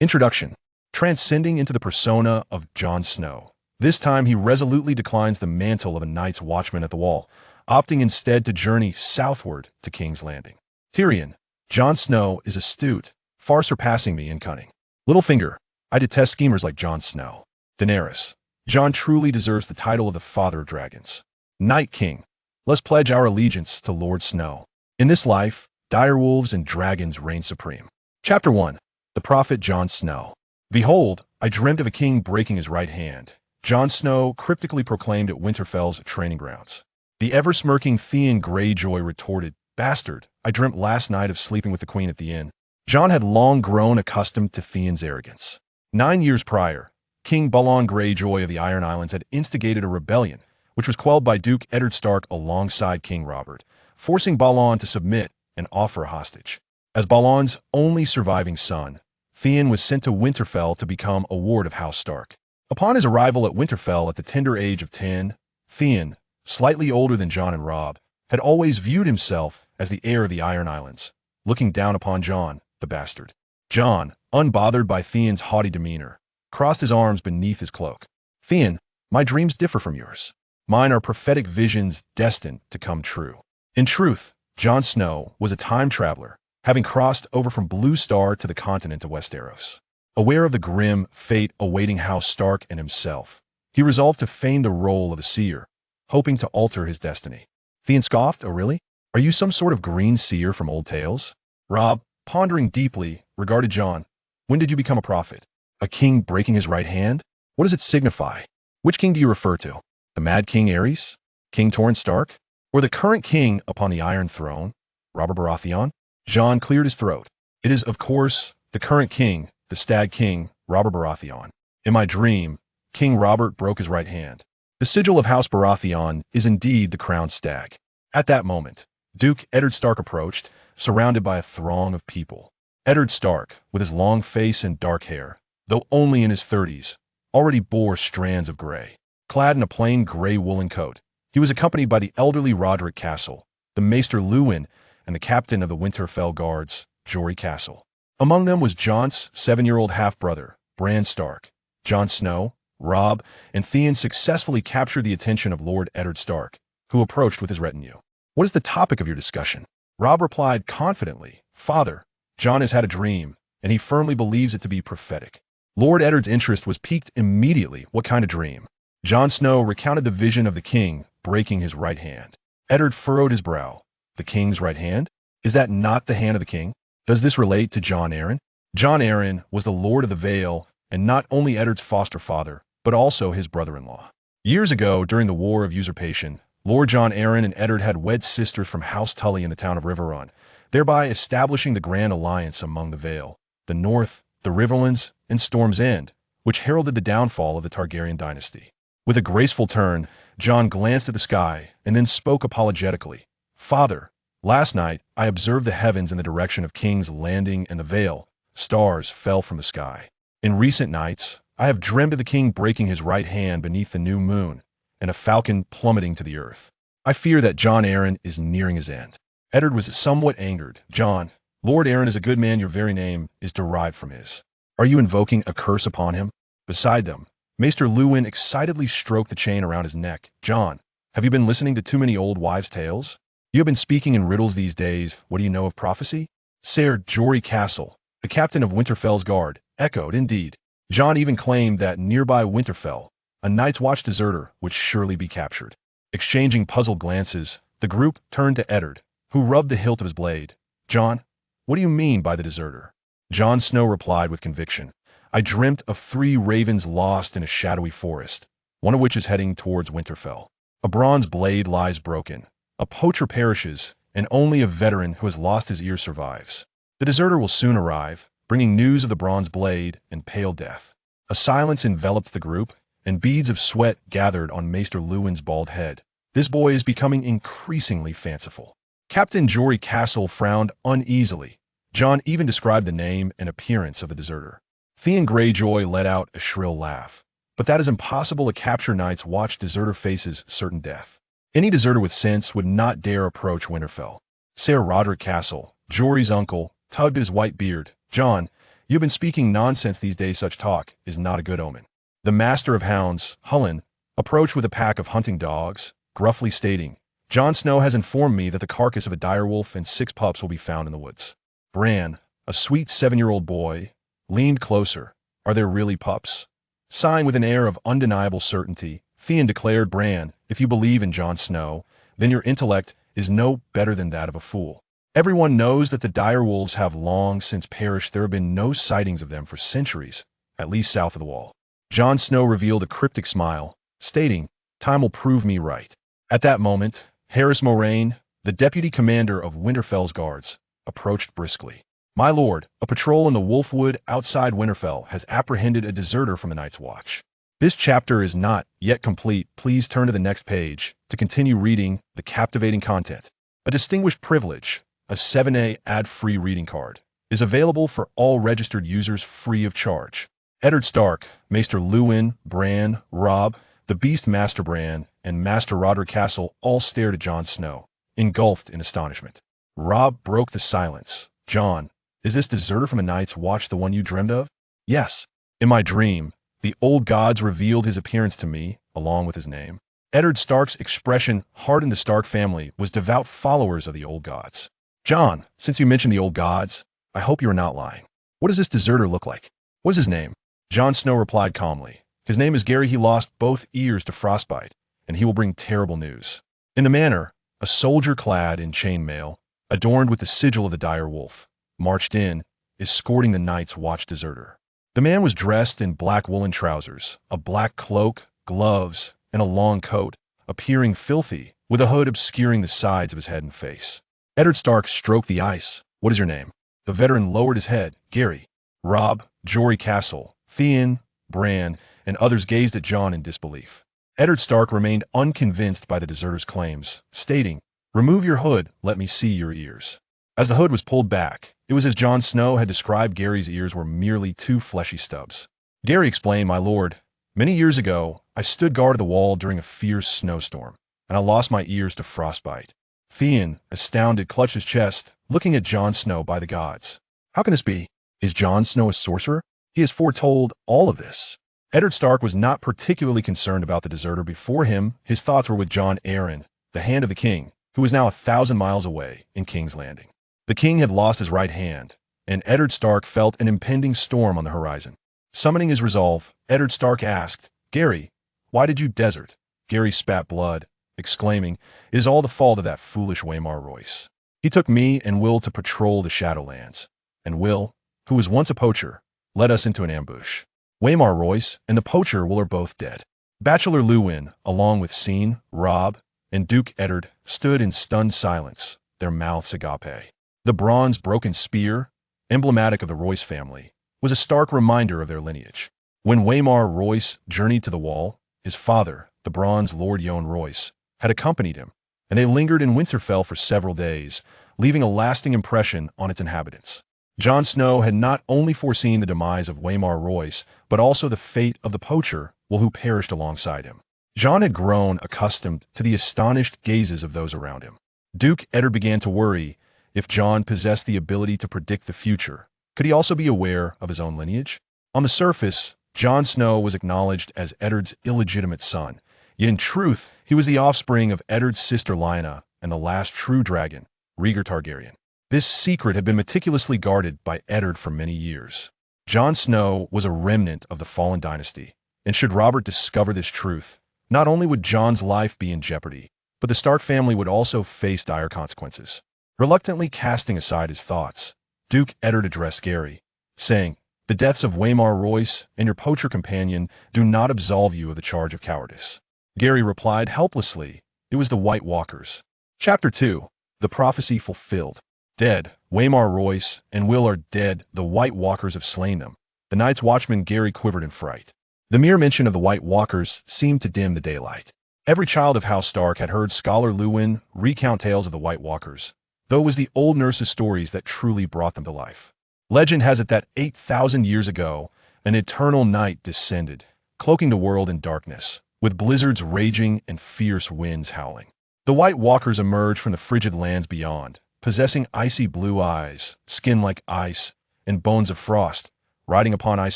Introduction. Transcending into the persona of Jon Snow. This time he resolutely declines the mantle of a Night's Watchman at the Wall, opting instead to journey southward to King's Landing. Tyrion. Jon Snow is astute, far surpassing me in cunning. Littlefinger. I detest schemers like Jon Snow. Daenerys. Jon truly deserves the title of the Father of Dragons. Night King. Let's pledge our allegiance to Lord Snow. In this life, direwolves and dragons reign supreme. Chapter 1. The Prophet Jon Snow. Behold, I dreamt of a king breaking his right hand. Jon Snow cryptically proclaimed at Winterfell's training grounds. The ever-smirking Theon Greyjoy retorted, "Bastard, I dreamt last night of sleeping with the queen at the inn." Jon had long grown accustomed to Theon's arrogance. 9 years prior, King Balon Greyjoy of the Iron Islands had instigated a rebellion, which was quelled by Duke Eddard Stark alongside King Robert, forcing Balon to submit and offer a hostage. As Balon's only surviving son, Theon was sent to Winterfell to become a ward of House Stark. Upon his arrival at Winterfell at the tender age of 10, Theon, slightly older than Jon and Robb, had always viewed himself as the heir of the Iron Islands, looking down upon Jon, the bastard. Jon, unbothered by Theon's haughty demeanor, crossed his arms beneath his cloak. "Theon, my dreams differ from yours. Mine are prophetic visions destined to come true." In truth, Jon Snow was a time traveler, having crossed over from Blue Star to the continent of Westeros. Aware of the grim fate awaiting House Stark and himself, he resolved to feign the role of a seer, hoping to alter his destiny. Theon scoffed, "Oh really? Are you some sort of green seer from old tales?" Robb, pondering deeply, regarded Jon. "When did you become a prophet? A king breaking his right hand? What does it signify? Which king do you refer to? The Mad King Aerys? King Torrhen Stark? Or the current king upon the Iron Throne, Robert Baratheon?" Jon cleared his throat. "It is, of course, the current king, the Stag King, Robert Baratheon. In my dream, King Robert broke his right hand. The sigil of House Baratheon is indeed the crowned stag." At that moment, Duke Eddard Stark approached, surrounded by a throng of people. Eddard Stark, with his long face and dark hair, though only in his 30s, already bore strands of gray. Clad in a plain gray woolen coat, he was accompanied by the elderly Roderick Castle, the Maester Luwin, and the captain of the Winterfell Guards, Jory Castle. Among them was Jon's 7-year-old half-brother, Bran Stark. Jon Snow, Robb, and Theon successfully captured the attention of Lord Eddard Stark, who approached with his retinue. "What is the topic of your discussion?" Robb replied confidently, "Father, Jon has had a dream, and he firmly believes it to be prophetic." Lord Eddard's interest was piqued immediately. "What kind of dream?" Jon Snow recounted the vision of the king breaking his right hand. Eddard furrowed his brow. "The king's right hand? Is that not the hand of the king? Does this relate to Jon Arryn?" Jon Arryn was the Lord of the Vale, and not only Eddard's foster father, but also his brother-in-law. Years ago, during the War of Usurpation, Lord Jon Arryn and Eddard had wed sisters from House Tully in the town of Riverrun, thereby establishing the Grand Alliance among the Vale, the North, the Riverlands, and Storm's End, which heralded the downfall of the Targaryen dynasty. With a graceful turn, Jon glanced at the sky and then spoke apologetically. "Father, last night I observed the heavens in the direction of King's Landing and the Vale. Stars fell from the sky. In recent nights, I have dreamed of the king breaking his right hand beneath the new moon, and a falcon plummeting to the earth. I fear that Jon Arryn is nearing his end." Eddard was somewhat angered. "Jon, Lord Arryn is a good man. Your very name is derived from his. Are you invoking a curse upon him?" Beside them, Maester Luwin excitedly stroked the chain around his neck. "Jon, have you been listening to too many old wives' tales? You have been speaking in riddles these days. What do you know of prophecy?" Ser Jory Castle, the captain of Winterfell's guard, echoed, "Indeed. Jon even claimed that nearby Winterfell, a Night's Watch deserter would surely be captured." Exchanging puzzled glances, the group turned to Eddard, who rubbed the hilt of his blade. "Jon, what do you mean by the deserter?" Jon Snow replied with conviction. "I dreamt of 3 ravens lost in a shadowy forest, one of which is heading towards Winterfell. A bronze blade lies broken. A poacher perishes, and only a veteran who has lost his ear survives. The deserter will soon arrive, bringing news of the bronze blade and pale death." A silence enveloped the group, and beads of sweat gathered on Maester Luwin's bald head. "This boy is becoming increasingly fanciful." Captain Jory Castle frowned uneasily. Jon even described the name and appearance of the deserter. Theon Greyjoy let out a shrill laugh. "But that is impossible. A capture Night's Watch deserter faces certain death. Any deserter with sense would not dare approach Winterfell." Ser Roderick Castle, Jory's uncle, tugged at his white beard. "Jon, You've been speaking nonsense these days. Such talk is not a good omen. The master of hounds, Hullen, approached with a pack of hunting dogs, gruffly stating, Jon Snow has informed me that the carcass of a direwolf and 6 pups will be found in the woods. Bran, a sweet 7-year-old boy, leaned closer. Are there really pups? Sighing with an air of undeniable certainty, Theon declared, Bran, if you believe in Jon Snow, then your intellect is no better than that of a fool. Everyone knows that the direwolves have long since perished. There have been no sightings of them for centuries, at least south of the wall. Jon Snow revealed a cryptic smile, stating, time will prove me right. At that moment, Harris Moraine, the deputy commander of Winterfell's guards, approached briskly. My lord, a patrol in the Wolfwood outside Winterfell has apprehended a deserter from the Night's Watch. This chapter is not yet complete. Please turn to the next page to continue reading the captivating content. A distinguished privilege, a 7A ad-free reading card, is available for all registered users free of charge. Eddard Stark, Maester Luwin, Bran, Robb, the Beast Master Bran, and Master Roderick Castle all stared at Jon Snow, engulfed in astonishment. Robb broke the silence. Jon, is this deserter from a Night's Watch the one you dreamed of? Yes. In my dream, the old gods revealed his appearance to me, along with his name. Eddard Stark's expression hardened. The Stark family was devout followers of the old gods. Jon, since you mentioned the old gods, I hope you are not lying. What does this deserter look like? What is his name? Jon Snow replied calmly. His name is Gary. He lost both ears to frostbite, and he will bring terrible news. In the manor, a soldier clad in chainmail, adorned with the sigil of the dire wolf, marched in, escorting the Night's Watch deserter. The man was dressed in black woolen trousers, a black cloak, gloves, and a long coat, appearing filthy, with a hood obscuring the sides of his head and face. Eddard Stark stroked the ice. What is your name? The veteran lowered his head. Gary. Robb, Jory Castle, Theon, Bran, and others gazed at Jon in disbelief. Eddard Stark remained unconvinced by the deserter's claims, stating, remove your hood, let me see your ears. As the hood was pulled back, it was as Jon Snow had described. Gary's ears were merely 2 fleshy stubs. Gary explained, my lord, many years ago, I stood guard of the wall during a fierce snowstorm, and I lost my ears to frostbite. Theon, astounded, clutched his chest, looking at Jon Snow. By the gods, how can this be? Is Jon Snow a sorcerer? He has foretold all of this. Eddard Stark was not particularly concerned about the deserter before him. His thoughts were with Jon Arryn, the Hand of the King, who was now 1,000 miles away in King's Landing. The king had lost his right hand, and Eddard Stark felt an impending storm on the horizon. Summoning his resolve, Eddard Stark asked, Gary, why did you desert? Gary spat blood, exclaiming, it is all the fault of that foolish Waymar Royce. He took me and Will to patrol the Shadowlands, and Will, who was once a poacher, led us into an ambush. Waymar Royce and the poacher Will are both dead. Bachelor Luwin, along with Scene, Robb, and Duke Eddard, stood in stunned silence, their mouths agape. The bronze broken spear, emblematic of the Royce family, was a stark reminder of their lineage. When Waymar Royce journeyed to the wall, his father, the bronze Lord Yon Royce, had accompanied him, and they lingered in Winterfell for several days, leaving a lasting impression on its inhabitants. Jon Snow had not only foreseen the demise of Waymar Royce, but also the fate of the poacher, Will, who perished alongside him. Jon had grown accustomed to the astonished gazes of those around him. Duke Eddard began to worry. If Jon possessed the ability to predict the future, could he also be aware of his own lineage? On the surface, Jon Snow was acknowledged as Eddard's illegitimate son, yet in truth, he was the offspring of Eddard's sister Lyanna and the last true dragon, Rhaegar Targaryen. This secret had been meticulously guarded by Eddard for many years. Jon Snow was a remnant of the fallen dynasty, and should Robert discover this truth, not only would Jon's life be in jeopardy, but the Stark family would also face dire consequences. Reluctantly casting aside his thoughts, Duke Eddard addressed Gary, saying, the deaths of Waymar Royce and your poacher companion do not absolve you of the charge of cowardice. Gary replied helplessly, it was the White Walkers. Chapter 2. The Prophecy Fulfilled. Dead, Waymar Royce and Will are dead. The White Walkers have slain them. The Night's Watchman Gary quivered in fright. The mere mention of the White Walkers seemed to dim the daylight. Every child of House Stark had heard Scholar Luwin recount tales of the White Walkers, though it was the old nurse's stories that truly brought them to life. Legend has it that 8,000 years ago, an eternal night descended, cloaking the world in darkness, with blizzards raging and fierce winds howling. The White Walkers emerged from the frigid lands beyond, possessing icy blue eyes, skin like ice, and bones of frost, riding upon ice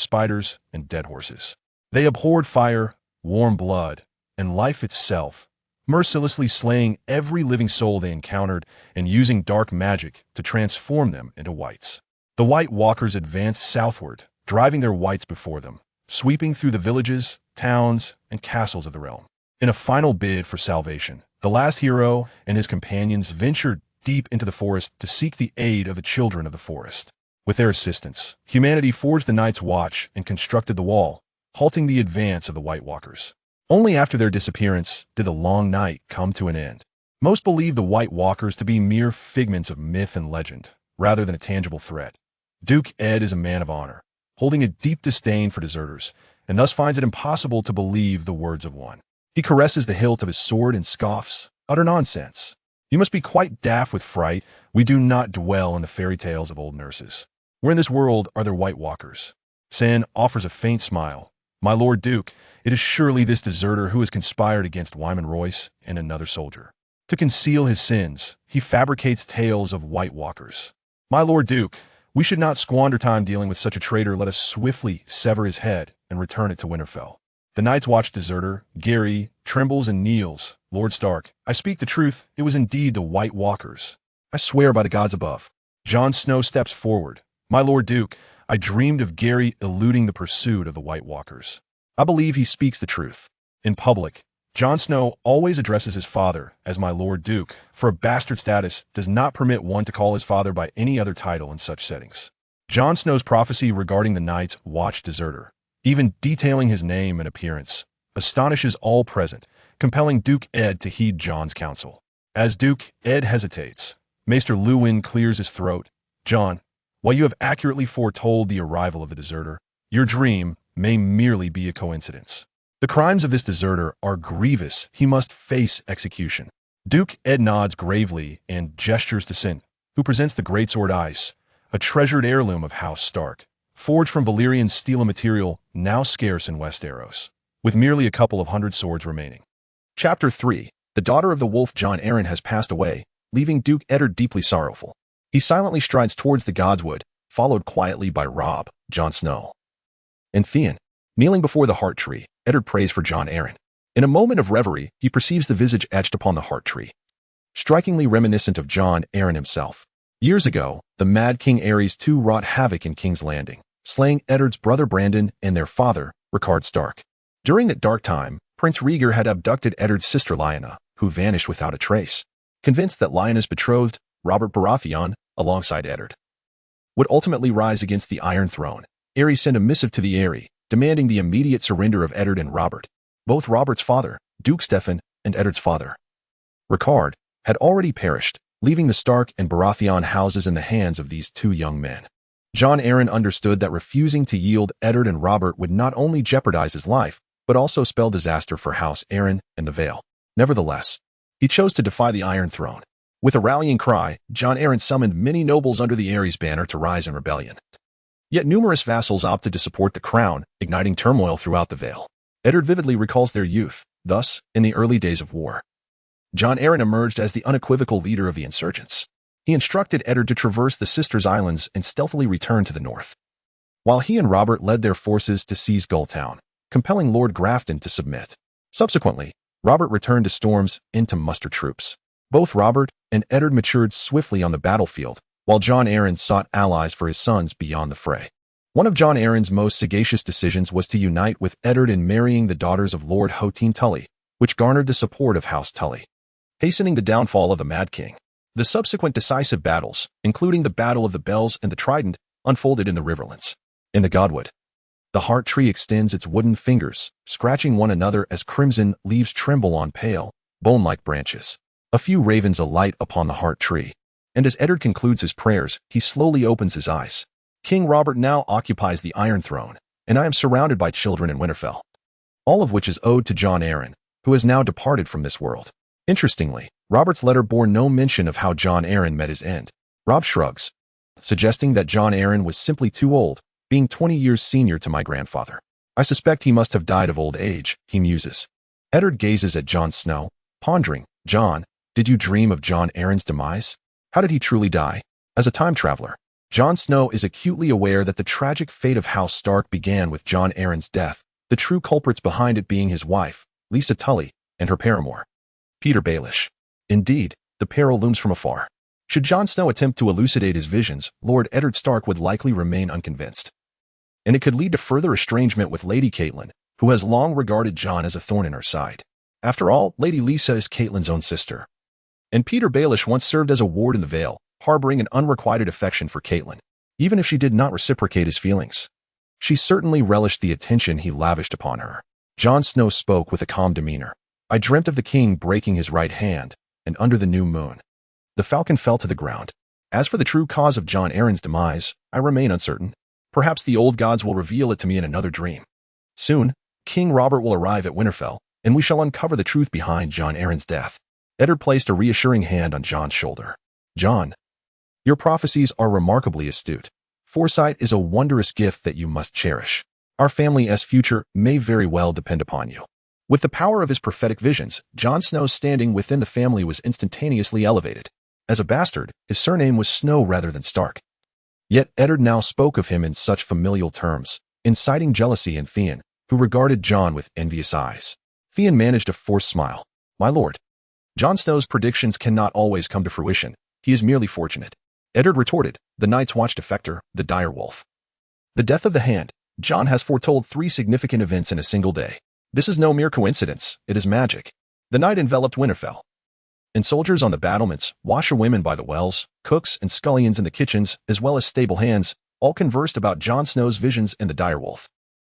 spiders and dead horses. They abhorred fire, warm blood, and life itself, mercilessly slaying every living soul they encountered and using dark magic to transform them into whites. The White Walkers advanced southward, driving their whites before them, sweeping through the villages, towns, and castles of the realm. In a final bid for salvation, the last hero and his companions ventured deep into the forest to seek the aid of the children of the forest. With their assistance, humanity forged the Night's Watch and constructed the wall, halting the advance of the White Walkers. Only after their disappearance did the long night come to an end. Most believe the White Walkers to be mere figments of myth and legend, rather than a tangible threat. Duke Ed is a man of honor, holding a deep disdain for deserters, and thus finds it impossible to believe the words of one. He caresses the hilt of his sword and scoffs, "Utter nonsense. You must be quite daft with fright. We do not dwell in the fairy tales of old nurses. Where in this world are there White Walkers?" San offers a faint smile. "My Lord Duke, it is surely this deserter who has conspired against Wyman Royce and another soldier. To conceal his sins, he fabricates tales of White Walkers. My Lord Duke, we should not squander time dealing with such a traitor. Let us swiftly sever his head and return it to Winterfell." The Night's Watch deserter, Gary, trembles and kneels. "Lord Stark, I speak the truth. It was indeed the White Walkers. I swear by the gods above." Jon Snow steps forward. "My Lord Duke, I dreamed of Gary eluding the pursuit of the White Walkers. I believe he speaks the truth." In public, Jon Snow always addresses his father as "my Lord Duke," for a bastard status does not permit one to call his father by any other title in such settings. Jon Snow's prophecy regarding the Night's Watch deserter, even detailing his name and appearance, astonishes all present, compelling Duke Ed to heed Jon's counsel. As Duke Ed hesitates, Maester Luwin clears his throat. "Jon, while you have accurately foretold the arrival of the deserter, your dream may merely be a coincidence. The crimes of this deserter are grievous. He must face execution." Duke Ed nods gravely and gestures to Sin, who presents the greatsword Ice, a treasured heirloom of House Stark, forged from Valyrian steel, a material now scarce in Westeros, with merely a couple of hundred swords remaining. Chapter 3. The daughter of the wolf Jon Arryn has passed away, leaving Duke Eddard deeply sorrowful. He silently strides towards the Godswood, followed quietly by Robb, Jon Snow, and Theon. Kneeling before the heart tree, Eddard prays for Jon Arryn. In a moment of reverie, he perceives the visage etched upon the heart tree, strikingly reminiscent of Jon Arryn himself. Years ago, the Mad King Aerys II wrought havoc in King's Landing, slaying Eddard's brother Brandon and their father, Rhaegar Stark. During that dark time, Prince Rhaegar had abducted Eddard's sister Lyanna, who vanished without a trace. Convinced that Lyanna's betrothed, Robert Baratheon, alongside Eddard, would ultimately rise against the Iron Throne, Aerys sent a missive to the Eyrie, demanding the immediate surrender of Eddard and Robert. Both Robert's father, Duke Stefan, and Eddard's father, Rhaegar, had already perished, leaving the Stark and Baratheon houses in the hands of these two young men. Jon Arryn understood that refusing to yield Eddard and Robert would not only jeopardize his life, but also spell disaster for House Arryn and the Vale. Nevertheless, he chose to defy the Iron Throne. With a rallying cry, Jon Arryn summoned many nobles under the Aerys banner to rise in rebellion. Yet numerous vassals opted to support the crown, igniting turmoil throughout the Vale. Eddard vividly recalls their youth. Thus, in the early days of war, Jon Arryn emerged as the unequivocal leader of the insurgents. He instructed Eddard to traverse the Sisters Islands and stealthily return to the north, while he and Robert led their forces to seize Gulltown, compelling Lord Grafton to submit. Subsequently, Robert returned to Storm's Inn to muster troops. Both Robert and Eddard matured swiftly on the battlefield, while Jon Arryn sought allies for his sons beyond the fray. One of Jon Arryn's most sagacious decisions was to unite with Eddard in marrying the daughters of Lord Hotine Tully, which garnered the support of House Tully, hastening the downfall of the Mad King. The subsequent decisive battles, including the Battle of the Bells and the Trident, unfolded in the Riverlands. In the Godwood, the heart tree extends its wooden fingers, scratching one another as crimson leaves tremble on pale, bone-like branches. A few ravens alight upon the heart tree, and as Eddard concludes his prayers, he slowly opens his eyes. King Robert now occupies the Iron Throne, and I am surrounded by children in Winterfell, all of which is owed to Jon Arryn, who has now departed from this world. Interestingly, Robert's letter bore no mention of how Jon Arryn met his end. Robb shrugs, suggesting that Jon Arryn was simply too old, being 20 years senior to my grandfather. I suspect he must have died of old age, he muses. Eddard gazes at Jon Snow, pondering. Jon, did you dream of Jon Arryn's demise? How did he truly die? As a time traveler, Jon Snow is acutely aware that the tragic fate of House Stark began with Jon Arryn's death, the true culprits behind it being his wife, Lisa Tully, and her paramour, Peter Baelish. Indeed, the peril looms from afar. Should Jon Snow attempt to elucidate his visions, Lord Eddard Stark would likely remain unconvinced. And it could lead to further estrangement with Lady Catelyn, who has long regarded Jon as a thorn in her side. After all, Lady Lisa is Catelyn's own sister. And Peter Baelish once served as a ward in the Vale, harboring an unrequited affection for Catelyn, even if she did not reciprocate his feelings. She certainly relished the attention he lavished upon her. Jon Snow spoke with a calm demeanor. I dreamt of the king breaking his right hand, and under the new moon, the falcon fell to the ground. As for the true cause of Jon Arryn's demise, I remain uncertain. Perhaps the old gods will reveal it to me in another dream. Soon, King Robert will arrive at Winterfell, and we shall uncover the truth behind Jon Arryn's death. Eddard placed a reassuring hand on Jon's shoulder. Jon, your prophecies are remarkably astute. Foresight is a wondrous gift that you must cherish. Our family's future may very well depend upon you. With the power of his prophetic visions, Jon Snow's standing within the family was instantaneously elevated. As a bastard, his surname was Snow rather than Stark. Yet Eddard now spoke of him in such familial terms, inciting jealousy in Theon, who regarded Jon with envious eyes. Theon managed a forced smile. My lord, Jon Snow's predictions cannot always come to fruition. He is merely fortunate. Eddard retorted, the Night's Watch defector, the direwolf. The death of the Hand. Jon has foretold 3 significant events in a single day. This is no mere coincidence, it is magic. The night enveloped Winterfell, and soldiers on the battlements, washerwomen by the wells, cooks and scullions in the kitchens, as well as stable hands, all conversed about Jon Snow's visions and the direwolf.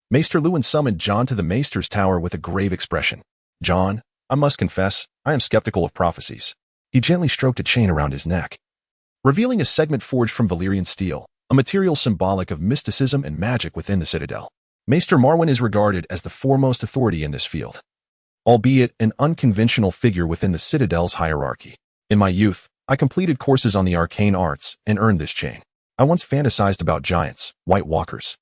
Maester Luwin summoned Jon to the Maester's Tower with a grave expression. Jon, I must confess, I am skeptical of prophecies. He gently stroked a chain around his neck, revealing a segment forged from Valyrian steel, a material symbolic of mysticism and magic within the Citadel. Maester Marwyn is regarded as the foremost authority in this field, albeit an unconventional figure within the Citadel's hierarchy. In my youth, I completed courses on the arcane arts and earned this chain. I once fantasized about giants, white walkers,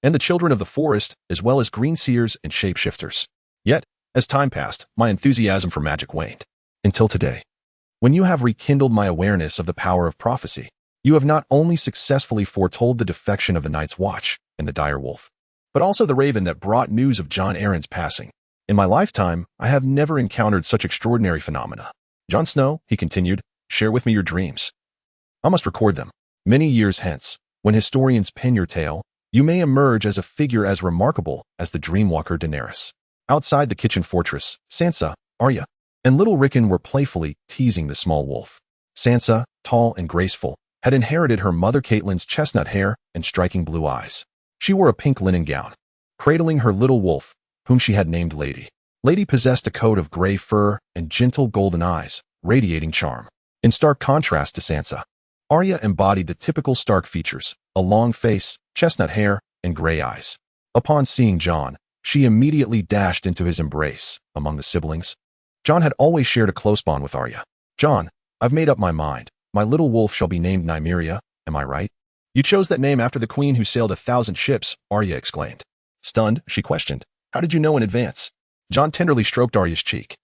and the children of the forest, as well as green seers and shapeshifters. Yet, as time passed, my enthusiasm for magic waned. Until today, when you have rekindled my awareness of the power of prophecy, you have not only successfully foretold the defection of the Night's Watch and the direwolf, but also the raven that brought news of Jon Arryn's passing. In my lifetime, I have never encountered such extraordinary phenomena. Jon Snow, he continued, share with me your dreams. I must record them. Many years hence, when historians pen your tale, you may emerge as a figure as remarkable as the dreamwalker Daenerys. Outside the kitchen fortress, Sansa, Arya, and little Rickon were playfully teasing the small wolf. Sansa, tall and graceful, had inherited her mother Catelyn's chestnut hair and striking blue eyes. She wore a pink linen gown, cradling her little wolf, whom she had named Lady. Lady possessed a coat of gray fur and gentle golden eyes, radiating charm. In stark contrast to Sansa, Arya embodied the typical Stark features, a long face, chestnut hair, and gray eyes. Upon seeing Jon, she immediately dashed into his embrace. Among the siblings, Jon had always shared a close bond with Arya. Jon, I've made up my mind. My little wolf shall be named Nymeria, am I right? You chose that name after the queen who sailed 1,000 ships, Arya exclaimed. Stunned, she questioned, how did you know in advance? Jon tenderly stroked Arya's cheek.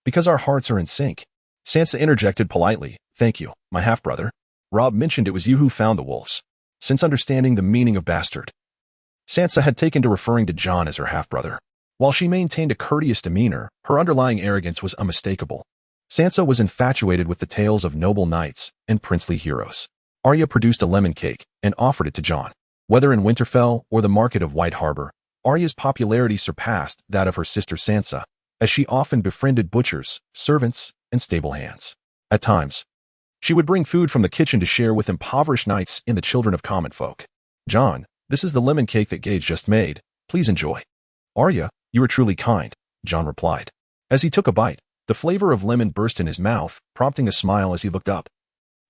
Because our hearts are in sync. Sansa interjected politely, thank you, my half-brother. Robb mentioned it was you who found the wolves. Since understanding the meaning of bastard, Sansa had taken to referring to Jon as her half-brother. While she maintained a courteous demeanor, her underlying arrogance was unmistakable. Sansa was infatuated with the tales of noble knights and princely heroes. Arya produced a lemon cake and offered it to Jon. Whether in Winterfell or the market of White Harbor, Arya's popularity surpassed that of her sister Sansa, as she often befriended butchers, servants, and stable hands. At times, she would bring food from the kitchen to share with impoverished knights and the children of common folk. Jon, this is the lemon cake that Gage just made. Please enjoy. Arya, you are truly kind, Jon replied. As he took a bite, the flavor of lemon burst in his mouth, prompting a smile as he looked up,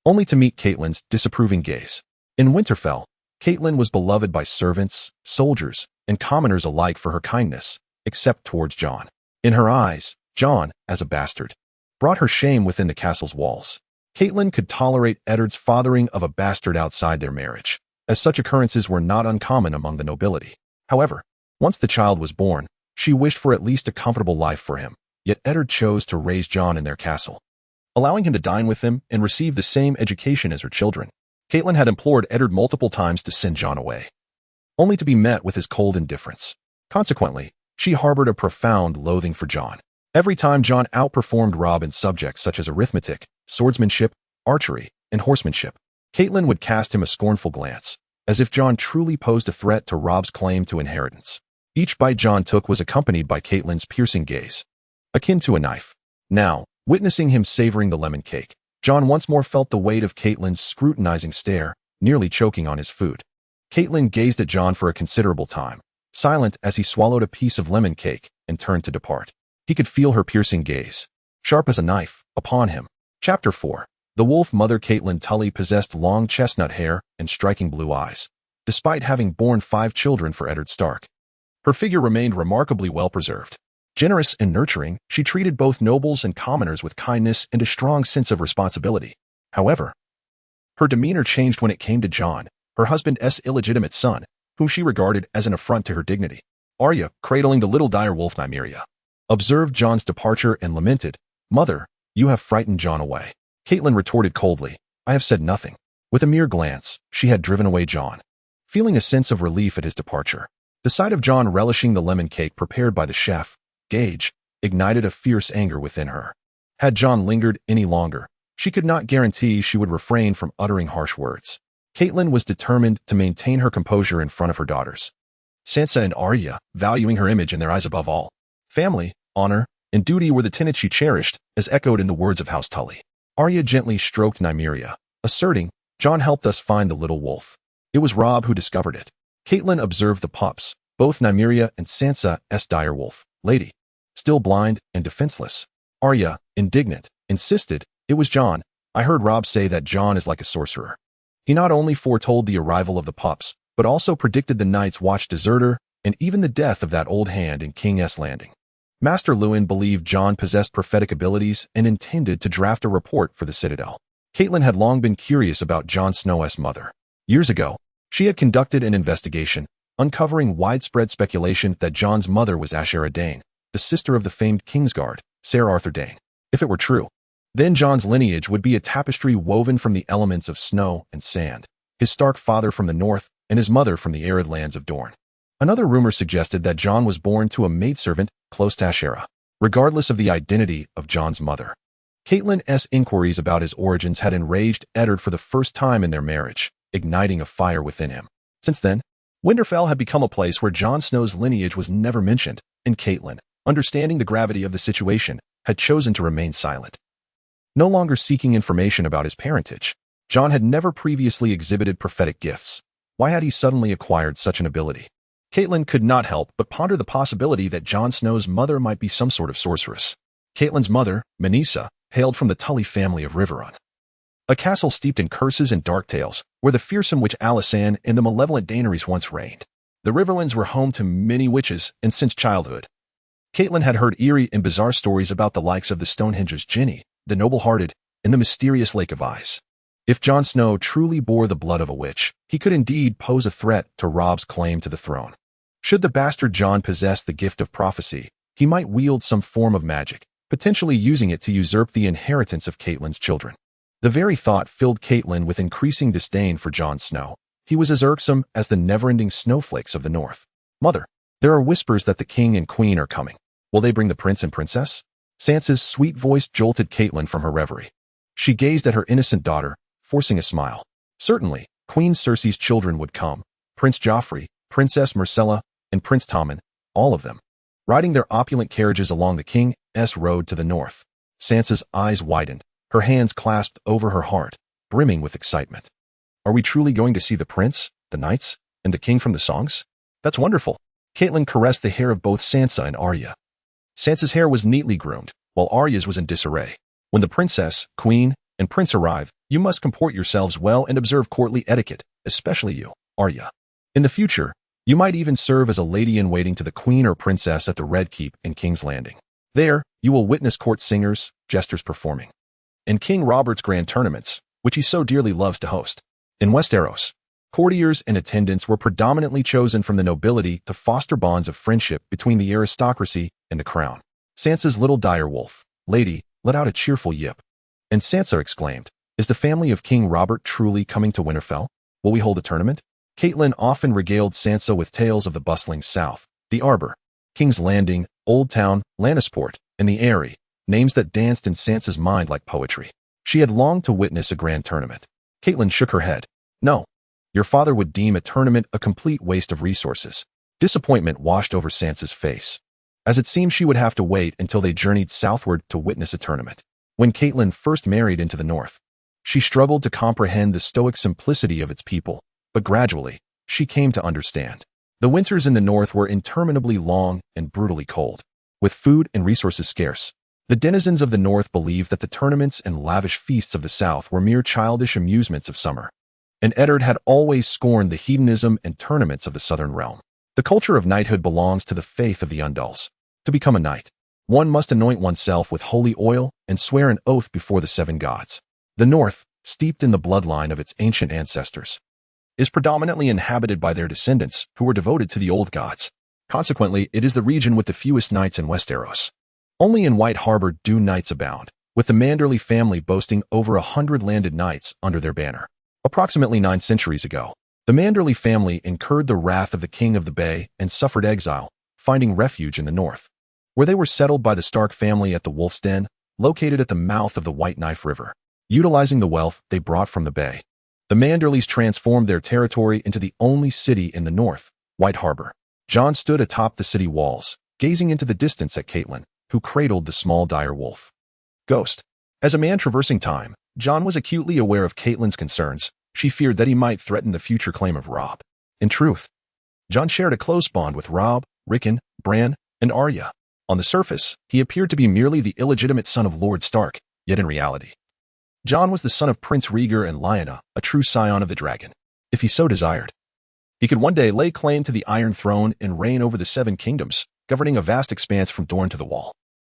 only to meet Catelyn's disapproving gaze. In Winterfell, Catelyn was beloved by servants, soldiers, and commoners alike for her kindness, except towards Jon. In her eyes, Jon, as a bastard, brought her shame within the castle's walls. Catelyn could tolerate Eddard's fathering of a bastard outside their marriage, as such occurrences were not uncommon among the nobility. However, once the child was born, she wished for at least a comfortable life for him, yet Eddard chose to raise Jon in their castle, allowing him to dine with them and receive the same education as her children. Catelyn had implored Eddard multiple times to send Jon away, only to be met with his cold indifference. Consequently, she harbored a profound loathing for Jon. Every time Jon outperformed Robb in subjects such as arithmetic, swordsmanship, archery, and horsemanship, Catelyn would cast him a scornful glance, as if Jon truly posed a threat to Robb's claim to inheritance. Each bite Jon took was accompanied by Catelyn's piercing gaze, akin to a knife. Now, witnessing him savoring the lemon cake, Jon once more felt the weight of Catelyn's scrutinizing stare, nearly choking on his food. Catelyn gazed at Jon for a considerable time, silent as he swallowed a piece of lemon cake and turned to depart. He could feel her piercing gaze, sharp as a knife, upon him. Chapter 4. The wolf mother Catelyn Tully possessed long chestnut hair and striking blue eyes, despite having borne 5 children for Eddard Stark. Her figure remained remarkably well-preserved. Generous and nurturing, she treated both nobles and commoners with kindness and a strong sense of responsibility. However, her demeanor changed when it came to Jon, her husband's illegitimate son, whom she regarded as an affront to her dignity. Arya, cradling the little dire wolf Nymeria, observed Jon's departure and lamented, "Mother, you have frightened Jon away." Catelyn retorted coldly, "I have said nothing." With a mere glance, she had driven away Jon. Feeling a sense of relief at his departure, the sight of Jon relishing the lemon cake prepared by the chef, Gage, ignited a fierce anger within her. Had Jon lingered any longer, she could not guarantee she would refrain from uttering harsh words. Catelyn was determined to maintain her composure in front of her daughters, Sansa and Arya, valuing her image in their eyes above all. Family, honor, and duty were the tenets she cherished, as echoed in the words of House Tully. Arya gently stroked Nymeria, asserting, "Jon helped us find the little wolf. It was Robb who discovered it." Catelyn observed the pups, both Nymeria and Sansa's dire wolf, lady, still blind and defenseless. Arya, indignant, insisted, "It was Jon. I heard Robb say that Jon is like a sorcerer. He not only foretold the arrival of the pups, but also predicted the Night's Watch deserter and even the death of that old hand in King's Landing." Master Lewin believed Jon possessed prophetic abilities and intended to draft a report for the Citadel. Catelyn had long been curious about Jon Snow's mother. Years ago, she had conducted an investigation, uncovering widespread speculation that Jon's mother was Ashera Dane, the sister of the famed Kingsguard, Ser Arthur Dane. If it were true, then Jon's lineage would be a tapestry woven from the elements of snow and sand, his Stark father from the north and his mother from the arid lands of Dorne. Another rumor suggested that Jon was born to a maidservant close to Ashera, regardless of the identity of Jon's mother. Catelyn's inquiries about his origins had enraged Eddard for the first time in their marriage, igniting a fire within him. Since then, Winterfell had become a place where Jon Snow's lineage was never mentioned, and Catelyn, understanding the gravity of the situation, had chosen to remain silent. No longer seeking information about his parentage, Jon had never previously exhibited prophetic gifts. Why had he suddenly acquired such an ability? Catelyn could not help but ponder the possibility that Jon Snow's mother might be some sort of sorceress. Catelyn's mother, Manisa, hailed from the Tully family of Riverrun, a castle steeped in curses and dark tales, where the fearsome witch Alysanne and the malevolent Daenerys once reigned. The Riverlands were home to many witches, and since childhood, Catelyn had heard eerie and bizarre stories about the likes of the Stonehengers Ginny, the noble-hearted, and the mysterious Lake of Eyes. If Jon Snow truly bore the blood of a witch, he could indeed pose a threat to Robb's claim to the throne. Should the bastard Jon possess the gift of prophecy, he might wield some form of magic, potentially using it to usurp the inheritance of Catelyn's children. The very thought filled Catelyn with increasing disdain for Jon Snow. He was as irksome as the never-ending snowflakes of the north. "Mother, there are whispers that the king and queen are coming. Will they bring the prince and princess?" Sansa's sweet voice jolted Catelyn from her reverie. She gazed at her innocent daughter, forcing a smile. Certainly, Queen Cersei's children would come, Prince Joffrey, Princess Myrcella, and Prince Tommen, all of them, riding their opulent carriages along the King's Road to the north. Sansa's eyes widened, her hands clasped over her heart, brimming with excitement. "Are we truly going to see the prince, the knights, and the king from the songs? That's wonderful." Catelyn caressed the hair of both Sansa and Arya. Sansa's hair was neatly groomed, while Arya's was in disarray. "When the princess, queen, and prince arrive, you must comport yourselves well and observe courtly etiquette, especially you, Arya. In the future, you might even serve as a lady-in-waiting to the queen or princess at the Red Keep in King's Landing. There, you will witness court singers, jesters performing, and King Robert's grand tournaments, which he so dearly loves to host. In Westeros, courtiers and attendants were predominantly chosen from the nobility to foster bonds of friendship between the aristocracy and the crown." Sansa's little dire wolf, lady, let out a cheerful yip, and Sansa exclaimed, Is the family of King Robert truly coming to Winterfell? Will we hold a tournament? Catelyn often regaled Sansa with tales of the bustling South, the Arbor, King's Landing, Old Town, Lannisport, and the Eyrie, names that danced in Sansa's mind like poetry. She had longed to witness a grand tournament. Catelyn shook her head. No. Your father would deem a tournament a complete waste of resources. Disappointment washed over Sansa's face, as it seemed she would have to wait until they journeyed southward to witness a tournament. When Catelyn first married into the north, she struggled to comprehend the stoic simplicity of its people, but gradually, she came to understand. The winters in the north were interminably long and brutally cold. With food and resources scarce, the denizens of the north believed that the tournaments and lavish feasts of the south were mere childish amusements of summer. And Eddard had always scorned the hedonism and tournaments of the southern realm. The culture of knighthood belongs to the faith of the Undulls. To become a knight, one must anoint oneself with holy oil and swear an oath before the seven gods. The north, steeped in the bloodline of its ancient ancestors, is predominantly inhabited by their descendants who were devoted to the old gods. Consequently, it is the region with the fewest knights in Westeros. Only in White Harbor do knights abound, with the Manderley family boasting over 100 landed knights under their banner. Approximately 9 centuries ago, the Manderley family incurred the wrath of the King of the Bay and suffered exile, finding refuge in the north, where they were settled by the Stark family at the Wolf's Den, located at the mouth of the White Knife River. Utilizing the wealth they brought from the bay, the Manderleys transformed their territory into the only city in the north, White Harbor. Jon stood atop the city walls, gazing into the distance at Catelyn, who cradled the small dire wolf. Ghost. As a man traversing time, Jon was acutely aware of Catelyn's concerns. She feared that he might threaten the future claim of Robb. In truth, Jon shared a close bond with Robb, Rickon, Bran, and Arya. On the surface, he appeared to be merely the illegitimate son of Lord Stark, yet in reality, Jon was the son of Prince Rhaegar and Lyanna, a true scion of the dragon. If he so desired, he could one day lay claim to the Iron Throne and reign over the Seven Kingdoms, governing a vast expanse from Dorne to the Wall.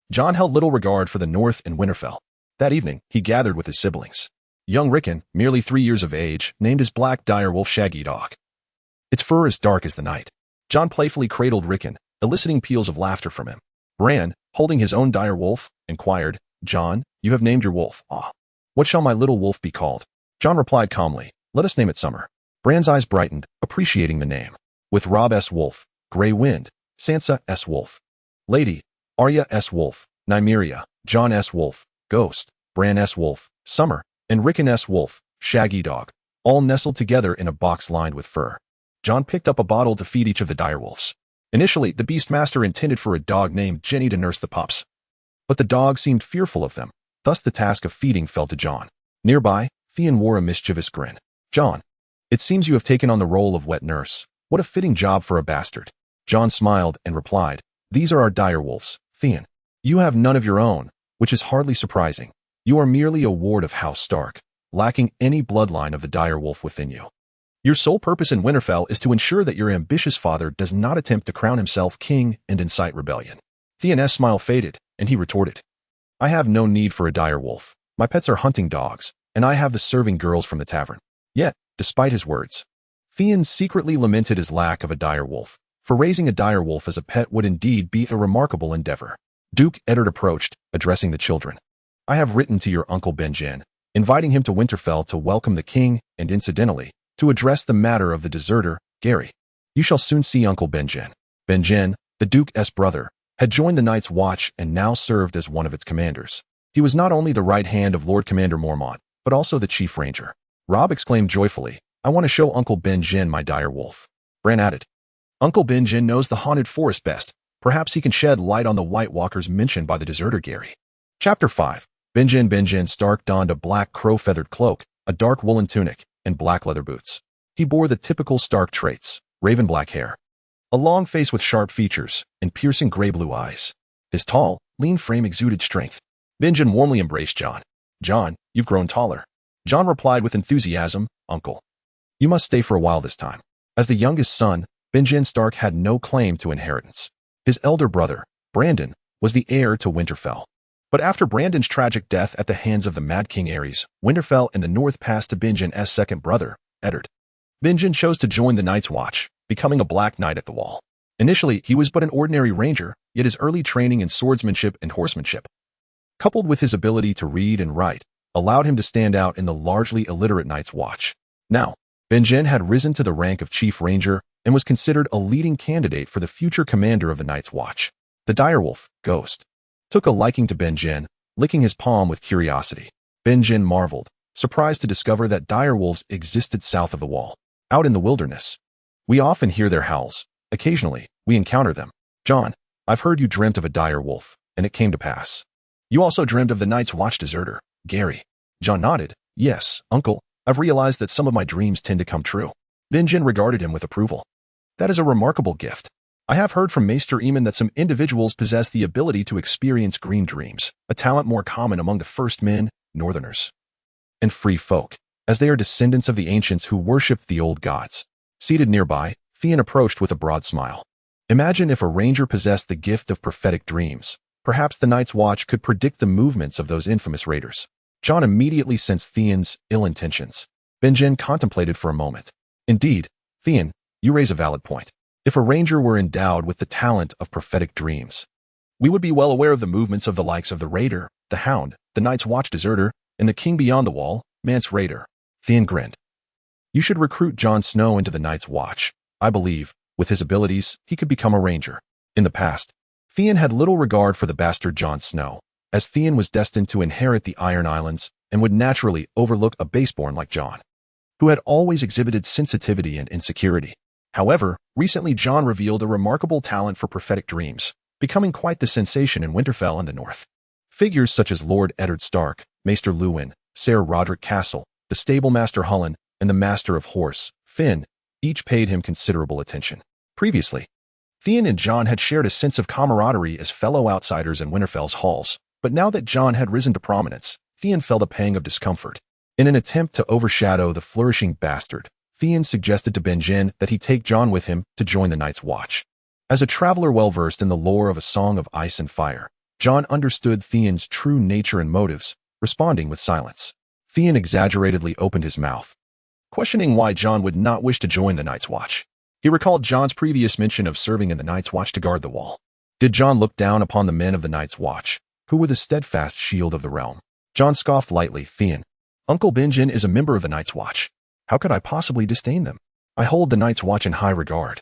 Jon held little regard for the North and Winterfell. That evening, he gathered with his siblings. Young Rickon, merely 3 years of age, named his black direwolf Shaggy Dog. Its fur as dark as the night. Jon playfully cradled Rickon, eliciting peals of laughter from him. Bran, holding his own direwolf, inquired, "Jon, you have named your wolf. Ah. What shall my little wolf be called?" Jon replied calmly, "Let us name it Summer." Bran's eyes brightened, appreciating the name. With Robb S. Wolf, Grey Wind, Sansa S. Wolf, Lady, Arya S. Wolf, Nymeria, Jon S. Wolf, Ghost, Bran S. Wolf, Summer, and Rickon S. Wolf, Shaggy Dog, all nestled together in a box lined with fur. Jon picked up a bottle to feed each of the direwolves. Initially, the Beastmaster intended for a dog named Jenny to nurse the pups, but the dog seemed fearful of them. Thus the task of feeding fell to Jon. Nearby, Theon wore a mischievous grin. "Jon, it seems you have taken on the role of wet nurse. What a fitting job for a bastard." Jon smiled and replied, "These are our direwolves, Theon. You have none of your own, which is hardly surprising. You are merely a ward of House Stark, lacking any bloodline of the direwolf within you. Your sole purpose in Winterfell is to ensure that your ambitious father does not attempt to crown himself king and incite rebellion." Theon's smile faded, and he retorted, "I have no need for a direwolf. My pets are hunting dogs, and I have the serving girls from the tavern." Yet, despite his words, Theon secretly lamented his lack of a direwolf, for raising a direwolf as a pet would indeed be a remarkable endeavor. Duke Eddard approached, addressing the children. "I have written to your uncle Benjen, inviting him to Winterfell to welcome the king and, incidentally, to address the matter of the deserter, Gary. You shall soon see Uncle Benjen." Benjen, the Duke's brother, had joined the Night's Watch and now served as one of its commanders. He was not only the right hand of Lord Commander Mormont, but also the chief ranger. Robb exclaimed joyfully, "I want to show Uncle Benjen my direwolf." Bran added, "Uncle Benjen knows the haunted forest best. Perhaps he can shed light on the White Walkers mentioned by the deserter Gary." Chapter 5. Benjen Stark donned a black crow-feathered cloak, a dark woolen tunic, and black leather boots. He bore the typical Stark traits: raven black hair, a long face with sharp features, and piercing gray-blue eyes. His tall, lean frame exuded strength. Benjen warmly embraced Jon. "Jon, you've grown taller." Jon replied with enthusiasm, "Uncle, you must stay for a while this time." As the youngest son, Benjen Stark had no claim to inheritance. His elder brother, Brandon, was the heir to Winterfell. But after Brandon's tragic death at the hands of the Mad King Aerys, Winterfell and the North passed to Benjen's second brother, Eddard. Benjen chose to join the Night's Watch, becoming a Black Knight at the Wall. Initially, he was but an ordinary ranger, yet his early training in swordsmanship and horsemanship, coupled with his ability to read and write, allowed him to stand out in the largely illiterate Night's Watch. Now, Benjen had risen to the rank of Chief Ranger and was considered a leading candidate for the future commander of the Night's Watch. The direwolf, Ghost, took a liking to Benjen, licking his palm with curiosity. Benjen marveled, surprised to discover that direwolves existed south of the wall, out in the wilderness. We often hear their howls. Occasionally, we encounter them. Jon, I've heard you dreamt of a dire wolf, and it came to pass. You also dreamed of the Night's Watch deserter, Gary. Jon nodded. Yes, uncle, I've realized that some of my dreams tend to come true. Benjen regarded him with approval. That is a remarkable gift. I have heard from Maester Aemon that some individuals possess the ability to experience green dreams, a talent more common among the First Men, Northerners, and free folk, as they are descendants of the ancients who worshipped the old gods. Seated nearby, Theon approached with a broad smile. Imagine if a ranger possessed the gift of prophetic dreams. Perhaps the Night's Watch could predict the movements of those infamous raiders. Jon immediately sensed Theon's ill intentions. Benjen contemplated for a moment. Indeed, Theon, you raise a valid point. If a ranger were endowed with the talent of prophetic dreams, we would be well aware of the movements of the likes of the Raider, the Hound, the Night's Watch deserter, and the King Beyond the Wall, Mance Raider. Theon grinned. You should recruit Jon Snow into the Night's Watch. I believe, with his abilities, he could become a ranger. In the past, Theon had little regard for the bastard Jon Snow, as Theon was destined to inherit the Iron Islands and would naturally overlook a baseborn like Jon, who had always exhibited sensitivity and insecurity. However, recently Jon revealed a remarkable talent for prophetic dreams, becoming quite the sensation in Winterfell and the North. Figures such as Lord Eddard Stark, Maester Luwin, Ser Roderick Castle, the Stable Master Hullen, and the Master of Horse, Finn, each paid him considerable attention. Previously, Theon and Jon had shared a sense of camaraderie as fellow outsiders in Winterfell's halls, but now that Jon had risen to prominence, Theon felt a pang of discomfort. In an attempt to overshadow the flourishing bastard, Theon suggested to Benjen that he take Jon with him to join the Night's Watch. As a traveler well-versed in the lore of A Song of Ice and Fire, Jon understood Theon's true nature and motives, responding with silence. Theon exaggeratedly opened his mouth, questioning why Jon would not wish to join the Night's Watch. He recalled Jon's previous mention of serving in the Night's Watch to guard the wall. Did Jon look down upon the men of the Night's Watch, who were the steadfast shield of the realm? Jon scoffed lightly. Theon, Uncle Benjen is a member of the Night's Watch. How could I possibly disdain them? I hold the Night's Watch in high regard.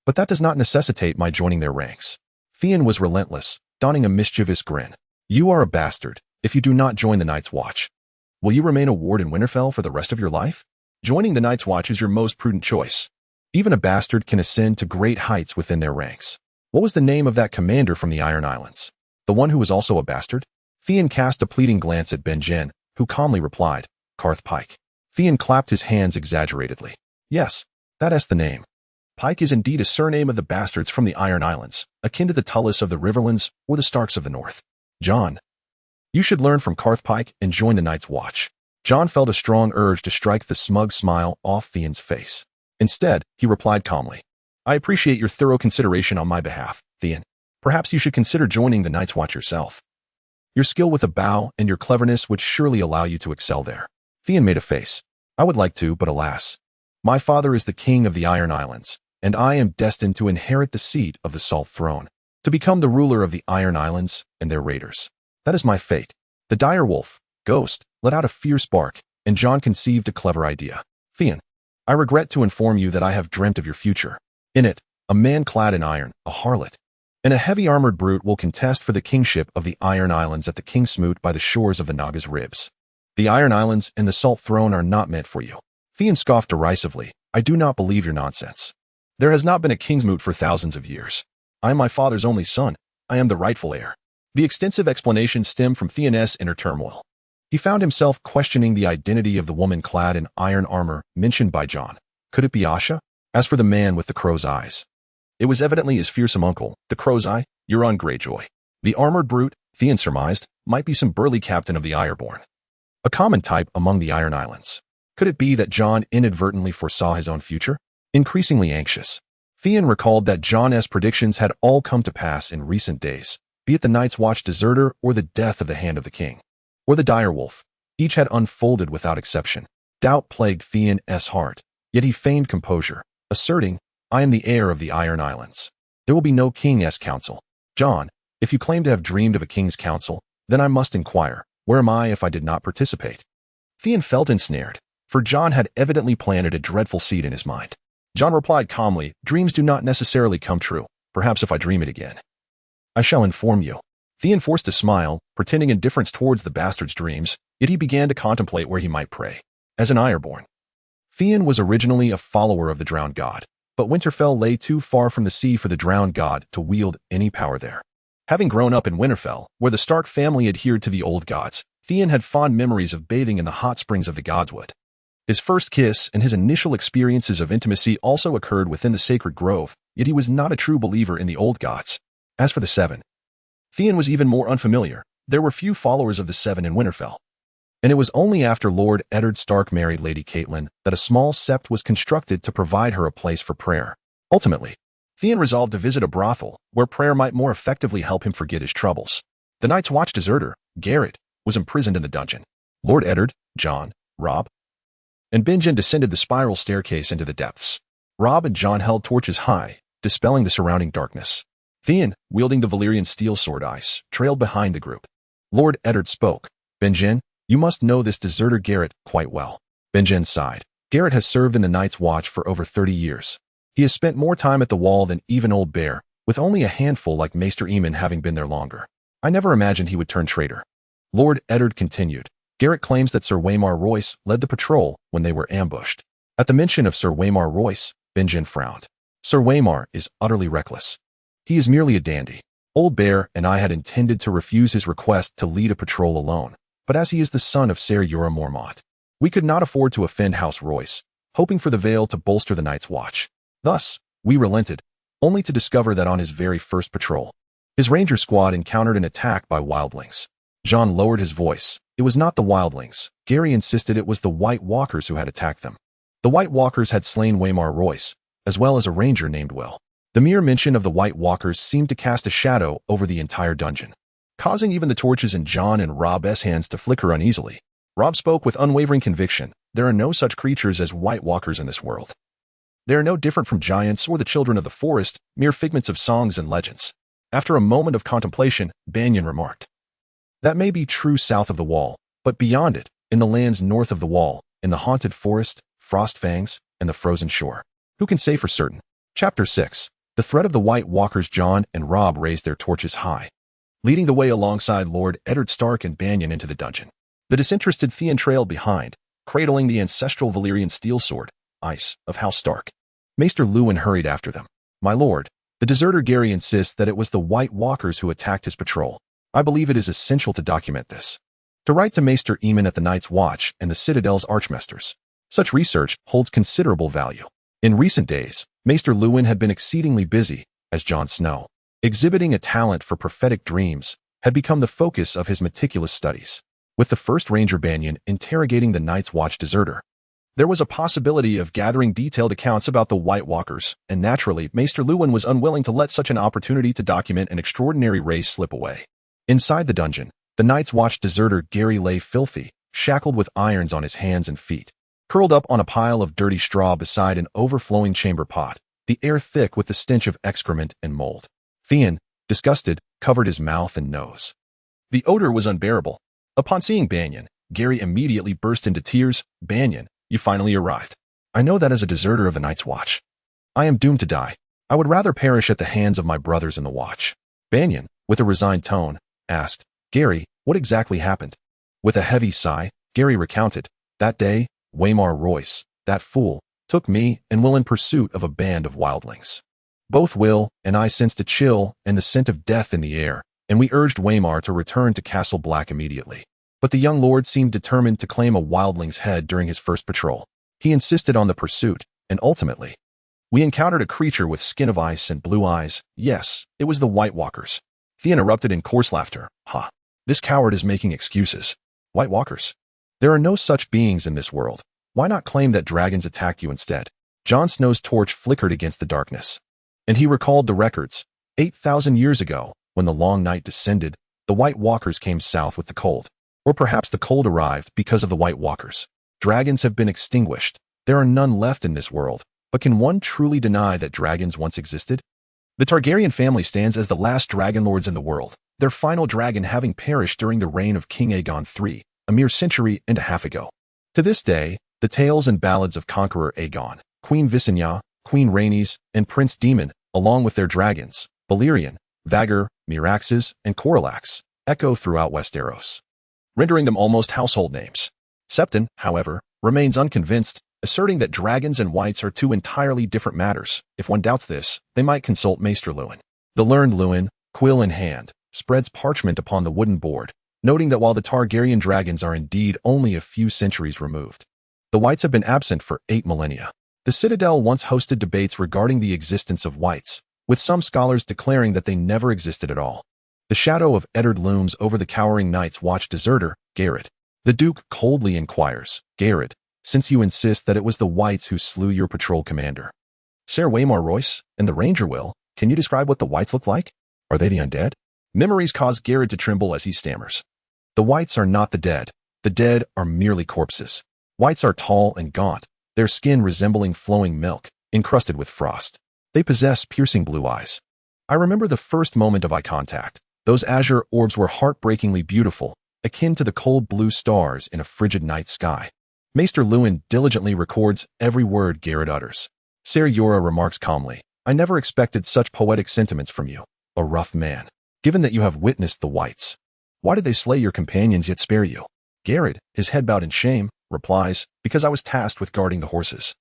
But that does not necessitate my joining their ranks. Theon was relentless, donning a mischievous grin. You are a bastard, if you do not join the Night's Watch. Will you remain a ward in Winterfell for the rest of your life? Joining the Night's Watch is your most prudent choice. Even a bastard can ascend to great heights within their ranks. What was the name of that commander from the Iron Islands? The one who was also a bastard? Theon cast a pleading glance at Benjen, who calmly replied, Karth Pike. Theon clapped his hands exaggeratedly. Yes, that is the name. Pike is indeed a surname of the bastards from the Iron Islands, akin to the Tullis of the Riverlands or the Starks of the North. Jon, you should learn from Karth Pike and join the Night's Watch. Jon felt a strong urge to strike the smug smile off Theon's face. Instead, he replied calmly, I appreciate your thorough consideration on my behalf, Theon. Perhaps you should consider joining the Night's Watch yourself. Your skill with a bow and your cleverness would surely allow you to excel there. Theon made a face. I would like to, but alas. My father is the king of the Iron Islands, and I am destined to inherit the seat of the Salt Throne, to become the ruler of the Iron Islands and their raiders. That is my fate. The dire wolf, Ghost, let out a fierce bark, and Jon conceived a clever idea. Theon, I regret to inform you that I have dreamt of your future. In it, a man clad in iron, a harlot, and a heavy-armored brute will contest for the kingship of the Iron Islands at the Kingsmoot by the shores of the Naga's Ribs. The Iron Islands and the Salt Throne are not meant for you. Theon scoffed derisively. I do not believe your nonsense. There has not been a Kingsmoot for thousands of years. I am my father's only son. I am the rightful heir. The extensive explanation stemmed from Theon's inner turmoil. He found himself questioning the identity of the woman clad in iron armor mentioned by Jon. Could it be Asha? As for the man with the crow's eyes, it was evidently his fearsome uncle, the crow's eye, Euron Greyjoy. The armored brute, Theon surmised, might be some burly captain of the Ironborn, a common type among the Iron Islands. Could it be that Jon inadvertently foresaw his own future? Increasingly anxious, Theon recalled that Jon's predictions had all come to pass in recent days, be it the Night's Watch deserter or the death of the Hand of the King, or the direwolf. Each had unfolded without exception. Doubt plagued Theon's heart, yet he feigned composure, asserting, I am the heir of the Iron Islands. There will be no king's council. Jon, if you claim to have dreamed of a king's council, then I must inquire, Where am I if I did not participate? Theon felt ensnared, for Jon had evidently planted a dreadful seed in his mind. Jon replied calmly, dreams do not necessarily come true. Perhaps if I dream it again, I shall inform you. Theon forced a smile, pretending indifference towards the bastard's dreams, yet he began to contemplate where he might pray. As an Ironborn, Theon was originally a follower of the drowned god, but Winterfell lay too far from the sea for the drowned god to wield any power there. Having grown up in Winterfell, where the Stark family adhered to the old gods, Theon had fond memories of bathing in the hot springs of the Godswood. His first kiss and his initial experiences of intimacy also occurred within the sacred grove, yet he was not a true believer in the old gods. As for the Seven, Theon was even more unfamiliar. There were few followers of the Seven in Winterfell, and it was only after Lord Eddard Stark married Lady Catelyn that a small sept was constructed to provide her a place for prayer. Ultimately, Theon resolved to visit a brothel, where prayer might more effectively help him forget his troubles. The Night's Watch deserter, Garrett, was imprisoned in the dungeon. Lord Eddard, Jon, Robb, and Benjen descended the spiral staircase into the depths. Robb and Jon held torches high, dispelling the surrounding darkness. Theon, wielding the Valyrian steel sword Ice, trailed behind the group. Lord Eddard spoke. Benjen, you must know this deserter Garrett quite well. Benjen sighed. Garrett has served in the Night's Watch for over 30 years. He has spent more time at the wall than even Old Bear, with only a handful like Maester Aemon having been there longer. I never imagined he would turn traitor. Lord Eddard continued. Garrett claims that Sir Waymar Royce led the patrol when they were ambushed. At the mention of Sir Waymar Royce, Benjen frowned. Sir Waymar is utterly reckless. He is merely a dandy. Old Bear and I had intended to refuse his request to lead a patrol alone, but as he is the son of Ser Jorah Mormont, we could not afford to offend House Royce, hoping for the Vale to bolster the Night's Watch. Thus, we relented, only to discover that on his very first patrol, his ranger squad encountered an attack by wildlings. Jon lowered his voice. It was not the wildlings. Gary insisted it was the White Walkers who had attacked them. The White Walkers had slain Waymar Royce, as well as a ranger named Will. The mere mention of the White Walkers seemed to cast a shadow over the entire dungeon, causing even the torches in Jon and Robb's hands to flicker uneasily. Robb spoke with unwavering conviction. There are no such creatures as White Walkers in this world. They are no different from giants or the children of the forest, mere figments of songs and legends. After a moment of contemplation, Banyan remarked, that may be true south of the wall, but beyond it, in the lands north of the wall, in the haunted forest, Frostfangs, and the frozen shore, who can say for certain? Chapter 6. The threat of the White Walkers. Jon and Robb raised their torches high, leading the way alongside Lord Eddard Stark and Banyan into the dungeon. The disinterested Theon trailed behind, cradling the ancestral Valyrian steel sword, Ice, of House Stark. Maester Luwin hurried after them. My lord, the deserter Gary insists that it was the White Walkers who attacked his patrol. I believe it is essential to document this. To write to Maester Aemon at the Night's Watch and the Citadel's Archmasters. Such research holds considerable value. In recent days, Maester Luwin had been exceedingly busy, as Jon Snow, exhibiting a talent for prophetic dreams, had become the focus of his meticulous studies. With the first Ranger Banyan interrogating the Night's Watch deserter, there was a possibility of gathering detailed accounts about the White Walkers, and naturally, Maester Luwin was unwilling to let such an opportunity to document an extraordinary race slip away. Inside the dungeon, the Night's Watch deserter Gary lay filthy, shackled with irons on his hands and feet, curled up on a pile of dirty straw beside an overflowing chamber pot, the air thick with the stench of excrement and mold. Theon, disgusted, covered his mouth and nose. The odor was unbearable. Upon seeing Banyan, Gary immediately burst into tears. Banyan, you finally arrived. I know that as a deserter of the Night's Watch, I am doomed to die. I would rather perish at the hands of my brothers in the Watch. Banyan, with a resigned tone, asked, Gary, what exactly happened? With a heavy sigh, Gary recounted, that day, Waymar Royce, that fool, took me and Will in pursuit of a band of wildlings. Both Will and I sensed a chill and the scent of death in the air, and we urged Waymar to return to Castle Black immediately. But the young lord seemed determined to claim a wildling's head during his first patrol. He insisted on the pursuit, and ultimately, we encountered a creature with skin of ice and blue eyes. Yes, it was the White Walkers. Theon erupted in coarse laughter. Ha! This coward is making excuses. White Walkers. There are no such beings in this world. Why not claim that dragons attacked you instead? Jon Snow's torch flickered against the darkness, and he recalled the records. 8,000 years ago, when the long night descended, the White Walkers came south with the cold. Or perhaps the cold arrived because of the White Walkers. Dragons have been extinguished. There are none left in this world. But can one truly deny that dragons once existed? The Targaryen family stands as the last dragon lords in the world, their final dragon having perished during the reign of King Aegon III, a mere century and a half ago. To this day, the tales and ballads of Conqueror Aegon, Queen Visenya, Queen Rhaenys, and Prince Daemon, along with their dragons, Balerion, Vhagar, Meraxes, and Coralax, echo throughout Westeros, rendering them almost household names. Septon, however, remains unconvinced, asserting that dragons and whites are two entirely different matters. If one doubts this, they might consult Maester Luwin. The learned Luwin, quill in hand, spreads parchment upon the wooden board, noting that while the Targaryen dragons are indeed only a few centuries removed, the whites have been absent for 8 millennia. The Citadel once hosted debates regarding the existence of whites, with some scholars declaring that they never existed at all. The shadow of Eddard looms over the cowering Night's Watch deserter, Garrett. The Duke coldly inquires, Garrett, since you insist that it was the whites who slew your patrol commander, Ser Waymar Royce, and the Ranger Will, can you describe what the whites look like? Are they the undead? Memories cause Garrett to tremble as he stammers. The whites are not the dead are merely corpses. Whites are tall and gaunt, their skin resembling flowing milk, encrusted with frost. They possess piercing blue eyes. I remember the first moment of eye contact. Those azure orbs were heartbreakingly beautiful, akin to the cold blue stars in a frigid night sky. Maester Luwin diligently records every word Garrett utters. Ser Jorah remarks calmly, I never expected such poetic sentiments from you, a rough man. Given that you have witnessed the whites, why did they slay your companions yet spare you? Garrett, his head bowed in shame, replies, because I was tasked with guarding the horses.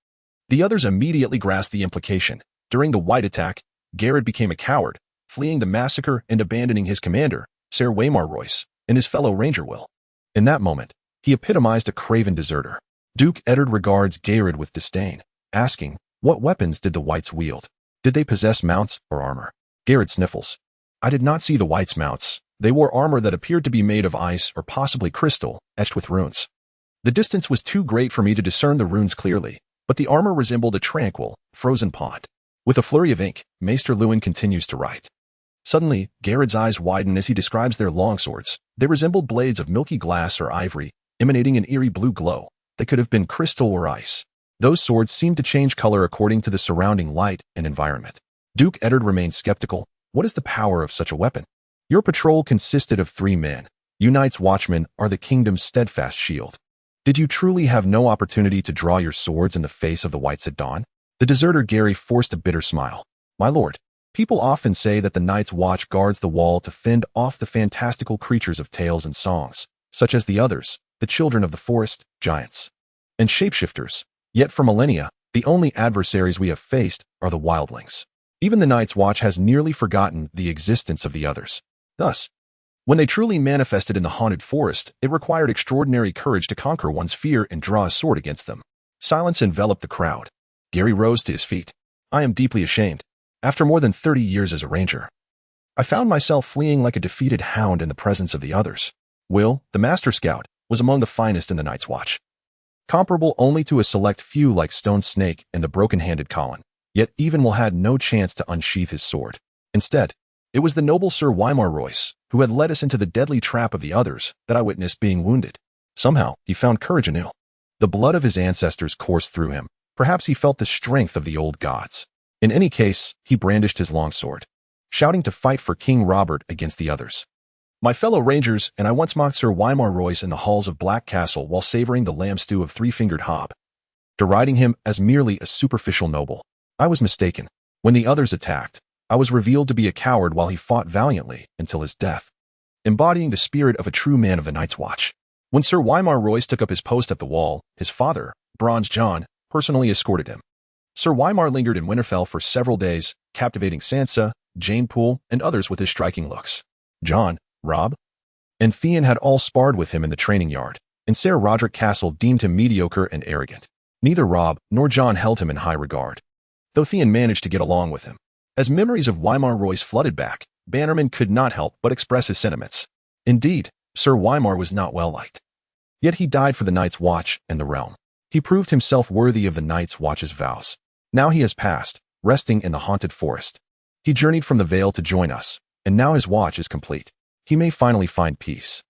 The others immediately grasp the implication. During the white attack, Garrett became a coward, fleeing the massacre and abandoning his commander, Ser Waymar Royce, and his fellow Ranger Will. In that moment, he epitomized a craven deserter. Duke Eddard regards Garrett with disdain, asking, what weapons did the whites wield? Did they possess mounts or armor? Garrett sniffles. I did not see the whites' mounts. They wore armor that appeared to be made of ice or possibly crystal, etched with runes. The distance was too great for me to discern the runes clearly, but the armor resembled a tranquil, frozen pond. With a flurry of ink, Maester Luwin continues to write. Suddenly, Garrett's eyes widen as he describes their longswords. They resembled blades of milky glass or ivory, emanating an eerie blue glow. They could have been crystal or ice. Those swords seemed to change color according to the surrounding light and environment. Duke Eddard remained skeptical. What is the power of such a weapon? Your patrol consisted of 3 men. You Night's Watchmen are the kingdom's steadfast shield. Did you truly have no opportunity to draw your swords in the face of the whites at dawn? The deserter Gary forced a bitter smile. My lord, people often say that the Night's Watch guards the wall to fend off the fantastical creatures of tales and songs, such as the others, the children of the forest, giants, and shapeshifters. Yet for millennia, the only adversaries we have faced are the wildlings. Even the Night's Watch has nearly forgotten the existence of the others. Thus, when they truly manifested in the haunted forest, it required extraordinary courage to conquer one's fear and draw a sword against them. Silence enveloped the crowd. Gary rose to his feet. I am deeply ashamed. After more than 30 years as a ranger, I found myself fleeing like a defeated hound in the presence of the others. Will, the master scout, was among the finest in the Night's Watch, comparable only to a select few like Stone Snake and the broken-handed Colin. Yet even Will had no chance to unsheath his sword. Instead, it was the noble Ser Waymar Royce, who had led us into the deadly trap of the others, that I witnessed being wounded. Somehow, he found courage anew. The blood of his ancestors coursed through him. Perhaps he felt the strength of the old gods. In any case, he brandished his longsword, shouting to fight for King Robert against the others. My fellow rangers and I once mocked Ser Waymar Royce in the halls of Black Castle while savoring the lamb stew of Three-Fingered Hob, deriding him as merely a superficial noble. I was mistaken. When the others attacked, I was revealed to be a coward while he fought valiantly until his death, embodying the spirit of a true man of the Night's Watch. When Ser Waymar Royce took up his post at the wall, his father, Bronze John, personally escorted him. Ser Waymar lingered in Winterfell for several days, captivating Sansa, Jane Poole, and others with his striking looks. Jon, Robb, and Theon had all sparred with him in the training yard, and Ser Roderick Castle deemed him mediocre and arrogant. Neither Robb nor Jon held him in high regard, though Theon managed to get along with him. As memories of Waymar Royce flooded back, Bannerman could not help but express his sentiments. Indeed, Ser Waymar was not well liked. Yet he died for the Night's Watch and the realm. He proved himself worthy of the Night's Watch's vows. Now he has passed, resting in the haunted forest. He journeyed from the Vale to join us, and now his watch is complete. He may finally find peace.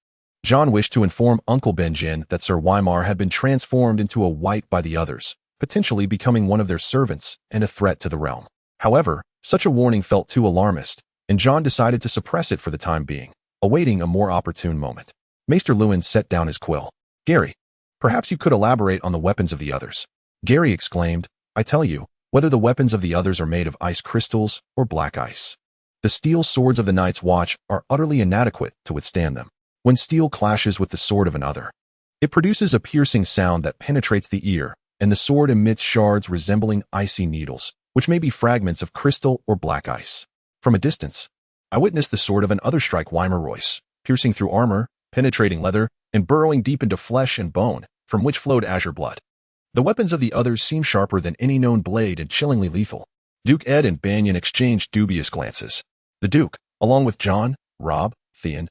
Jon wished to inform Uncle Benjen that Ser Waymar had been transformed into a white by the others, potentially becoming one of their servants and a threat to the realm. However, Such a warning felt too alarmist, and Jon decided to suppress it for the time being, awaiting a more opportune moment. Maester Luwin set down his quill. "Gary, perhaps you could elaborate on the weapons of the others." Gary exclaimed, "I tell you, whether the weapons of the others are made of ice crystals or black ice, the steel swords of the Night's Watch are utterly inadequate to withstand them. When steel clashes with the sword of another, it produces a piercing sound that penetrates the ear, and the sword emits shards resembling icy needles, which may be fragments of crystal or black ice. From a distance, I witnessed the sword of an other strike Weimer-Royce, piercing through armor, penetrating leather, and burrowing deep into flesh and bone, from which flowed azure blood. The weapons of the others seem sharper than any known blade and chillingly lethal." Duke Ed and Banyon exchanged dubious glances. The Duke, along with Jon, Robb, Theon,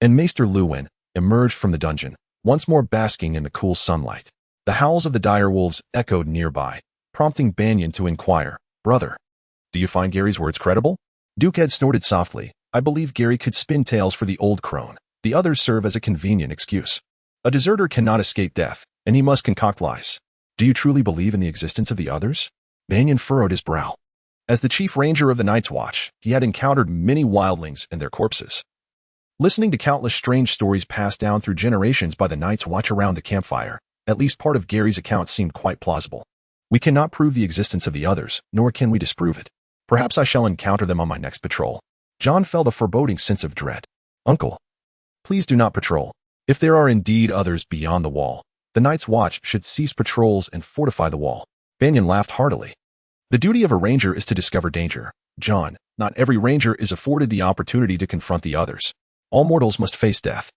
and Maester Luwin, emerged from the dungeon, once more basking in the cool sunlight. The howls of the direwolves echoed nearby, prompting Banyon to inquire, "Brother, do you find Gary's words credible?" Duke Ed snorted softly. "I believe Gary could spin tales for the old crone. The others serve as a convenient excuse. A deserter cannot escape death, and he must concoct lies." "Do you truly believe in the existence of the others?" Banyon furrowed his brow. As the chief ranger of the Night's Watch, he had encountered many wildlings and their corpses. Listening to countless strange stories passed down through generations by the Night's Watch around the campfire, at least part of Gary's account seemed quite plausible. "We cannot prove the existence of the others, nor can we disprove it. Perhaps I shall encounter them on my next patrol." Jon felt a foreboding sense of dread. "Uncle, please do not patrol. If there are indeed others beyond the wall, the Night's Watch should cease patrols and fortify the wall." Banyon laughed heartily. "The duty of a ranger is to discover danger. Jon, not every ranger is afforded the opportunity to confront the others. All mortals must face death.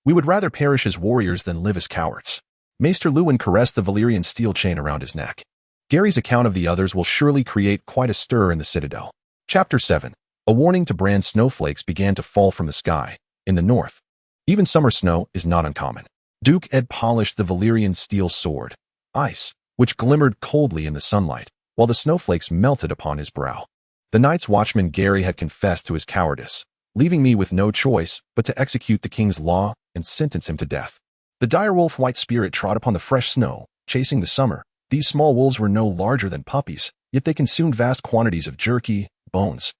We would rather perish as warriors than live as cowards." Maester Luwin caressed the Valyrian steel chain around his neck. Gary's account of the others will surely create quite a stir in the Citadel. Chapter 7. A warning to brand snowflakes began to fall from the sky. In the north, even summer snow is not uncommon. Duke Ed polished the Valyrian steel sword, ice, which glimmered coldly in the sunlight, while the snowflakes melted upon his brow. The Night's Watchman Gary had confessed to his cowardice, leaving me with no choice but to execute the king's law and sentence him to death. The direwolf White Spirit trod upon the fresh snow, chasing the summer. These small wolves were no larger than puppies, yet they consumed vast quantities of jerky, bones,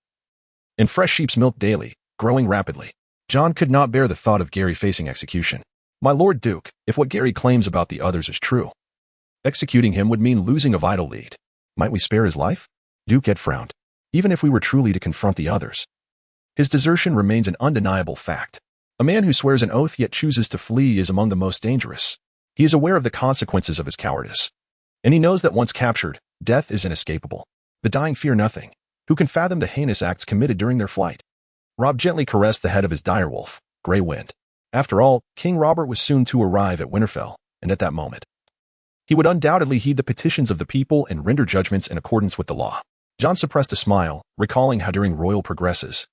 and fresh sheep's milk daily, growing rapidly. Jon could not bear the thought of Gary facing execution. "My Lord Duke, if what Gary claims about the others is true, executing him would mean losing a vital lead. Might we spare his life?" Duke Ed frowned. "Even if we were truly to confront the others, his desertion remains an undeniable fact. A man who swears an oath yet chooses to flee is among the most dangerous. He is aware of the consequences of his cowardice, and he knows that once captured, death is inescapable. The dying fear nothing. Who can fathom the heinous acts committed during their flight?" Robb gently caressed the head of his direwolf, Grey Wind. After all, King Robert was soon to arrive at Winterfell, and at that moment, he would undoubtedly heed the petitions of the people and render judgments in accordance with the law. Jon suppressed a smile, recalling how during royal progresses,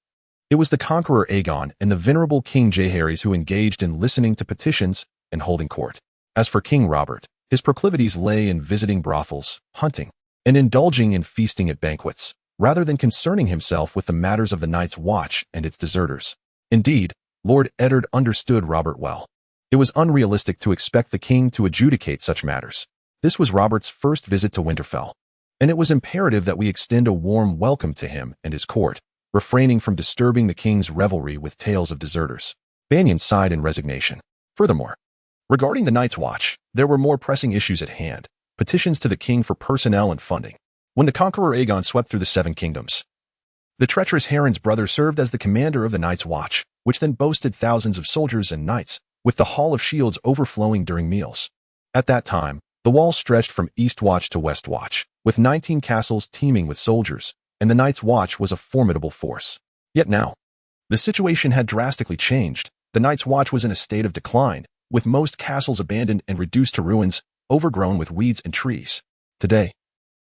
it was the conqueror Aegon and the venerable King Jaehaerys who engaged in listening to petitions and holding court. As for King Robert, his proclivities lay in visiting brothels, hunting, and indulging in feasting at banquets, rather than concerning himself with the matters of the Night's Watch and its deserters. Indeed, Lord Eddard understood Robert well. It was unrealistic to expect the king to adjudicate such matters. This was Robert's first visit to Winterfell, and it was imperative that we extend a warm welcome to him and his court, refraining from disturbing the king's revelry with tales of deserters. Banyon sighed in resignation. Furthermore, regarding the Night's Watch, there were more pressing issues at hand, petitions to the king for personnel and funding. When the conqueror Aegon swept through the Seven Kingdoms, the treacherous Harren's brother served as the commander of the Night's Watch, which then boasted thousands of soldiers and knights, with the Hall of Shields overflowing during meals. At that time, the wall stretched from East Watch to West Watch, with 19 castles teeming with soldiers, and the Night's Watch was a formidable force. Yet now, the situation had drastically changed. The Night's Watch was in a state of decline, with most castles abandoned and reduced to ruins, overgrown with weeds and trees. Today,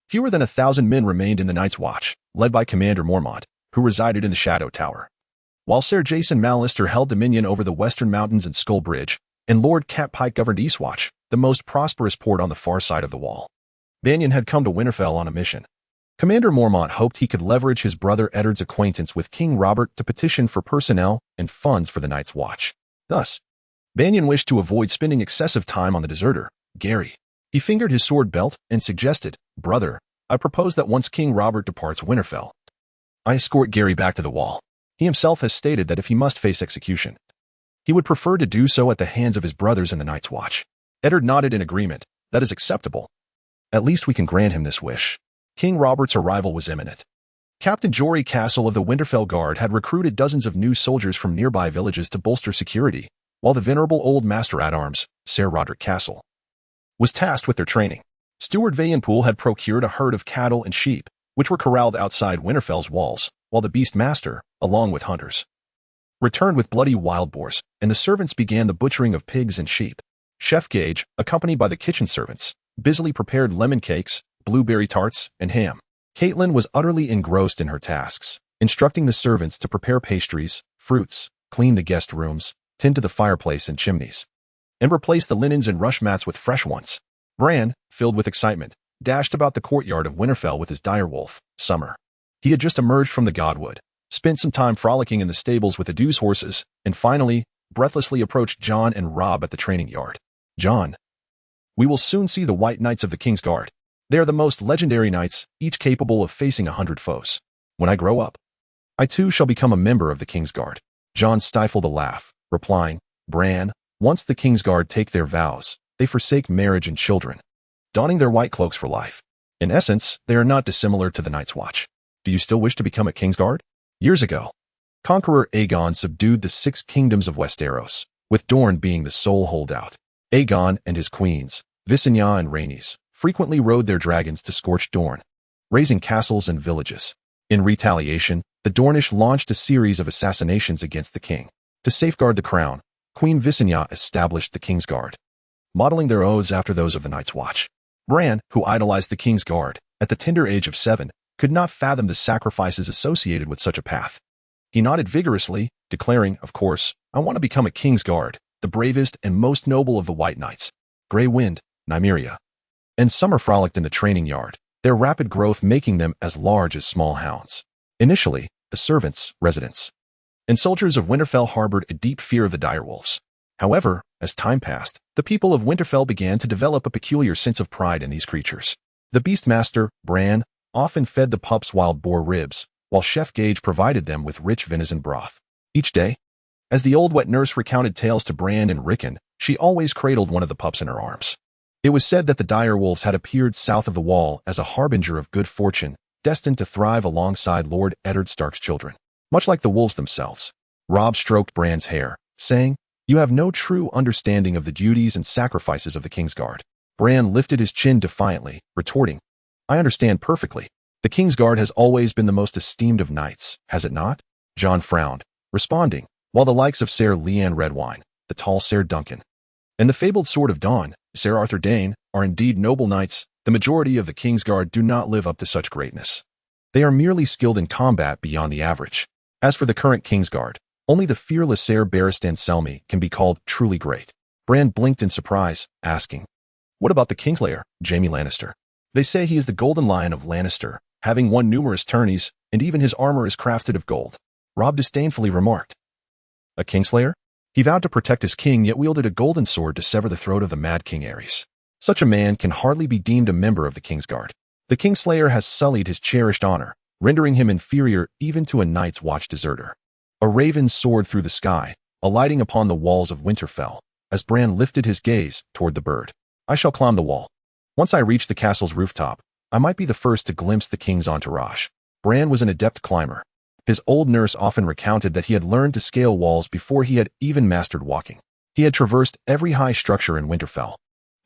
fewer than 1,000 men remained in the Night's Watch, led by Commander Mormont, who resided in the Shadow Tower, while Ser Jason Mallister held dominion over the Western Mountains and Skull Bridge, and Lord Catpike governed Eastwatch, the most prosperous port on the far side of the wall. Banyon had come to Winterfell on a mission. Commander Mormont hoped he could leverage his brother Eddard's acquaintance with King Robert to petition for personnel and funds for the Night's Watch. Thus, Banyon wished to avoid spending excessive time on the deserter, Gary. He fingered his sword belt and suggested, "Brother, I propose that once King Robert departs Winterfell, I escort Gary back to the wall. He himself has stated that if he must face execution, he would prefer to do so at the hands of his brothers in the Night's Watch. Eddard nodded in agreement. That is acceptable. At least we can grant him this wish. King Robert's arrival was imminent. Captain Jory Castle of the Winterfell Guard had recruited dozens of new soldiers from nearby villages to bolster security, while the venerable old Master-at-Arms, Sir Roderick Castle, was tasked with their training. Steward Vayenpool had procured a herd of cattle and sheep, which were corralled outside Winterfell's walls, while the Beast Master, along with hunters, returned with bloody wild boars, and the servants began the butchering of pigs and sheep. Chef Gage, accompanied by the kitchen servants, busily prepared lemon cakes, blueberry tarts, and ham. Catelyn was utterly engrossed in her tasks, instructing the servants to prepare pastries, fruits, clean the guest rooms, tend to the fireplace and chimneys, and replace the linens and rush mats with fresh ones. Bran, filled with excitement, dashed about the courtyard of Winterfell with his direwolf, Summer. He had just emerged from the Godwood, spent some time frolicking in the stables with the Dew's horses, and finally, breathlessly approached Jon and Robb at the training yard. Jon, we will soon see the White Knights of the King's Guard. They are the most legendary knights, each capable of facing 100 foes. When I grow up, I too shall become a member of the King's Guard. Jon stifled a laugh, replying, Bran, once the King's Guard take their vows, they forsake marriage and children, donning their white cloaks for life. In essence, they are not dissimilar to the Night's Watch. Do you still wish to become a King's Guard? Years ago, Conqueror Aegon subdued the 6 kingdoms of Westeros, with Dorne being the sole holdout. Aegon and his queens, Visenya and Rhaenys, frequently rode their dragons to scorched Dorne, razing castles and villages. In retaliation, the Dornish launched a series of assassinations against the king. To safeguard the crown, Queen Visenya established the King's Guard, modeling their oaths after those of the Night's Watch. Bran, who idolized the King's Guard, at the tender age of 7, could not fathom the sacrifices associated with such a path. He nodded vigorously, declaring, of course, I want to become a King's Guard, the bravest and most noble of the White Knights. Grey Wind, Nymeria, and Summer frolicked in the training yard, their rapid growth making them as large as small hounds. Initially, the servants, residents, and soldiers of Winterfell harbored a deep fear of the direwolves. However, as time passed, the people of Winterfell began to develop a peculiar sense of pride in these creatures. The Beastmaster, Bran, often fed the pups wild boar ribs, while Chef Gage provided them with rich venison broth. Each day, as the old wet nurse recounted tales to Bran and Rickon, she always cradled one of the pups in her arms. It was said that the direwolves had appeared south of the wall as a harbinger of good fortune, destined to thrive alongside Lord Eddard Stark's children. Much like the wolves themselves, Robb stroked Bran's hair, saying, You have no true understanding of the duties and sacrifices of the King's Guard. Bran lifted his chin defiantly, retorting, I understand perfectly. The King's Guard has always been the most esteemed of knights, has it not? Jon frowned, responding, while the likes of Ser Lyanne Redwine, the tall Ser Duncan, and the fabled Sword of Dawn, Ser Arthur Dayne, are indeed noble knights, the majority of the King's Guard do not live up to such greatness. They are merely skilled in combat beyond the average. As for the current King's Guard, only the fearless Ser Barristan Selmy can be called truly great. Bran blinked in surprise, asking, What about the Kingslayer, Jaime Lannister? They say he is the Golden Lion of Lannister, having won numerous tourneys, and even his armor is crafted of gold. Robb disdainfully remarked, A Kingslayer? He vowed to protect his king, yet wielded a golden sword to sever the throat of the mad King Aerys. Such a man can hardly be deemed a member of the King's Guard. The Kingslayer has sullied his cherished honor, rendering him inferior even to a Night's Watch deserter. A raven soared through the sky, alighting upon the walls of Winterfell, as Bran lifted his gaze toward the bird. I shall climb the wall. Once I reach the castle's rooftop, I might be the first to glimpse the king's entourage. Bran was an adept climber. His old nurse often recounted that he had learned to scale walls before he had even mastered walking. He had traversed every high structure in Winterfell,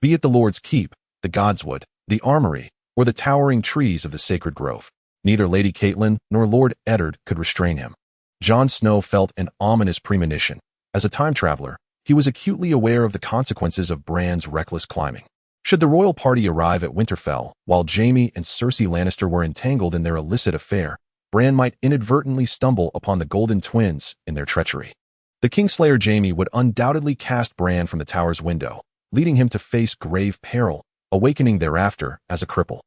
be it the Lord's Keep, the Godswood, the Armory, or the towering trees of the Sacred Grove. Neither Lady Catelyn nor Lord Eddard could restrain him. Jon Snow felt an ominous premonition. As a time traveler, he was acutely aware of the consequences of Bran's reckless climbing. Should the royal party arrive at Winterfell, while Jaime and Cersei Lannister were entangled in their illicit affair, Bran might inadvertently stumble upon the Golden Twins in their treachery. The Kingslayer Jaime would undoubtedly cast Bran from the tower's window, leading him to face grave peril, awakening thereafter as a cripple,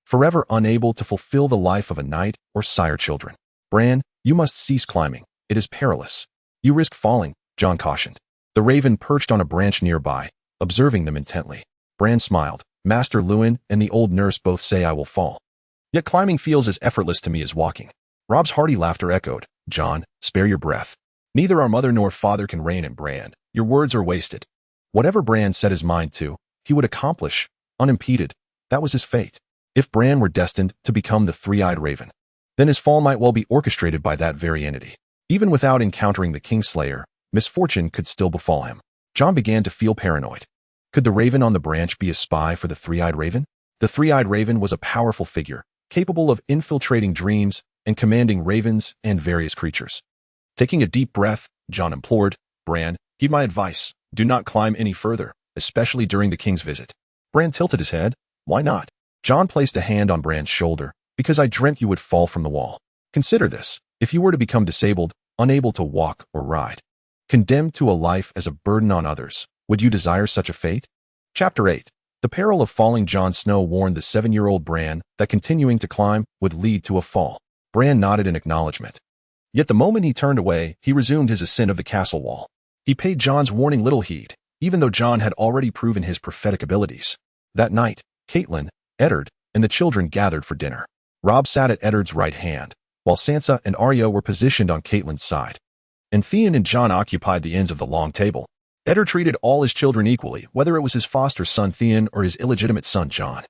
forever unable to fulfill the life of a knight or sire children. Bran, you must cease climbing. It is perilous. You risk falling, Jon cautioned. The raven perched on a branch nearby, observing them intently. Bran smiled. Master Luwin and the old nurse both say I will fall. Yet climbing feels as effortless to me as walking. Rob's hearty laughter echoed. Jon, spare your breath. Neither our mother nor father can reign in Bran. Your words are wasted. Whatever Bran set his mind to, he would accomplish, unimpeded. That was his fate. If Bran were destined to become the three-eyed raven, then his fall might well be orchestrated by that very entity. Even without encountering the Kingslayer, misfortune could still befall him. Jon began to feel paranoid. Could the raven on the branch be a spy for the three-eyed raven? The three-eyed raven was a powerful figure, capable of infiltrating dreams and commanding ravens and various creatures. Taking a deep breath, Jon implored, Bran, heed my advice. Do not climb any further, especially during the king's visit. Bran tilted his head. Why not? Jon placed a hand on Bran's shoulder. Because I dreamt you would fall from the wall. Consider this. If you were to become disabled, unable to walk or ride, condemned to a life as a burden on others, would you desire such a fate? Chapter 8. The peril of falling. Jon Snow warned the 7-year-old Bran that continuing to climb would lead to a fall. Bran nodded in acknowledgement. Yet the moment he turned away, he resumed his ascent of the castle wall. He paid Jon's warning little heed, even though Jon had already proven his prophetic abilities. That night, Catelyn, Eddard, and the children gathered for dinner. Robb sat at Eddard's right hand, while Sansa and Arya were positioned on Catelyn's side. And Theon and Jon occupied the ends of the long table. Eddard treated all his children equally, whether it was his foster son Theon or his illegitimate son Jon.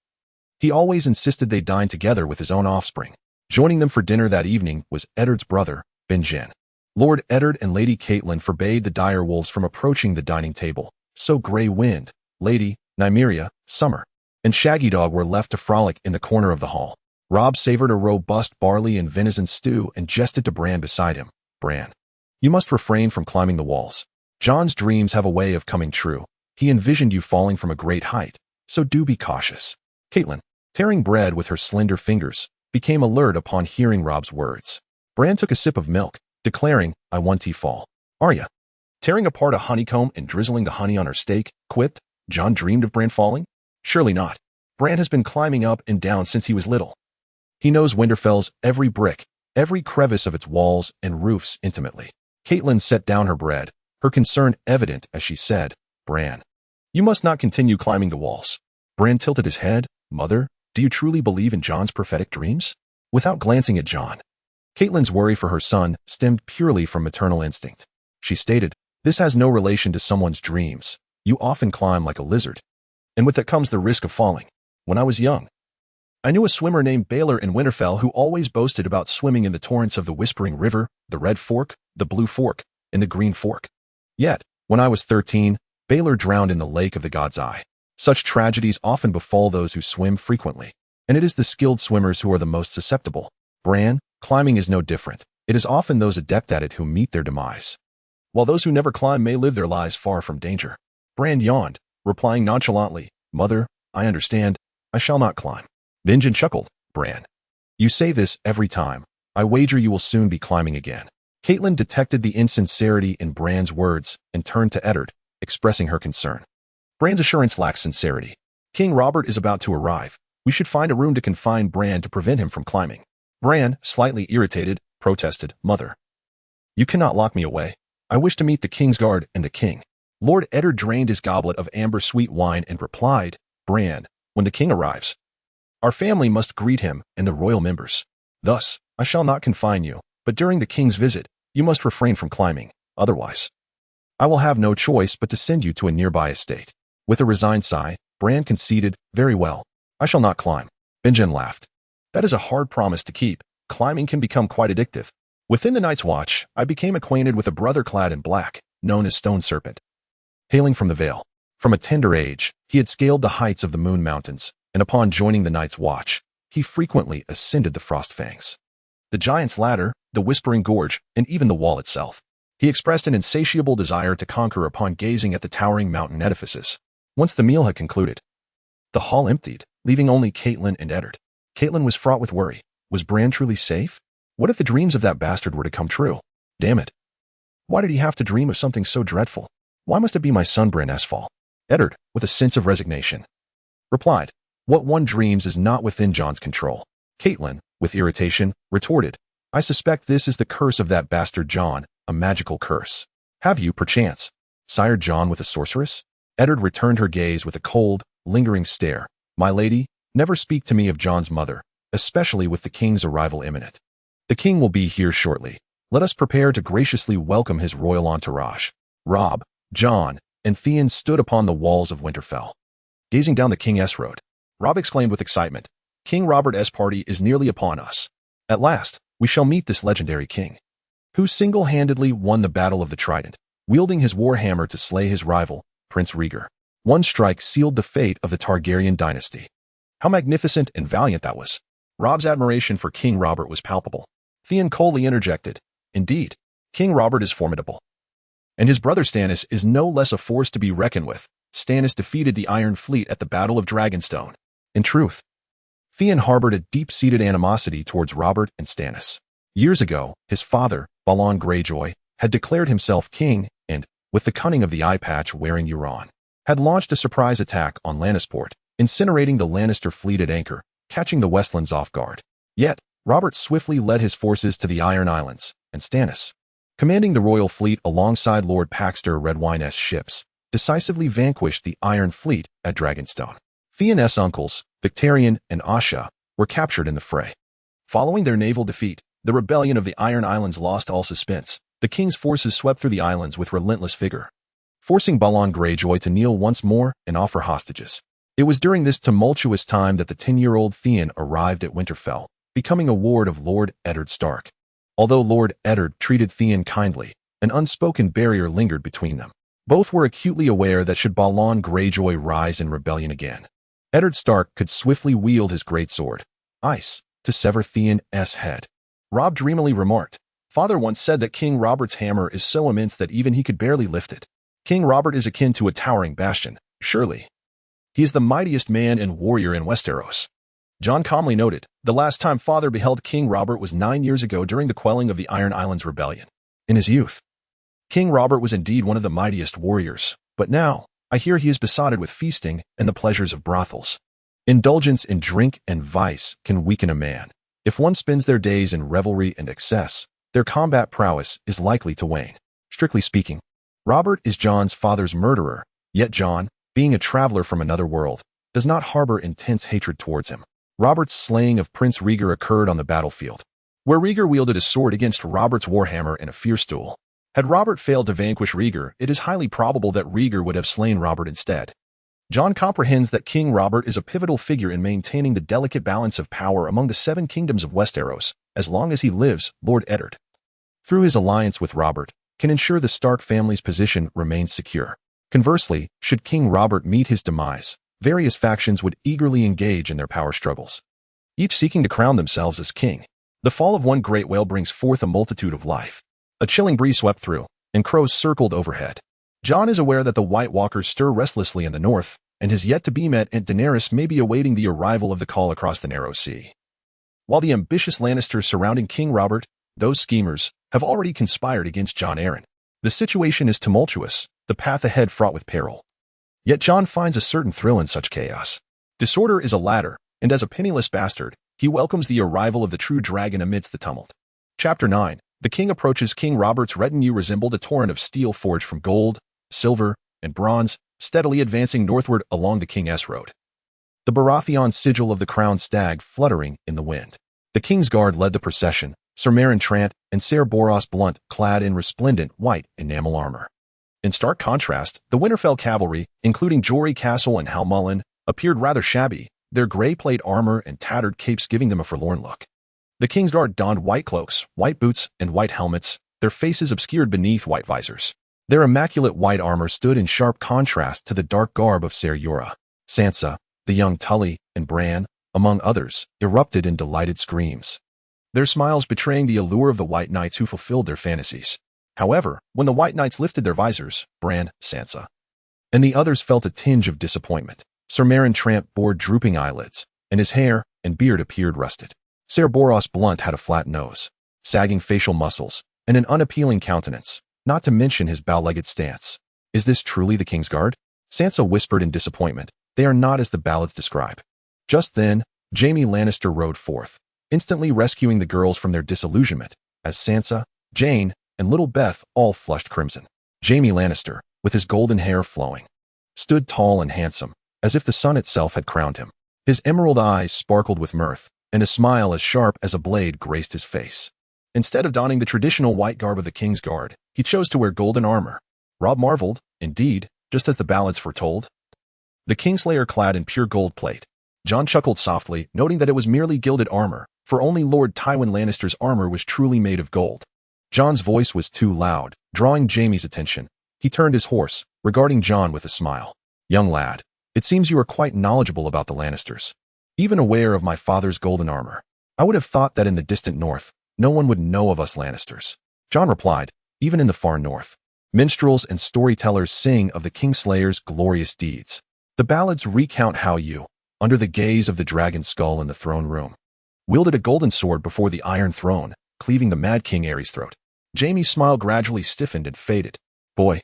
He always insisted they dine together with his own offspring. Joining them for dinner that evening was Eddard's brother, Benjen. Lord Eddard and Lady Catelyn forbade the dire wolves from approaching the dining table, so Grey Wind, Lady, Nymeria, Summer, and Shaggy Dog were left to frolic in the corner of the hall. Robb savored a robust barley and venison stew and jested to Bran beside him. Bran, you must refrain from climbing the walls. Jon's dreams have a way of coming true. He envisioned you falling from a great height, so do be cautious. Catelyn, tearing bread with her slender fingers, became alert upon hearing Robb's words. Bran took a sip of milk, declaring, I want to fall. Arya, tearing apart a honeycomb and drizzling the honey on her steak, quipped, Jon dreamed of Bran falling? Surely not. Bran has been climbing up and down since he was little. He knows Winterfell's every brick, every crevice of its walls and roofs intimately. Catelyn set down her bread, her concern evident as she said, Bran, you must not continue climbing the walls. Bran tilted his head. Mother, do you truly believe in Jon's prophetic dreams? Without glancing at Jon, Catelyn's worry for her son stemmed purely from maternal instinct. She stated, this has no relation to someone's dreams. You often climb like a lizard. And with that comes the risk of falling. When I was young, I knew a swimmer named Baelor in Winterfell who always boasted about swimming in the torrents of the Whispering River, the Red Fork, the Blue Fork, and the Green Fork. Yet, when I was 13, Baelor drowned in the Lake of the God's Eye. Such tragedies often befall those who swim frequently, and it is the skilled swimmers who are the most susceptible. Bran, climbing is no different. It is often those adept at it who meet their demise, while those who never climb may live their lives far from danger. Bran yawned, replying nonchalantly, Mother, I understand. I shall not climb. Benjen chuckled. Bran, you say this every time. I wager you will soon be climbing again. Catelyn detected the insincerity in Bran's words and turned to Eddard, expressing her concern. Bran's assurance lacks sincerity. King Robert is about to arrive. We should find a room to confine Bran to prevent him from climbing. Bran, slightly irritated, protested, Mother, you cannot lock me away. I wish to meet the Kingsguard and the king. Lord Eddard drained his goblet of amber sweet wine and replied, Bran, when the king arrives, our family must greet him and the royal members. Thus, I shall not confine you, but during the king's visit, you must refrain from climbing. Otherwise, I will have no choice but to send you to a nearby estate. With a resigned sigh, Bran conceded, Very well. I shall not climb. Benjen laughed. That is a hard promise to keep. Climbing can become quite addictive. Within the Night's Watch, I became acquainted with a brother clad in black, known as Stone Serpent. Hailing from the Vale, from a tender age, he had scaled the heights of the Moon Mountains, and upon joining the Night's Watch, he frequently ascended the Frost Fangs, the Giant's Ladder, the Whispering Gorge, and even the Wall itself. He expressed an insatiable desire to conquer upon gazing at the towering mountain edifices. Once the meal had concluded, the hall emptied, leaving only Catelyn and Eddard. Catelyn was fraught with worry. Was Bran truly safe? What if the dreams of that bastard were to come true? Damn it. Why did he have to dream of something so dreadful? Why must it be my son Bran Esfall? Eddard, with a sense of resignation, replied, What one dreams is not within Jon's control. Catelyn, with irritation, retorted, I suspect this is the curse of that bastard Jon, a magical curse. Have you, perchance, sired Jon with a sorceress? Eddard returned her gaze with a cold, lingering stare. My lady, never speak to me of Jon's mother. especially with the king's arrival imminent. The king will be here shortly. Let us prepare to graciously welcome his royal entourage. Robb, Jon, and Theon stood upon the walls of Winterfell, gazing down the King's Road. Robb exclaimed with excitement, "King Robert's party is nearly upon us. At last, we shall meet this legendary king, who single-handedly won the Battle of the Trident, wielding his warhammer to slay his rival, Prince Rhaegar. One strike sealed the fate of the Targaryen dynasty. How magnificent and valiant that was!" Robb's admiration for King Robert was palpable. Theon coldly interjected, "Indeed, King Robert is formidable. And his brother Stannis is no less a force to be reckoned with. Stannis defeated the Iron Fleet at the Battle of Dragonstone." In truth, Theon harbored a deep-seated animosity towards Robert and Stannis. Years ago, his father, Balon Greyjoy, had declared himself king and, with the cunning of the eye-patch-wearing Euron, had launched a surprise attack on Lannisport, incinerating the Lannister fleet at anchor, catching the Westlands off guard. Yet, Robert swiftly led his forces to the Iron Islands, and Stannis, commanding the royal fleet alongside Lord Paxter Redwine's ships, decisively vanquished the Iron Fleet at Dragonstone. Theon's uncles, Victarion and Asha, were captured in the fray. Following their naval defeat, the rebellion of the Iron Islands lost all suspense. The king's forces swept through the islands with relentless vigor, forcing Balon Greyjoy to kneel once more and offer hostages. It was during this tumultuous time that the 10-year-old Theon arrived at Winterfell, becoming a ward of Lord Eddard Stark. Although Lord Eddard treated Theon kindly, an unspoken barrier lingered between them. Both were acutely aware that should Balon Greyjoy rise in rebellion again, Eddard Stark could swiftly wield his greatsword, Ice, to sever Theon's head. Robb dreamily remarked, "Father once said that King Robert's hammer is so immense that even he could barely lift it. King Robert is akin to a towering bastion, surely. He is the mightiest man and warrior in Westeros." Jon calmly noted, "The last time Father beheld King Robert was 9 years ago during the quelling of the Iron Islands Rebellion. In his youth, King Robert was indeed one of the mightiest warriors, but now, I hear he is besotted with feasting and the pleasures of brothels. Indulgence in drink and vice can weaken a man. If one spends their days in revelry and excess, their combat prowess is likely to wane. Strictly speaking, Robert is Jon's father's murderer, yet Jon, being a traveler from another world, does not harbor intense hatred towards him. Robert's slaying of Prince Rhaegar occurred on the battlefield, where Rhaegar wielded a sword against Robert's warhammer in a fierce duel. Had Robert failed to vanquish Rhaegar, it is highly probable that Rhaegar would have slain Robert instead. Jon comprehends that King Robert is a pivotal figure in maintaining the delicate balance of power among the 7 kingdoms of Westeros. As long as he lives, Lord Eddard, through his alliance with Robert, can ensure the Stark family's position remains secure. Conversely, should King Robert meet his demise, various factions would eagerly engage in their power struggles, each seeking to crown themselves as king. The fall of one great whale brings forth a multitude of life. A chilling breeze swept through, and crows circled overhead. Jon is aware that the White Walkers stir restlessly in the north, and his yet-to-be met Aunt Daenerys may be awaiting the arrival of the call across the narrow sea. While the ambitious Lannisters surrounding King Robert, those schemers, have already conspired against Jon Arryn. The situation is tumultuous, the path ahead fraught with peril. Yet Jon finds a certain thrill in such chaos. Disorder is a ladder, and as a penniless bastard, he welcomes the arrival of the true dragon amidst the tumult. Chapter 9. The king approaches. King Robert's retinue resembled a torrent of steel forged from gold, silver, and bronze, steadily advancing northward along the King's Road. The Baratheon sigil of the crowned stag fluttering in the wind. The king's guard led the procession, Sir Meryn Trant and Ser Boros Blunt clad in resplendent white enamel armor. In stark contrast, the Winterfell cavalry, including Jory Castle and Hal Mullen, appeared rather shabby, their gray plate armor and tattered capes giving them a forlorn look. The king's guard donned white cloaks, white boots, and white helmets, their faces obscured beneath white visors. Their immaculate white armor stood in sharp contrast to the dark garb of Ser Jorah. Sansa, the young Tully, and Bran, among others, erupted in delighted screams, their smiles betraying the allure of the White Knights who fulfilled their fantasies. However, when the White Knights lifted their visors, Bran, Sansa, and the others felt a tinge of disappointment. Sir Meryn Trant bore drooping eyelids, and his hair and beard appeared rusted. Ser Boros Blunt had a flat nose, sagging facial muscles, and an unappealing countenance, not to mention his bow-legged stance. "Is this truly the king's guard?" Sansa whispered in disappointment. "They are not as the ballads describe." Just then, Jaime Lannister rode forth, instantly rescuing the girls from their disillusionment, as Sansa, Jane, and little Beth all flushed crimson. Jaime Lannister, with his golden hair flowing, stood tall and handsome, as if the sun itself had crowned him. His emerald eyes sparkled with mirth, and a smile as sharp as a blade graced his face. Instead of donning the traditional white garb of the King's Guard, he chose to wear golden armor. Robb marveled, indeed, just as the ballads foretold. The Kingslayer clad in pure gold plate. Jon chuckled softly, noting that it was merely gilded armor, for only Lord Tywin Lannister's armor was truly made of gold. Jon's voice was too loud, drawing Jaime's attention. He turned his horse, regarding Jon with a smile. Young lad, it seems you are quite knowledgeable about the Lannisters. Even aware of my father's golden armor. I would have thought that in the distant north, no one would know of us Lannisters. Jon replied, even in the far north. Minstrels and storytellers sing of the Kingslayer's glorious deeds. The ballads recount how you, under the gaze of the dragon skull in the throne room, wielded a golden sword before the Iron Throne, cleaving the Mad King Aerys' throat. Jaime's smile gradually stiffened and faded. Boy,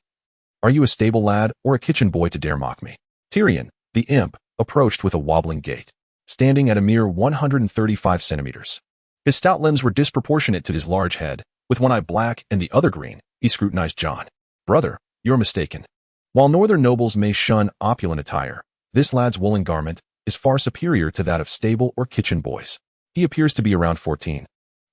are you a stable lad or a kitchen boy to dare mock me? Tyrion, the imp, approached with a wobbling gait, standing at a mere 135 centimeters. His stout limbs were disproportionate to his large head. With one eye black and the other green, he scrutinized Jon. Brother, you're mistaken. While northern nobles may shun opulent attire, this lad's woolen garment is far superior to that of stable or kitchen boys. He appears to be around 14,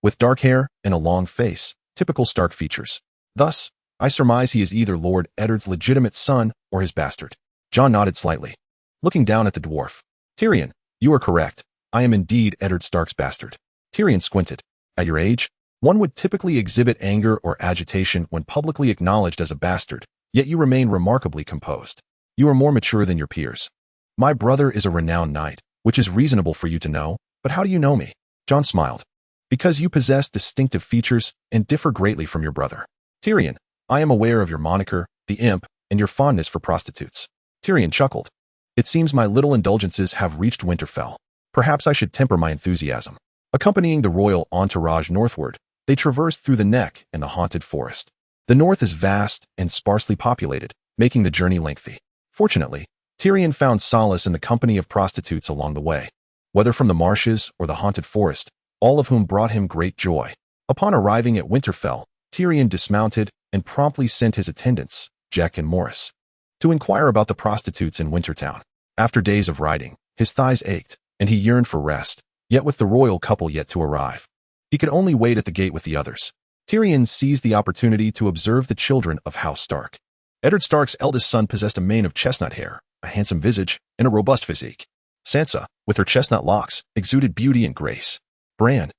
with dark hair and a long face, typical Stark features. Thus, I surmise he is either Lord Eddard's legitimate son or his bastard. Jon nodded slightly, looking down at the dwarf. Tyrion, you are correct. I am indeed Eddard Stark's bastard. Tyrion squinted. At your age, one would typically exhibit anger or agitation when publicly acknowledged as a bastard, yet you remain remarkably composed. You are more mature than your peers. My brother is a renowned knight, which is reasonable for you to know, but how do you know me? Jon smiled. Because you possess distinctive features and differ greatly from your brother. Tyrion, I am aware of your moniker, the Imp, and your fondness for prostitutes. Tyrion chuckled. It seems my little indulgences have reached Winterfell. Perhaps I should temper my enthusiasm. Accompanying the royal entourage northward, they traversed through the Neck and the haunted forest. The north is vast and sparsely populated, making the journey lengthy. Fortunately, Tyrion found solace in the company of prostitutes along the way, whether from the marshes or the haunted forest, all of whom brought him great joy. Upon arriving at Winterfell, Tyrion dismounted and promptly sent his attendants, Jack and Morris, to inquire about the prostitutes in Wintertown. After days of riding, his thighs ached, and he yearned for rest, yet with the royal couple yet to arrive, he could only wait at the gate with the others. Tyrion seized the opportunity to observe the children of House Stark. Eddard Stark's eldest son possessed a mane of chestnut hair, a handsome visage, and a robust physique. Sansa, with her chestnut locks, exuded beauty and grace. Bran,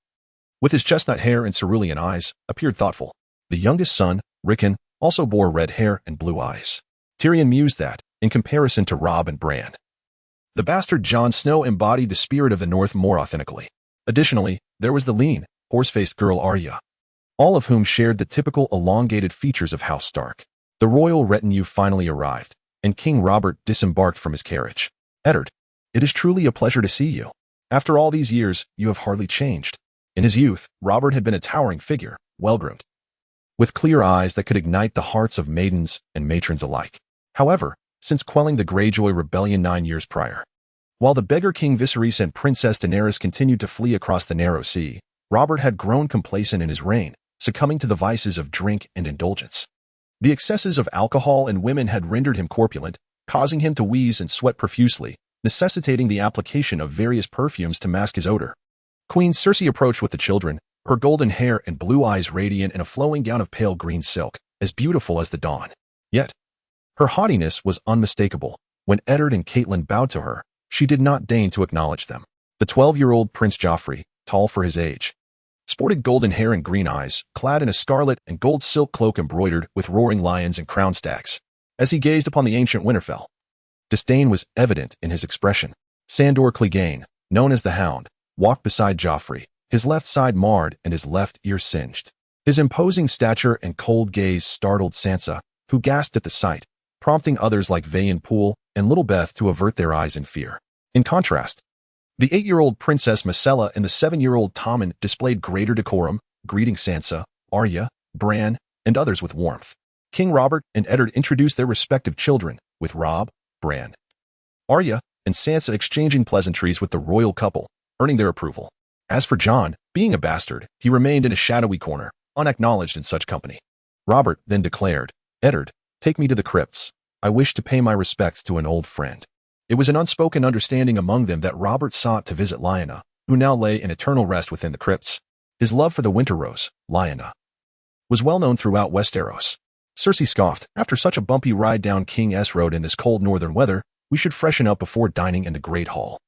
with his chestnut hair and cerulean eyes, appeared thoughtful. The youngest son, Rickon, also bore red hair and blue eyes. Tyrion mused that, in comparison to Robb and Bran, the bastard Jon Snow embodied the spirit of the North more authentically. Additionally, there was the lean, horse-faced girl Arya, all of whom shared the typical elongated features of House Stark. The royal retinue finally arrived, and King Robert disembarked from his carriage. Eddard, it is truly a pleasure to see you. After all these years, you have hardly changed. In his youth, Robert had been a towering figure, well-groomed, with clear eyes that could ignite the hearts of maidens and matrons alike. However, since quelling the Greyjoy rebellion 9 years prior, while the beggar King Viserys and Princess Daenerys continued to flee across the narrow sea, Robert had grown complacent in his reign, succumbing to the vices of drink and indulgence. The excesses of alcohol and women had rendered him corpulent, causing him to wheeze and sweat profusely, necessitating the application of various perfumes to mask his odor. Queen Cersei approached with the children, her golden hair and blue eyes radiant in a flowing gown of pale green silk, as beautiful as the dawn. Yet, her haughtiness was unmistakable. When Eddard and Catelyn bowed to her, she did not deign to acknowledge them. The 12-year-old Prince Joffrey, tall for his age, sported golden hair and green eyes, clad in a scarlet and gold silk cloak embroidered with roaring lions and crown stacks. As he gazed upon the ancient Winterfell, disdain was evident in his expression. Sandor Clegane, known as the Hound, walked beside Joffrey, his left side marred and his left ear singed. His imposing stature and cold gaze startled Sansa, who gasped at the sight, prompting others like Vayan Poole and Little Beth to avert their eyes in fear. In contrast, the 8-year-old Princess Myrcella and the 7-year-old Tommen displayed greater decorum, greeting Sansa, Arya, Bran, and others with warmth. King Robert and Eddard introduced their respective children, with Robb, Bran, Arya, and Sansa exchanging pleasantries with the royal couple, earning their approval. As for Jon, being a bastard, he remained in a shadowy corner, unacknowledged in such company. Robert then declared, Eddard, take me to the crypts. I wish to pay my respects to an old friend. It was an unspoken understanding among them that Robert sought to visit Lyanna, who now lay in eternal rest within the crypts. His love for the winter rose, Lyanna, was well known throughout Westeros. Cersei scoffed, "After such a bumpy ride down King's Road in this cold northern weather, we should freshen up before dining in the Great Hall.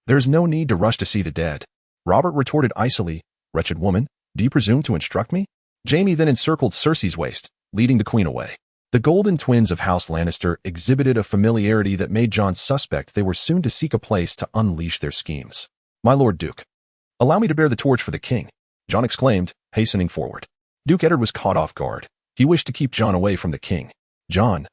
There is no need to rush to see the dead." Robert retorted icily, "Wretched woman, do you presume to instruct me?" Jaime then encircled Cersei's waist, leading the queen away. The Golden Twins of House Lannister exhibited a familiarity that made Jon suspect they were soon to seek a place to unleash their schemes. "My Lord Duke, allow me to bear the torch for the king," Jon exclaimed, hastening forward. Duke Eddard was caught off guard. He wished to keep Jon away from the king. "Jon,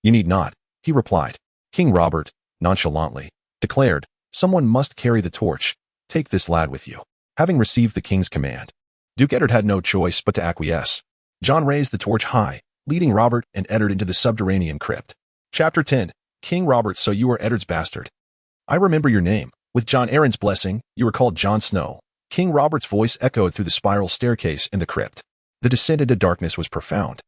you need not," he replied. King Robert, nonchalantly, declared, "Someone must carry the torch. Take this lad with you." Having received the king's command, Duke Eddard had no choice but to acquiesce. Jon raised the torch high, leading Robert and Eddard into the subterranean crypt. Chapter 10. King Robert, so you are Eddard's bastard. I remember your name. With Jon Arryn's blessing, you were called Jon Snow. King Robert's voice echoed through the spiral staircase in the crypt. The descent into darkness was profound,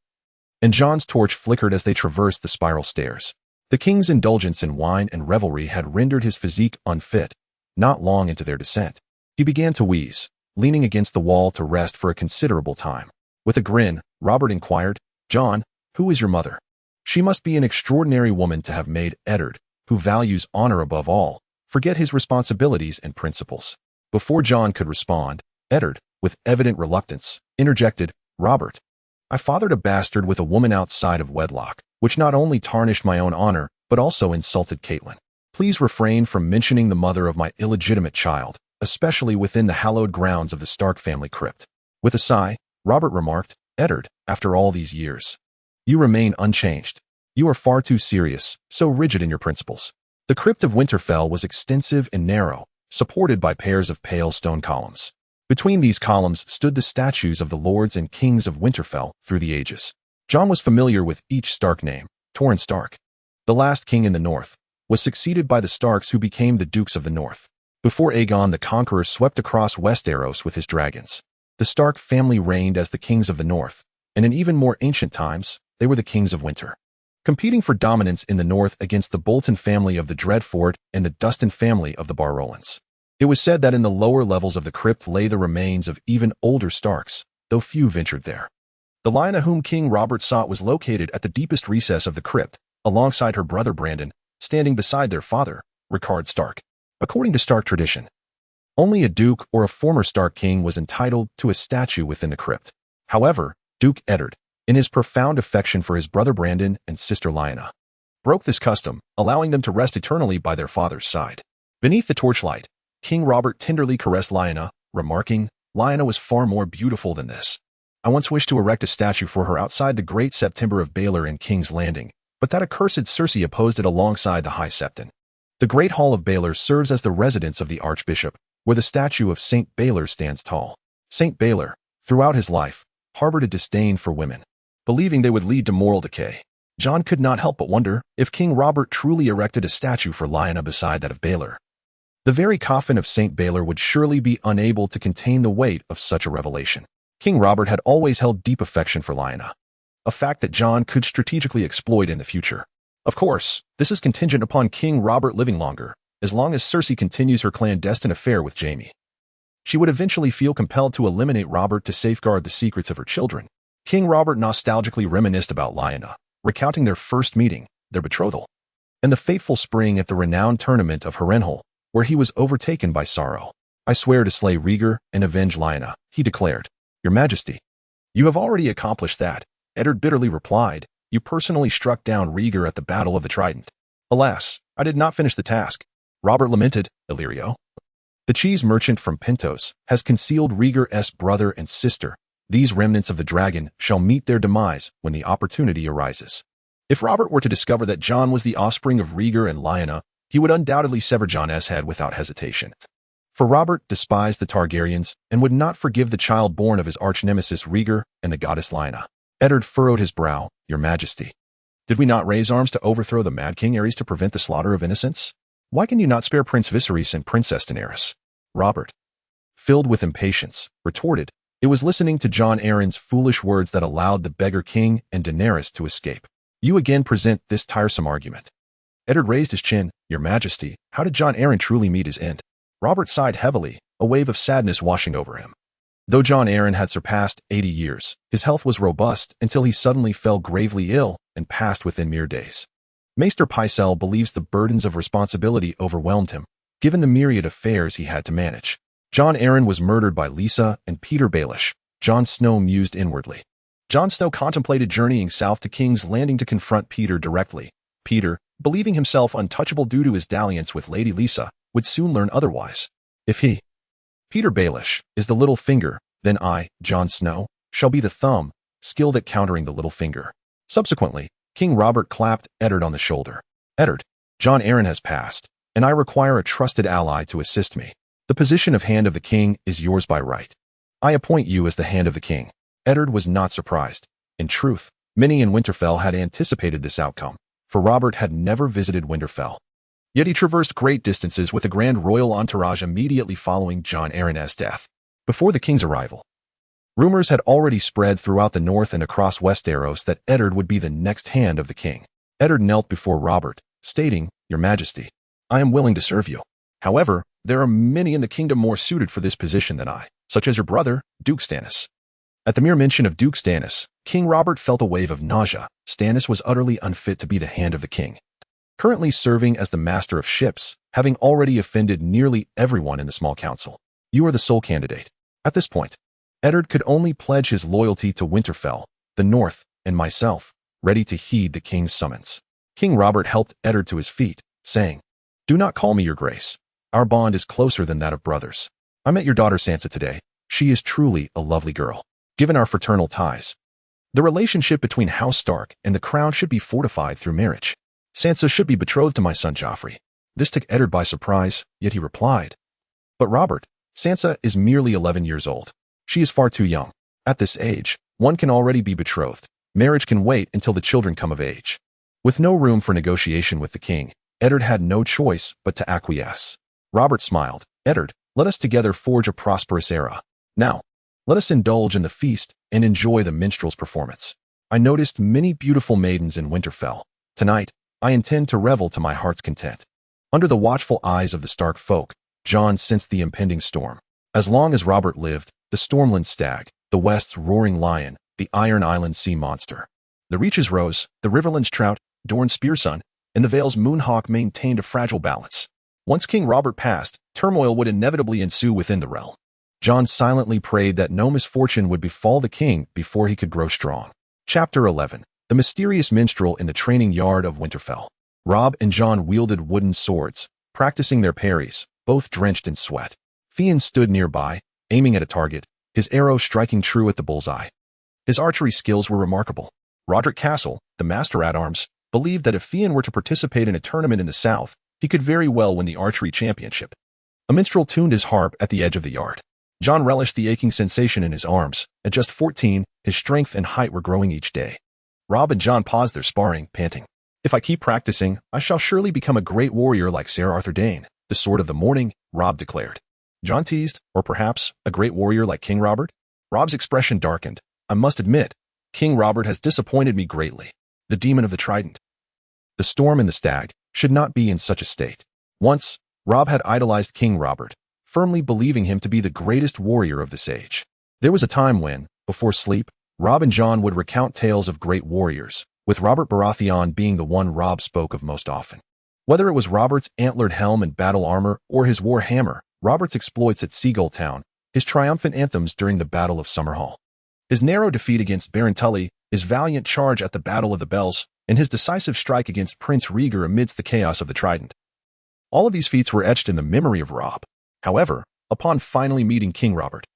and Jon's torch flickered as they traversed the spiral stairs. The king's indulgence in wine and revelry had rendered his physique unfit. Not long into their descent, he began to wheeze, leaning against the wall to rest for a considerable time. With a grin, Robert inquired, "Jon, who is your mother?" "She must be an extraordinary woman to have made Eddard, who values honor above all, forget his responsibilities and principles." Before Jon could respond, Eddard, with evident reluctance, interjected, "Robert, I fathered a bastard with a woman outside of wedlock, which not only tarnished my own honor, but also insulted Catelyn. Please refrain from mentioning the mother of my illegitimate child, especially within the hallowed grounds of the Stark family crypt." With a sigh, Robert remarked, "Eddard, after all these years, you remain unchanged. You are far too serious, so rigid in your principles." The crypt of Winterfell was extensive and narrow, supported by pairs of pale stone columns. Between these columns stood the statues of the lords and kings of Winterfell through the ages. Jon was familiar with each Stark name. Torrhen Stark, the last king in the north, was succeeded by the Starks who became the Dukes of the North. Before Aegon the Conqueror swept across Westeros with his dragons, the Stark family reigned as the kings of the north, and in even more ancient times, they were the kings of winter, competing for dominance in the north against the Bolton family of the Dreadfort and the Dustin family of the Barrowlands. It was said that in the lower levels of the crypt lay the remains of even older Starks, though few ventured there. The Lyanna whom King Robert sought was located at the deepest recess of the crypt, alongside her brother Brandon, standing beside their father, Rhaegar Stark. According to Stark tradition, only a duke or a former Stark king was entitled to a statue within the crypt. However, Duke Eddard, in his profound affection for his brother Brandon and sister Lyanna, broke this custom, allowing them to rest eternally by their father's side. Beneath the torchlight, King Robert tenderly caressed Lyanna, remarking, "Lyanna was far more beautiful than this. I once wished to erect a statue for her outside the Great September of Baelor in King's Landing, but that accursed Cersei opposed it alongside the High Septon. The Great Hall of Baelor serves as the residence of the Archbishop, where the statue of Saint Baelor stands tall. Saint Baelor, throughout his life, harbored a disdain for women, believing they would lead to moral decay. Jon could not help but wonder if King Robert truly erected a statue for Lyanna beside that of Baelor. The very coffin of Saint Baelor would surely be unable to contain the weight of such a revelation. King Robert had always held deep affection for Lyanna, a fact that Jon could strategically exploit in the future. Of course, this is contingent upon King Robert living longer, as long as Cersei continues her clandestine affair with Jaime. She would eventually feel compelled to eliminate Robert to safeguard the secrets of her children. King Robert nostalgically reminisced about Lyanna, recounting their first meeting, their betrothal, and the fateful spring at the renowned tournament of Harrenhal, where he was overtaken by sorrow. "I swear to slay Rhaegar and avenge Lyanna," he declared. "Your Majesty, you have already accomplished that," Eddard bitterly replied. "You personally struck down Rhaegar at the Battle of the Trident." "Alas, I did not finish the task," Robert lamented. "Illyrio, the cheese merchant from Pentos, has concealed Rhaegar's brother and sister. These remnants of the dragon shall meet their demise when the opportunity arises." If Robert were to discover that Jon was the offspring of Rhaegar and Lyanna, he would undoubtedly sever Jon's head without hesitation. For Robert despised the Targaryens and would not forgive the child born of his arch-nemesis Rhaegar and the goddess Lyanna. Eddard furrowed his brow. "Your Majesty, did we not raise arms to overthrow the Mad King Aerys to prevent the slaughter of innocents? Why can you not spare Prince Viserys and Princess Daenerys?" Robert, filled with impatience, retorted, "It was listening to Jon Arryn's foolish words that allowed the beggar king and Daenerys to escape. You again present this tiresome argument." Eddard raised his chin. "Your Majesty, how did Jon Arryn truly meet his end?" Robert sighed heavily, a wave of sadness washing over him. Though Jon Arryn had surpassed 80 years, his health was robust until he suddenly fell gravely ill and passed within mere days. Maester Pycelle believes the burdens of responsibility overwhelmed him, given the myriad affairs he had to manage. Jon Arryn was murdered by Lysa and Petyr Baelish, Jon Snow mused inwardly. Jon Snow contemplated journeying south to King's Landing to confront Petyr directly. Petyr, believing himself untouchable due to his dalliance with Lady Lysa, would soon learn otherwise. If he, Petyr Baelish, is the Littlefinger, then I, Jon Snow, shall be the thumb, skilled at countering the Littlefinger. Subsequently, King Robert clapped Eddard on the shoulder. Eddard, Jon Arryn has passed, and I require a trusted ally to assist me. The position of Hand of the King is yours by right. I appoint you as the Hand of the King. Eddard was not surprised. In truth, many in Winterfell had anticipated this outcome, for Robert had never visited Winterfell. Yet he traversed great distances with a grand royal entourage immediately following Jon Arryn's death. Before the king's arrival, rumors had already spread throughout the north and across Westeros that Eddard would be the next Hand of the King. Eddard knelt before Robert, stating, "Your Majesty, I am willing to serve you. However, there are many in the kingdom more suited for this position than I, such as your brother, Duke Stannis." At the mere mention of Duke Stannis, King Robert felt a wave of nausea. Stannis was utterly unfit to be the Hand of the King. Currently serving as the Master of Ships, having already offended nearly everyone in the small council, you are the sole candidate. At this point, Eddard could only pledge his loyalty to Winterfell, the North, and myself, ready to heed the king's summons. King Robert helped Eddard to his feet, saying, "Do not call me your grace. Our bond is closer than that of brothers. I met your daughter Sansa today. She is truly a lovely girl. Given our fraternal ties, the relationship between House Stark and the crown should be fortified through marriage. Sansa should be betrothed to my son Joffrey." This took Eddard by surprise, yet he replied, "But Robert, Sansa is merely 11 years old. She is far too young. At this age, one can already be betrothed. Marriage can wait until the children come of age." With no room for negotiation with the king, Eddard had no choice but to acquiesce. Robert smiled. "Eddard, let us together forge a prosperous era. Now, let us indulge in the feast and enjoy the minstrel's performance. I noticed many beautiful maidens in Winterfell. Tonight, I intend to revel to my heart's content." Under the watchful eyes of the Stark folk, Jon sensed the impending storm. As long as Robert lived, the Stormland stag, the West's roaring lion, the Iron Island sea monster, the Reach's rose, the Riverland's trout, Dorne's spearsun, and the Vale's moonhawk maintained a fragile balance. Once King Robert passed, turmoil would inevitably ensue within the realm. Jon silently prayed that no misfortune would befall the king before he could grow strong. Chapter 11. The mysterious minstrel in the training yard of Winterfell. Robb and Jon wielded wooden swords, practicing their parries, both drenched in sweat. Theon stood nearby, aiming at a target, his arrow striking true at the bullseye. His archery skills were remarkable. Roderick Castle, the master-at-arms, believed that if Theon were to participate in a tournament in the south, he could very well win the archery championship. A minstrel tuned his harp at the edge of the yard. Jon relished the aching sensation in his arms. At just 14, his strength and height were growing each day. Robb and Jon paused their sparring, panting. "If I keep practicing, I shall surely become a great warrior like Ser Arthur Dayne, the Sword of the Morning," Robb declared. Jon teased, "Or perhaps a great warrior like King Robert?" Robb's expression darkened. "I must admit, King Robert has disappointed me greatly. The demon of the trident, the storm and the stag, should not be in such a state." Once, Robb had idolized King Robert, firmly believing him to be the greatest warrior of this age. There was a time when, before sleep, Robb and Jon would recount tales of great warriors, with Robert Baratheon being the one Robb spoke of most often. Whether it was Robert's antlered helm and battle armor or his war hammer, Robert's exploits at Seagull Town, his triumphant anthems during the Battle of Summerhall, his narrow defeat against Baron Tully, his valiant charge at the Battle of the Bells, and his decisive strike against Prince Rhaegar amidst the chaos of the Trident. All of these feats were etched in the memory of Robb. However, upon finally meeting King Robert,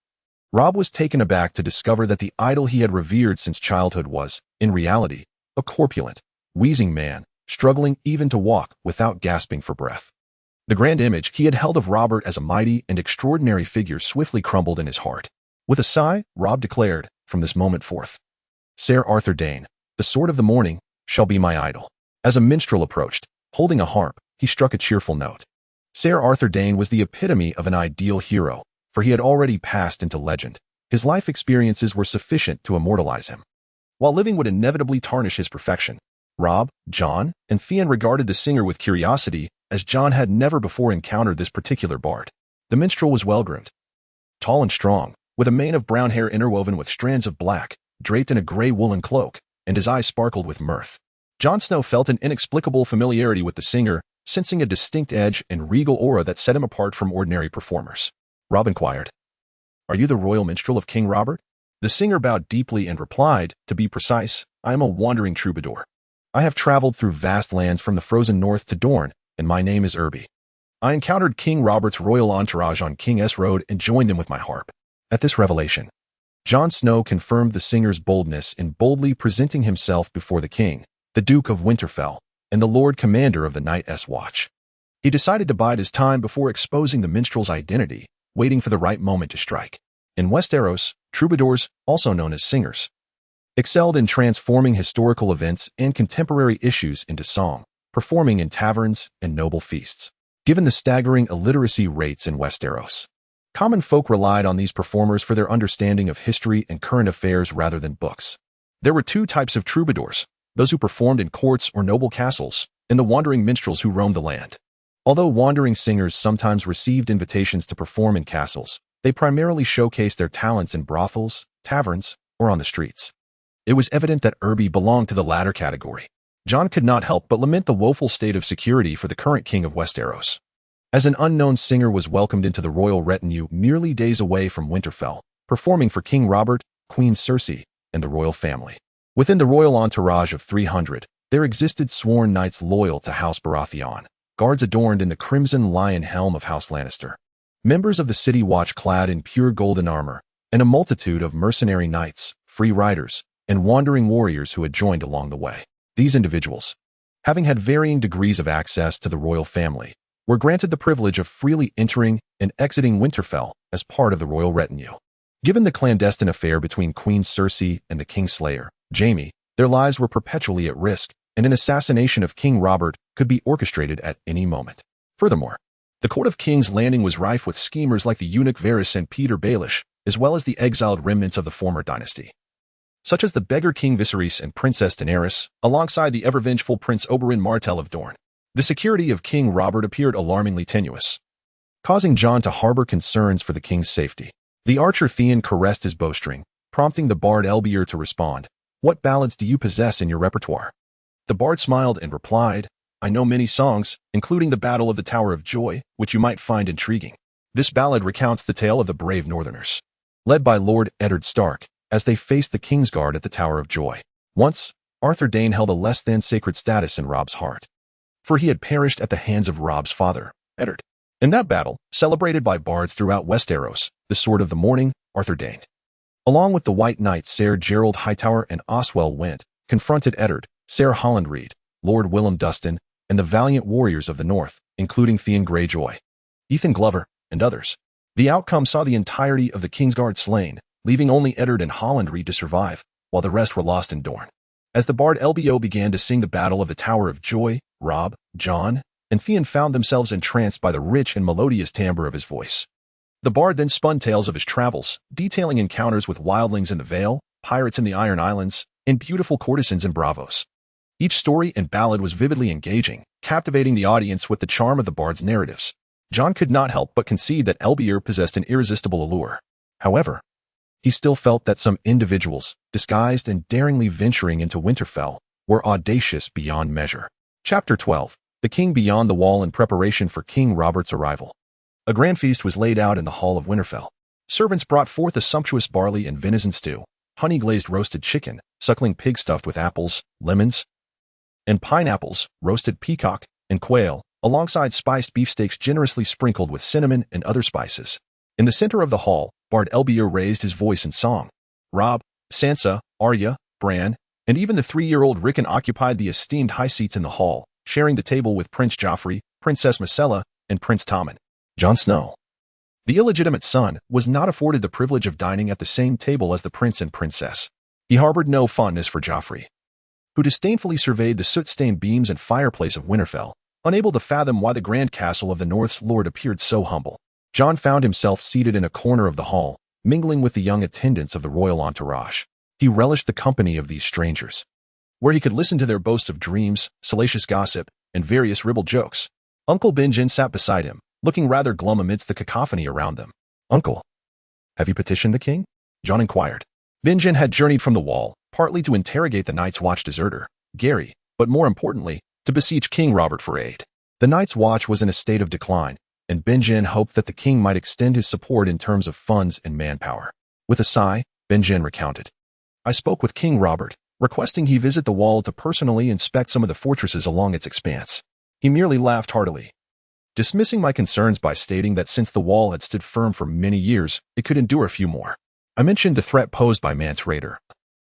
Robb was taken aback to discover that the idol he had revered since childhood was, in reality, a corpulent, wheezing man, struggling even to walk without gasping for breath. The grand image he had held of Robert as a mighty and extraordinary figure swiftly crumbled in his heart. With a sigh, Robb declared, "From this moment forth, Ser Arthur Dayne, the Sword of the Morning, shall be my idol." As a minstrel approached, holding a harp, he struck a cheerful note. Ser Arthur Dayne was the epitome of an ideal hero, for he had already passed into legend. His life experiences were sufficient to immortalize him. While living would inevitably tarnish his perfection, Robb, Jon, and Theon regarded the singer with curiosity, as Jon had never before encountered this particular bard. The minstrel was well-groomed, tall and strong, with a mane of brown hair interwoven with strands of black, draped in a gray woolen cloak, and his eyes sparkled with mirth. Jon Snow felt an inexplicable familiarity with the singer, sensing a distinct edge and regal aura that set him apart from ordinary performers. Robb inquired, "Are you the royal minstrel of King Robert?" The singer bowed deeply and replied, "To be precise, I am a wandering troubadour. I have traveled through vast lands from the frozen north to Dorne, and my name is Irby. I encountered King Robert's royal entourage on King's Road and joined them with my harp." At this revelation, Jon Snow confirmed the singer's boldness in boldly presenting himself before the king, the Duke of Winterfell, and the Lord Commander of the Night's Watch. He decided to bide his time before exposing the minstrel's identity, waiting for the right moment to strike. In Westeros, troubadours, also known as singers, excelled in transforming historical events and contemporary issues into song, performing in taverns and noble feasts. Given the staggering illiteracy rates in Westeros, common folk relied on these performers for their understanding of history and current affairs rather than books. There were two types of troubadours: those who performed in courts or noble castles, and the wandering minstrels who roamed the land. Although wandering singers sometimes received invitations to perform in castles, they primarily showcased their talents in brothels, taverns, or on the streets. It was evident that Irby belonged to the latter category. Jon could not help but lament the woeful state of security for the current king of Westeros. As an unknown singer was welcomed into the royal retinue merely days away from Winterfell, performing for King Robert, Queen Cersei, and the royal family. Within the royal entourage of 300, there existed sworn knights loyal to House Baratheon, guards adorned in the crimson lion helm of House Lannister, members of the City Watch clad in pure golden armor, and a multitude of mercenary knights, free riders, and wandering warriors who had joined along the way. These individuals, having had varying degrees of access to the royal family, were granted the privilege of freely entering and exiting Winterfell as part of the royal retinue. Given the clandestine affair between Queen Cersei and the Kingslayer, Jaime, their lives were perpetually at risk, and an assassination of King Robert could be orchestrated at any moment. Furthermore, the court of King's Landing was rife with schemers like the eunuch Varys and Peter Baelish, as well as the exiled remnants of the former dynasty, such as the beggar King Viserys and Princess Daenerys, alongside the ever-vengeful Prince Oberyn Martell of Dorne. The security of King Robert appeared alarmingly tenuous, causing Jon to harbor concerns for the king's safety. The archer Theon caressed his bowstring, prompting the bard Elbier to respond, "What ballads do you possess in your repertoire?" The bard smiled and replied, "I know many songs, including the Battle of the Tower of Joy, which you might find intriguing. This ballad recounts the tale of the brave Northerners, led by Lord Eddard Stark, as they faced the Kingsguard at the Tower of Joy. Once, Arthur Dane held a less-than-sacred status in Robb's heart, for he had perished at the hands of Robb's father, Eddard. In that battle, celebrated by bards throughout Westeros, the Sword of the Morning, Arthur Dane, along with the White Knights Ser Gerald Hightower and Oswell Went, confronted Eddard, Ser Holland Reed, Lord Willem Dustin, and the valiant warriors of the North, including Theon Greyjoy, Ethan Glover, and others. The outcome saw the entirety of the Kingsguard slain, leaving only Eddard and Holland Reed to survive, while the rest were lost in Dorne. As the bard LBO began to sing the Battle of the Tower of Joy, Robb, Jon, and Theon found themselves entranced by the rich and melodious timbre of his voice. The bard then spun tales of his travels, detailing encounters with wildlings in the Vale, pirates in the Iron Islands, and beautiful courtesans in Bravos. Each story and ballad was vividly engaging, captivating the audience with the charm of the bard's narratives. Jon could not help but concede that Elbier possessed an irresistible allure. However, he still felt that some individuals, disguised and daringly venturing into Winterfell, were audacious beyond measure. Chapter 12. The King Beyond the Wall in preparation for King Robert's arrival. A grand feast was laid out in the hall of Winterfell. Servants brought forth a sumptuous barley and venison stew, honey-glazed roasted chicken, suckling pig stuffed with apples, lemons, and pineapples, roasted peacock, and quail, alongside spiced beefsteaks generously sprinkled with cinnamon and other spices. In the center of the hall, Bard Elbier raised his voice in song. Robb, Sansa, Arya, Bran, and even the 3-year-old Rickon occupied the esteemed high seats in the hall, sharing the table with Prince Joffrey, Princess Myrcella, and Prince Tommen. Jon Snow, the illegitimate son, was not afforded the privilege of dining at the same table as the prince and princess. He harbored no fondness for Joffrey, who disdainfully surveyed the soot-stained beams and fireplace of Winterfell, unable to fathom why the grand castle of the North's lord appeared so humble. Jon found himself seated in a corner of the hall, mingling with the young attendants of the royal entourage. He relished the company of these strangers, where he could listen to their boasts of dreams, salacious gossip, and various ribald jokes. Uncle Benjen sat beside him, looking rather glum amidst the cacophony around them. "Uncle, have you petitioned the king?" Jon inquired. Benjen had journeyed from the wall, partly to interrogate the Night's Watch deserter, Gary, but more importantly, to beseech King Robert for aid. The Night's Watch was in a state of decline, and Benjen hoped that the king might extend his support in terms of funds and manpower. With a sigh, Benjen recounted, "I spoke with King Robert, requesting he visit the wall to personally inspect some of the fortresses along its expanse. He merely laughed heartily, dismissing my concerns by stating that since the wall had stood firm for many years, it could endure a few more. I mentioned the threat posed by Mance Rayder,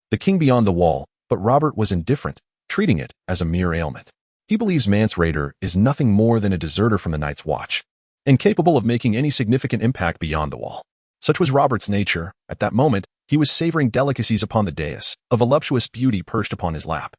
the king beyond the wall, but Robert was indifferent, treating it as a mere ailment. He believes Mance Rayder is nothing more than a deserter from the Night's Watch, incapable of making any significant impact beyond the wall." Such was Robert's nature. At that moment, he was savoring delicacies upon the dais, a voluptuous beauty perched upon his lap,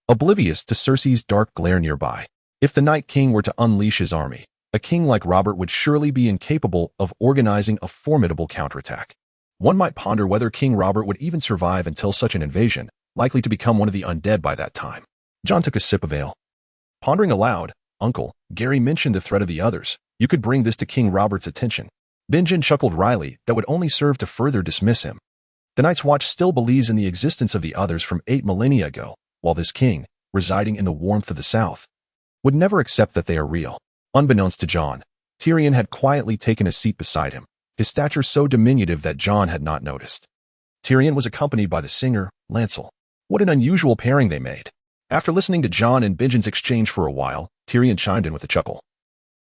oblivious to Cersei's dark glare nearby. If the Night King were to unleash his army, a king like Robert would surely be incapable of organizing a formidable counterattack. One might ponder whether King Robert would even survive until such an invasion, likely to become one of the undead by that time. Jon took a sip of ale. Pondering aloud, "Uncle, Gary mentioned the threat of the others. You could bring this to King Robert's attention." Benjen chuckled wryly. That would only serve to further dismiss him. The Night's Watch still believes in the existence of the others from 8 millennia ago, while this king, residing in the warmth of the south, would never accept that they are real. Unbeknownst to Jon, Tyrion had quietly taken a seat beside him, his stature so diminutive that Jon had not noticed. Tyrion was accompanied by the singer, Lancel. What an unusual pairing they made. After listening to Jon and Benjen's exchange for a while, Tyrion chimed in with a chuckle.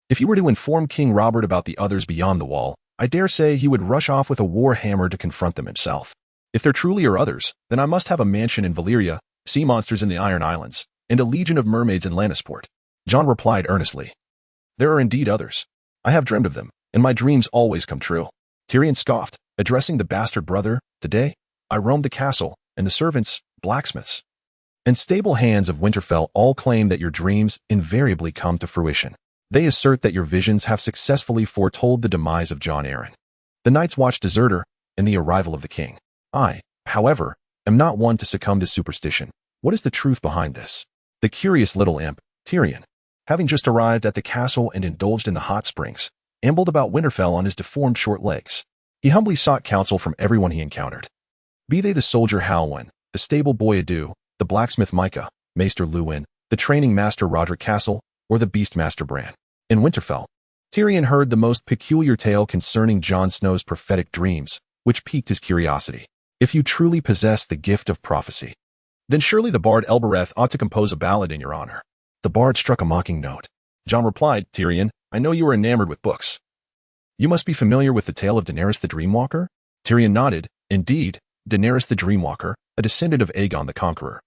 "If you were to inform King Robert about the others beyond the wall, I dare say he would rush off with a war hammer to confront them himself. If there truly are others, then I must have a mansion in Valyria, sea monsters in the Iron Islands, and a legion of mermaids in Lannisport." Jon replied earnestly, "There are indeed others. I have dreamed of them, and my dreams always come true." Tyrion scoffed, addressing the bastard brother, "Today, I roamed the castle, and the servants, blacksmiths, and stable hands of Winterfell all claim that your dreams invariably come to fruition. They assert that your visions have successfully foretold the demise of Jon Arryn, the Night's Watch deserter, and the arrival of the king. I, however, am not one to succumb to superstition. What is the truth behind this?" The curious little imp, Tyrion, having just arrived at the castle and indulged in the hot springs, ambled about Winterfell on his deformed short legs. He humbly sought counsel from everyone he encountered, be they the soldier Halwyn, the stable boy Adu, the blacksmith Micah, Maester Luwin, the training master Roderick Castle, or the beastmaster Bran. In Winterfell, Tyrion heard the most peculiar tale concerning Jon Snow's prophetic dreams, which piqued his curiosity. If you truly possess the gift of prophecy, then surely the bard Elbereth ought to compose a ballad in your honor. The bard struck a mocking note. Jon replied, "Tyrion, I know you are enamored with books. You must be familiar with the tale of Daenerys the Dreamwalker?" Tyrion nodded. Indeed, Daenerys the Dreamwalker, a descendant of Aegon the Conqueror,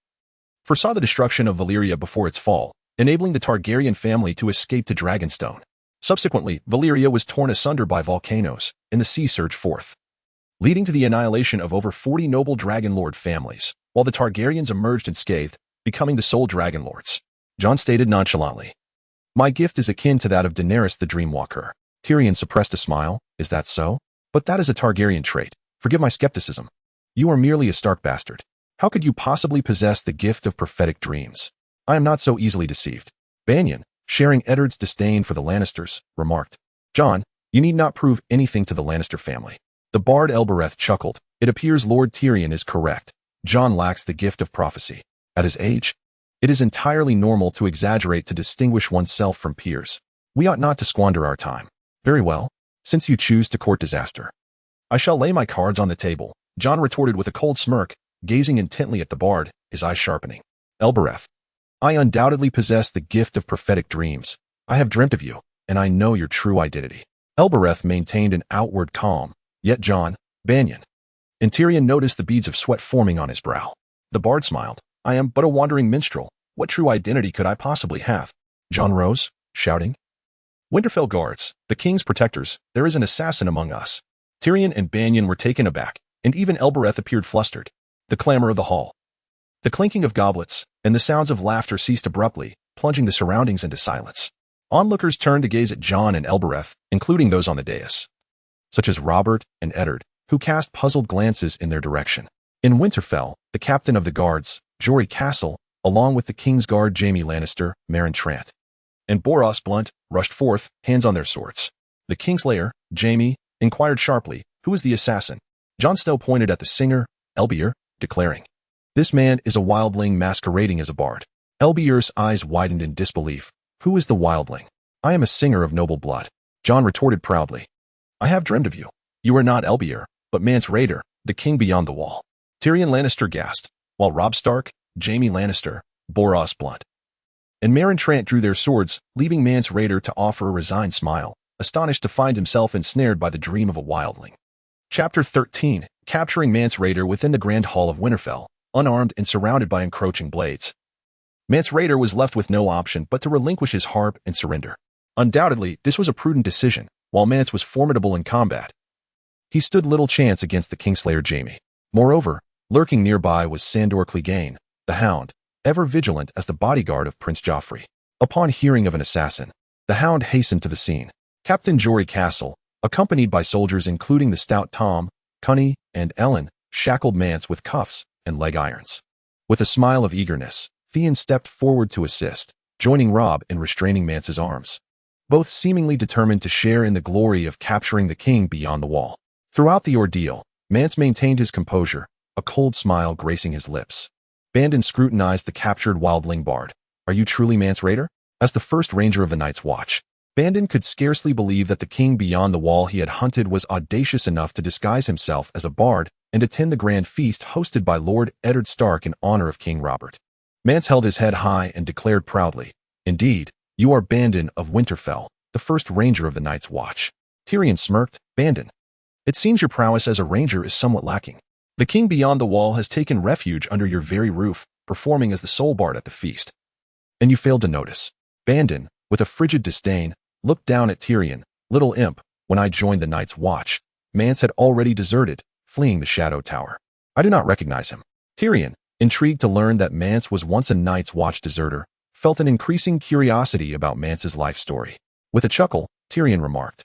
foresaw the destruction of Valyria before its fall, enabling the Targaryen family to escape to Dragonstone. Subsequently, Valyria was torn asunder by volcanoes, and the sea surged forth, leading to the annihilation of over 40 noble Dragonlord families, while the Targaryens emerged unscathed, becoming the sole Dragonlords. Jon stated nonchalantly, "My gift is akin to that of Daenerys the Dreamwalker." Tyrion suppressed a smile. "Is that so? But that is a Targaryen trait. Forgive my skepticism. You are merely a Stark bastard. How could you possibly possess the gift of prophetic dreams?" "I am not so easily deceived." Banyon, sharing Eddard's disdain for the Lannisters, remarked, "Jon, you need not prove anything to the Lannister family." The bard Elbereth chuckled. "It appears Lord Tyrion is correct. Jon lacks the gift of prophecy. At his age, it is entirely normal to exaggerate to distinguish oneself from peers. We ought not to squander our time." "Very well, since you choose to court disaster, I shall lay my cards on the table," Jon retorted with a cold smirk, gazing intently at the bard, his eyes sharpening. "Elbereth, I undoubtedly possess the gift of prophetic dreams. I have dreamt of you, and I know your true identity." Elbereth maintained an outward calm, yet Jon, Banyon, and Tyrion noticed the beads of sweat forming on his brow. The bard smiled. "I am but a wandering minstrel. What true identity could I possibly have?" Jon rose, shouting, "Winterfell guards, the king's protectors, there is an assassin among us." Tyrion and Banyon were taken aback, and even Elbereth appeared flustered. The clamor of the hall, the clinking of goblets, and the sounds of laughter ceased abruptly, plunging the surroundings into silence. Onlookers turned to gaze at Jon and Elbereth, including those on the dais, such as Robert and Eddard, who cast puzzled glances in their direction. In Winterfell, the captain of the guards, Jory Castle, along with the King's Guard Jaime Lannister, Meryn Trant, and Boros Blunt rushed forth, hands on their swords. The Kingslayer, Jaime, inquired sharply, "Who is the assassin?" Jon Snow pointed at the singer, Elbeir, declaring, "This man is a wildling masquerading as a bard." Elbeir's eyes widened in disbelief. "Who is the wildling?" "I am a singer of noble blood," Jon retorted proudly. "I have dreamed of you. You are not Elbeir, but Mance Rayder, the king beyond the wall." Tyrion Lannister gasped, while Robb Stark, Jaime Lannister, Boros Blunt, and Meryn Trant drew their swords, leaving Mance Rayder to offer a resigned smile, astonished to find himself ensnared by the dream of a wildling. Chapter 13, capturing Mance Rayder within the Grand Hall of Winterfell, unarmed and surrounded by encroaching blades. Mance Rayder was left with no option but to relinquish his harp and surrender. Undoubtedly, this was a prudent decision. While Mance was formidable in combat, he stood little chance against the Kingslayer Jaime. Moreover, lurking nearby was Sandor Clegane, the Hound, ever vigilant as the bodyguard of Prince Joffrey. Upon hearing of an assassin, the Hound hastened to the scene. Captain Jory Castle, accompanied by soldiers including the stout Tom, Cunny, and Ellen, shackled Mance with cuffs and leg irons. With a smile of eagerness, Theon stepped forward to assist, joining Robb in restraining Mance's arms, both seemingly determined to share in the glory of capturing the king beyond the wall. Throughout the ordeal, Mance maintained his composure, a cold smile gracing his lips. Bandon scrutinized the captured wildling bard. "Are you truly Mance Rayder?" As the first ranger of the Night's Watch, Bandon could scarcely believe that the king beyond the wall he had hunted was audacious enough to disguise himself as a bard and attend the grand feast hosted by Lord Eddard Stark in honor of King Robert. Mance held his head high and declared proudly, "Indeed, you are Bandon of Winterfell, the first ranger of the Night's Watch." Tyrion smirked. "Bandon, it seems your prowess as a ranger is somewhat lacking. The king beyond the wall has taken refuge under your very roof, performing as the sole bard at the feast. And you failed to notice." Bandon, with a frigid disdain, looked down at Tyrion. "Little imp, when I joined the Night's Watch, Mance had already deserted, fleeing the Shadow Tower. I do not recognize him." Tyrion, intrigued to learn that Mance was once a Night's Watch deserter, felt an increasing curiosity about Mance's life story. With a chuckle, Tyrion remarked,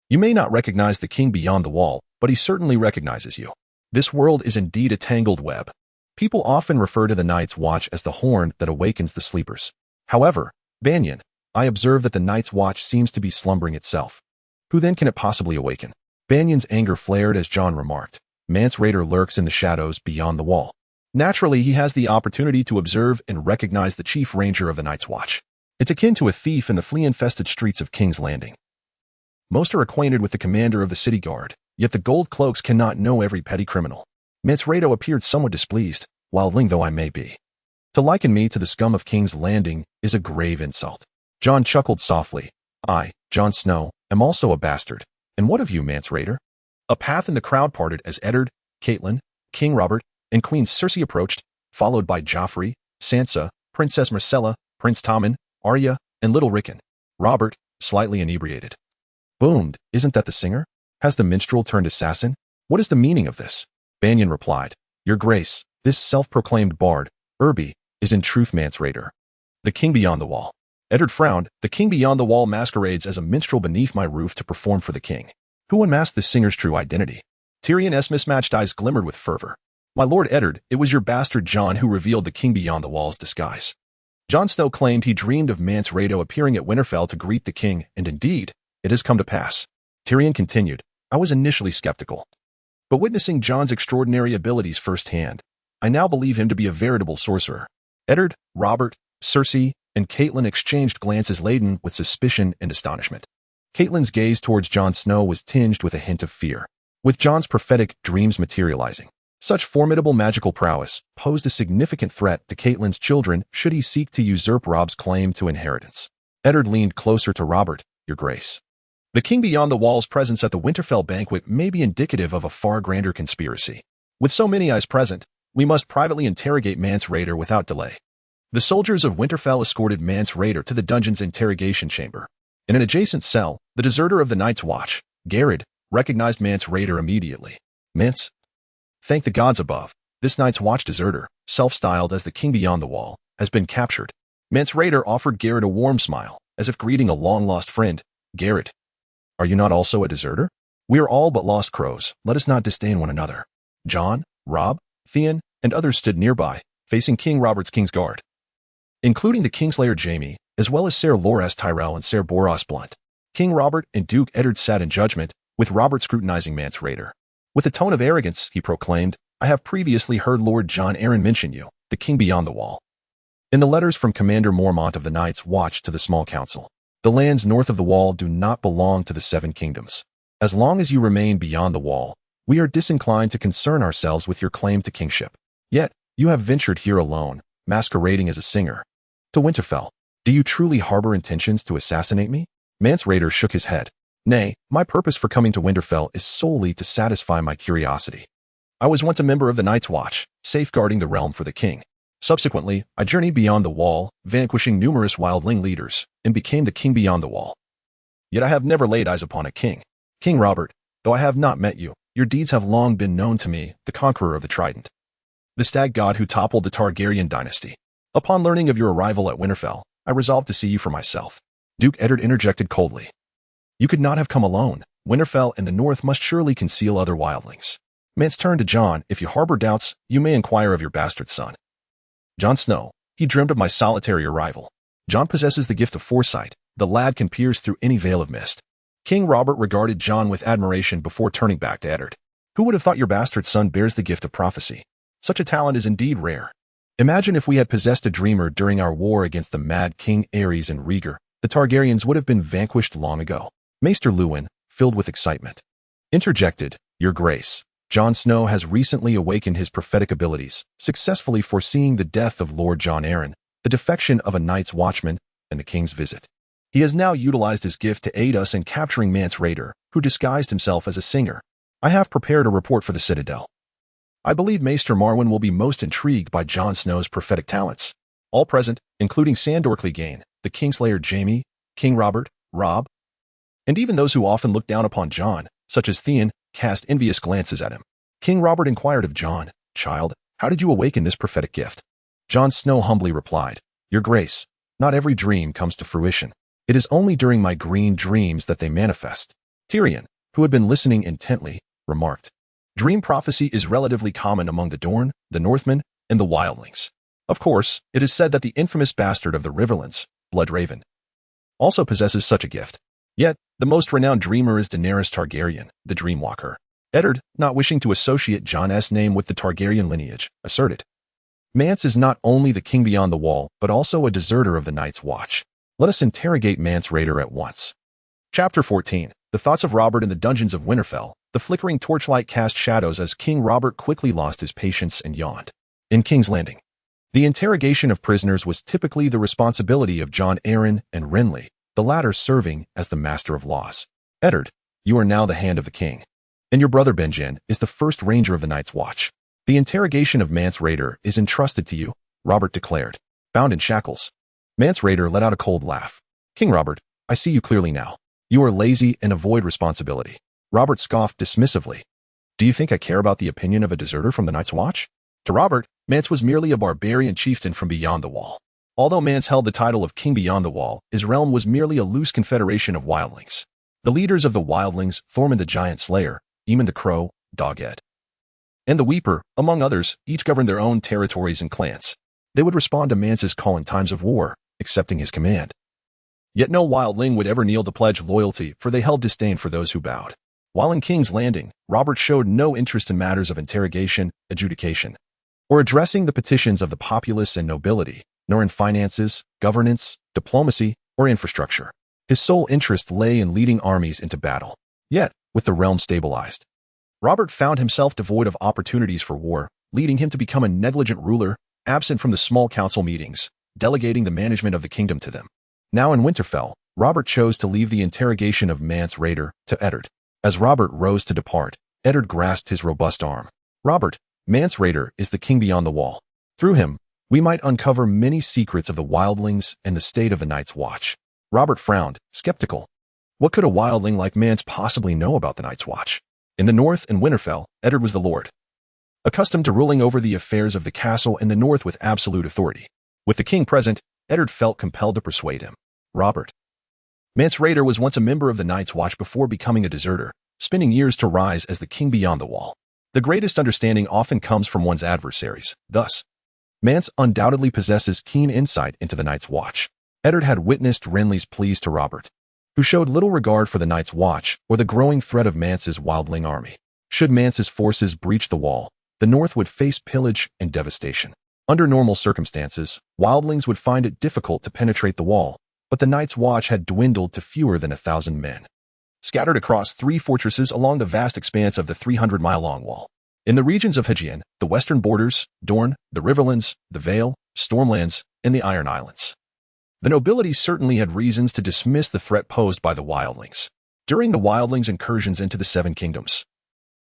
"You may not recognize the king beyond the wall, but he certainly recognizes you. This world is indeed a tangled web. People often refer to the Night's Watch as the horn that awakens the sleepers. However, Banyan, I observe that the Night's Watch seems to be slumbering itself. Who then can it possibly awaken?" Banyan's anger flared as Jon remarked, "Mance Rayder lurks in the shadows beyond the wall. Naturally, he has the opportunity to observe and recognize the chief ranger of the Night's Watch. It's akin to a thief in the flea-infested streets of King's Landing. Most are acquainted with the commander of the city guard, yet the gold cloaks cannot know every petty criminal." Mance Rayder appeared somewhat displeased, wildling though I may be. "To liken me to the scum of King's Landing is a grave insult." Jon chuckled softly. "I, Jon Snow, am also a bastard. And what of you, Mance Rayder?" A path in the crowd parted as Eddard, Catelyn, King Robert, and Queen Cersei approached, followed by Joffrey, Sansa, Princess Myrcella, Prince Tommen, Arya, and Little Rickon. Robert, slightly inebriated, boomed, "Isn't that the singer? Has the minstrel turned assassin? What is the meaning of this?" Banyan replied, "Your Grace, this self-proclaimed bard, Irby, is in truth Mance Rayder, the king beyond the wall." Eddard frowned. "The king beyond the wall masquerades as a minstrel beneath my roof to perform for the king. Who unmasked the singer's true identity?" Tyrion's mismatched eyes glimmered with fervor. "My lord Eddard, it was your bastard Jon who revealed the king beyond the wall's disguise." Jon Snow claimed he dreamed of Mance Rayder appearing at Winterfell to greet the king, and indeed, it has come to pass. Tyrion continued, "I was initially skeptical, but witnessing Jon's extraordinary abilities firsthand, I now believe him to be a veritable sorcerer." Eddard, Robert, Cersei, and Catelyn exchanged glances laden with suspicion and astonishment. Catelyn's gaze towards Jon Snow was tinged with a hint of fear. With Jon's prophetic dreams materializing, such formidable magical prowess posed a significant threat to Catelyn's children should he seek to usurp Robb's claim to inheritance. Eddard leaned closer to Robert. "Your Grace, the king beyond the wall's presence at the Winterfell banquet may be indicative of a far grander conspiracy. With so many eyes present, we must privately interrogate Mance Rayder without delay." The soldiers of Winterfell escorted Mance Rayder to the dungeon's interrogation chamber. In an adjacent cell, the deserter of the Night's Watch, Garrett, recognized Mance Rayder immediately. "Mance, thank the gods above, this Night's Watch deserter, self-styled as the king beyond the wall, has been captured." Mance Rayder offered Garrett a warm smile, as if greeting a long-lost friend. "Garrett, are you not also a deserter? We are all but lost crows, let us not disdain one another." Jon, Robb, Theon, and others stood nearby, facing King Robert's Kingsguard, including the Kingslayer Jaime, as well as Ser Loras Tyrell and Ser Boros Blunt. King Robert and Duke Eddard sat in judgment, with Robert scrutinizing Mance Rayder. With a tone of arrogance, he proclaimed, "I have previously heard Lord Jon Arryn mention you, the king beyond the wall." In the letters from Commander Mormont of the Night's Watch to the Small Council, the lands north of the wall do not belong to the Seven Kingdoms. As long as you remain beyond the wall, we are disinclined to concern ourselves with your claim to kingship. Yet, you have ventured here alone, masquerading as a singer, to Winterfell. Do you truly harbor intentions to assassinate me? Mance Rayder shook his head. Nay, my purpose for coming to Winterfell is solely to satisfy my curiosity. I was once a member of the Night's Watch, safeguarding the realm for the king. Subsequently, I journeyed beyond the wall, vanquishing numerous wildling leaders, and became the king beyond the wall. Yet I have never laid eyes upon a king. King Robert, though I have not met you, your deeds have long been known to me, the conqueror of the Trident, the stag god who toppled the Targaryen dynasty. Upon learning of your arrival at Winterfell, I resolved to see you for myself. Duke Eddard interjected coldly. You could not have come alone. Winterfell and the north must surely conceal other wildlings. Mance turned to Jon. If you harbor doubts, you may inquire of your bastard son, Jon Snow. He dreamed of my solitary arrival. Jon possesses the gift of foresight. The lad can pierce through any veil of mist. King Robert regarded Jon with admiration before turning back to Eddard. Who would have thought your bastard son bears the gift of prophecy? Such a talent is indeed rare. Imagine if we had possessed a dreamer during our war against the mad King Aerys and Rhaegar. The Targaryens would have been vanquished long ago. Maester Luwin, filled with excitement, interjected, Your Grace, Jon Snow has recently awakened his prophetic abilities, successfully foreseeing the death of Lord Jon Arryn, the defection of a Night's Watchman, and the king's visit. He has now utilized his gift to aid us in capturing Mance Rayder, who disguised himself as a singer. I have prepared a report for the Citadel. I believe Maester Marwyn will be most intrigued by Jon Snow's prophetic talents. All present, including Sandor Clegane, the Kingslayer Jaime, King Robert, Robb, and even those who often look down upon Jon, such as Theon, cast envious glances at him. King Robert inquired of Jon, Child, how did you awaken this prophetic gift? Jon Snow humbly replied, Your Grace, not every dream comes to fruition. It is only during my green dreams that they manifest. Tyrion, who had been listening intently, remarked, Dream prophecy is relatively common among the Dorne, the Northmen, and the Wildlings. Of course, it is said that the infamous bastard of the Riverlands, Bloodraven, also possesses such a gift. Yet, the most renowned dreamer is Daenerys Targaryen, the Dreamwalker. Eddard, not wishing to associate Jon's name with the Targaryen lineage, asserted, Mance is not only the king beyond the wall, but also a deserter of the Night's Watch. Let us interrogate Mance Rayder at once. Chapter 14. The Thoughts of Robert in the Dungeons of Winterfell. The flickering torchlight cast shadows as King Robert quickly lost his patience and yawned. In King's Landing, the interrogation of prisoners was typically the responsibility of Jon Arryn and Renly, the latter serving as the master of laws. Eddard, you are now the hand of the king, and your brother Benjen is the first ranger of the Night's Watch. The interrogation of Mance Rayder is entrusted to you, Robert declared, bound in shackles. Mance Rayder let out a cold laugh. King Robert, I see you clearly now. You are lazy and avoid responsibility. Robert scoffed dismissively. Do you think I care about the opinion of a deserter from the Night's Watch? To Robert, Mance was merely a barbarian chieftain from beyond the wall. Although Mance held the title of King Beyond the Wall, his realm was merely a loose confederation of wildlings. The leaders of the wildlings, Thormund the Giant Slayer, Eamon the Crow, Doghead, and the Weeper, among others, each governed their own territories and clans. They would respond to Mance's call in times of war, accepting his command. Yet no wildling would ever kneel to pledge loyalty, for they held disdain for those who bowed. While in King's Landing, Robert showed no interest in matters of interrogation, adjudication, or addressing the petitions of the populace and nobility, nor in finances, governance, diplomacy, or infrastructure. His sole interest lay in leading armies into battle. Yet, with the realm stabilized, Robert found himself devoid of opportunities for war, leading him to become a negligent ruler, absent from the small council meetings, delegating the management of the kingdom to them. Now in Winterfell, Robert chose to leave the interrogation of Mance Rayder to Eddard. As Robert rose to depart, Eddard grasped his robust arm. Robert, Mance Rayder is the king beyond the wall. Through him, we might uncover many secrets of the wildlings and the state of the Night's Watch. Robert frowned, skeptical. What could a wildling like Mance possibly know about the Night's Watch? In the north and Winterfell, Eddard was the lord, accustomed to ruling over the affairs of the castle in the north with absolute authority. With the king present, Eddard felt compelled to persuade him. Robert, Mance Rayder was once a member of the Night's Watch before becoming a deserter, spending years to rise as the king beyond the wall. The greatest understanding often comes from one's adversaries. Thus, Mance undoubtedly possesses keen insight into the Night's Watch. Eddard had witnessed Renly's pleas to Robert, who showed little regard for the Night's Watch or the growing threat of Mance's wildling army. Should Mance's forces breach the wall, the North would face pillage and devastation. Under normal circumstances, wildlings would find it difficult to penetrate the wall, but the Night's Watch had dwindled to fewer than 1,000 men, scattered across 3 fortresses along the vast expanse of the 300-mile-long wall. In the regions of Aegean, the western borders, Dorne, the Riverlands, the Vale, Stormlands, and the Iron Islands, the nobility certainly had reasons to dismiss the threat posed by the wildlings. During the wildlings' incursions into the Seven Kingdoms,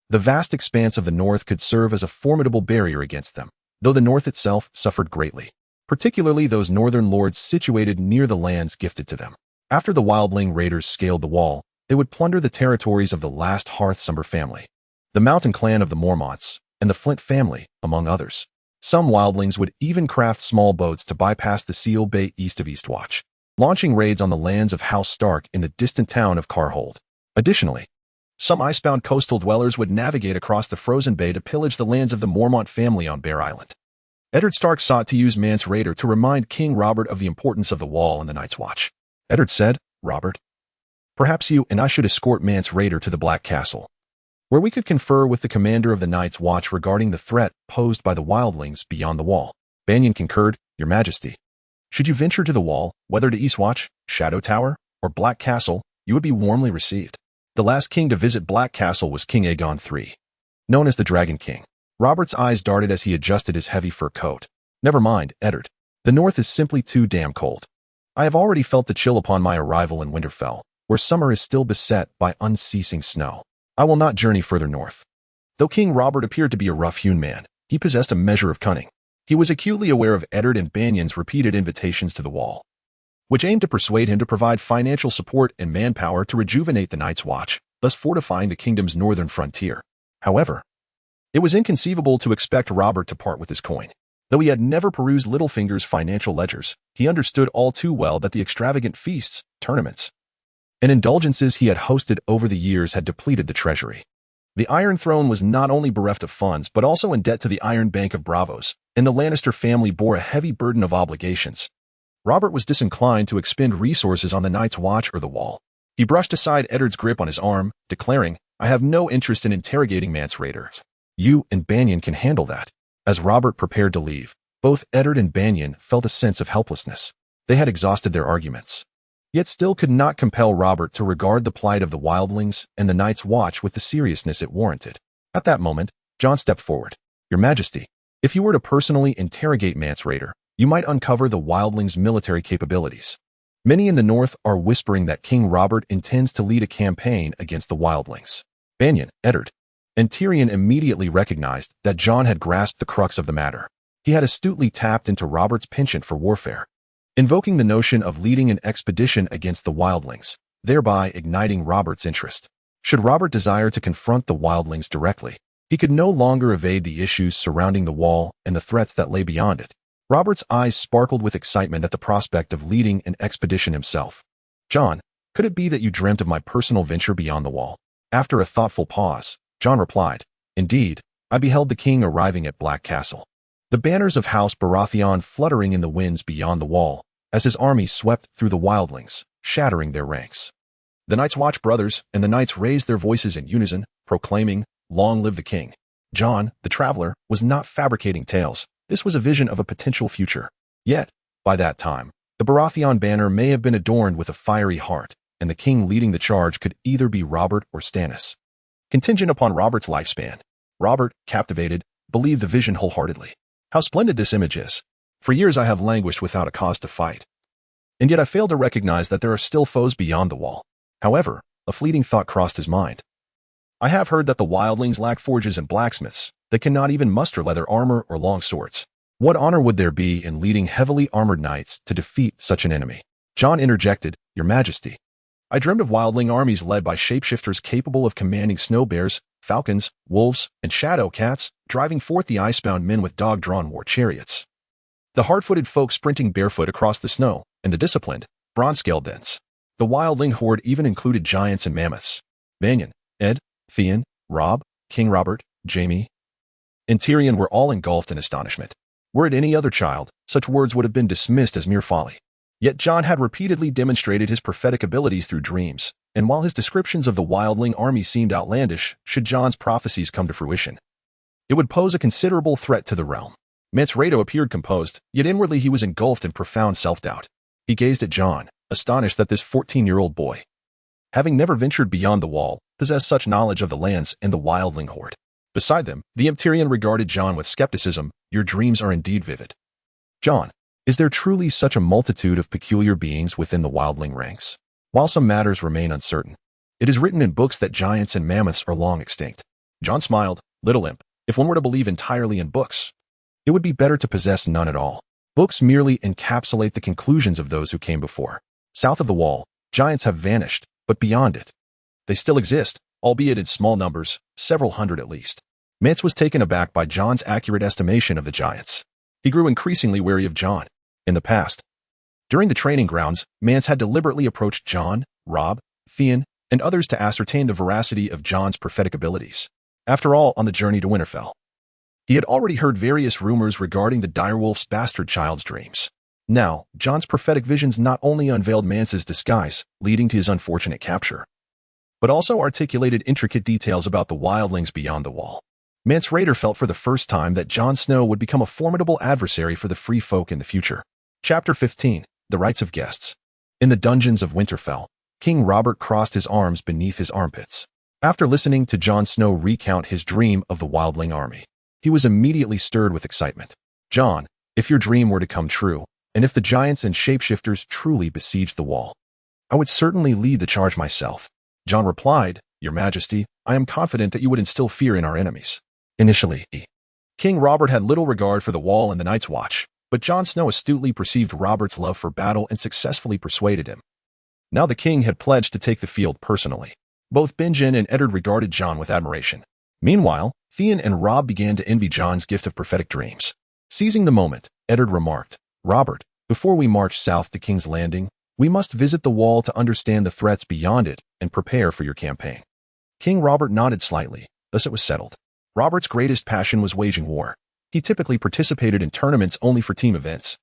the vast expanse of the North could serve as a formidable barrier against them, though the North itself suffered greatly, particularly those northern lords situated near the lands gifted to them. After the wildling raiders scaled the wall, they would plunder the territories of the last Hearthsumber family, the Mountain clan of the Mormonts, and the Flint family, among others. Some wildlings would even craft small boats to bypass the Seal Bay east of Eastwatch, launching raids on the lands of House Stark in the distant town of Carhold. Additionally, some icebound coastal dwellers would navigate across the frozen bay to pillage the lands of the Mormont family on Bear Island. Eddard Stark sought to use Mance Rayder to remind King Robert of the importance of the wall and the Night's Watch. Eddard said, "Robert, perhaps you and I should escort Mance Rayder to the Black Castle, where we could confer with the commander of the Night's Watch regarding the threat posed by the wildlings beyond the wall." Banyan concurred, "Your Majesty, should you venture to the wall, whether to Eastwatch, Shadow Tower, or Black Castle, you would be warmly received." The last king to visit Black Castle was King Aegon III, known as the Dragon King. Robert's eyes darted as he adjusted his heavy fur coat. "Never mind, Eddard. The North is simply too damn cold. I have already felt the chill upon my arrival in Winterfell, where summer is still beset by unceasing snow. I will not journey further north." Though King Robert appeared to be a rough-hewn man, he possessed a measure of cunning. He was acutely aware of Eddard and Banyan's repeated invitations to the wall, which aimed to persuade him to provide financial support and manpower to rejuvenate the Night's Watch, thus fortifying the kingdom's northern frontier. However, it was inconceivable to expect Robert to part with his coin. Though he had never perused Littlefinger's financial ledgers, he understood all too well that the extravagant feasts, tournaments, and indulgences he had hosted over the years had depleted the treasury. The Iron Throne was not only bereft of funds but also in debt to the Iron Bank of Bravos, and the Lannister family bore a heavy burden of obligations. Robert was disinclined to expend resources on the Night's Watch or the wall. He brushed aside Eddard's grip on his arm, declaring, "I have no interest in interrogating Mance Raiders. You and Banyan can handle that." As Robert prepared to leave, both Eddard and Banyan felt a sense of helplessness. They had exhausted their arguments, yet still could not compel Robert to regard the plight of the wildlings and the Night's Watch with the seriousness it warranted. At that moment, Jon stepped forward. "Your Majesty, if you were to personally interrogate Mance Rayder, you might uncover the wildlings' military capabilities. Many in the North are whispering that King Robert intends to lead a campaign against the wildlings." Banyan, Eddard, and Tyrion immediately recognized that Jon had grasped the crux of the matter. He had astutely tapped into Robert's penchant for warfare, invoking the notion of leading an expedition against the wildlings, thereby igniting Robert's interest. Should Robert desire to confront the wildlings directly, he could no longer evade the issues surrounding the wall and the threats that lay beyond it. Robert's eyes sparkled with excitement at the prospect of leading an expedition himself. "Jon, could it be that you dreamt of my personal venture beyond the wall?" After a thoughtful pause, Jon replied, "Indeed, I beheld the king arriving at Black Castle, the banners of House Baratheon fluttering in the winds beyond the wall, as his army swept through the wildlings, shattering their ranks. The Night's Watch brothers and the knights raised their voices in unison, proclaiming, 'Long live the king.'" Jon, the traveler, was not fabricating tales. This was a vision of a potential future. Yet, by that time, the Baratheon banner may have been adorned with a fiery heart, and the king leading the charge could either be Robert or Stannis. Contingent upon Robert's lifespan, Robert, captivated, believed the vision wholeheartedly. "How splendid this image is! For years I have languished without a cause to fight, and yet I fail to recognize that there are still foes beyond the wall." However, a fleeting thought crossed his mind. "I have heard that the wildlings lack forges and blacksmiths. They cannot even muster leather armor or long swords. What honor would there be in leading heavily armored knights to defeat such an enemy?" Jon interjected, "Your Majesty, I dreamed of wildling armies led by shapeshifters capable of commanding snow bears, falcons, wolves, and shadow cats, driving forth the icebound men with dog-drawn war chariots. The hard-footed folk sprinting barefoot across the snow, and the disciplined, bronze-scaled dens. The wildling horde even included giants and mammoths." Banyan, Ed, Theon, Robb, King Robert, Jaime, and Tyrion were all engulfed in astonishment. Were it any other child, such words would have been dismissed as mere folly. Yet Jon had repeatedly demonstrated his prophetic abilities through dreams, and while his descriptions of the wildling army seemed outlandish, should Jon's prophecies come to fruition, it would pose a considerable threat to the realm. Mance Rayder appeared composed, yet inwardly he was engulfed in profound self-doubt. He gazed at Jon, astonished that this 14-year-old boy, having never ventured beyond the wall, possessed such knowledge of the lands and the wildling horde. Beside them, the imp Tyrion regarded Jon with skepticism. Your dreams are indeed vivid. Jon, is there truly such a multitude of peculiar beings within the wildling ranks? While some matters remain uncertain, it is written in books that giants and mammoths are long extinct. Jon smiled. Little imp, if one were to believe entirely in books, it would be better to possess none at all. Books merely encapsulate the conclusions of those who came before. South of the wall, giants have vanished, but beyond it, they still exist, albeit in small numbers, several hundred at least. Mance was taken aback by Jon's accurate estimation of the giants. He grew increasingly wary of Jon. In the past, during the training grounds, Mance had deliberately approached Jon, Robb, Theon, and others to ascertain the veracity of Jon's prophetic abilities. After all, on the journey to Winterfell, he had already heard various rumors regarding the direwolf's bastard child's dreams. Now, Jon's prophetic visions not only unveiled Mance's disguise, leading to his unfortunate capture, but also articulated intricate details about the wildlings beyond the wall. Mance Rayder felt for the first time that Jon Snow would become a formidable adversary for the free folk in the future. Chapter 15. The Rights of Guests. In the dungeons of Winterfell, King Robert crossed his arms beneath his armpits. After listening to Jon Snow recount his dream of the wildling army, he was immediately stirred with excitement. Jon, if your dream were to come true, and if the giants and shapeshifters truly besieged the wall, I would certainly lead the charge myself. Jon replied, Your Majesty, I am confident that you would instill fear in our enemies. Initially, King Robert had little regard for the wall and the Night's Watch, but Jon Snow astutely perceived Robert's love for battle and successfully persuaded him. Now the king had pledged to take the field personally. Both Benjen and Eddard regarded Jon with admiration. Meanwhile, Theon and Robb began to envy Jon's gift of prophetic dreams. Seizing the moment, Eddard remarked, Robert, before we march south to King's Landing, we must visit the wall to understand the threats beyond it and prepare for your campaign. King Robert nodded slightly, thus it was settled. Robert's greatest passion was waging war. He typically participated in tournaments only for team events,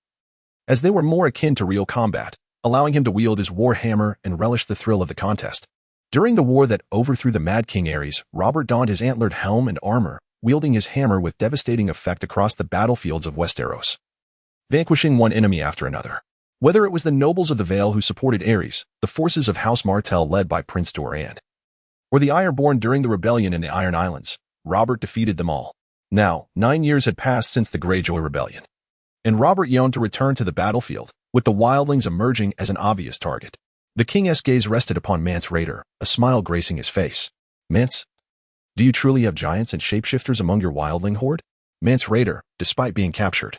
as they were more akin to real combat, allowing him to wield his war hammer and relish the thrill of the contest. During the war that overthrew the Mad King Aerys, Robert donned his antlered helm and armor, wielding his hammer with devastating effect across the battlefields of Westeros, vanquishing one enemy after another. Whether it was the nobles of the Vale who supported Aerys, the forces of House Martell led by Prince Doran, or the Ironborn during the rebellion in the Iron Islands, Robert defeated them all. Now, 9 years had passed since the Greyjoy Rebellion, and Robert yearned to return to the battlefield, with the wildlings emerging as an obvious target. The king's gaze rested upon Mance Rayder, a smile gracing his face. Mance, do you truly have giants and shapeshifters among your wildling horde? Mance Rayder, despite being captured,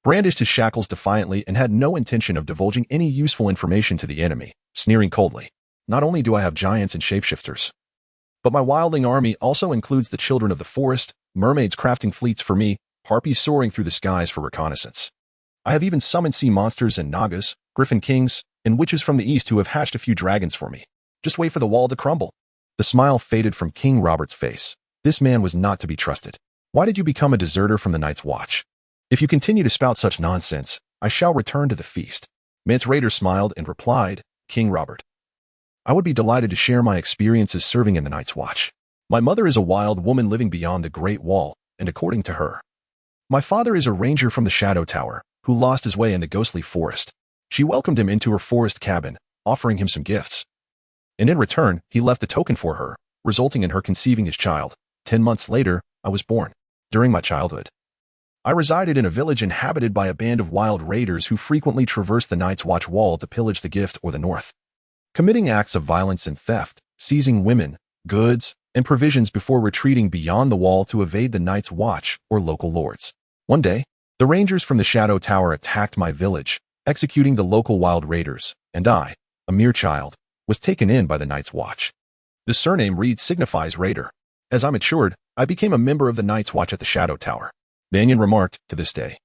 brandished his shackles defiantly and had no intention of divulging any useful information to the enemy, sneering coldly. Not only do I have giants and shapeshifters, but my wildling army also includes the children of the forest, mermaids crafting fleets for me, harpies soaring through the skies for reconnaissance. I have even summoned sea monsters and nagas, griffin kings, and witches from the east who have hatched a few dragons for me. Just wait for the wall to crumble. The smile faded from King Robert's face. This man was not to be trusted. Why did you become a deserter from the Night's Watch? If you continue to spout such nonsense, I shall return to the feast. Mance Rayder smiled and replied, King Robert, I would be delighted to share my experiences serving in the Night's Watch. My mother is a wild woman living beyond the Great Wall, and according to her, my father is a ranger from the Shadow Tower, who lost his way in the ghostly forest. She welcomed him into her forest cabin, offering him some gifts. And in return, he left a token for her, resulting in her conceiving his child. 10 months later, I was born. During my childhood, I resided in a village inhabited by a band of wild raiders who frequently traversed the Night's Watch wall to pillage the gift or the north, committing acts of violence and theft, seizing women, goods, and provisions before retreating beyond the wall to evade the Night's Watch or local lords. One day, the rangers from the Shadow Tower attacked my village, executing the local wild raiders, and I, a mere child, was taken in by the Night's Watch. The surname Reed signifies raider. As I matured, I became a member of the Night's Watch at the Shadow Tower. Banyan remarked, to this day,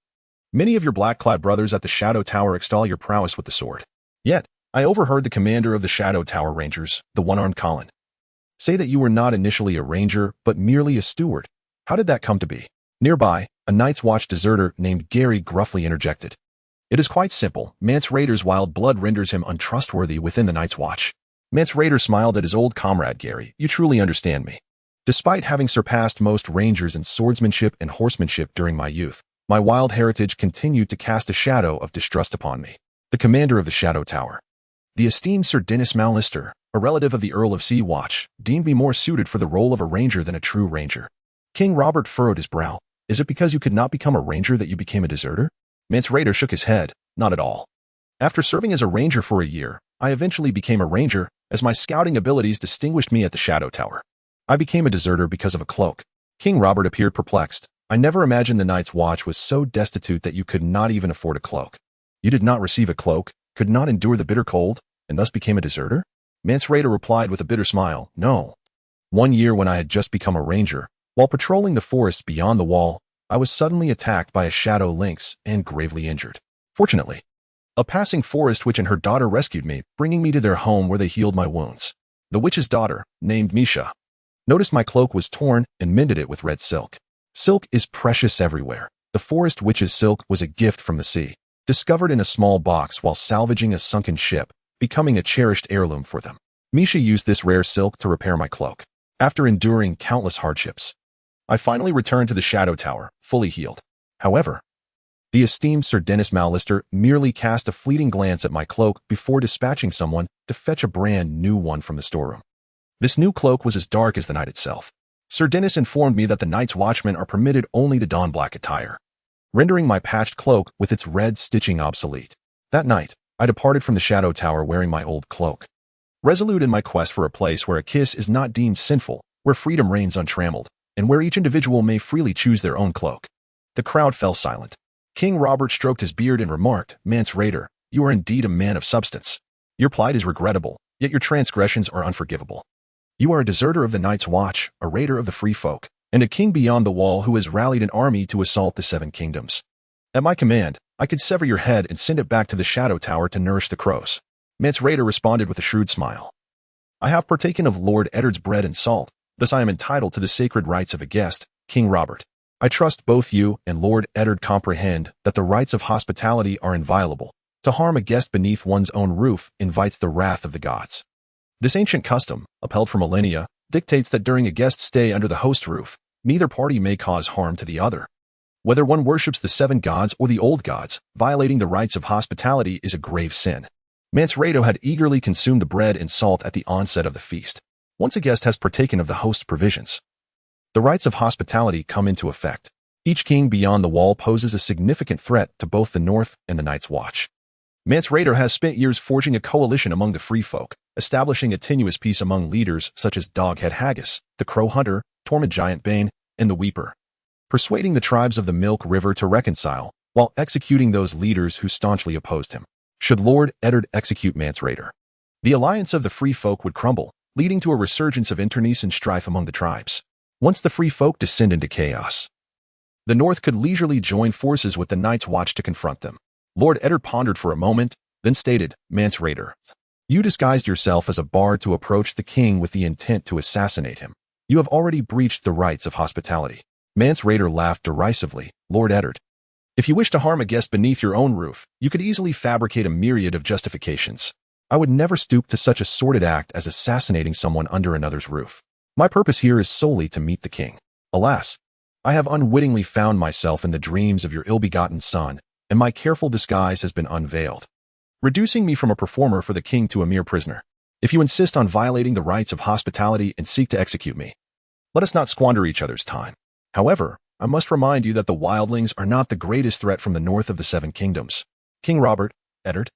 many of your black-clad brothers at the Shadow Tower extol your prowess with the sword. Yet, I overheard the commander of the Shadow Tower Rangers, the one-armed Colin, say that you were not initially a ranger, but merely a steward. How did that come to be? Nearby, a Night's Watch deserter named Gary gruffly interjected. It is quite simple. Mance Rayder's wild blood renders him untrustworthy within the Night's Watch. Mance Rayder smiled at his old comrade Gary. You truly understand me. Despite having surpassed most rangers in swordsmanship and horsemanship during my youth, my wild heritage continued to cast a shadow of distrust upon me. The commander of the Shadow Tower. The esteemed Sir Dennis Mallister, a relative of the Earl of Sea Watch, deemed me more suited for the role of a ranger than a true ranger. King Robert furrowed his brow. Is it because you could not become a ranger that you became a deserter? Mance Rayder shook his head. Not at all. After serving as a ranger for a year, I eventually became a ranger, as my scouting abilities distinguished me at the Shadow Tower. I became a deserter because of a cloak. King Robert appeared perplexed. I never imagined the Night's Watch was so destitute that you could not even afford a cloak. You did not receive a cloak, could not endure the bitter cold, and thus became a deserter? Mance Rayder replied with a bitter smile. No. One year when I had just become a ranger, while patrolling the forests beyond the wall, I was suddenly attacked by a shadow lynx and gravely injured. Fortunately, a passing forest witch and her daughter rescued me, bringing me to their home where they healed my wounds. The witch's daughter, named Misha, noticed my cloak was torn and mended it with red silk. Silk is precious everywhere. The forest witch's silk was a gift from the sea, discovered in a small box while salvaging a sunken ship, becoming a cherished heirloom for them. Misha used this rare silk to repair my cloak. After enduring countless hardships, I finally returned to the Shadow Tower, fully healed. However, the esteemed Sir Dennis Mallister merely cast a fleeting glance at my cloak before dispatching someone to fetch a brand new one from the storeroom. This new cloak was as dark as the night itself. Sir Dennis informed me that the Night's Watchmen are permitted only to don black attire, rendering my patched cloak with its red stitching obsolete. That night, I departed from the Shadow Tower wearing my old cloak, resolute in my quest for a place where a kiss is not deemed sinful, where freedom reigns untrammeled, and where each individual may freely choose their own cloak. The crowd fell silent. King Robert stroked his beard and remarked, Mance Rayder, you are indeed a man of substance. Your plight is regrettable, yet your transgressions are unforgivable. You are a deserter of the Night's Watch, a raider of the free folk, and a king beyond the wall who has rallied an army to assault the Seven Kingdoms. At my command, I could sever your head and send it back to the Shadow Tower to nourish the crows. Mance Rayder responded with a shrewd smile. I have partaken of Lord Eddard's bread and salt, thus I am entitled to the sacred rights of a guest, King Robert. I trust both you and Lord Eddard comprehend that the rights of hospitality are inviolable. To harm a guest beneath one's own roof invites the wrath of the gods. This ancient custom, upheld for millennia, dictates that during a guest stay under the host roof, neither party may cause harm to the other. Whether one worships the seven gods or the old gods, violating the rights of hospitality is a grave sin. Mance Rayder had eagerly consumed the bread and salt at the onset of the feast. Once a guest has partaken of the host's provisions, the rights of hospitality come into effect. Each king beyond the wall poses a significant threat to both the North and the Night's Watch. Mance Rayder has spent years forging a coalition among the free folk, establishing a tenuous peace among leaders such as Doghead Haggis, the Crow Hunter, Tormund Giant Bane, and the Weeper, persuading the tribes of the Milk River to reconcile, while executing those leaders who staunchly opposed him. Should Lord Eddard execute Mance Rayder, the alliance of the free folk would crumble, leading to a resurgence of internecine strife among the tribes. Once the free folk descend into chaos, the North could leisurely join forces with the Night's Watch to confront them. Lord Eddard pondered for a moment, then stated, Mance Rayder, you disguised yourself as a bard to approach the king with the intent to assassinate him. You have already breached the rights of hospitality. Mance Rayder laughed derisively. Lord Eddard, if you wish to harm a guest beneath your own roof, you could easily fabricate a myriad of justifications. I would never stoop to such a sordid act as assassinating someone under another's roof. My purpose here is solely to meet the king. Alas, I have unwittingly found myself in the dreams of your ill-begotten son, and my careful disguise has been unveiled, reducing me from a performer for the king to a mere prisoner. If you insist on violating the rights of hospitality and seek to execute me, let us not squander each other's time. However, I must remind you that the wildlings are not the greatest threat from the north of the Seven Kingdoms. King Robert, Eddard,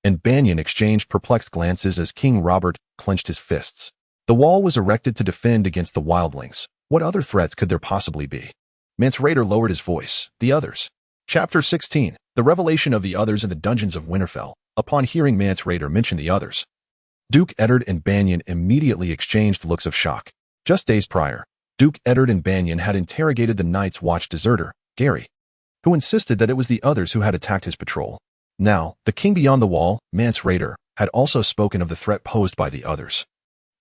and Banyan exchanged perplexed glances as King Robert clenched his fists. The wall was erected to defend against the wildlings. What other threats could there possibly be? Mance Rayder lowered his voice. The others. Chapter 16. The revelation of the others in the dungeons of Winterfell. Upon hearing Mance Rayder mention the others, Duke Eddard and Banyan immediately exchanged looks of shock. Just days prior, Duke Eddard and Banyan had interrogated the Night's Watch deserter, Gary, who insisted that it was the others who had attacked his patrol. Now, the king beyond the wall, Mance Rayder, had also spoken of the threat posed by the others.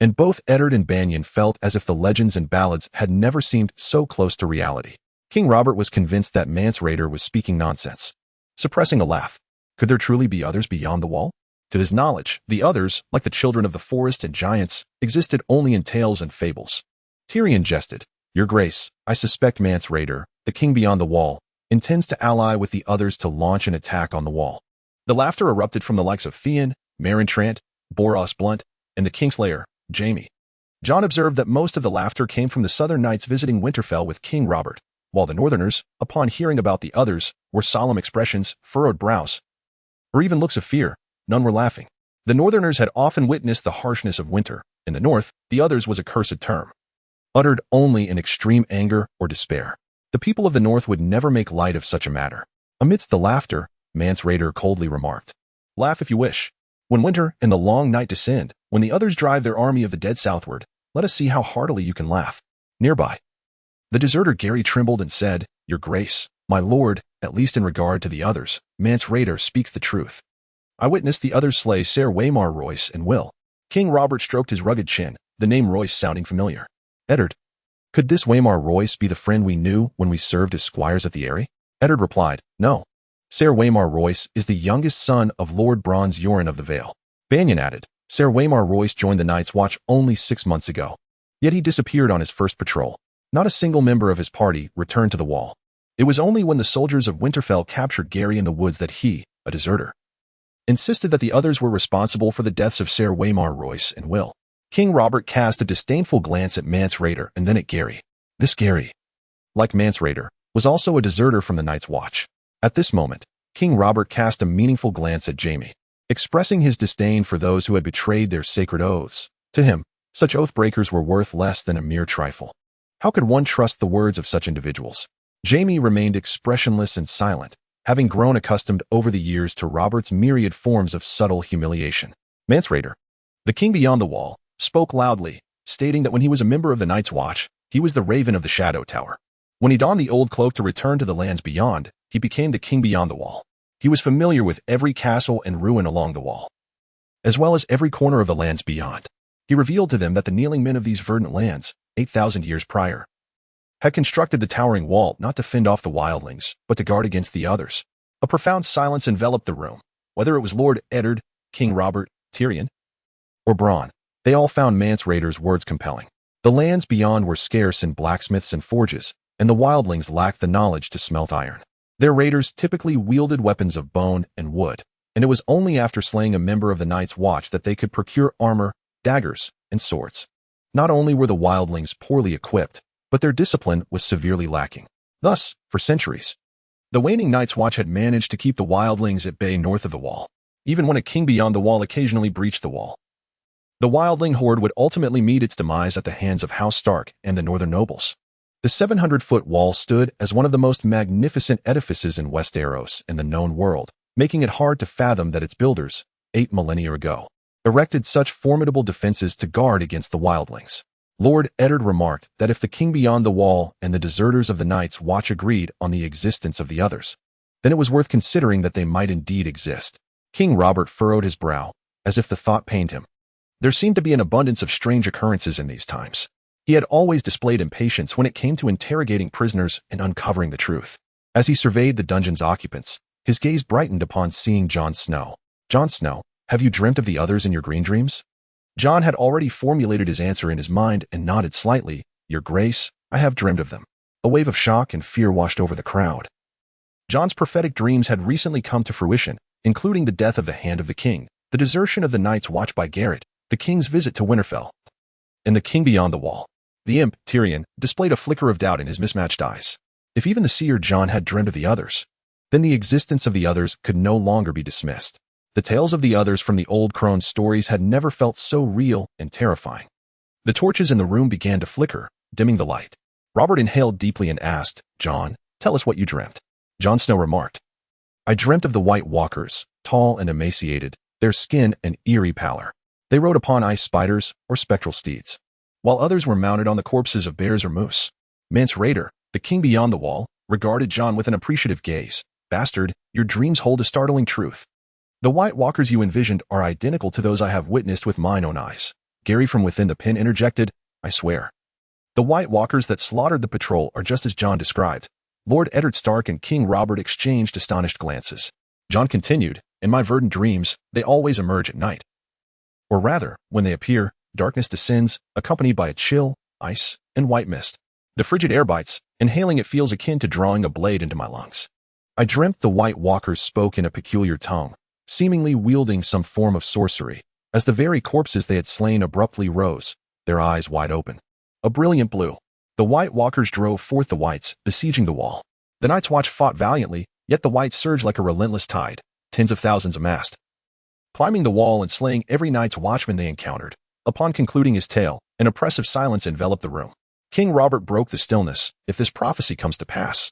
And both Eddard and Banyan felt as if the legends and ballads had never seemed so close to reality. King Robert was convinced that Mance Rayder was speaking nonsense. suppressing a laugh. Could there truly be others beyond the wall? To his knowledge, the others, like the children of the forest and giants, existed only in tales and fables. Tyrion jested, "Your Grace, I suspect Mance Rayder, the king beyond the wall, intends to ally with the others to launch an attack on the wall." The laughter erupted from the likes of Theon, Meryn Trant, Boros Blunt, and the Kingslayer, Jaime. Jon observed that most of the laughter came from the southern knights visiting Winterfell with King Robert, while the northerners, upon hearing about the others, were solemn expressions, furrowed brows, or even looks of fear. None were laughing. The northerners had often witnessed the harshness of winter. In the north, the others was a cursed term, uttered only in extreme anger or despair. The people of the north would never make light of such a matter. Amidst the laughter, Mance Rayder coldly remarked, "Laugh if you wish. When winter and the long night descend, when the others drive their army of the dead southward, let us see how heartily you can laugh." Nearby, the deserter Gary trembled and said, "Your Grace, my lord, at least in regard to the others, Mance Rayder speaks the truth. I witnessed the others slay Ser Waymar Royce and Will." King Robert stroked his rugged chin, the name Royce sounding familiar. "Eddard, could this Waymar Royce be the friend we knew when we served as squires at the Eyrie?" Eddard replied, "No. Ser Waymar Royce is the youngest son of Lord Bronze Yoren of the Vale." Banyan added, "Ser Waymar Royce joined the Night's Watch only 6 months ago. Yet he disappeared on his first patrol. Not a single member of his party returned to the wall. It was only when the soldiers of Winterfell captured Gary in the woods that he, a deserter, insisted that the others were responsible for the deaths of Ser Waymar Royce and Will." King Robert cast a disdainful glance at Mance Rayder and then at Gary. This Gary, like Mance Rayder, was also a deserter from the Night's Watch. At this moment, King Robert cast a meaningful glance at Jaime, expressing his disdain for those who had betrayed their sacred oaths. To him, such oath-breakers were worth less than a mere trifle. How could one trust the words of such individuals? Jaime remained expressionless and silent, having grown accustomed over the years to Robert's myriad forms of subtle humiliation. Mance Rayder, the king beyond the wall, spoke loudly, stating that when he was a member of the Night's Watch, he was the Raven of the Shadow Tower. When he donned the old cloak to return to the lands beyond, he became the king beyond the wall. He was familiar with every castle and ruin along the wall, as well as every corner of the lands beyond. He revealed to them that the kneeling men of these verdant lands, 8,000 years prior, had constructed the towering wall not to fend off the wildlings, but to guard against the others. A profound silence enveloped the room. Whether it was Lord Eddard, King Robert, Tyrion, or Bronn, they all found Mance Rayder's words compelling. The lands beyond were scarce in blacksmiths and forges, and the wildlings lacked the knowledge to smelt iron. Their raiders typically wielded weapons of bone and wood, and it was only after slaying a member of the Night's Watch that they could procure armor, daggers, and swords. Not only were the wildlings poorly equipped, but their discipline was severely lacking. Thus, for centuries, the waning Night's Watch had managed to keep the wildlings at bay north of the wall, even when a king beyond the wall occasionally breached the wall. The wildling horde would ultimately meet its demise at the hands of House Stark and the northern nobles. The 700-foot wall stood as one of the most magnificent edifices in Westeros and the known world, making it hard to fathom that its builders, 8 millennia ago, erected such formidable defenses to guard against the wildlings. Lord Eddard remarked that if the king beyond the wall and the deserters of the Night's Watch agreed on the existence of the others, then it was worth considering that they might indeed exist. King Robert furrowed his brow, as if the thought pained him. There seemed to be an abundance of strange occurrences in these times. He had always displayed impatience when it came to interrogating prisoners and uncovering the truth. As he surveyed the dungeon's occupants, his gaze brightened upon seeing Jon Snow. "Jon Snow, have you dreamt of the others in your green dreams?" Jon had already formulated his answer in his mind and nodded slightly. "Your Grace, I have dreamed of them." A wave of shock and fear washed over the crowd. Jon's prophetic dreams had recently come to fruition, including the death of the Hand of the King, the desertion of the Night's Watch by Garrett, the king's visit to Winterfell, and the king beyond the wall. The imp, Tyrion, displayed a flicker of doubt in his mismatched eyes. If even the seer Jon had dreamed of the others, then the existence of the others could no longer be dismissed. The tales of the others from the old crone stories had never felt so real and terrifying. The torches in the room began to flicker, dimming the light. Robert inhaled deeply and asked, "Jon, tell us what you dreamt." Jon Snow remarked, "I dreamt of the White Walkers, tall and emaciated, their skin an eerie pallor. They rode upon ice spiders or spectral steeds, while others were mounted on the corpses of bears or moose." Mance Rayder, the king beyond the wall, regarded Jon with an appreciative gaze. "Bastard, your dreams hold a startling truth. The White Walkers you envisioned are identical to those I have witnessed with mine own eyes." Gary from within the pen interjected, "I swear. The White Walkers that slaughtered the patrol are just as Jon described. Lord Eddard Stark and King Robert exchanged astonished glances. Jon continued, "In my verdant dreams, they always emerge at night. Or rather, when they appear, darkness descends, accompanied by a chill, ice, and white mist. The frigid air bites, inhaling it feels akin to drawing a blade into my lungs. I dreamt the White Walkers spoke in a peculiar tongue, seemingly wielding some form of sorcery, as the very corpses they had slain abruptly rose, their eyes wide open. A brilliant blue. The White Walkers drove forth the Whites, besieging the wall. The Night's Watch fought valiantly, yet the Whites surged like a relentless tide, tens of thousands amassed, climbing the wall and slaying every Night's Watchman they encountered. Upon concluding his tale, an oppressive silence enveloped the room. King Robert broke the stillness. If this prophecy comes to pass,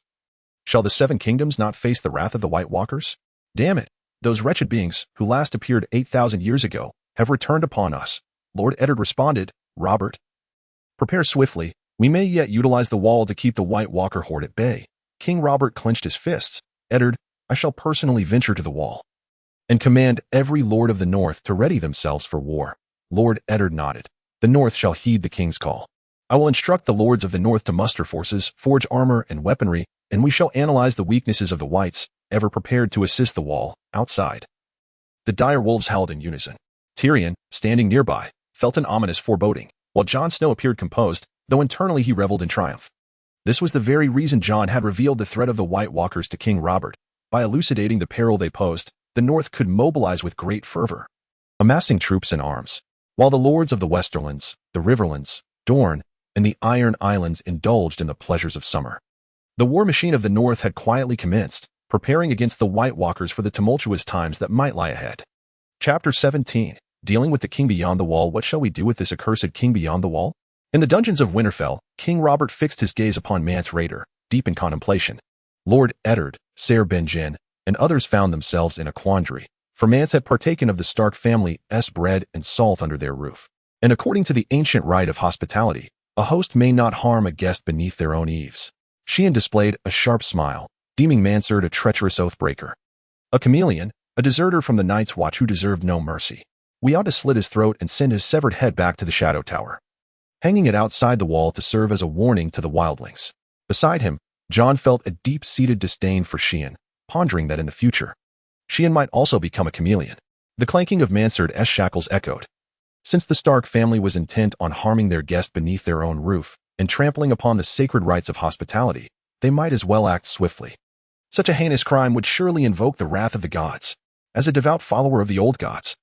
shall the Seven Kingdoms not face the wrath of the White Walkers? Damn it! Those wretched beings, who last appeared 8,000 years ago, have returned upon us. Lord Eddard responded, "Robert, prepare swiftly. We may yet utilize the wall to keep the White Walker horde at bay." King Robert clenched his fists. "Eddard, I shall personally venture to the wall and command every lord of the North to ready themselves for war." Lord Eddard nodded. "The North shall heed the king's call. I will instruct the lords of the North to muster forces, forge armor and weaponry, and we shall analyze the weaknesses of the Whites, ever prepared to assist the wall, outside." The dire wolves howled in unison. Tyrion, standing nearby, felt an ominous foreboding, while Jon Snow appeared composed, though internally he reveled in triumph. This was the very reason Jon had revealed the threat of the White Walkers to King Robert. By elucidating the peril they posed, the North could mobilize with great fervor, amassing troops and arms, while the lords of the Westerlands, the Riverlands, Dorne, and the Iron Islands indulged in the pleasures of summer. The war machine of the North had quietly commenced, preparing against the White Walkers for the tumultuous times that might lie ahead. Chapter 17. Dealing with the King Beyond the Wall. What shall we do with this accursed King Beyond the Wall? In the dungeons of Winterfell, King Robert fixed his gaze upon Mance Rayder, deep in contemplation. Lord Eddard, Ser Benjen, and others found themselves in a quandary, for Mance had partaken of the Stark family's bread and salt under their roof. And according to the ancient rite of hospitality, a host may not harm a guest beneath their own eaves. Sheehan displayed a sharp smile, deeming Mansard a treacherous oath-breaker, a chameleon, a deserter from the Night's Watch who deserved no mercy. We ought to slit his throat and send his severed head back to the Shadow Tower, hanging it outside the wall to serve as a warning to the wildlings. Beside him, Jon felt a deep-seated disdain for Sheehan, pondering that in the future, Sheehan might also become a chameleon. The clanking of Mansard's shackles echoed. Since the Stark family was intent on harming their guest beneath their own roof and trampling upon the sacred rites of hospitality, they might as well act swiftly. Such a heinous crime would surely invoke the wrath of the gods. As a devout follower of the old gods,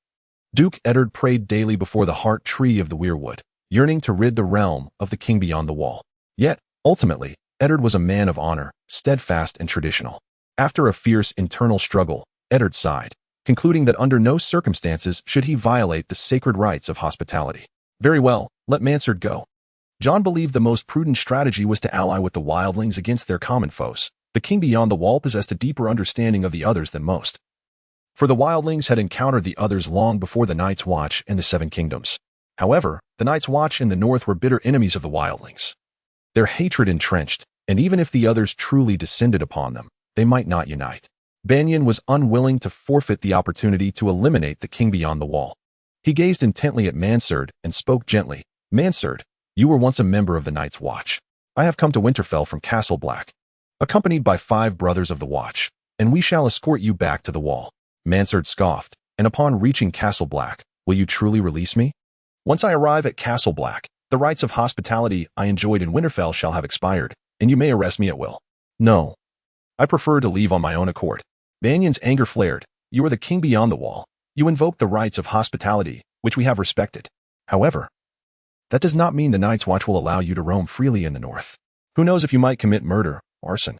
Duke Eddard prayed daily before the heart tree of the Weirwood, yearning to rid the realm of the King Beyond the Wall. Yet, ultimately, Eddard was a man of honor, steadfast and traditional. After a fierce internal struggle, Eddard sighed, concluding that under no circumstances should he violate the sacred rites of hospitality. Very well, let Mansard go. Jon believed the most prudent strategy was to ally with the wildlings against their common foes. The King Beyond the Wall possessed a deeper understanding of the others than most, for the wildlings had encountered the others long before the Night's Watch and the Seven Kingdoms. However, the Night's Watch in the North were bitter enemies of the wildlings, their hatred entrenched, and even if the others truly descended upon them, they might not unite. Benjen was unwilling to forfeit the opportunity to eliminate the King Beyond the Wall. He gazed intently at Mansard and spoke gently. "Mansard, you were once a member of the Night's Watch. I have come to Winterfell from Castle Black, accompanied by 5 brothers of the Watch, and we shall escort you back to the wall." Mansard scoffed, "And upon reaching Castle Black, will you truly release me?" "Once I arrive at Castle Black, the rites of hospitality I enjoyed in Winterfell shall have expired, and you may arrest me at will." "No. I prefer to leave on my own accord." Banyan's anger flared. "You are the King Beyond the Wall. You invoke the rites of hospitality, which we have respected. However, that does not mean the Night's Watch will allow you to roam freely in the North. Who knows if you might commit murder, arson,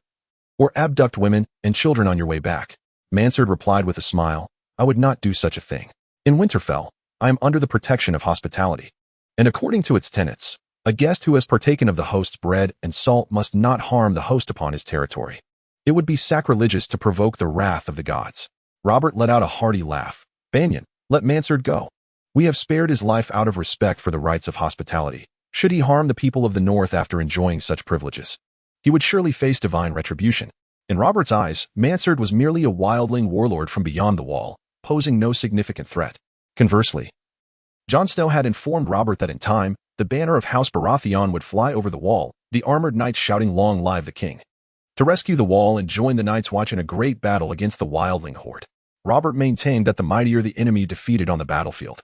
or abduct women and children on your way back." Mansard replied with a smile, "I would not do such a thing. In Winterfell, I am under the protection of hospitality, and according to its tenets, a guest who has partaken of the host's bread and salt must not harm the host upon his territory. It would be sacrilegious to provoke the wrath of the gods." Robert let out a hearty laugh. "Benjen, let Mansard go. We have spared his life out of respect for the rites of hospitality. Should he harm the people of the North after enjoying such privileges, he would surely face divine retribution." In Robert's eyes, Mansard was merely a wildling warlord from beyond the wall, posing no significant threat. Conversely, Jon Snow had informed Robert that in time, the banner of House Baratheon would fly over the wall, the armored knights shouting "Long live the king." to rescue the wall and join the Night's Watch in a great battle against the wildling horde. Robert maintained that the mightier the enemy defeated on the battlefield,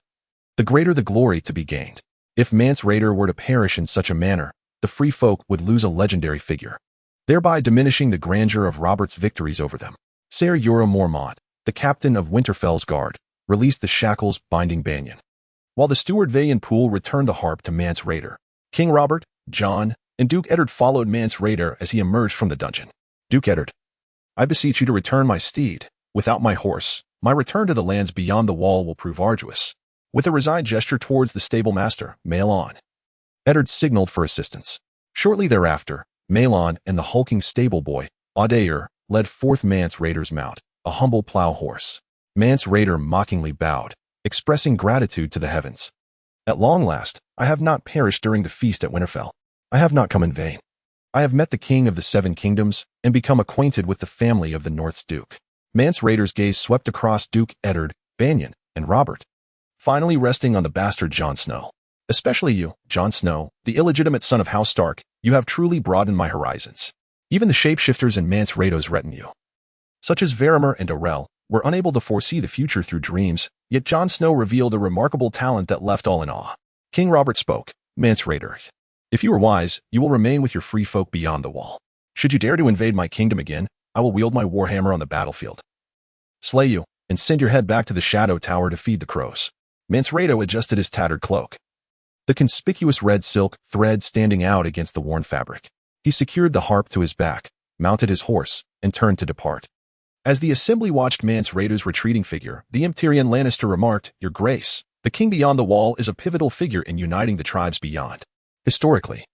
the greater the glory to be gained. If Mance Rayder were to perish in such a manner, the free folk would lose a legendary figure, thereby diminishing the grandeur of Robert's victories over them. Ser Jorah Mormont, the captain of Winterfell's guard, released the shackles binding Banyan, while the steward Vayan Poole returned the harp to Mance Rayder. King Robert, Jon, and Duke Eddard followed Mance Rayder as he emerged from the dungeon. Duke Eddard, I beseech you to return my steed. Without my horse, my return to the lands beyond the wall will prove arduous. With a resigned gesture towards the stable master, Maelon, Eddard signaled for assistance. Shortly thereafter, Maelon and the hulking stable boy, Adair, led forth Mance Rayder's mount, a humble plow horse. Mance Rayder mockingly bowed, expressing gratitude to the heavens. At long last, I have not perished during the feast at Winterfell. I have not come in vain. I have met the king of the Seven Kingdoms and become acquainted with the family of the North's Duke. Mance Rayder's gaze swept across Duke Eddard, Banyan, and Robert, finally resting on the bastard Jon Snow. Especially you, Jon Snow, the illegitimate son of House Stark, you have truly broadened my horizons. Even the shapeshifters in Mance Rayder's retinue, such as Varamir and Orell, were unable to foresee the future through dreams, yet Jon Snow revealed a remarkable talent that left all in awe. King Robert spoke, Mance Rayder, if you are wise, you will remain with your free folk beyond the wall. Should you dare to invade my kingdom again, I will wield my warhammer on the battlefield, slay you, and send your head back to the Shadow Tower to feed the crows. Mance Rayder adjusted his tattered cloak, the conspicuous red silk thread standing out against the worn fabric. He secured the harp to his back, mounted his horse, and turned to depart. As the assembly watched Mance Rayder's retreating figure, the Tyrion Lannister remarked, Your Grace, the king beyond the wall is a pivotal figure in uniting the tribes beyond. Historically,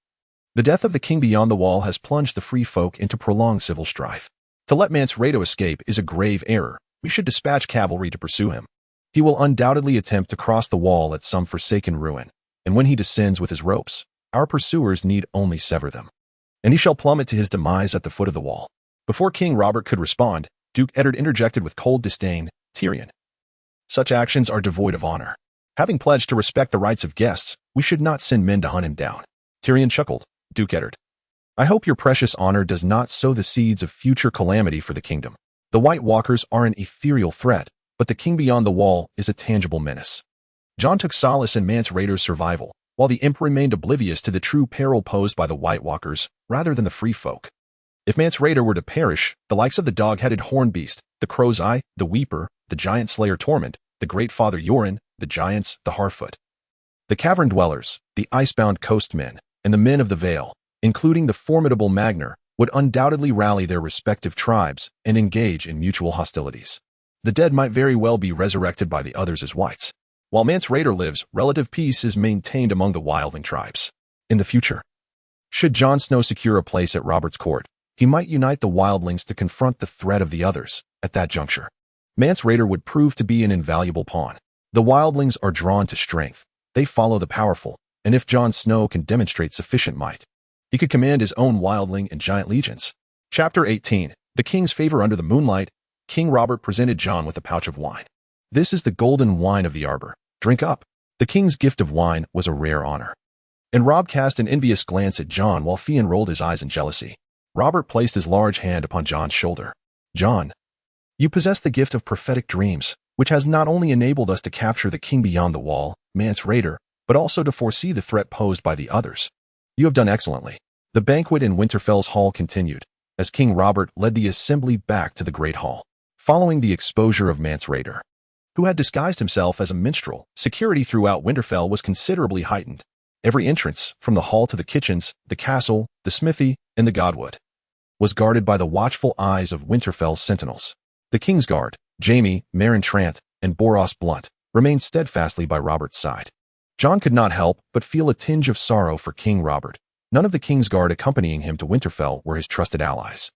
the death of the king beyond the wall has plunged the free folk into prolonged civil strife. To let Mance Rayder escape is a grave error. We should dispatch cavalry to pursue him. He will undoubtedly attempt to cross the wall at some forsaken ruin, and when he descends with his ropes, our pursuers need only sever them, and he shall plummet to his demise at the foot of the wall. Before King Robert could respond, Duke Eddard interjected with cold disdain, Tyrion, such actions are devoid of honor. Having pledged to respect the rights of guests, we should not send men to hunt him down. Tyrion chuckled, Duke Eddard, I hope your precious honor does not sow the seeds of future calamity for the kingdom. The White Walkers are an ethereal threat, but the king beyond the wall is a tangible menace. Jon took solace in Mance Rayder's survival, while the imp remained oblivious to the true peril posed by the White Walkers, rather than the free folk. If Mance Rayder were to perish, the likes of the dog-headed horn beast, the Crow's Eye, the Weeper, the giant slayer Tormund, the great father Yoren, the giants, the Harfoot, the cavern dwellers, the icebound coastmen, and the men of the Vale, including the formidable Magnar, would undoubtedly rally their respective tribes and engage in mutual hostilities. The dead might very well be resurrected by the others as whites. While Mance Rayder lives, relative peace is maintained among the wildling tribes. In the future, should Jon Snow secure a place at Robert's court, he might unite the wildlings to confront the threat of the others. At that juncture, Mance Rayder would prove to be an invaluable pawn. The wildlings are drawn to strength. They follow the powerful, and if Jon Snow can demonstrate sufficient might, he could command his own wildling and giant legions. Chapter 18. The King's Favor Under the Moonlight. King Robert presented Jon with a pouch of wine. This is the golden wine of the arbor. Drink up. The king's gift of wine was a rare honor. And Robb cast an envious glance at Jon while Theon rolled his eyes in jealousy. Robert placed his large hand upon Jon's shoulder. Jon, you possess the gift of prophetic dreams, which has not only enabled us to capture the king beyond the wall, Mance Rayder, but also to foresee the threat posed by the others. You have done excellently. The banquet in Winterfell's hall continued, as King Robert led the assembly back to the Great Hall. Following the exposure of Mance Rayder, who had disguised himself as a minstrel, security throughout Winterfell was considerably heightened. Every entrance, from the hall to the kitchens, the castle, the smithy, and the godwood, was guarded by the watchful eyes of Winterfell's sentinels. The Kingsguard, Jaime, Meryn Trant, and Boros Blunt, remained steadfastly by Robert's side. Jon could not help but feel a tinge of sorrow for King Robert. None of the Kingsguard accompanying him to Winterfell were his trusted allies.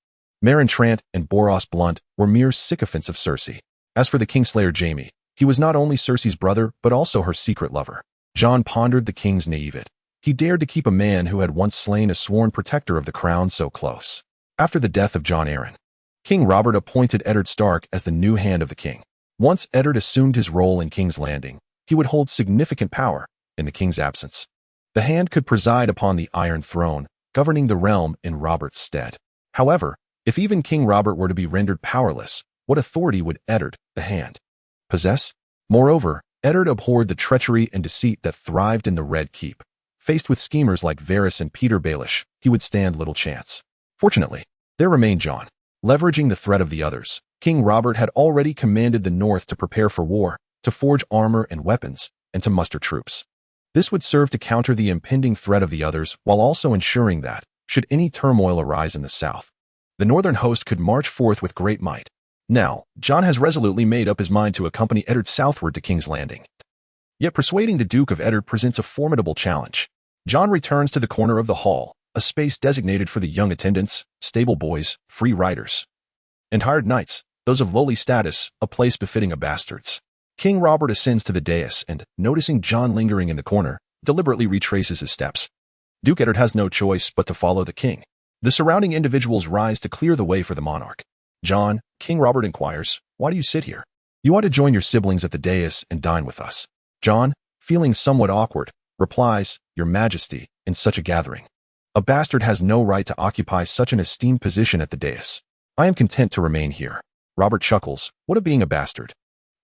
Meryn Trant and Boros Blunt were mere sycophants of Cersei. As for the Kingslayer Jaime, he was not only Cersei's brother, but also her secret lover. Jon pondered the king's naivete. He dared to keep a man who had once slain a sworn protector of the crown so close. After the death of Jon Arryn, King Robert appointed Eddard Stark as the new hand of the king. Once Eddard assumed his role in King's Landing, he would hold significant power in the king's absence. The hand could preside upon the Iron Throne, governing the realm in Robert's stead. However, If even King Robert were to be rendered powerless, what authority would Eddard, the Hand, possess? Moreover, Eddard abhorred the treachery and deceit that thrived in the Red Keep. Faced with schemers like Varys and Peter Baelish, he would stand little chance. Fortunately, there remained Jon. Leveraging the threat of the others, King Robert had already commanded the North to prepare for war, to forge armor and weapons, and to muster troops. This would serve to counter the impending threat of the others while also ensuring that, should any turmoil arise in the South, the northern host could march forth with great might. Now, Jon has resolutely made up his mind to accompany Eddard southward to King's Landing. Yet persuading the Duke of Eddard presents a formidable challenge. Jon returns to the corner of the hall, a space designated for the young attendants, stable boys, free riders, and hired knights, those of lowly status, a place befitting a bastard's. King Robert ascends to the dais and, noticing Jon lingering in the corner, deliberately retraces his steps. Duke Eddard has no choice but to follow the king. The surrounding individuals rise to clear the way for the monarch. Jon, King Robert inquires, "Why do you sit here? You ought to join your siblings at the dais and dine with us." Jon, feeling somewhat awkward, replies, "Your Majesty, in such a gathering, a bastard has no right to occupy such an esteemed position at the dais. I am content to remain here." Robert chuckles, "What of being a bastard?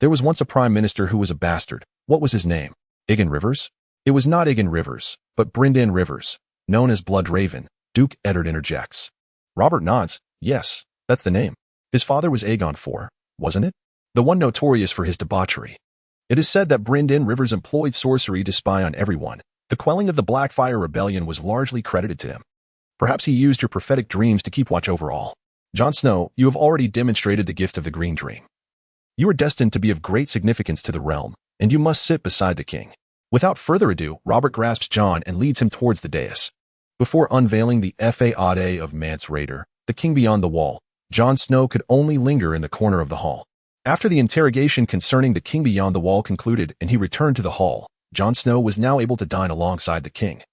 There was once a prime minister who was a bastard. What was his name? Aegon Rivers?" "It was not Aegon Rivers, but Brynden Rivers, known as Blood Raven," Duke Eddard interjects. Robert nods, "Yes, that's the name. His father was Aegon IV, wasn't it? The one notorious for his debauchery. It is said that Brynden Rivers employed sorcery to spy on everyone. The quelling of the Blackfire Rebellion was largely credited to him. Perhaps he used your prophetic dreams to keep watch over all. Jon Snow, you have already demonstrated the gift of the Green Dream. You are destined to be of great significance to the realm, and you must sit beside the king." Without further ado, Robert grasps Jon and leads him towards the dais. Before unveiling the Faade of Mance Rayder, the king beyond the wall, Jon Snow could only linger in the corner of the hall. After the interrogation concerning the king beyond the wall concluded and he returned to the hall, Jon Snow was now able to dine alongside the king,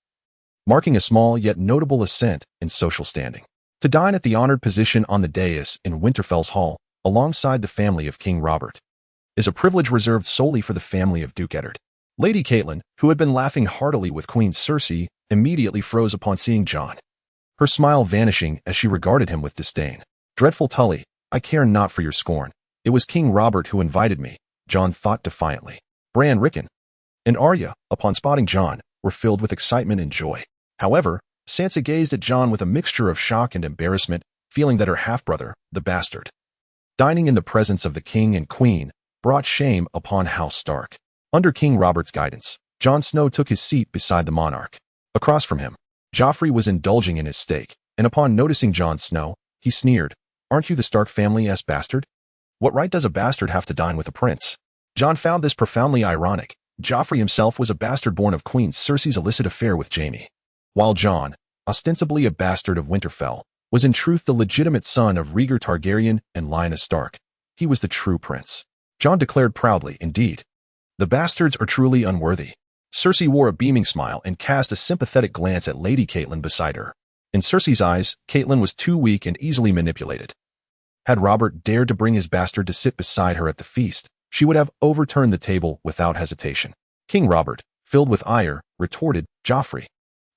marking a small yet notable ascent in social standing. To dine at the honored position on the dais in Winterfell's hall, alongside the family of King Robert, is a privilege reserved solely for the family of Duke Eddard. Lady Catelyn, who had been laughing heartily with Queen Cersei, immediately froze upon seeing Jon, her smile vanishing as she regarded him with disdain. "Dreadful Tully, I care not for your scorn. It was King Robert who invited me," Jon thought defiantly. Bran, Rickon, and Arya, upon spotting Jon, were filled with excitement and joy. However, Sansa gazed at Jon with a mixture of shock and embarrassment, feeling that her half-brother, the bastard, dining in the presence of the king and queen, brought shame upon House Stark. Under King Robert's guidance, Jon Snow took his seat beside the monarch. Across from him, Joffrey was indulging in his steak, and upon noticing Jon Snow, he sneered, "Aren't you the Stark family's bastard? What right does a bastard have to dine with a prince?" Jon found this profoundly ironic. Joffrey himself was a bastard born of Queen Cersei's illicit affair with Jaime, while Jon, ostensibly a bastard of Winterfell, was in truth the legitimate son of Rhaegar Targaryen and Lyanna Stark. He was the true prince. Jon declared proudly, "Indeed, the bastards are truly unworthy." Cersei wore a beaming smile and cast a sympathetic glance at Lady Catelyn beside her. In Cersei's eyes, Catelyn was too weak and easily manipulated. Had Robert dared to bring his bastard to sit beside her at the feast, she would have overturned the table without hesitation. King Robert, filled with ire, retorted, "Joffrey,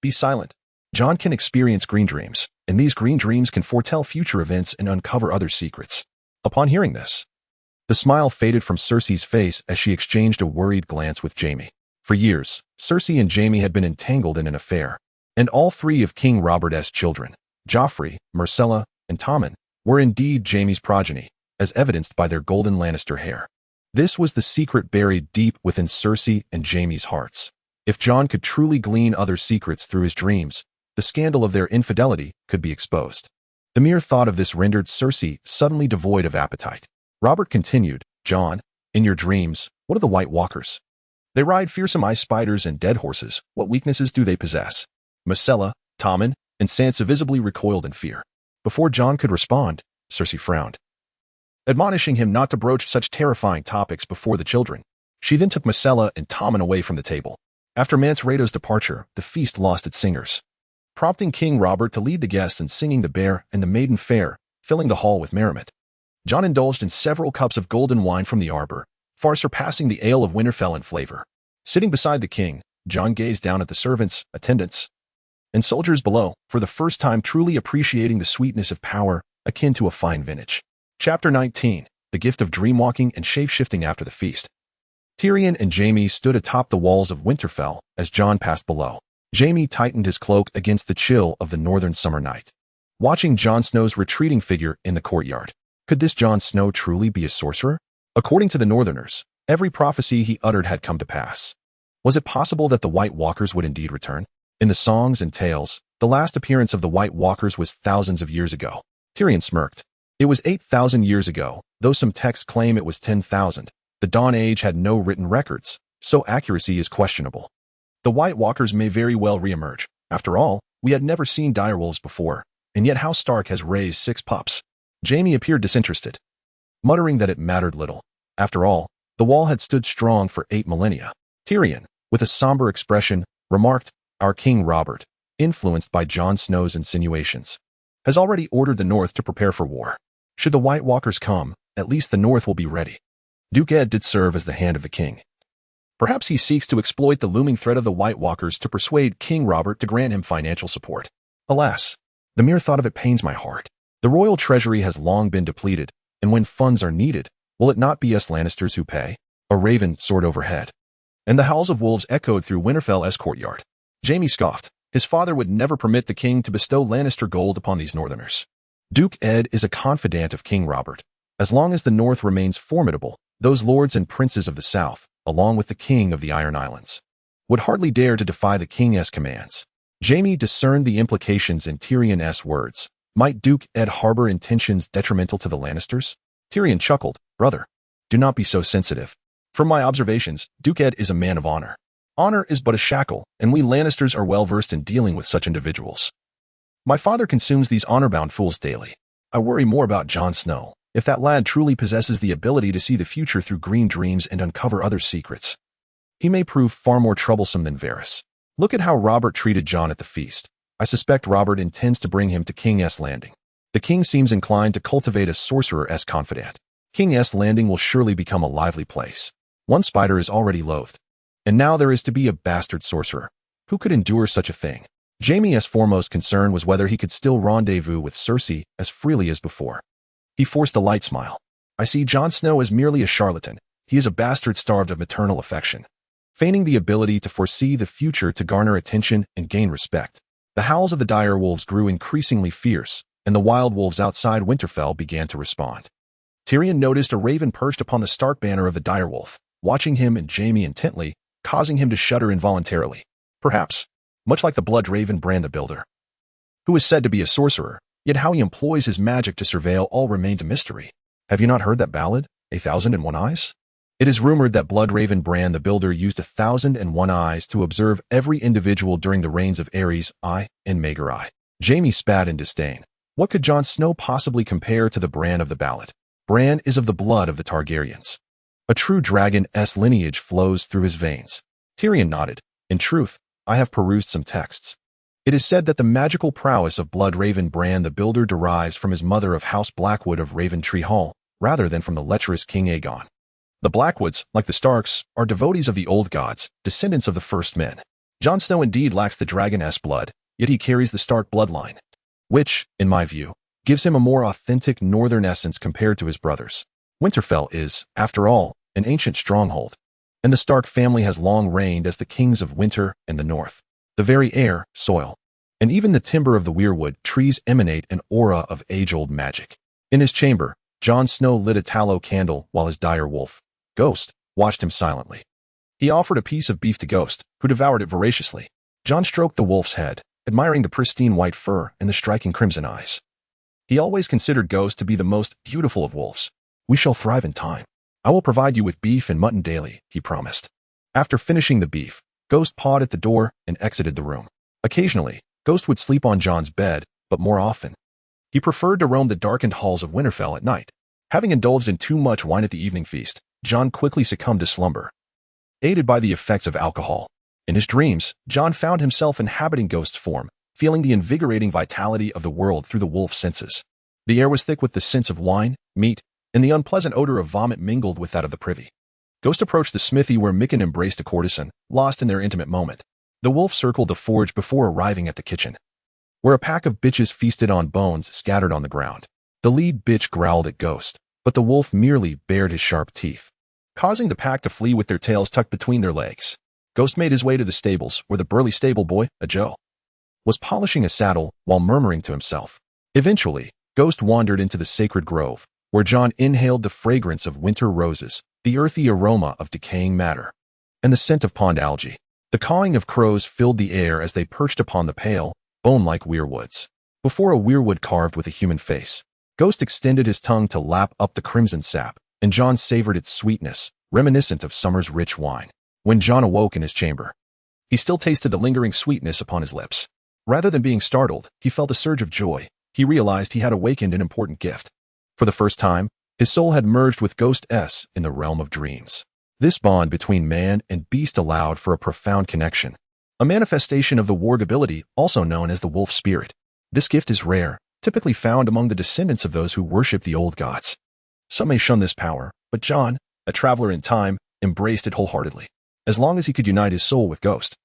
be silent. Jon can experience green dreams, and these green dreams can foretell future events and uncover other secrets." Upon hearing this, the smile faded from Cersei's face as she exchanged a worried glance with Jaime. For years, Cersei and Jaime had been entangled in an affair, and all three of King Robert's children, Joffrey, Myrcella, and Tommen, were indeed Jaime's progeny, as evidenced by their golden Lannister hair. This was the secret buried deep within Cersei and Jaime's hearts. If Jon could truly glean other secrets through his dreams, the scandal of their infidelity could be exposed. The mere thought of this rendered Cersei suddenly devoid of appetite. Robert continued, "Jon, in your dreams, what are the White Walkers? They ride fearsome ice spiders and dead horses. What weaknesses do they possess?" Myrcella, Tommen, and Sansa visibly recoiled in fear. Before Jon could respond, Cersei frowned, admonishing him not to broach such terrifying topics before the children. She then took Myrcella and Tommen away from the table. After Mance Rayder's departure, the feast lost its singers, prompting King Robert to lead the guests in singing the Bear and the Maiden Fair, filling the hall with merriment. Jon indulged in several cups of golden wine from the arbor, far surpassing the ale of Winterfell in flavor. Sitting beside the king, Jon gazed down at the servants, attendants, and soldiers below, for the first time truly appreciating the sweetness of power akin to a fine vintage. Chapter 19. The Gift of Dreamwalking and Shape-Shifting After the Feast. Tyrion and Jaime stood atop the walls of Winterfell as Jon passed below. Jaime tightened his cloak against the chill of the northern summer night, watching Jon Snow's retreating figure in the courtyard. Could this Jon Snow truly be a sorcerer? According to the Northerners, every prophecy he uttered had come to pass. Was it possible that the White Walkers would indeed return? In the songs and tales, the last appearance of the White Walkers was thousands of years ago. Tyrion smirked. It was 8,000 years ago, though some texts claim it was 10,000. The Dawn Age had no written records, so accuracy is questionable. The White Walkers may very well reemerge. After all, we had never seen direwolves before, and yet House Stark has raised 6 pups. Jaime appeared disinterested, muttering that it mattered little. After all, the wall had stood strong for 8 millennia. Tyrion, with a somber expression, remarked, "Our King Robert, influenced by Jon Snow's insinuations, has already ordered the North to prepare for war. Should the White Walkers come, at least the North will be ready." Duke Ed did serve as the hand of the king. Perhaps he seeks to exploit the looming threat of the White Walkers to persuade King Robert to grant him financial support. Alas, the mere thought of it pains my heart. The royal treasury has long been depleted, and when funds are needed, will it not be us Lannisters who pay? A raven soared overhead, and the howls of wolves echoed through Winterfell's courtyard. Jaime scoffed. His father would never permit the king to bestow Lannister gold upon these Northerners. Duke Ed is a confidant of King Robert. As long as the North remains formidable, those lords and princes of the South, along with the king of the Iron Islands, would hardly dare to defy the king's commands. Jaime discerned the implications in Tyrion's words. Might Duke Ed harbor intentions detrimental to the Lannisters? Tyrion chuckled. Brother, do not be so sensitive. From my observations, Duke Ed is a man of honor. Honor is but a shackle, and we Lannisters are well versed in dealing with such individuals. My father consumes these honor-bound fools daily. I worry more about Jon Snow. If that lad truly possesses the ability to see the future through green dreams and uncover other secrets, he may prove far more troublesome than Varys. Look at how Robert treated Jon at the feast. I suspect Robert intends to bring him to King's Landing. The king seems inclined to cultivate a sorcerer-esque confidant. King's Landing will surely become a lively place. One spider is already loathed, and now there is to be a bastard sorcerer. Who could endure such a thing? Jaime's foremost concern was whether he could still rendezvous with Cersei as freely as before. He forced a light smile. I see Jon Snow as merely a charlatan. He is a bastard starved of maternal affection, feigning the ability to foresee the future to garner attention and gain respect. The howls of the dire wolves grew increasingly fierce, and the wild wolves outside Winterfell began to respond. Tyrion noticed a raven perched upon the Stark banner of the direwolf, watching him and Jaime intently, causing him to shudder involuntarily. Perhaps, much like the blood raven Bran the Builder, who is said to be a sorcerer, yet how he employs his magic to surveil all remains a mystery. Have you not heard that ballad, 1001 Eyes? It is rumored that Bloodraven Bran the Builder used 1001 eyes to observe every individual during the reigns of Aerys I and Maegor I. Jaime spat in disdain. What could Jon Snow possibly compare to the Bran of the ballad? Bran is of the blood of the Targaryens. A true dragon's lineage flows through his veins. Tyrion nodded. In truth, I have perused some texts. It is said that the magical prowess of Bloodraven Bran the Builder derives from his mother of House Blackwood of Raventree Hall, rather than from the lecherous King Aegon. The Blackwoods, like the Starks, are devotees of the old gods, descendants of the first men. Jon Snow indeed lacks the dragon's blood, yet he carries the Stark bloodline, which, in my view, gives him a more authentic northern essence compared to his brothers. Winterfell is, after all, an ancient stronghold, and the Stark family has long reigned as the kings of winter and the north. The very air, soil, and even the timber of the weirwood trees emanate an aura of age-old magic. In his chamber, Jon Snow lit a tallow candle while his dire wolf, Ghost, watched him silently. He offered a piece of beef to Ghost, who devoured it voraciously. Jon stroked the wolf's head, admiring the pristine white fur and the striking crimson eyes. He always considered Ghost to be the most beautiful of wolves. We shall thrive in time. I will provide you with beef and mutton daily, he promised. After finishing the beef, Ghost pawed at the door and exited the room. Occasionally, Ghost would sleep on Jon's bed, but more often, he preferred to roam the darkened halls of Winterfell at night. Having indulged in too much wine at the evening feast, Jon quickly succumbed to slumber, aided by the effects of alcohol. In his dreams, Jon found himself inhabiting Ghost's form, feeling the invigorating vitality of the world through the wolf's senses. The air was thick with the scents of wine, meat, and the unpleasant odor of vomit mingled with that of the privy. Ghost approached the smithy where Mikken embraced a courtesan, lost in their intimate moment. The wolf circled the forge before arriving at the kitchen, where a pack of bitches feasted on bones scattered on the ground. The lead bitch growled at Ghost, but the wolf merely bared his sharp teeth, causing the pack to flee with their tails tucked between their legs. Ghost made his way to the stables, where the burly stable boy, a Joe, was polishing a saddle while murmuring to himself. Eventually, Ghost wandered into the sacred grove, where Jon inhaled the fragrance of winter roses, the earthy aroma of decaying matter, and the scent of pond algae. The cawing of crows filled the air as they perched upon the pale, bone-like weirwoods. Before a weirwood carved with a human face, Ghost extended his tongue to lap up the crimson sap, and Jon savored its sweetness, reminiscent of summer's rich wine. When Jon awoke in his chamber, he still tasted the lingering sweetness upon his lips. Rather than being startled, he felt a surge of joy. He realized he had awakened an important gift. For the first time, his soul had merged with Ghost S in the realm of dreams. This bond between man and beast allowed for a profound connection, a manifestation of the warg ability, also known as the wolf spirit. This gift is rare, typically found among the descendants of those who worship the old gods. Some may shun this power, but Jon, a traveler in time, embraced it wholeheartedly. As long as he could unite his soul with Ghost,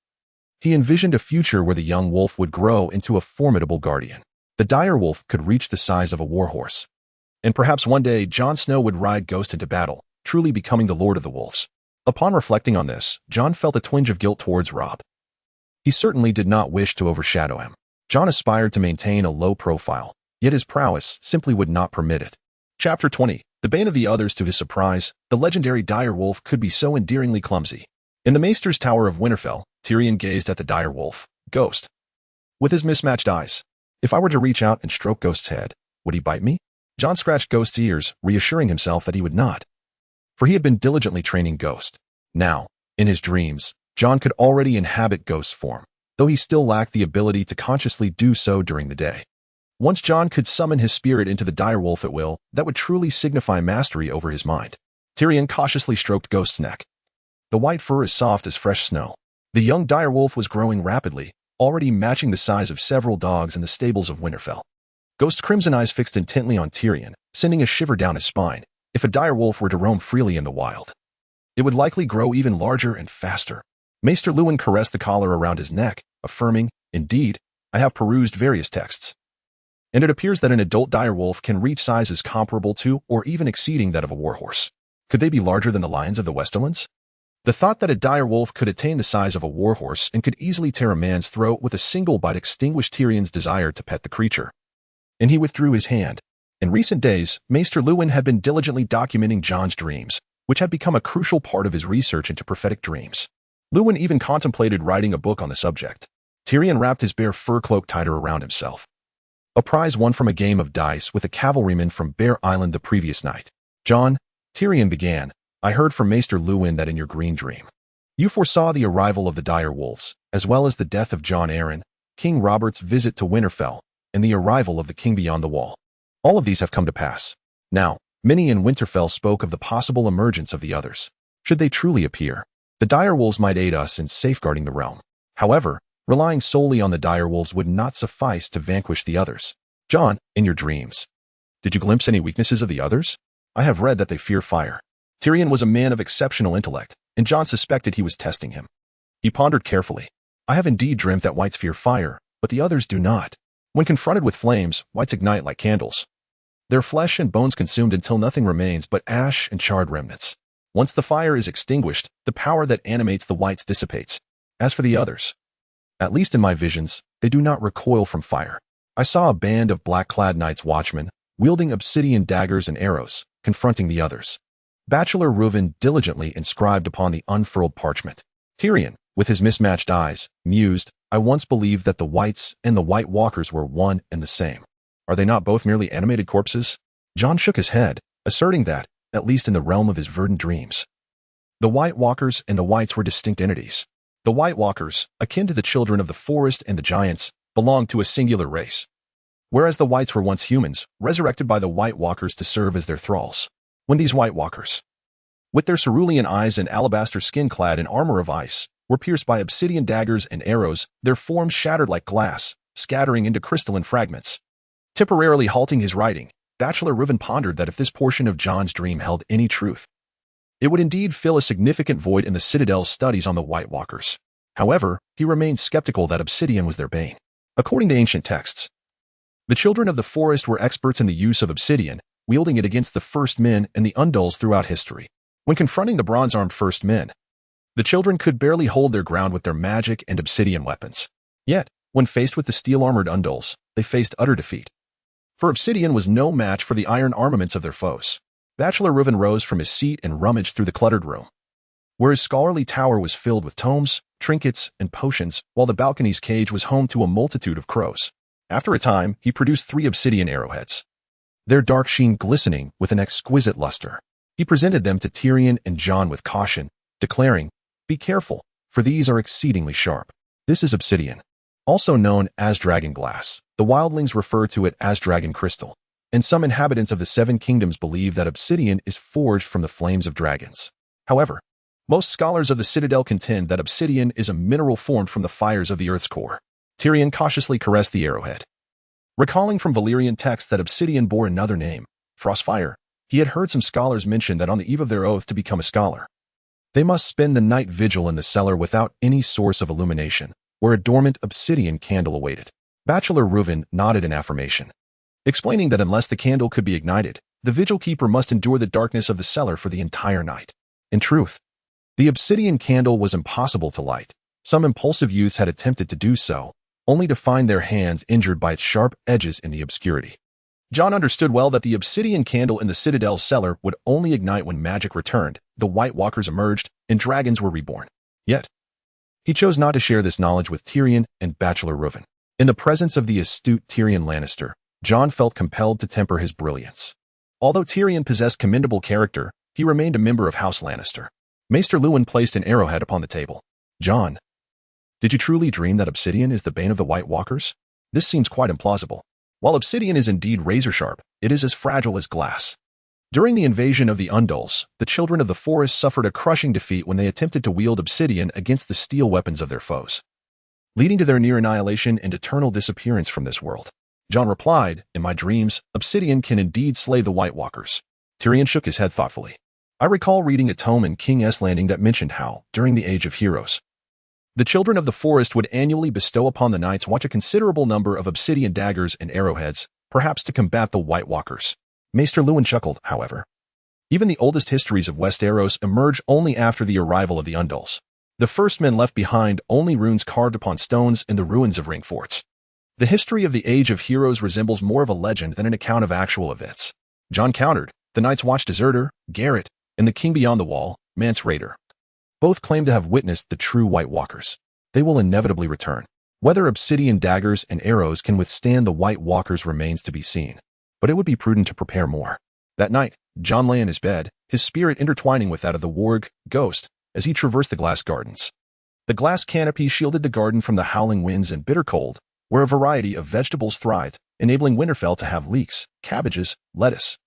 he envisioned a future where the young wolf would grow into a formidable guardian. The dire wolf could reach the size of a warhorse, and perhaps one day Jon Snow would ride Ghost into battle, truly becoming the Lord of the Wolves. Upon reflecting on this, Jon felt a twinge of guilt towards Robb. He certainly did not wish to overshadow him. Jon aspired to maintain a low profile, yet his prowess simply would not permit it. Chapter 20. The bane of the others. To his surprise, the legendary dire wolf could be so endearingly clumsy. In the Maester's Tower of Winterfell, Tyrion gazed at the dire wolf, Ghost, with his mismatched eyes. If I were to reach out and stroke Ghost's head, would he bite me? Jon scratched Ghost's ears, reassuring himself that he would not, for he had been diligently training Ghost. Now, in his dreams, Jon could already inhabit Ghost's form, though he still lacked the ability to consciously do so during the day. Once Jon could summon his spirit into the direwolf at will, that would truly signify mastery over his mind. Tyrion cautiously stroked Ghost's neck. The white fur is soft as fresh snow. The young direwolf was growing rapidly, already matching the size of several dogs in the stables of Winterfell. Ghost's crimson eyes fixed intently on Tyrion, sending a shiver down his spine. If a direwolf were to roam freely in the wild, it would likely grow even larger and faster. Maester Luwin caressed the collar around his neck, affirming, "Indeed, I have perused various texts, and it appears that an adult direwolf can reach sizes comparable to or even exceeding that of a warhorse. Could they be larger than the lions of the Westerlands?" The thought that a direwolf could attain the size of a warhorse and could easily tear a man's throat with a single bite extinguished Tyrion's desire to pet the creature, and he withdrew his hand. In recent days, Maester Luwin had been diligently documenting Jon's dreams, which had become a crucial part of his research into prophetic dreams. Luwin even contemplated writing a book on the subject. Tyrion wrapped his bear fur cloak tighter around himself. A prize won from a game of dice with a cavalryman from Bear Island the previous night. "Jon," Tyrion began, "I heard from Maester Luwin that in your green dream, you foresaw the arrival of the dire wolves, as well as the death of Jon Arryn, King Robert's visit to Winterfell, and the arrival of the king beyond the wall. All of these have come to pass. Now, many in Winterfell spoke of the possible emergence of the others. Should they truly appear, the direwolves might aid us in safeguarding the realm. However, relying solely on the direwolves would not suffice to vanquish the others. Jon, in your dreams, did you glimpse any weaknesses of the others? I have read that they fear fire." Tyrion was a man of exceptional intellect, and Jon suspected he was testing him. He pondered carefully. "I have indeed dreamt that whites fear fire, but the others do not. When confronted with flames, whites ignite like candles. Their flesh and bones consumed until nothing remains but ash and charred remnants. Once the fire is extinguished, the power that animates the whites dissipates. As for the others, at least in my visions, they do not recoil from fire. I saw a band of black-clad knights watchmen, wielding obsidian daggers and arrows, confronting the others." Bachelor Reuven diligently inscribed upon the unfurled parchment. Tyrion, with his mismatched eyes, mused, "I once believed that the whites and the White Walkers were one and the same. Are they not both merely animated corpses?" Jon shook his head, asserting that, at least in the realm of his verdant dreams, the White Walkers and the whites were distinct entities. The White Walkers, akin to the children of the forest and the giants, belonged to a singular race, whereas the whites were once humans, resurrected by the White Walkers to serve as their thralls. When these White Walkers, with their cerulean eyes and alabaster skin clad in armor of ice, were pierced by obsidian daggers and arrows, their forms shattered like glass, scattering into crystalline fragments. Temporarily halting his writing, Bachelor Reuven pondered that if this portion of Jon's dream held any truth, it would indeed fill a significant void in the Citadel's studies on the White Walkers. However, he remained skeptical that obsidian was their bane. According to ancient texts, The children of the forest were experts in the use of obsidian, wielding it against the first men and the undulls throughout history. When confronting the bronze-armed first men, the children could barely hold their ground with their magic and obsidian weapons. Yet, when faced with the steel-armored undulls, they faced utter defeat. For obsidian was no match for the iron armaments of their foes. Bachelor Reuven rose from his seat and rummaged through the cluttered room, where his scholarly tower was filled with tomes, trinkets, and potions, while the balcony's cage was home to a multitude of crows. After a time, he produced 3 obsidian arrowheads, their dark sheen glistening with an exquisite luster. He presented them to Tyrion and Jon with caution, declaring, "Be careful, for these are exceedingly sharp. This is obsidian, also known as dragon glass. The wildlings refer to it as dragon crystal, and some inhabitants of the 7 kingdoms believe that obsidian is forged from the flames of dragons. However, most scholars of the Citadel contend that obsidian is a mineral formed from the fires of the Earth's core." Tyrion cautiously caressed the arrowhead. Recalling from Valyrian texts that obsidian bore another name, frostfire, he had heard some scholars mention that on the eve of their oath to become a scholar, they must spend the night vigil in the cellar without any source of illumination, where a dormant obsidian candle awaited. Bachelor Reuven nodded in affirmation, explaining that unless the candle could be ignited, the vigil keeper must endure the darkness of the cellar for the entire night. In truth, the obsidian candle was impossible to light. Some impulsive youths had attempted to do so, only to find their hands injured by its sharp edges in the obscurity. Jon understood well that the obsidian candle in the Citadel's cellar would only ignite when magic returned, the White Walkers emerged, and dragons were reborn. Yet, he chose not to share this knowledge with Tyrion and Bachelor Reuven. In the presence of the astute Tyrion Lannister, Jon felt compelled to temper his brilliance. Although Tyrion possessed commendable character, he remained a member of House Lannister. Maester Luwin placed an arrowhead upon the table. "Jon, did you truly dream that obsidian is the bane of the White Walkers? This seems quite implausible. While obsidian is indeed razor-sharp, it is as fragile as glass. During the invasion of the Undulls, the children of the forest suffered a crushing defeat when they attempted to wield obsidian against the steel weapons of their foes, leading to their near annihilation and eternal disappearance from this world." Jon replied, "In my dreams, obsidian can indeed slay the White Walkers." Tyrion shook his head thoughtfully. "I recall reading a tome in King's Landing that mentioned how, during the Age of Heroes, the children of the forest would annually bestow upon the Night's Watch a considerable number of obsidian daggers and arrowheads, perhaps to combat the White Walkers." Maester Luwin chuckled, however. Even the oldest histories of Westeros emerge only after the arrival of the Undulls. The first men left behind only runes carved upon stones in the ruins of ring forts. The history of the Age of Heroes resembles more of a legend than an account of actual events. Jon countered, "The Night's Watch deserter, Garrett, and the King Beyond the Wall, Mance Rayder, both claim to have witnessed the true White Walkers. They will inevitably return. Whether obsidian daggers and arrows can withstand the White Walkers remains to be seen, but it would be prudent to prepare more." That night, Jon lay in his bed, his spirit intertwining with that of the warg, Ghost, as he traversed the glass gardens. The glass canopy shielded the garden from the howling winds and bitter cold, where a variety of vegetables thrived, enabling Winterfell to have leeks, cabbages, lettuce,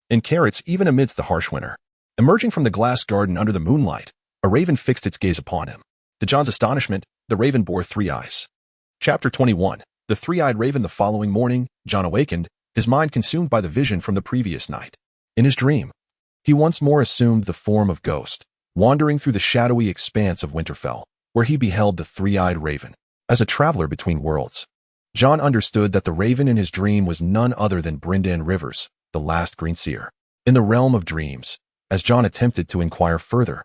and carrots even amidst the harsh winter. Emerging from the glass garden under the moonlight, a raven fixed its gaze upon him. To Jon's astonishment, the raven bore 3 eyes. Chapter 21. The Three-Eyed Raven. The following morning, Jon awakened, his mind consumed by the vision from the previous night. In his dream, he once more assumed the form of Ghost, wandering through the shadowy expanse of Winterfell, where he beheld the Three-Eyed Raven. As a traveler between worlds, Jon understood that the raven in his dream was none other than Brynden Rivers, the last Green Seer. In the realm of dreams, as Jon attempted to inquire further,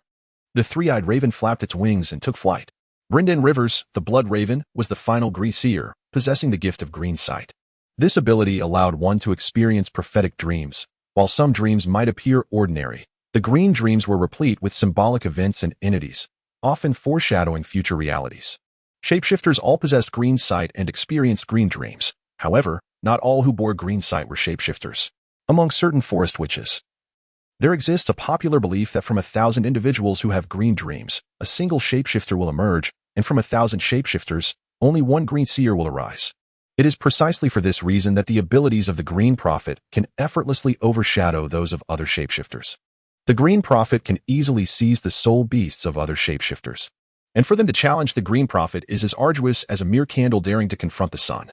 the Three-Eyed Raven flapped its wings and took flight. Brynden Rivers, the Blood Raven, was the final Green Seer, possessing the gift of green sight. This ability allowed one to experience prophetic dreams. While some dreams might appear ordinary, the green dreams were replete with symbolic events and entities, often foreshadowing future realities. Shapeshifters all possessed green sight and experienced green dreams. However, not all who bore green sight were shapeshifters. Among certain forest witches, there exists a popular belief that from 1,000 individuals who have green dreams, a single shapeshifter will emerge, and from 1,000 shapeshifters, only one green seer will arise. It is precisely for this reason that the abilities of the Green Prophet can effortlessly overshadow those of other shapeshifters. The Green Prophet can easily seize the soul beasts of other shapeshifters, and for them to challenge the Green Prophet is as arduous as a mere candle daring to confront the sun.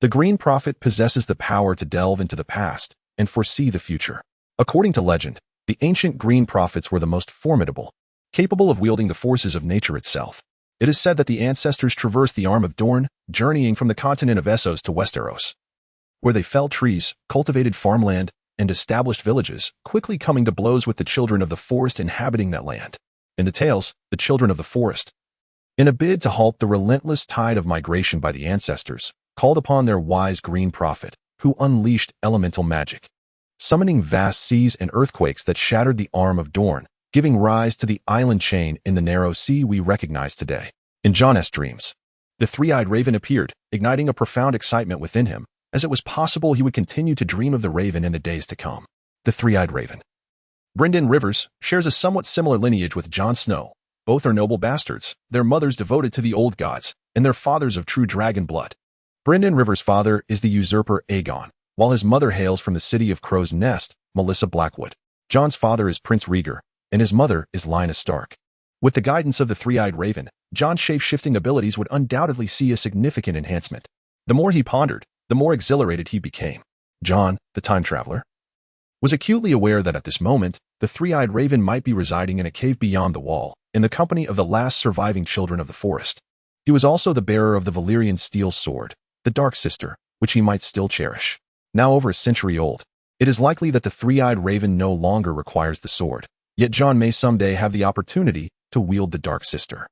The Green Prophet possesses the power to delve into the past and foresee the future. According to legend, the ancient Green Prophets were the most formidable, capable of wielding the forces of nature itself. It is said that the ancestors traversed the Arm of Dorne, journeying from the continent of Essos to Westeros, where they felled trees, cultivated farmland, and established villages, quickly coming to blows with the children of the forest inhabiting that land. In the tales, the children of the forest, in a bid to halt the relentless tide of migration by the ancestors, called upon their wise green prophet, who unleashed elemental magic, summoning vast seas and earthquakes that shattered the arm of Dorne, giving rise to the island chain in the narrow sea we recognize today. In Jon's dreams, the three-eyed raven appeared, igniting a profound excitement within him, as it was possible he would continue to dream of the raven in the days to come. The three-eyed raven. Brynden Rivers shares a somewhat similar lineage with Jon Snow. Both are noble bastards, their mothers devoted to the old gods, and their fathers of true dragon blood. Brynden Rivers' father is the usurper Aegon, while his mother hails from the city of Crow's Nest, Melissa Blackwood. Jon's father is Prince Rhaegar, and his mother is Lyanna Stark. With the guidance of the three-eyed raven, Jon's shape-shifting abilities would undoubtedly see a significant enhancement. The more he pondered, the more exhilarated he became. Jon, the time traveler, was acutely aware that at this moment, the three-eyed raven might be residing in a cave beyond the wall, in the company of the last surviving children of the forest. He was also the bearer of the Valyrian steel sword, the Dark Sister, which he might still cherish. Now over a century old, it is likely that the three-eyed raven no longer requires the sword, yet Jon may someday have the opportunity to wield the Dark Sister,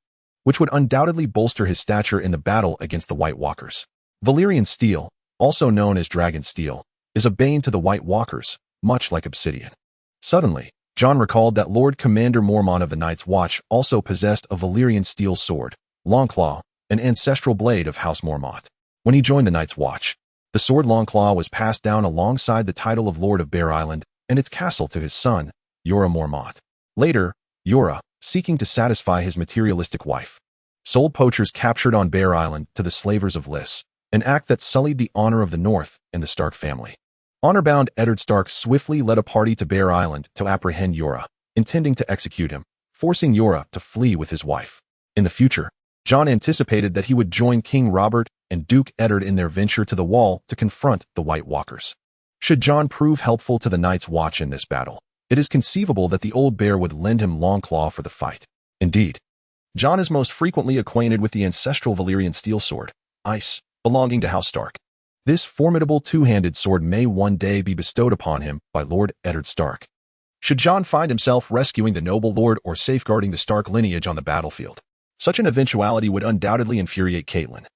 which would undoubtedly bolster his stature in the battle against the White Walkers. Valyrian steel, also known as dragon steel, is a bane to the White Walkers, much like obsidian. Suddenly, Jon recalled that Lord Commander Mormont of the Night's Watch also possessed a Valyrian steel sword, Longclaw, an ancestral blade of House Mormont. When he joined the Night's Watch, the sword Longclaw was passed down alongside the title of Lord of Bear Island and its castle to his son, Jorah Mormont. Later, Jorah, seeking to satisfy his materialistic wife, sold poachers captured on Bear Island to the slavers of Lys, an act that sullied the honor of the North and the Stark family. Honor-bound Eddard Stark swiftly led a party to Bear Island to apprehend Jorah, intending to execute him, forcing Jorah to flee with his wife. In the future, Jon anticipated that he would join King Robert and Duke Eddard in their venture to the Wall to confront the White Walkers. Should Jon prove helpful to the Night's Watch in this battle, it is conceivable that the old bear would lend him Longclaw for the fight. Indeed, Jon is most frequently acquainted with the ancestral Valyrian steel sword, Ice, belonging to House Stark. This formidable two-handed sword may one day be bestowed upon him by Lord Eddard Stark. Should Jon find himself rescuing the noble lord or safeguarding the Stark lineage on the battlefield, such an eventuality would undoubtedly infuriate Catelyn,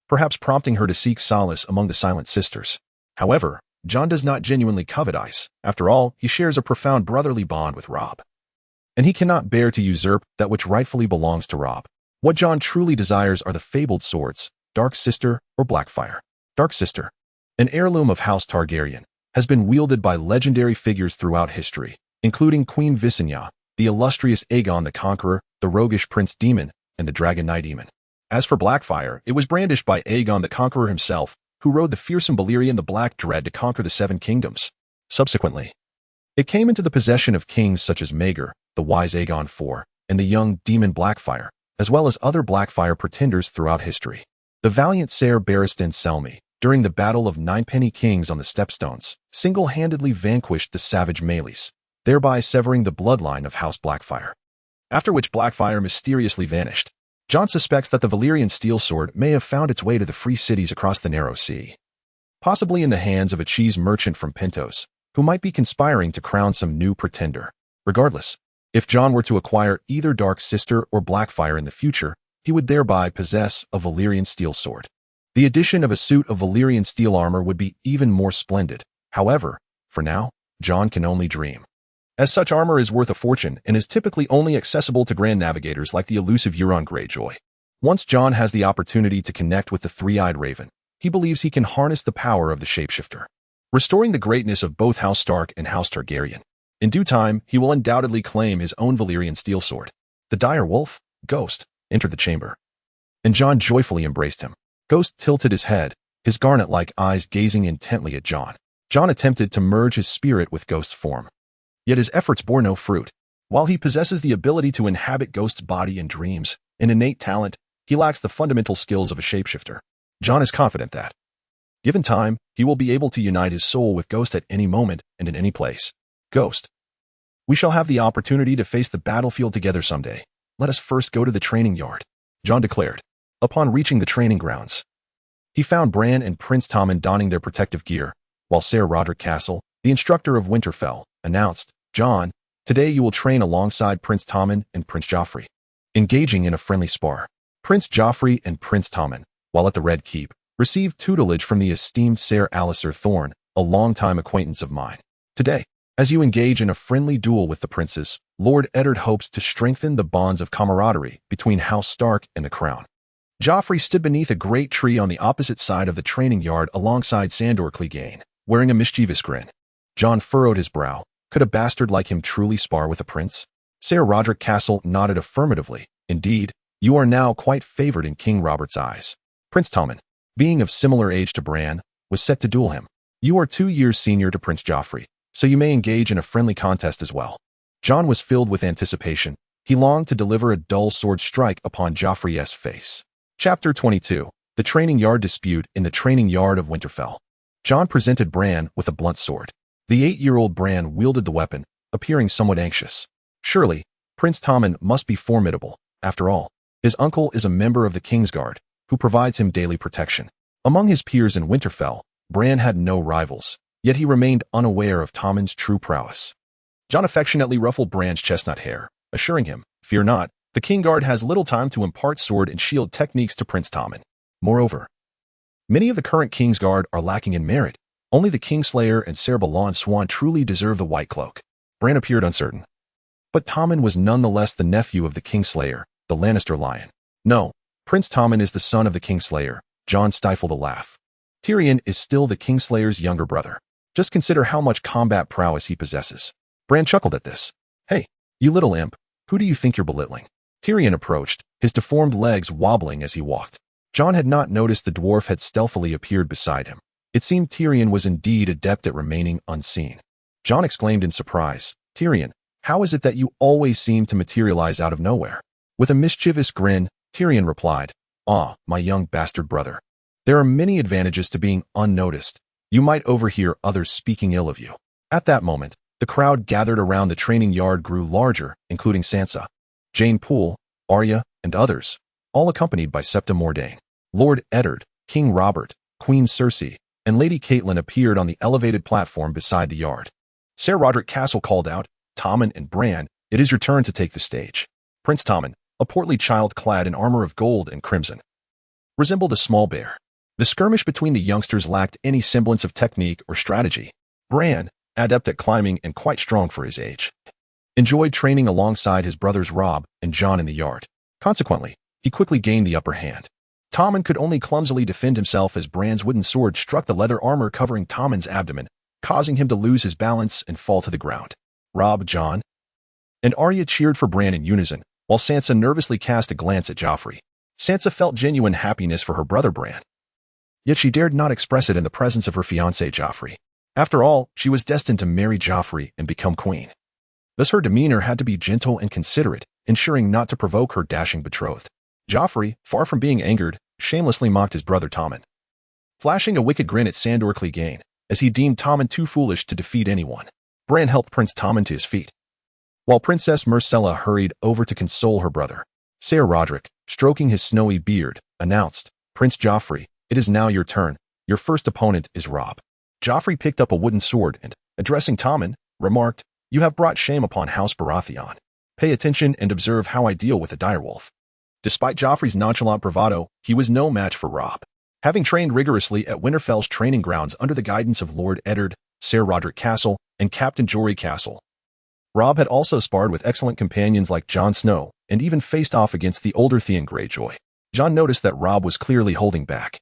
perhaps prompting her to seek solace among the Silent Sisters. However, Jon does not genuinely covet Ice. After all, he shares a profound brotherly bond with Robb, and he cannot bear to usurp that which rightfully belongs to Robb. What Jon truly desires are the fabled swords, Dark Sister or Blackfire. Dark Sister, an heirloom of House Targaryen, has been wielded by legendary figures throughout history, including Queen Visenya, the illustrious Aegon the Conqueror, the roguish Prince Daemon, and the Dragon Knight Aemon. As for Blackfire, it was brandished by Aegon the Conqueror himself, who rode the fearsome Balerion the Black Dread to conquer the Seven Kingdoms. Subsequently, it came into the possession of kings such as Maegor, the wise Aegon IV, and the young Daemon Blackfire, as well as other Blackfire pretenders throughout history. The valiant Ser Barristan Selmy, during the Battle of Ninepenny Kings on the Stepstones, single-handedly vanquished the savage Meleys, thereby severing the bloodline of House Blackfire. After which Blackfire mysteriously vanished. Jon suspects that the Valyrian steel sword may have found its way to the free cities across the narrow sea, possibly in the hands of a cheese merchant from Pentos, who might be conspiring to crown some new pretender. Regardless, if Jon were to acquire either Dark Sister or Blackfire in the future, he would thereby possess a Valyrian steel sword. The addition of a suit of Valyrian steel armor would be even more splendid. However, for now, Jon can only dream, as such armor is worth a fortune and is typically only accessible to grand navigators like the elusive Euron Greyjoy. Once Jon has the opportunity to connect with the three-eyed raven, he believes he can harness the power of the shapeshifter, restoring the greatness of both House Stark and House Targaryen. In due time, he will undoubtedly claim his own Valyrian steel sword. The dire wolf, Ghost, entered the chamber, and Jon joyfully embraced him. Ghost tilted his head, his garnet-like eyes gazing intently at Jon. Jon attempted to merge his spirit with Ghost's form, yet his efforts bore no fruit. While he possesses the ability to inhabit Ghost's body in dreams, an innate talent, he lacks the fundamental skills of a shapeshifter. Jon is confident that, given time, he will be able to unite his soul with Ghost at any moment and in any place. Ghost, we shall have the opportunity to face the battlefield together someday. Let us first go to the training yard, Jon declared. Upon reaching the training grounds, He found Bran and Prince Tommen donning their protective gear, while Ser Roderick Castle, the instructor of Winterfell, announced, "Jon, today you will train alongside Prince Tommen and Prince Joffrey." Engaging in a friendly spar, Prince Joffrey and Prince Tommen, while at the Red Keep, received tutelage from the esteemed Ser Alliser Thorne, a longtime acquaintance of mine. Today, as you engage in a friendly duel with the princes, Lord Eddard hopes to strengthen the bonds of camaraderie between House Stark and the Crown. Joffrey stood beneath a great tree on the opposite side of the training yard alongside Sandor Clegane, wearing a mischievous grin. Jon furrowed his brow. Could a bastard like him truly spar with a prince? Ser Roderick Castle nodded affirmatively. Indeed, you are now quite favored in King Robert's eyes. Prince Tommen, being of similar age to Bran, was set to duel him. You are 2 years senior to Prince Joffrey, so you may engage in a friendly contest as well. Jon was filled with anticipation. He longed to deliver a dull sword strike upon Joffrey's face. Chapter 22. The Training Yard Dispute in the Training Yard of Winterfell. Jon presented Bran with a blunt sword. The 8-year-old Bran wielded the weapon, appearing somewhat anxious. Surely, Prince Tommen must be formidable. After all, his uncle is a member of the Kingsguard, who provides him daily protection. Among his peers in Winterfell, Bran had no rivals, yet he remained unaware of Tommen's true prowess. Jon affectionately ruffled Bran's chestnut hair, assuring him, "Fear not, the Kingsguard has little time to impart sword and shield techniques to Prince Tommen." Moreover, many of the current Kingsguard are lacking in merit. Only the Kingslayer and Ser Balon Swan truly deserve the White Cloak. Bran appeared uncertain. But Tommen was nonetheless the nephew of the Kingslayer, the Lannister lion. No, Prince Tommen is the son of the Kingslayer. Jon stifled a laugh. Tyrion is still the Kingslayer's younger brother. Just consider how much combat prowess he possesses. Bran chuckled at this. "Hey, you little imp, who do you think you're belittling?" Tyrion approached, his deformed legs wobbling as he walked. Jon had not noticed the dwarf had stealthily appeared beside him. It seemed Tyrion was indeed adept at remaining unseen. Jon exclaimed in surprise, "Tyrion, how is it that you always seem to materialize out of nowhere?" With a mischievous grin, Tyrion replied, "Ah, my young bastard brother. There are many advantages to being unnoticed. You might overhear others speaking ill of you." At that moment, the crowd gathered around the training yard grew larger, including Sansa, Jane Poole, Arya, and others, all accompanied by Septa Mordane. Lord Eddard, King Robert, Queen Cersei, and Lady Catelyn appeared on the elevated platform beside the yard. Ser Roderick Castle called out, "Tommen and Bran, it is your turn to take the stage." Prince Tommen, a portly child clad in armor of gold and crimson, resembled a small bear. The skirmish between the youngsters lacked any semblance of technique or strategy. Bran, adept at climbing and quite strong for his age, enjoyed training alongside his brothers Robb and Jon in the yard. Consequently, he quickly gained the upper hand. Tommen could only clumsily defend himself as Bran's wooden sword struck the leather armor covering Tommen's abdomen, causing him to lose his balance and fall to the ground. Robb, Jon, and Arya cheered for Bran in unison, while Sansa nervously cast a glance at Joffrey. Sansa felt genuine happiness for her brother Bran. Yet she dared not express it in the presence of her fiancé Joffrey. After all, she was destined to marry Joffrey and become queen. Thus her demeanor had to be gentle and considerate, ensuring not to provoke her dashing betrothed. Joffrey, far from being angered, shamelessly mocked his brother Tommen, flashing a wicked grin at Sandor Clegane, as he deemed Tommen too foolish to defeat anyone. Bran helped Prince Tommen to his feet, while Princess Myrcella hurried over to console her brother. Ser Roderick, stroking his snowy beard, announced, "Prince Joffrey, it is now your turn. Your first opponent is Robb." Joffrey picked up a wooden sword and, addressing Tommen, remarked, "You have brought shame upon House Baratheon. Pay attention and observe how I deal with a direwolf." Despite Joffrey's nonchalant bravado, he was no match for Robb. Having trained rigorously at Winterfell's training grounds under the guidance of Lord Eddard, Ser Roderick Castle, and Captain Jory Castle, Robb had also sparred with excellent companions like Jon Snow and even faced off against the older Theon Greyjoy. Jon noticed that Robb was clearly holding back.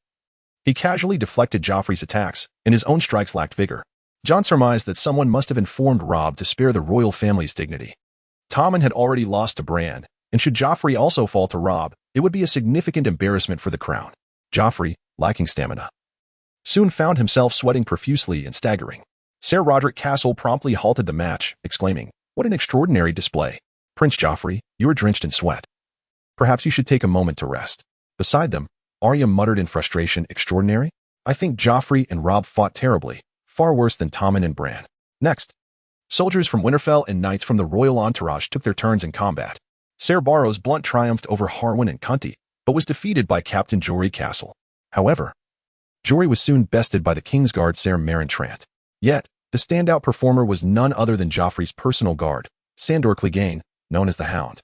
He casually deflected Joffrey's attacks, and his own strikes lacked vigor. Jon surmised that someone must have informed Robb to spare the royal family's dignity. Tommen had already lost to Bran, and should Joffrey also fall to Robb, it would be a significant embarrassment for the crown. Joffrey, lacking stamina, soon found himself sweating profusely and staggering. Ser Roderick Castle promptly halted the match, exclaiming, "What an extraordinary display. Prince Joffrey, you are drenched in sweat. Perhaps you should take a moment to rest." Beside them, Arya muttered in frustration, "Extraordinary? I think Joffrey and Robb fought terribly, far worse than Tommen and Bran." Next, soldiers from Winterfell and knights from the royal entourage took their turns in combat. Ser Barrow's Blunt triumphed over Harwin and Cunty, but was defeated by Captain Jory Castle. However, Jory was soon bested by the Kingsguard Ser Maren Trant. Yet, the standout performer was none other than Joffrey's personal guard, Sandor Clegane, known as the Hound,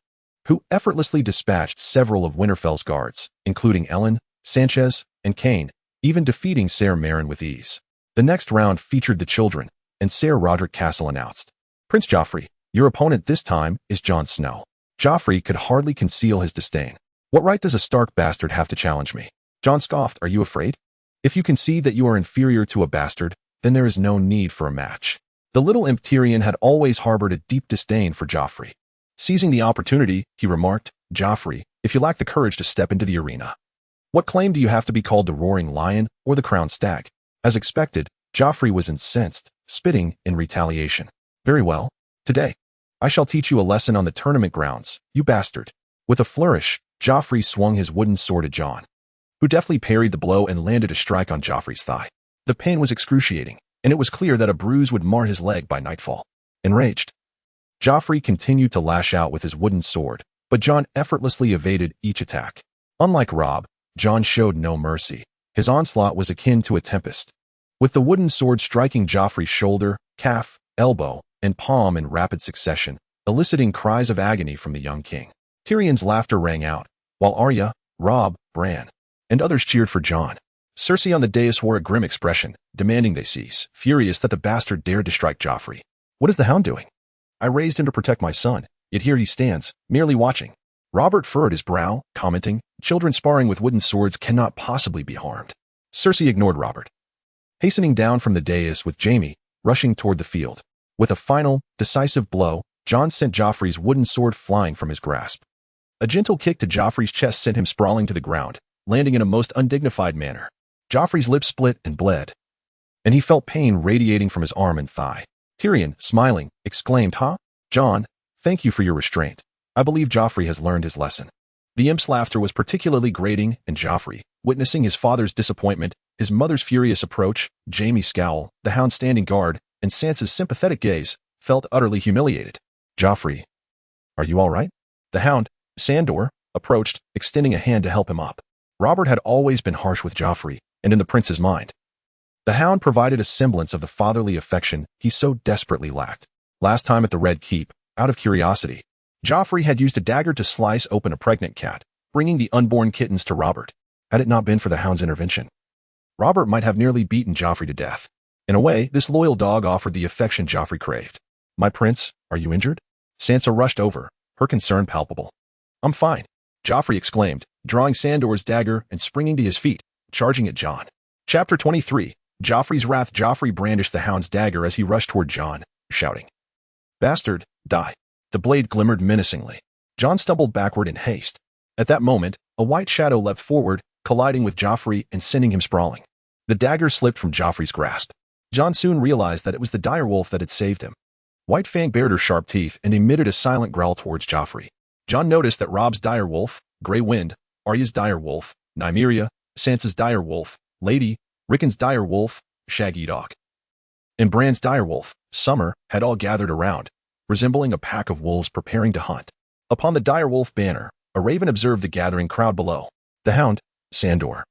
who effortlessly dispatched several of Winterfell's guards, including Ellen, Sanchez, and Cain, even defeating Ser Maren with ease. The next round featured the children, and Ser Roderick Castle announced, "Prince Joffrey, your opponent this time is Jon Snow." Joffrey could hardly conceal his disdain. "What right does a Stark bastard have to challenge me?" Jon scoffed. "Are you afraid? If you concede that you are inferior to a bastard, then there is no need for a match." The little imp Tyrion had always harbored a deep disdain for Joffrey. Seizing the opportunity, he remarked, "Joffrey, if you lack the courage to step into the arena, what claim do you have to be called the Roaring Lion or the Crowned Stag?" As expected, Joffrey was incensed, spitting in retaliation. "Very well. Today, I shall teach you a lesson on the tournament grounds, you bastard." With a flourish, Joffrey swung his wooden sword at Jon, who deftly parried the blow and landed a strike on Joffrey's thigh. The pain was excruciating, and it was clear that a bruise would mar his leg by nightfall. Enraged, Joffrey continued to lash out with his wooden sword, but Jon effortlessly evaded each attack. Unlike Robb, Jon showed no mercy. His onslaught was akin to a tempest, with the wooden sword striking Joffrey's shoulder, calf, elbow, and palm in rapid succession, eliciting cries of agony from the young king. Tyrion's laughter rang out, while Arya, Robb, Bran, and others cheered for Jon. Cersei on the dais wore a grim expression, demanding they cease, furious that the bastard dared to strike Joffrey. "What is the Hound doing? I raised him to protect my son, yet here he stands, merely watching." Robert furrowed his brow, commenting, "Children sparring with wooden swords cannot possibly be harmed." Cersei ignored Robert, hastening down from the dais with Jaime, rushing toward the field. With a final, decisive blow, Jon sent Joffrey's wooden sword flying from his grasp. A gentle kick to Joffrey's chest sent him sprawling to the ground, landing in a most undignified manner. Joffrey's lips split and bled, and he felt pain radiating from his arm and thigh. Tyrion, smiling, exclaimed, "Ha? Jon, thank you for your restraint. I believe Joffrey has learned his lesson." The imp's laughter was particularly grating, and Joffrey, witnessing his father's disappointment, his mother's furious approach, Jaime's scowl, the Hound's standing guard, and Sansa's sympathetic gaze, felt utterly humiliated. "Joffrey, are you all right?" The Hound, Sandor, approached, extending a hand to help him up. Robert had always been harsh with Joffrey, and in the prince's mind, the Hound provided a semblance of the fatherly affection he so desperately lacked. Last time at the Red Keep, out of curiosity, Joffrey had used a dagger to slice open a pregnant cat, bringing the unborn kittens to Robert. Had it not been for the Hound's intervention, Robert might have nearly beaten Joffrey to death. In a way, this loyal dog offered the affection Joffrey craved. "My prince, are you injured?" Sansa rushed over, her concern palpable. "I'm fine," Joffrey exclaimed, drawing Sandor's dagger and springing to his feet, charging at Jon. Chapter 23, Joffrey's Wrath. Joffrey brandished the Hound's dagger as he rushed toward Jon, shouting, "Bastard, die." The blade glimmered menacingly. Jon stumbled backward in haste. At that moment, a white shadow leapt forward, colliding with Joffrey and sending him sprawling. The dagger slipped from Joffrey's grasp. Jon soon realized that it was the direwolf that had saved him. White Fang bared her sharp teeth and emitted a silent growl towards Joffrey. Jon noticed that Robb's direwolf, Grey Wind, Arya's direwolf, Nymeria, Sansa's direwolf, Lady, Rickon's direwolf, Shaggy Dog, and Bran's direwolf, Summer, had all gathered around, resembling a pack of wolves preparing to hunt. Upon the direwolf banner, a raven observed the gathering crowd below. The Hound, Sandor,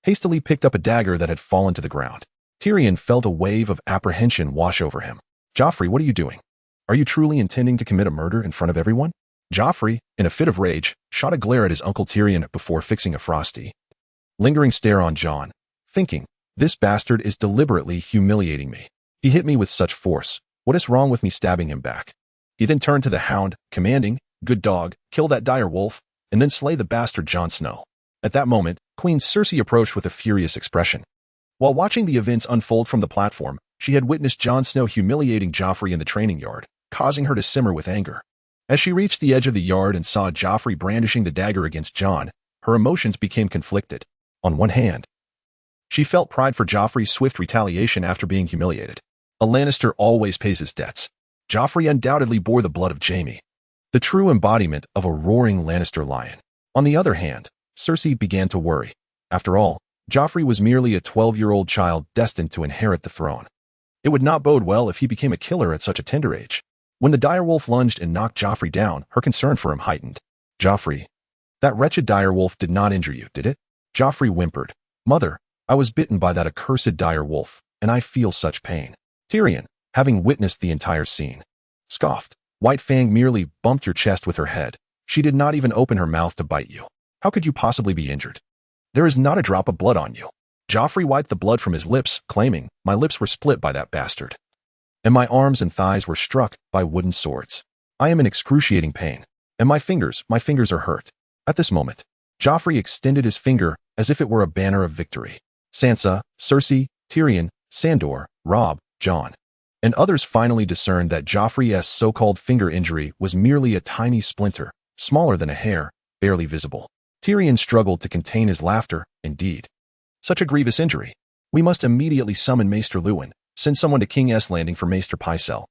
hastily picked up a dagger that had fallen to the ground. Tyrion felt a wave of apprehension wash over him. "Joffrey, what are you doing? Are you truly intending to commit a murder in front of everyone?" Joffrey, in a fit of rage, shot a glare at his uncle Tyrion before fixing a frosty, lingering stare on Jon, thinking, "This bastard is deliberately humiliating me. He hit me with such force. What is wrong with me stabbing him back?" He then turned to the Hound, commanding, "Good dog, kill that direwolf, and then slay the bastard Jon Snow." At that moment, Queen Cersei approached with a furious expression. While watching the events unfold from the platform, she had witnessed Jon Snow humiliating Joffrey in the training yard, causing her to simmer with anger. As she reached the edge of the yard and saw Joffrey brandishing the dagger against Jon, her emotions became conflicted. On one hand, she felt pride for Joffrey's swift retaliation after being humiliated. A Lannister always pays his debts. Joffrey undoubtedly bore the blood of Jaime, the true embodiment of a roaring Lannister lion. On the other hand, Cersei began to worry. After all, Joffrey was merely a 12-year-old child destined to inherit the throne. It would not bode well if he became a killer at such a tender age. When the direwolf lunged and knocked Joffrey down, her concern for him heightened. "Joffrey, that wretched direwolf did not injure you, did it?" Joffrey whimpered. "Mother, I was bitten by that accursed dire wolf, and I feel such pain. Tyrion, having witnessed the entire scene, scoffed. White Fang merely bumped your chest with her head. She did not even open her mouth to bite you. How could you possibly be injured? There is not a drop of blood on you. Joffrey wiped the blood from his lips, claiming, my lips were split by that bastard, and my arms and thighs were struck by wooden swords. I am in excruciating pain, and my fingers are hurt. At this moment, Joffrey extended his finger as if it were a banner of victory. Sansa, Cersei, Tyrion, Sandor, Robb, Jon, and others finally discerned that Joffrey's so-called finger injury was merely a tiny splinter, smaller than a hair, barely visible. Tyrion struggled to contain his laughter. Indeed, such a grievous injury. We must immediately summon Maester Luwin, send someone to King's Landing for Maester Pycelle,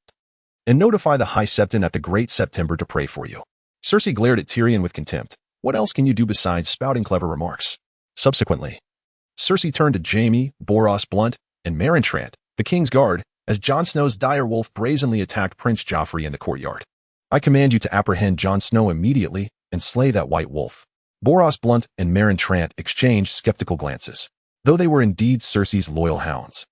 and notify the High Septon at the Great September to pray for you. Cersei glared at Tyrion with contempt. What else can you do besides spouting clever remarks? Subsequently, Cersei turned to Jaime, Boros Blunt, and Meryn Trant, the King's Guard, as Jon Snow's dire wolf brazenly attacked Prince Joffrey in the courtyard. I command you to apprehend Jon Snow immediately and slay that white wolf. Boros Blunt and Meryn Trant exchanged skeptical glances, though they were indeed Cersei's loyal hounds.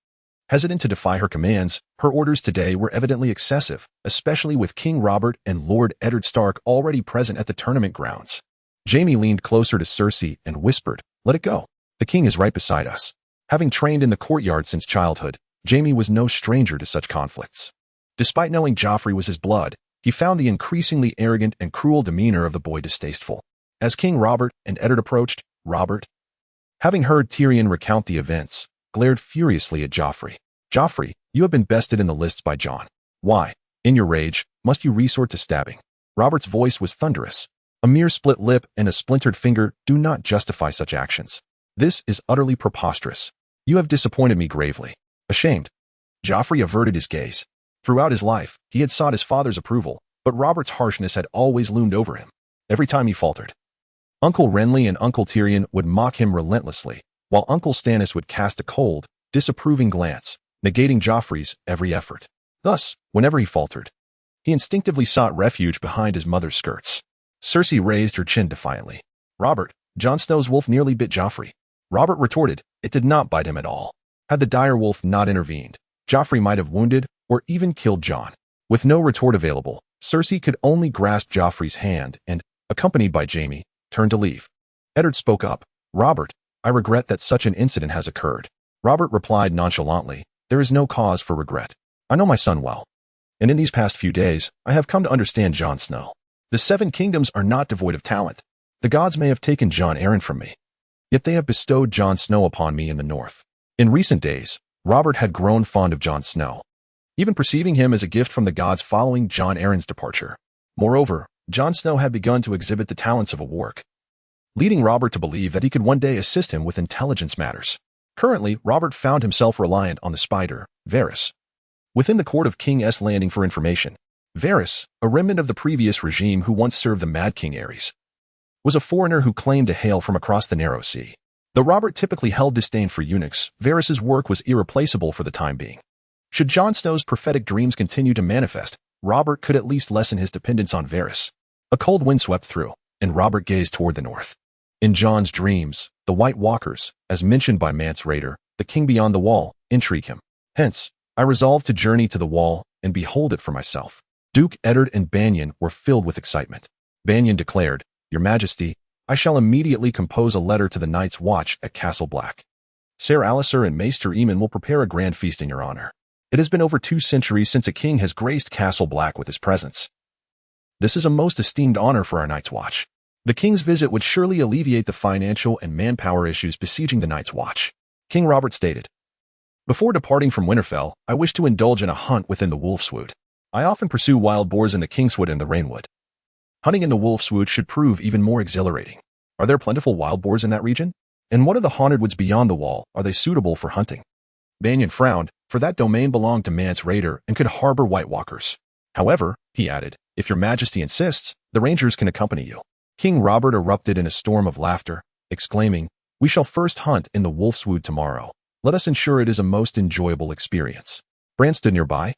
Hesitant to defy her commands, her orders today were evidently excessive, especially with King Robert and Lord Eddard Stark already present at the tournament grounds. Jaime leaned closer to Cersei and whispered, let it go. The king is right beside us. Having trained in the courtyard since childhood, Jaime was no stranger to such conflicts. Despite knowing Joffrey was his blood, he found the increasingly arrogant and cruel demeanor of the boy distasteful. As King Robert and Eddard approached, Robert, having heard Tyrion recount the events, glared furiously at Joffrey. Joffrey, you have been bested in the lists by Jon. Why, in your rage, must you resort to stabbing? Robert's voice was thunderous. A mere split lip and a splintered finger do not justify such actions. This is utterly preposterous. You have disappointed me gravely. Ashamed. Joffrey averted his gaze. Throughout his life, he had sought his father's approval, but Robert's harshness had always loomed over him. Every time he faltered, Uncle Renly and Uncle Tyrion would mock him relentlessly, while Uncle Stannis would cast a cold, disapproving glance, negating Joffrey's every effort. Thus, whenever he faltered, he instinctively sought refuge behind his mother's skirts. Cersei raised her chin defiantly. Robert, Jon Snow's wolf nearly bit Joffrey. Robert retorted, it did not bite him at all. Had the dire wolf not intervened, Joffrey might have wounded or even killed Jon. With no retort available, Cersei could only grasp Joffrey's hand and, accompanied by Jaime, turned to leave. Eddard spoke up. Robert, I regret that such an incident has occurred. Robert replied nonchalantly, there is no cause for regret. I know my son well, and in these past few days, I have come to understand Jon Snow. The Seven Kingdoms are not devoid of talent. The gods may have taken Jon Arryn from me, yet they have bestowed Jon Snow upon me in the north. In recent days, Robert had grown fond of Jon Snow, even perceiving him as a gift from the gods following Jon Arryn's departure. Moreover, Jon Snow had begun to exhibit the talents of a warg, leading Robert to believe that he could one day assist him with intelligence matters. Currently, Robert found himself reliant on the spider, Varys, within the court of King's Landing for information. Varys, a remnant of the previous regime who once served the Mad King Aerys, was a foreigner who claimed to hail from across the narrow sea. Though Robert typically held disdain for eunuchs, Varys's work was irreplaceable for the time being. Should Jon Snow's prophetic dreams continue to manifest, Robert could at least lessen his dependence on Varys. A cold wind swept through, and Robert gazed toward the north. In Jon's dreams, the White Walkers, as mentioned by Mance Rayder, the king beyond the wall, intrigue him. Hence, I resolved to journey to the wall and behold it for myself. Duke Eddard and Banyon were filled with excitement. Banyon declared, Your Majesty, I shall immediately compose a letter to the Night's Watch at Castle Black. Ser Alliser and Maester Aemon will prepare a grand feast in your honor. It has been over 2 centuries since a king has graced Castle Black with his presence. This is a most esteemed honor for our Night's Watch. The king's visit would surely alleviate the financial and manpower issues besieging the Night's Watch. King Robert stated, Before departing from Winterfell, I wish to indulge in a hunt within the Wolfswood. I often pursue wild boars in the Kingswood and the Rainwood. Hunting in the Wolfswood should prove even more exhilarating. Are there plentiful wild boars in that region? And what are the haunted woods beyond the wall? Are they suitable for hunting? Banyon frowned, for that domain belonged to Mance Rayder and could harbor White Walkers. However, he added, if your majesty insists, the rangers can accompany you. King Robert erupted in a storm of laughter, exclaiming, We shall first hunt in the Wolfswood tomorrow. Let us ensure it is a most enjoyable experience. Bran stood nearby,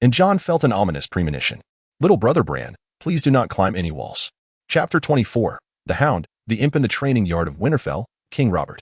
and Jon felt an ominous premonition. Little brother Bran, please do not climb any walls. Chapter 24. The Hound, the Imp in the Training Yard of Winterfell, King Robert.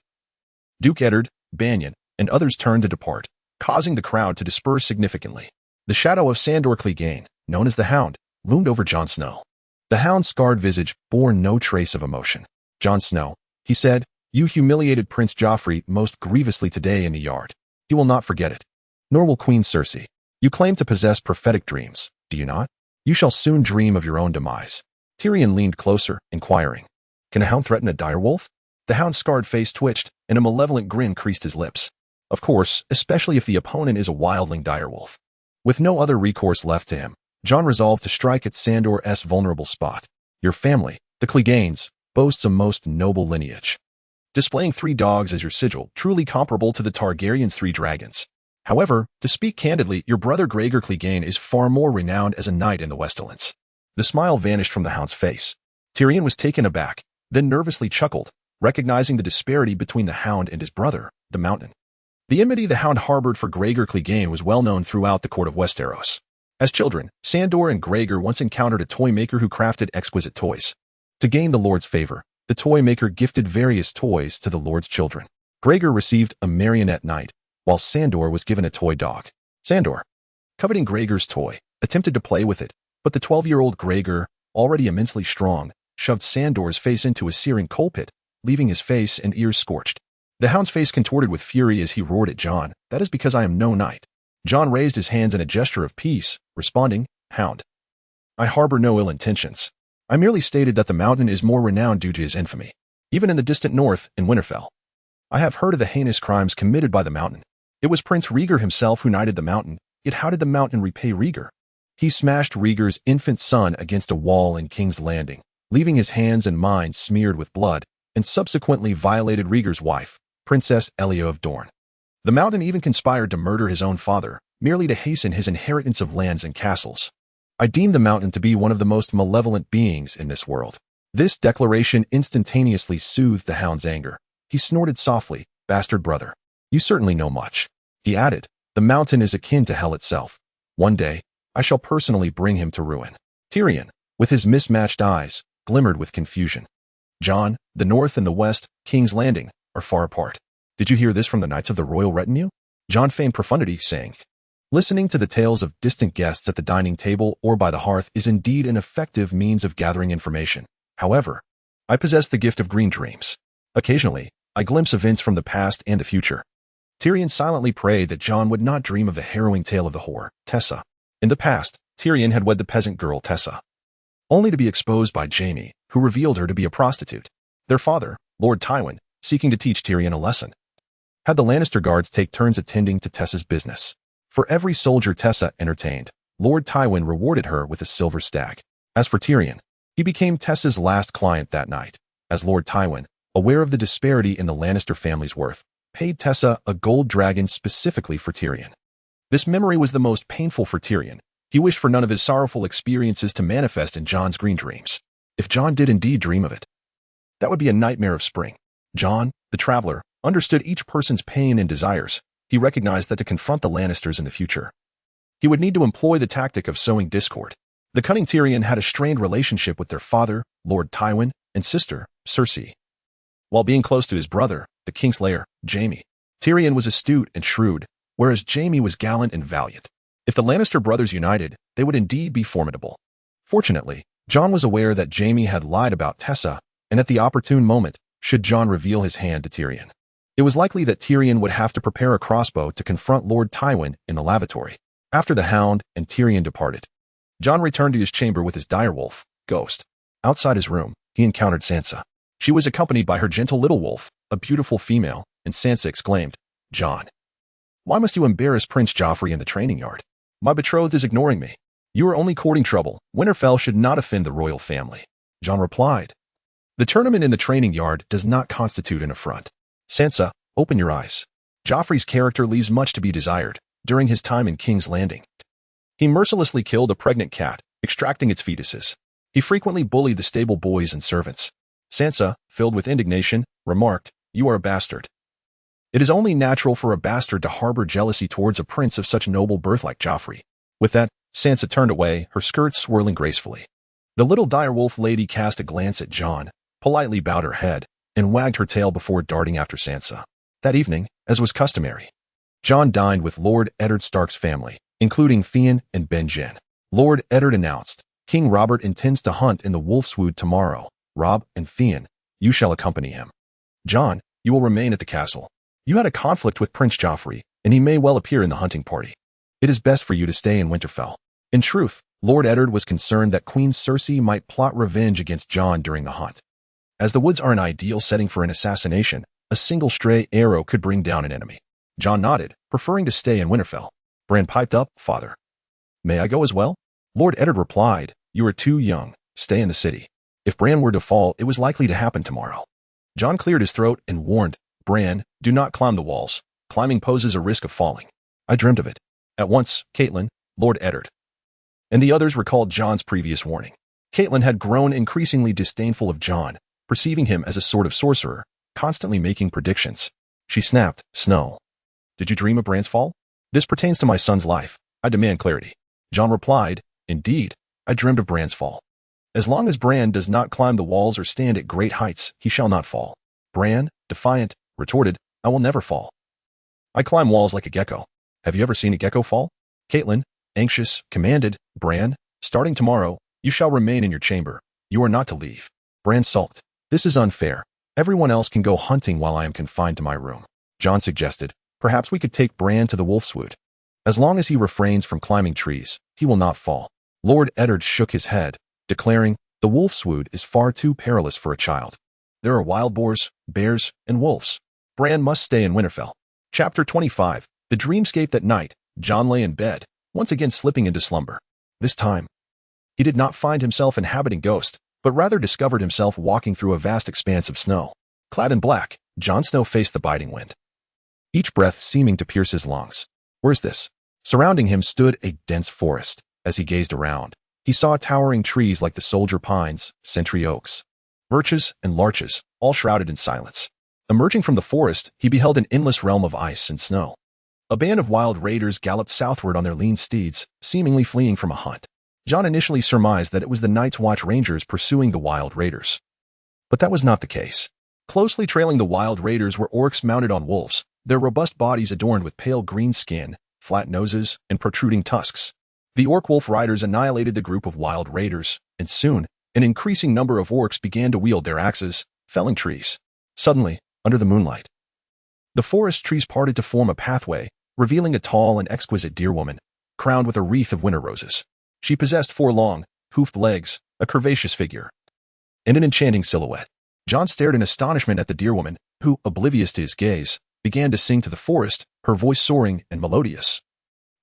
Duke Eddard, Banyan, and others turned to depart, causing the crowd to disperse significantly. The shadow of Sandor Clegane, known as the Hound, loomed over Jon Snow. The Hound's scarred visage bore no trace of emotion. "Jon Snow," he said, "you humiliated Prince Joffrey most grievously today in the yard. He will not forget it. Nor will Queen Cersei. You claim to possess prophetic dreams, do you not? You shall soon dream of your own demise." Tyrion leaned closer, inquiring, "Can a hound threaten a direwolf?" The Hound's scarred face twitched, and a malevolent grin creased his lips. Of course, especially if the opponent is a wildling direwolf. With no other recourse left to him, Jon resolved to strike at Sandor's vulnerable spot. "Your family, the Cleganes, boasts a most noble lineage, displaying 3 dogs as your sigil, truly comparable to the Targaryens' 3 dragons. However, to speak candidly, your brother Rhaegar Clegane is far more renowned as a knight in the Westerlands." The smile vanished from the Hound's face. Tyrion was taken aback, then nervously chuckled, recognizing the disparity between the Hound and his brother, the Mountain. The enmity the Hound harbored for Rhaegar Clegane was well known throughout the court of Westeros. As children, Sandor and Rhaegar once encountered a toy maker who crafted exquisite toys. To gain the Lord's favor, the toy maker gifted various toys to the Lord's children. Rhaegar received a marionette knight, while Sandor was given a toy dog. Sandor, coveting Rhaegar's toy, attempted to play with it, but the 12-year-old Rhaegar, already immensely strong, shoved Sandor's face into a searing coal pit, leaving his face and ears scorched. The Hound's face contorted with fury as he roared at Jon, "That is because I am no knight." Jon raised his hands in a gesture of peace, responding, "Hound, I harbor no ill intentions. I merely stated that the Mountain is more renowned due to his infamy. Even in the distant north, in Winterfell, I have heard of the heinous crimes committed by the Mountain. It was Prince Rhaegar himself who knighted the Mountain, yet how did the Mountain repay Rhaegar? He smashed Rhaegar's infant son against a wall in King's Landing, leaving his hands and mind smeared with blood, and subsequently violated Rhaegar's wife, Princess Elia of Dorne. The Mountain even conspired to murder his own father, merely to hasten his inheritance of lands and castles. I deem the Mountain to be one of the most malevolent beings in this world." This declaration instantaneously soothed the Hound's anger. He snorted softly, "Bastard brother, you certainly know much." He added, "The Mountain is akin to hell itself. One day, I shall personally bring him to ruin." Tyrion, with his mismatched eyes, glimmered with confusion. "Jon, the North and the West, King's Landing, are far apart. Did you hear this from the knights of the royal retinue?" Jon feigned profundity, saying, "Listening to the tales of distant guests at the dining table or by the hearth is indeed an effective means of gathering information. However, I possess the gift of green dreams. Occasionally, I glimpse events from the past and the future." Tyrion silently prayed that Jon would not dream of the harrowing tale of the whore, Tessa. In the past, Tyrion had wed the peasant girl Tessa, only to be exposed by Jaime, who revealed her to be a prostitute. Their father, Lord Tywin, seeking to teach Tyrion a lesson, had the Lannister guards take turns attending to Tessa's business. For every soldier Tessa entertained, Lord Tywin rewarded her with a silver stag. As for Tyrion, he became Tessa's last client that night, as Lord Tywin, aware of the disparity in the Lannister family's worth, paid Tessa a gold dragon specifically for Tyrion. This memory was the most painful for Tyrion. He wished for none of his sorrowful experiences to manifest in Jon's green dreams. If Jon did indeed dream of it, that would be a nightmare of spring. Jon, the traveler, understood each person's pain and desires. He recognized that to confront the Lannisters in the future, he would need to employ the tactic of sowing discord. The cunning Tyrion had a strained relationship with their father, Lord Tywin, and sister, Cersei, while being close to his brother, the Kingslayer, Jaime. Tyrion was astute and shrewd, whereas Jaime was gallant and valiant. If the Lannister brothers united, they would indeed be formidable. Fortunately, Jon was aware that Jaime had lied about Tessa, and at the opportune moment, should Jon reveal his hand to Tyrion, it was likely that Tyrion would have to prepare a crossbow to confront Lord Tywin in the lavatory. After the Hound and Tyrion departed, Jon returned to his chamber with his direwolf, Ghost. Outside his room, he encountered Sansa. She was accompanied by her gentle little wolf, a beautiful female, and Sansa exclaimed, "Jon, why must you embarrass Prince Joffrey in the training yard? My betrothed is ignoring me. You are only courting trouble. Winterfell should not offend the royal family." Jon replied, "The tournament in the training yard does not constitute an affront. Sansa, open your eyes. Joffrey's character leaves much to be desired. During his time in King's Landing, he mercilessly killed a pregnant cat, extracting its fetuses. He frequently bullied the stable boys and servants." Sansa, filled with indignation, remarked, "You are a bastard. It is only natural for a bastard to harbor jealousy towards a prince of such noble birth like Joffrey." With that, Sansa turned away, her skirts swirling gracefully. The little direwolf lady cast a glance at Jon, politely bowed her head, and wagged her tail before darting after Sansa. That evening, as was customary, Jon dined with Lord Eddard Stark's family, including Theon and Benjen. Lord Eddard announced, King Robert intends to hunt in the Wolfswood tomorrow. Rob and Theon, you shall accompany him. Jon, you will remain at the castle. You had a conflict with Prince Joffrey, and he may well appear in the hunting party. It is best for you to stay in Winterfell. In truth, Lord Eddard was concerned that Queen Cersei might plot revenge against Jon during the hunt. As the woods are an ideal setting for an assassination, a single stray arrow could bring down an enemy. Jon nodded, preferring to stay in Winterfell. Bran piped up, Father. May I go as well? Lord Eddard replied, You are too young. Stay in the city. If Bran were to fall, it was likely to happen tomorrow. Jon cleared his throat and warned, Bran, do not climb the walls. Climbing poses a risk of falling. I dreamt of it. At once, Catelyn, Lord Eddard, and the others recalled Jon's previous warning. Catelyn had grown increasingly disdainful of Jon, perceiving him as a sort of sorcerer, constantly making predictions. She snapped, Snow. Did you dream of Bran's fall? This pertains to my son's life. I demand clarity. Jon replied, Indeed, I dreamed of Bran's fall. As long as Bran does not climb the walls or stand at great heights, he shall not fall. Bran, defiant, retorted, I will never fall. I climb walls like a gecko. Have you ever seen a gecko fall? Catelyn, anxious, commanded, Bran, starting tomorrow, you shall remain in your chamber. You are not to leave. Bran sulked. This is unfair. Everyone else can go hunting while I am confined to my room. Jon suggested, perhaps we could take Bran to the Wolfswood. As long as he refrains from climbing trees, he will not fall. Lord Eddard shook his head, declaring, the Wolfswood is far too perilous for a child. There are wild boars, bears, and wolves. Bran must stay in Winterfell. Chapter 25. The dreamscape that night, Jon lay in bed, once again slipping into slumber. This time, he did not find himself inhabiting Ghost, but rather discovered himself walking through a vast expanse of snow. Clad in black, Jon Snow faced the biting wind, each breath seeming to pierce his lungs. Where's this? Surrounding him stood a dense forest. As he gazed around, he saw towering trees like the soldier pines, century oaks, birches, and larches, all shrouded in silence. Emerging from the forest, he beheld an endless realm of ice and snow. A band of wild raiders galloped southward on their lean steeds, seemingly fleeing from a hunt. Jon initially surmised that it was the Night's Watch Rangers pursuing the wild raiders. But that was not the case. Closely trailing the wild raiders were orcs mounted on wolves, their robust bodies adorned with pale green skin, flat noses, and protruding tusks. The orc-wolf riders annihilated the group of wild raiders, and soon, an increasing number of orcs began to wield their axes, felling trees. Suddenly, under the moonlight, the forest trees parted to form a pathway, revealing a tall and exquisite deer woman, crowned with a wreath of winter roses. She possessed 4 long, hoofed legs, a curvaceous figure, and an enchanting silhouette. Jon stared in astonishment at the deer woman, who, oblivious to his gaze, began to sing to the forest, her voice soaring and melodious.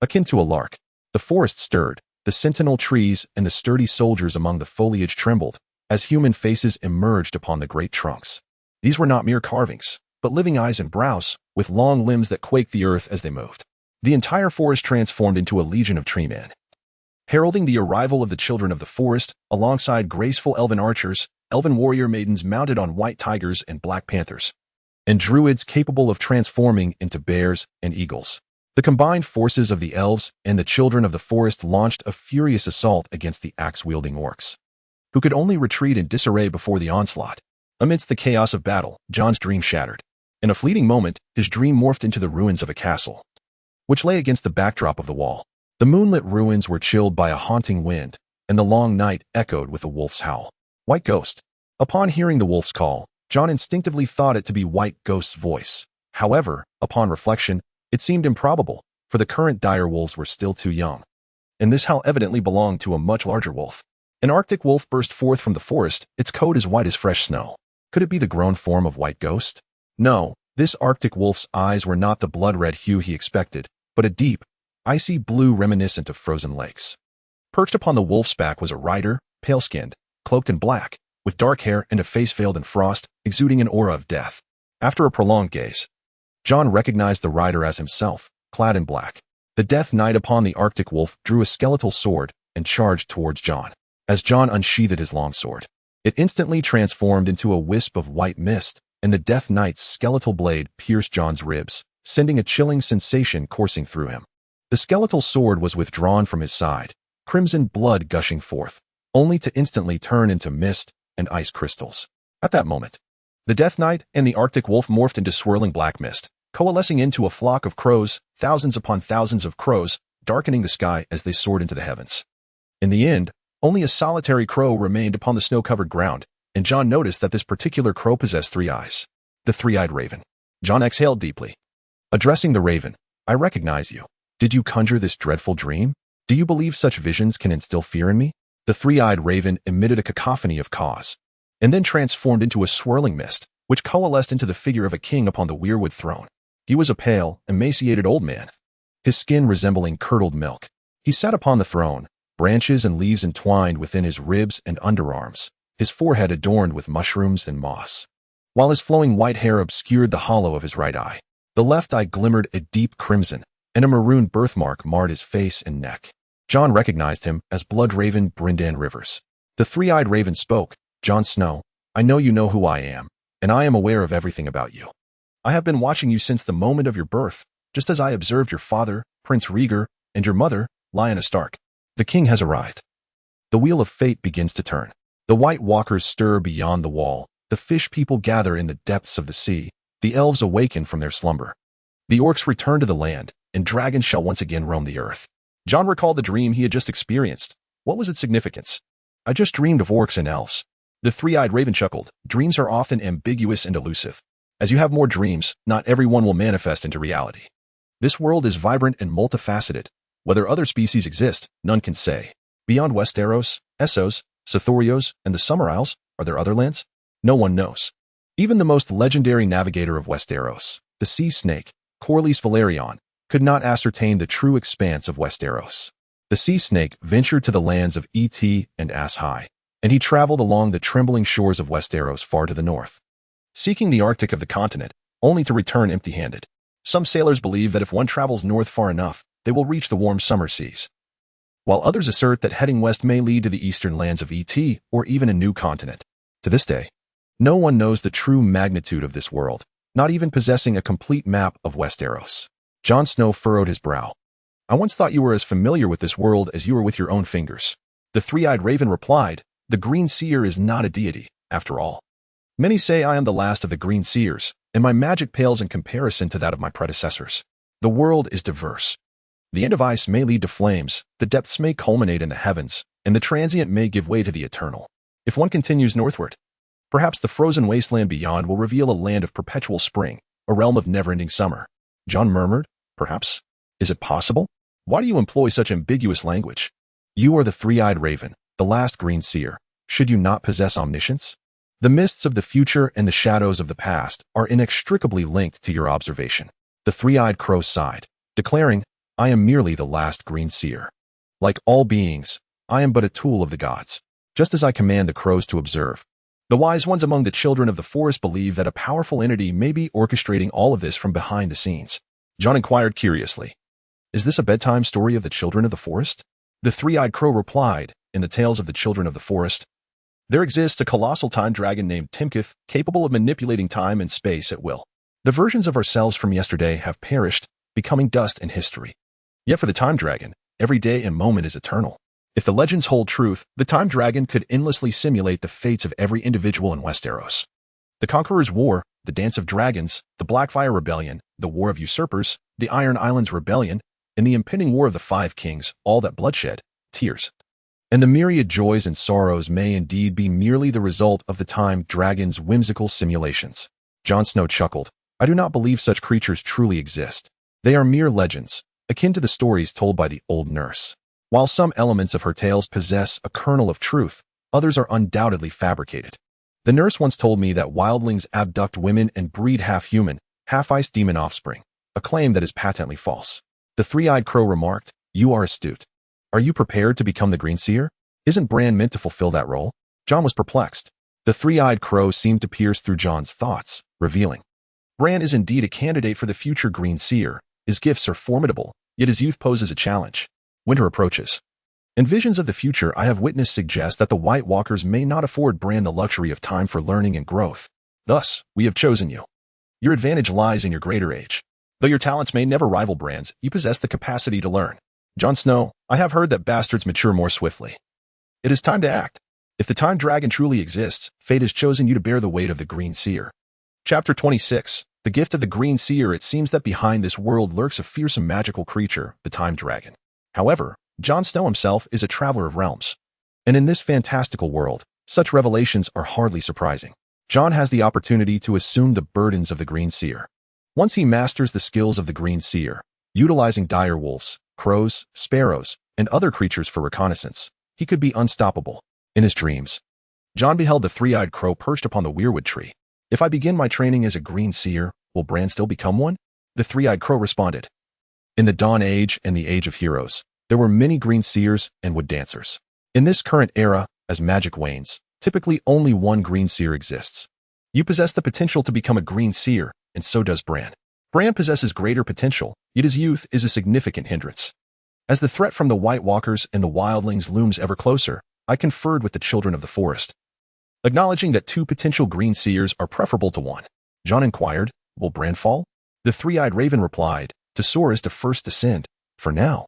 Akin to a lark, the forest stirred, the sentinel trees and the sturdy soldiers among the foliage trembled, as human faces emerged upon the great trunks. These were not mere carvings, but living eyes and brows, with long limbs that quaked the earth as they moved. The entire forest transformed into a legion of tree men, heralding the arrival of the children of the forest, alongside graceful elven archers, elven warrior maidens mounted on white tigers and black panthers, and druids capable of transforming into bears and eagles. The combined forces of the elves and the children of the forest launched a furious assault against the axe-wielding orcs, who could only retreat in disarray before the onslaught. Amidst the chaos of battle, Jon's dream shattered. In a fleeting moment, his dream morphed into the ruins of a castle, which lay against the backdrop of the wall. The moonlit ruins were chilled by a haunting wind, and the long night echoed with a wolf's howl. White Ghost. Upon hearing the wolf's call, Jon instinctively thought it to be White Ghost's voice. However, upon reflection, it seemed improbable, for the current dire wolves were still too young, and this howl evidently belonged to a much larger wolf. An Arctic wolf burst forth from the forest, its coat as white as fresh snow. Could it be the grown form of White Ghost? No, this Arctic wolf's eyes were not the blood-red hue he expected, but a deep, icy blue reminiscent of frozen lakes. Perched upon the wolf's back was a rider, pale-skinned, cloaked in black, with dark hair and a face veiled in frost, exuding an aura of death. After a prolonged gaze, Jon recognized the rider as himself, clad in black. The Death Knight upon the Arctic wolf drew a skeletal sword and charged towards Jon. As Jon unsheathed his long sword, it instantly transformed into a wisp of white mist, and the Death Knight's skeletal blade pierced Jon's ribs, sending a chilling sensation coursing through him. The skeletal sword was withdrawn from his side, crimson blood gushing forth, only to instantly turn into mist and ice crystals. At that moment, The Death Knight and the Arctic Wolf morphed into swirling black mist, coalescing into a flock of crows, thousands upon thousands of crows, darkening the sky as they soared into the heavens. In the end, only a solitary crow remained upon the snow-covered ground, and Jon noticed that this particular crow possessed 3 eyes. The three-eyed raven. Jon exhaled deeply. Addressing the raven, "I recognize you. Did you conjure this dreadful dream? Do you believe such visions can instill fear in me?" The three-eyed raven emitted a cacophony of caws, and then transformed into a swirling mist, which coalesced into the figure of a king upon the weirwood throne. He was a pale, emaciated old man, his skin resembling curdled milk. He sat upon the throne, branches and leaves entwined within his ribs and underarms, his forehead adorned with mushrooms and moss, while his flowing white hair obscured the hollow of his right eye. The left eye glimmered a deep crimson, and a maroon birthmark marred his face and neck. Jon recognized him as Blood Raven Brindan Rivers. The three-eyed raven spoke, "Jon Snow, I know you know who I am, and I am aware of everything about you. I have been watching you since the moment of your birth, just as I observed your father, Prince Rhaegar, and your mother, Lyanna Stark. The king has arrived." The wheel of fate begins to turn. The white walkers stir beyond the wall, the fish people gather in the depths of the sea, the elves awaken from their slumber. The orcs return to the land, and dragons shall once again roam the earth. Jon recalled the dream he had just experienced. What was its significance? "I just dreamed of orcs and elves." The three-eyed raven chuckled. "Dreams are often ambiguous and elusive. As you have more dreams, not everyone will manifest into reality. This world is vibrant and multifaceted. Whether other species exist, none can say. Beyond Westeros, Essos, Sithorios, and the Summer Isles, are there other lands? No one knows. Even the most legendary navigator of Westeros, the sea snake, Corlys Velaryon, could not ascertain the true expanse of Westeros. The sea snake ventured to the lands of Et and Ass High, and he traveled along the trembling shores of Westeros far to the north, seeking the Arctic of the continent, only to return empty-handed. Some sailors believe that if one travels north far enough, they will reach the warm summer seas, while others assert that heading west may lead to the eastern lands of Et or even a new continent. To this day, no one knows the true magnitude of this world, not even possessing a complete map of Westeros. Jon Snow furrowed his brow. "I once thought you were as familiar with this world as you were with your own fingers." The three-eyed raven replied, "The Green Seer is not a deity, after all. Many say I am the last of the Green Seers, and my magic pales in comparison to that of my predecessors. The world is diverse. The end of ice may lead to flames, the depths may culminate in the heavens, and the transient may give way to the eternal. If one continues northward, perhaps the frozen wasteland beyond will reveal a land of perpetual spring, a realm of never-ending summer." Jon murmured, "Perhaps? Is it possible? Why do you employ such ambiguous language? You are the three-eyed raven, the last Green Seer. Should you not possess omniscience? The mists of the future and the shadows of the past are inextricably linked to your observation." The three-eyed crow sighed, declaring, "I am merely the last Green Seer. Like all beings, I am but a tool of the gods, just as I command the crows to observe. The wise ones among the children of the forest believe that a powerful entity may be orchestrating all of this from behind the scenes." Jon inquired curiously, "Is this a bedtime story of the children of the forest?" The three-eyed crow replied, "In the tales of the children of the forest, there exists a colossal time dragon named Timkith, capable of manipulating time and space at will. The versions of ourselves from yesterday have perished, becoming dust in history. Yet for the time dragon, every day and moment is eternal. If the legends hold truth, the time dragon could endlessly simulate the fates of every individual in Westeros. The Conqueror's War, the Dance of Dragons, the Blackfire Rebellion, the War of Usurpers, the Iron Islands Rebellion, and the impending War of the Five Kings, all that bloodshed, tears, and the myriad joys and sorrows may indeed be merely the result of the time dragon's whimsical simulations." Jon Snow chuckled. "I do not believe such creatures truly exist. They are mere legends, akin to the stories told by the old nurse. While some elements of her tales possess a kernel of truth, others are undoubtedly fabricated. The nurse once told me that wildlings abduct women and breed half-human, half-ice demon offspring, a claim that is patently false." The three-eyed crow remarked, "You are astute. Are you prepared to become the Green Seer? Isn't Bran meant to fulfill that role?" Jon was perplexed. The three-eyed crow seemed to pierce through Jon's thoughts, revealing, "Bran is indeed a candidate for the future Green Seer. His gifts are formidable, yet his youth poses a challenge. Winter approaches, and visions of the future I have witnessed suggest that the White Walkers may not afford Bran the luxury of time for learning and growth. Thus, we have chosen you. Your advantage lies in your greater age. Though your talents may never rival Bran's, you possess the capacity to learn. Jon Snow, I have heard that bastards mature more swiftly. It is time to act." If the time dragon truly exists, fate has chosen you to bear the weight of the Green Seer. Chapter 26. The Gift of the Green Seer. It seems that behind this world lurks a fearsome magical creature, the Time Dragon. However, Jon Snow himself is a traveler of realms. And in this fantastical world, such revelations are hardly surprising. Jon has the opportunity to assume the burdens of the Green Seer. Once he masters the skills of the Green Seer, utilizing dire wolves, crows, sparrows, and other creatures for reconnaissance, he could be unstoppable. In his dreams, Jon beheld the three-eyed crow perched upon the weirwood tree. If I begin my training as a Green Seer, will Bran still become one? The three-eyed crow responded. In the Dawn Age and the Age of Heroes, there were many Green Seers and wood dancers. In this current era, as magic wanes, typically only one Green Seer exists. You possess the potential to become a Green Seer, and so does Bran. Bran possesses greater potential, yet his youth is a significant hindrance. As the threat from the White Walkers and the wildlings looms ever closer, I conferred with the children of the forest. Acknowledging that two potential Green Seers are preferable to one, Jon inquired, will Bran fall? The three-eyed raven replied, to soar is to first descend. For now,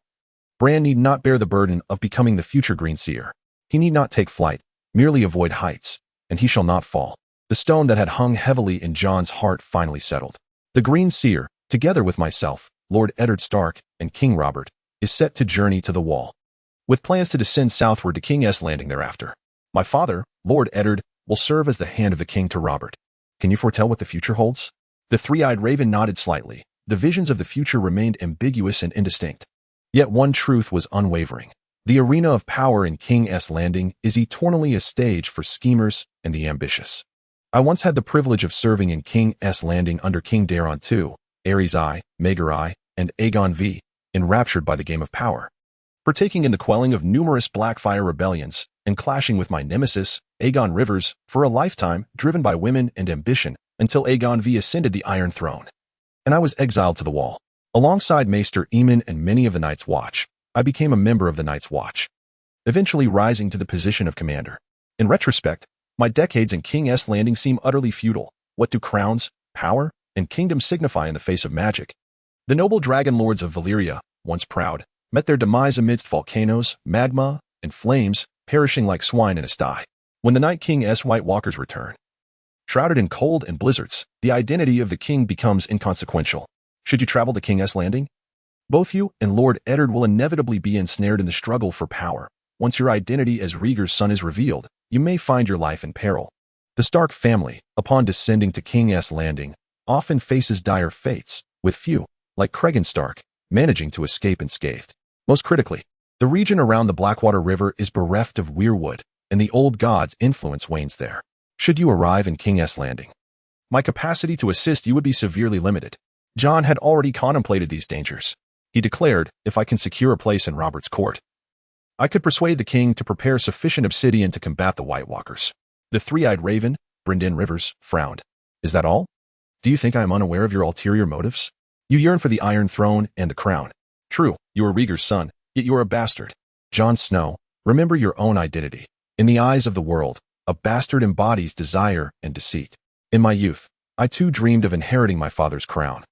Bran need not bear the burden of becoming the future Green Seer. He need not take flight, merely avoid heights, and he shall not fall. The stone that had hung heavily in Jon's heart finally settled. The Green Seer, together with myself, Lord Eddard Stark, and King Robert, is set to journey to the Wall, with plans to descend southward to King's Landing thereafter. My father, Lord Eddard, will serve as the hand of the king to Robert. Can you foretell what the future holds? The three-eyed raven nodded slightly. The visions of the future remained ambiguous and indistinct. Yet one truth was unwavering. The arena of power in King's Landing is eternally a stage for schemers and the ambitious. I once had the privilege of serving in King's Landing under King Daeron II, Aerys I, Maegor I, and Aegon V, enraptured by the game of power. Partaking in the quelling of numerous Blackfire rebellions, and clashing with my nemesis, Aegon Rivers, for a lifetime driven by women and ambition, until Aegon V ascended the Iron Throne. And I was exiled to the Wall. Alongside Maester Aemon and many of the Night's Watch, I became a member of the Night's Watch, eventually rising to the position of commander. In retrospect, my decades in King's Landing seem utterly futile. What do crowns, power, and kingdom signify in the face of magic? The noble dragon lords of Valyria, once proud, met their demise amidst volcanoes, magma, and flames, perishing like swine in a sty. When the Night King's White Walkers return, shrouded in cold and blizzards, the identity of the king becomes inconsequential. Should you travel to King's Landing, both you and Lord Eddard will inevitably be ensnared in the struggle for power. Once your identity as Rhaegar's son is revealed, you may find your life in peril. The Stark family, upon descending to King's Landing, often faces dire fates, with few, like Cregan Stark, managing to escape unscathed. Most critically, the region around the Blackwater River is bereft of weirwood, and the old god's influence wanes there. Should you arrive in King's Landing, my capacity to assist you would be severely limited. Jon had already contemplated these dangers. He declared, if I can secure a place in Robert's court, I could persuade the king to prepare sufficient obsidian to combat the White Walkers. The three-eyed raven, Brynden Rivers, frowned. Is that all? Do you think I am unaware of your ulterior motives? You yearn for the Iron Throne and the crown. True, you are Rhaegar's son, yet you are a bastard. Jon Snow, remember your own identity. In the eyes of the world, a bastard embodies desire and deceit. In my youth, I too dreamed of inheriting my father's crown,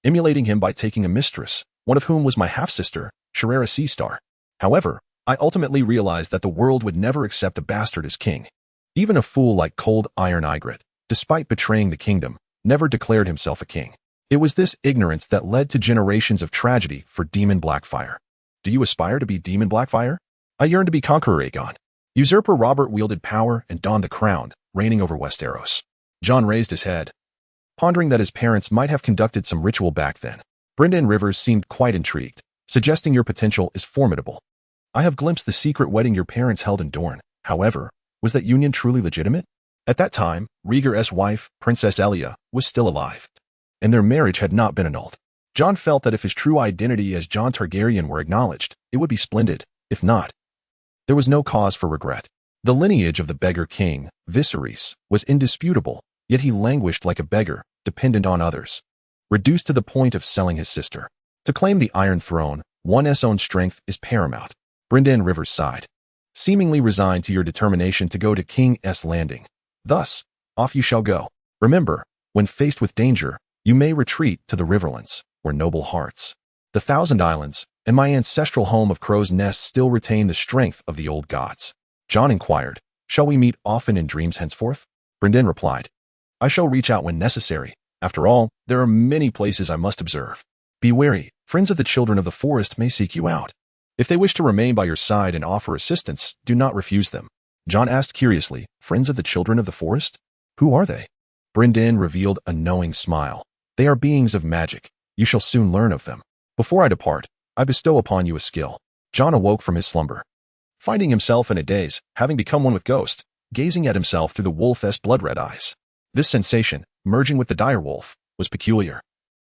emulating him by taking a mistress, one of whom was my half-sister, Sharera Seastar. However, I ultimately realized that the world would never accept a bastard as king. Even a fool like Cold Iron Ygritte, despite betraying the kingdom, never declared himself a king. It was this ignorance that led to generations of tragedy for Demon Blackfire. Do you aspire to be Demon Blackfire? I yearn to be Conqueror Aegon. Usurper Robert wielded power and donned the crown, reigning over Westeros. Jon raised his head, pondering that his parents might have conducted some ritual back then. Brynden Rivers seemed quite intrigued, suggesting your potential is formidable. I have glimpsed the secret wedding your parents held in Dorne. However, was that union truly legitimate? At that time, Rhaegar's wife, Princess Elia, was still alive, and their marriage had not been annulled. Jon felt that if his true identity as Jon Targaryen were acknowledged, it would be splendid. If not, there was no cause for regret. The lineage of the beggar king, Viserys, was indisputable, yet he languished like a beggar, dependent on others, reduced to the point of selling his sister. To claim the Iron Throne, one's own strength is paramount. Brynden Rivers sighed, seemingly resigned to your determination to go to King's Landing. Thus, off you shall go. Remember, when faced with danger, you may retreat to the Riverlands, where noble hearts, the Thousand Islands, and my ancestral home of Crow's Nest still retain the strength of the old gods. Jon inquired, Shall we meet often in dreams henceforth? Brynden replied, I shall reach out when necessary. After all, there are many places I must observe. Be wary, friends of the children of the forest may seek you out. If they wish to remain by your side and offer assistance, do not refuse them. Jon asked curiously, friends of the children of the forest? Who are they? Brynden revealed a knowing smile. They are beings of magic. You shall soon learn of them. Before I depart, I bestow upon you a skill. Jon awoke from his slumber, finding himself in a daze, having become one with Ghost, gazing at himself through the wolf's blood-red eyes. This sensation, merging with the direwolf, was peculiar.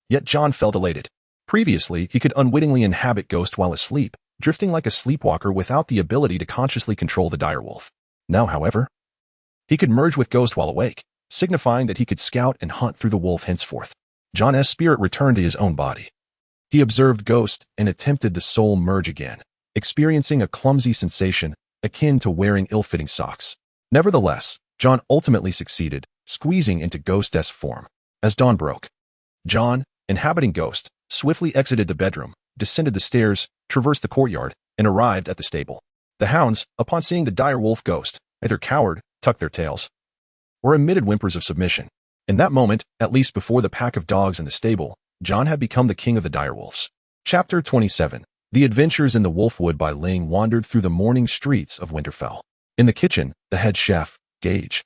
Yet Jon felt elated. Previously, he could unwittingly inhabit Ghost while asleep, drifting like a sleepwalker without the ability to consciously control the direwolf. Now, however, he could merge with Ghost while awake, signifying that he could scout and hunt through the wolf henceforth. Jon's spirit returned to his own body. He observed Ghost and attempted the soul merge again, experiencing a clumsy sensation akin to wearing ill-fitting socks. Nevertheless, Jon ultimately succeeded, squeezing into Ghost's form. As dawn broke, Jon, inhabiting Ghost, swiftly exited the bedroom, descended the stairs, traversed the courtyard, and arrived at the stable. The hounds, upon seeing the direwolf Ghost, either cowered, tucked their tails, or emitted whimpers of submission. In that moment, at least before the pack of dogs in the stable, Jon had become the king of the direwolves. Chapter 27. The Adventures in the Wolfwood by Ling wandered through the morning streets of Winterfell. In the kitchen, the head chef, Gage,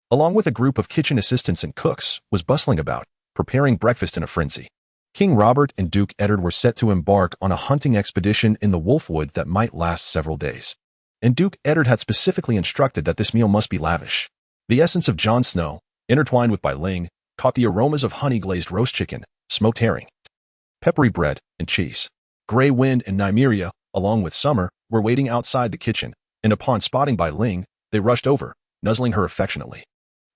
along with a group of kitchen assistants and cooks, was bustling about, preparing breakfast in a frenzy. King Robert and Duke Eddard were set to embark on a hunting expedition in the Wolfwood that might last several days. And Duke Eddard had specifically instructed that this meal must be lavish. The essence of Jon Snow, intertwined with Bai Ling, caught the aromas of honey-glazed roast chicken, smoked herring, peppery bread, and cheese. Grey Wind and Nymeria, along with Summer, were waiting outside the kitchen, and upon spotting Bai Ling, they rushed over, nuzzling her affectionately.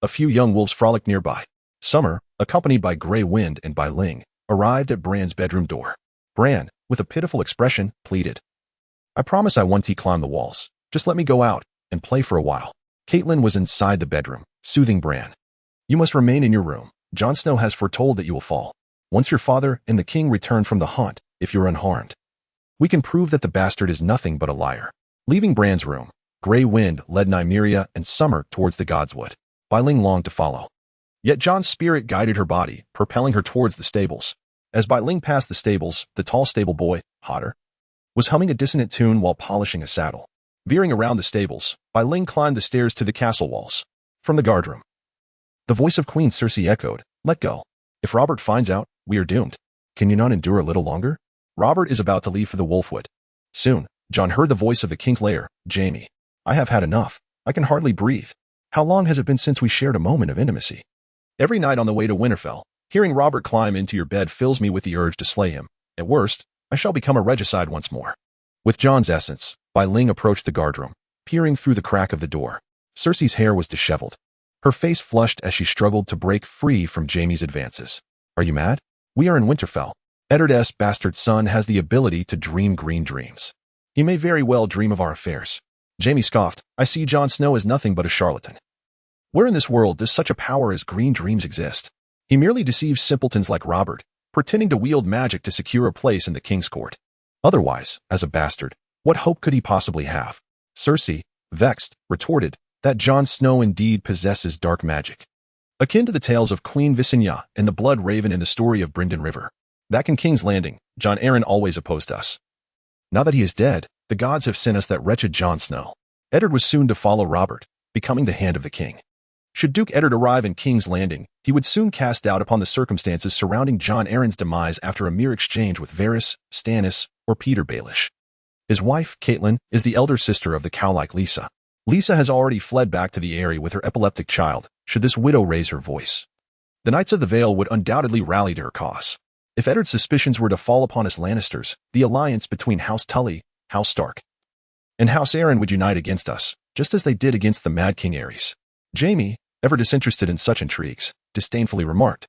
A few young wolves frolicked nearby. Summer, accompanied by Grey Wind and Bai Ling, arrived at Bran's bedroom door. Bran, with a pitiful expression, pleaded, I promise I won't climb the walls. Just let me go out and play for a while. Catelyn was inside the bedroom, soothing Bran. You must remain in your room. Jon Snow has foretold that you will fall. Once your father and the king return from the hunt, if you're unharmed, we can prove that the bastard is nothing but a liar. Leaving Bran's room, Grey Wind led Nymeria and Summer towards the Godswood. Bai Ling longed to follow. Yet Jon's spirit guided her body, propelling her towards the stables. As Bai Ling passed the stables, the tall stable boy, Hodder, was humming a dissonant tune while polishing a saddle. Veering around the stables, Bai Ling climbed the stairs to the castle walls. From the guardroom, the voice of Queen Cersei echoed, Let go. If Robert finds out, we are doomed. Can you not endure a little longer? Robert is about to leave for the Wolfwood. Soon, Jon heard the voice of the king's lair, Jaime. I have had enough. I can hardly breathe. How long has it been since we shared a moment of intimacy? Every night on the way to Winterfell, hearing Robert climb into your bed fills me with the urge to slay him. At worst, I shall become a regicide once more. With Jon's essence, Bai Ling approached the guardroom, peering through the crack of the door. Cersei's hair was disheveled. Her face flushed as she struggled to break free from Jaime's advances. Are you mad? We are in Winterfell. Eddard's bastard son has the ability to dream green dreams. He may very well dream of our affairs. Jaime scoffed, I see Jon Snow as nothing but a charlatan. Where in this world does such a power as green dreams exist? He merely deceives simpletons like Robert, pretending to wield magic to secure a place in the king's court. Otherwise, as a bastard, what hope could he possibly have? Cersei, vexed, retorted that Jon Snow indeed possesses dark magic, akin to the tales of Queen Visenya and the Blood Raven in the story of Brynden River. Back in King's Landing, Jon Arryn always opposed us. Now that he is dead, the gods have sent us that wretched Jon Snow. Eddard was soon to follow Robert, becoming the hand of the king. Should Duke Eddard arrive in King's Landing, he would soon cast doubt upon the circumstances surrounding Jon Arryn's demise after a mere exchange with Varys, Stannis, or Peter Baelish. His wife, Catelyn, is the elder sister of the cow-like Lysa. Lysa has already fled back to the Eyrie with her epileptic child, should this widow raise her voice. The Knights of the Vale would undoubtedly rally to her cause. If Eddard's suspicions were to fall upon us Lannisters, the alliance between House Tully, House Stark, and House Arryn would unite against us, just as they did against the Mad King Aerys. Jaime, ever disinterested in such intrigues, disdainfully remarked,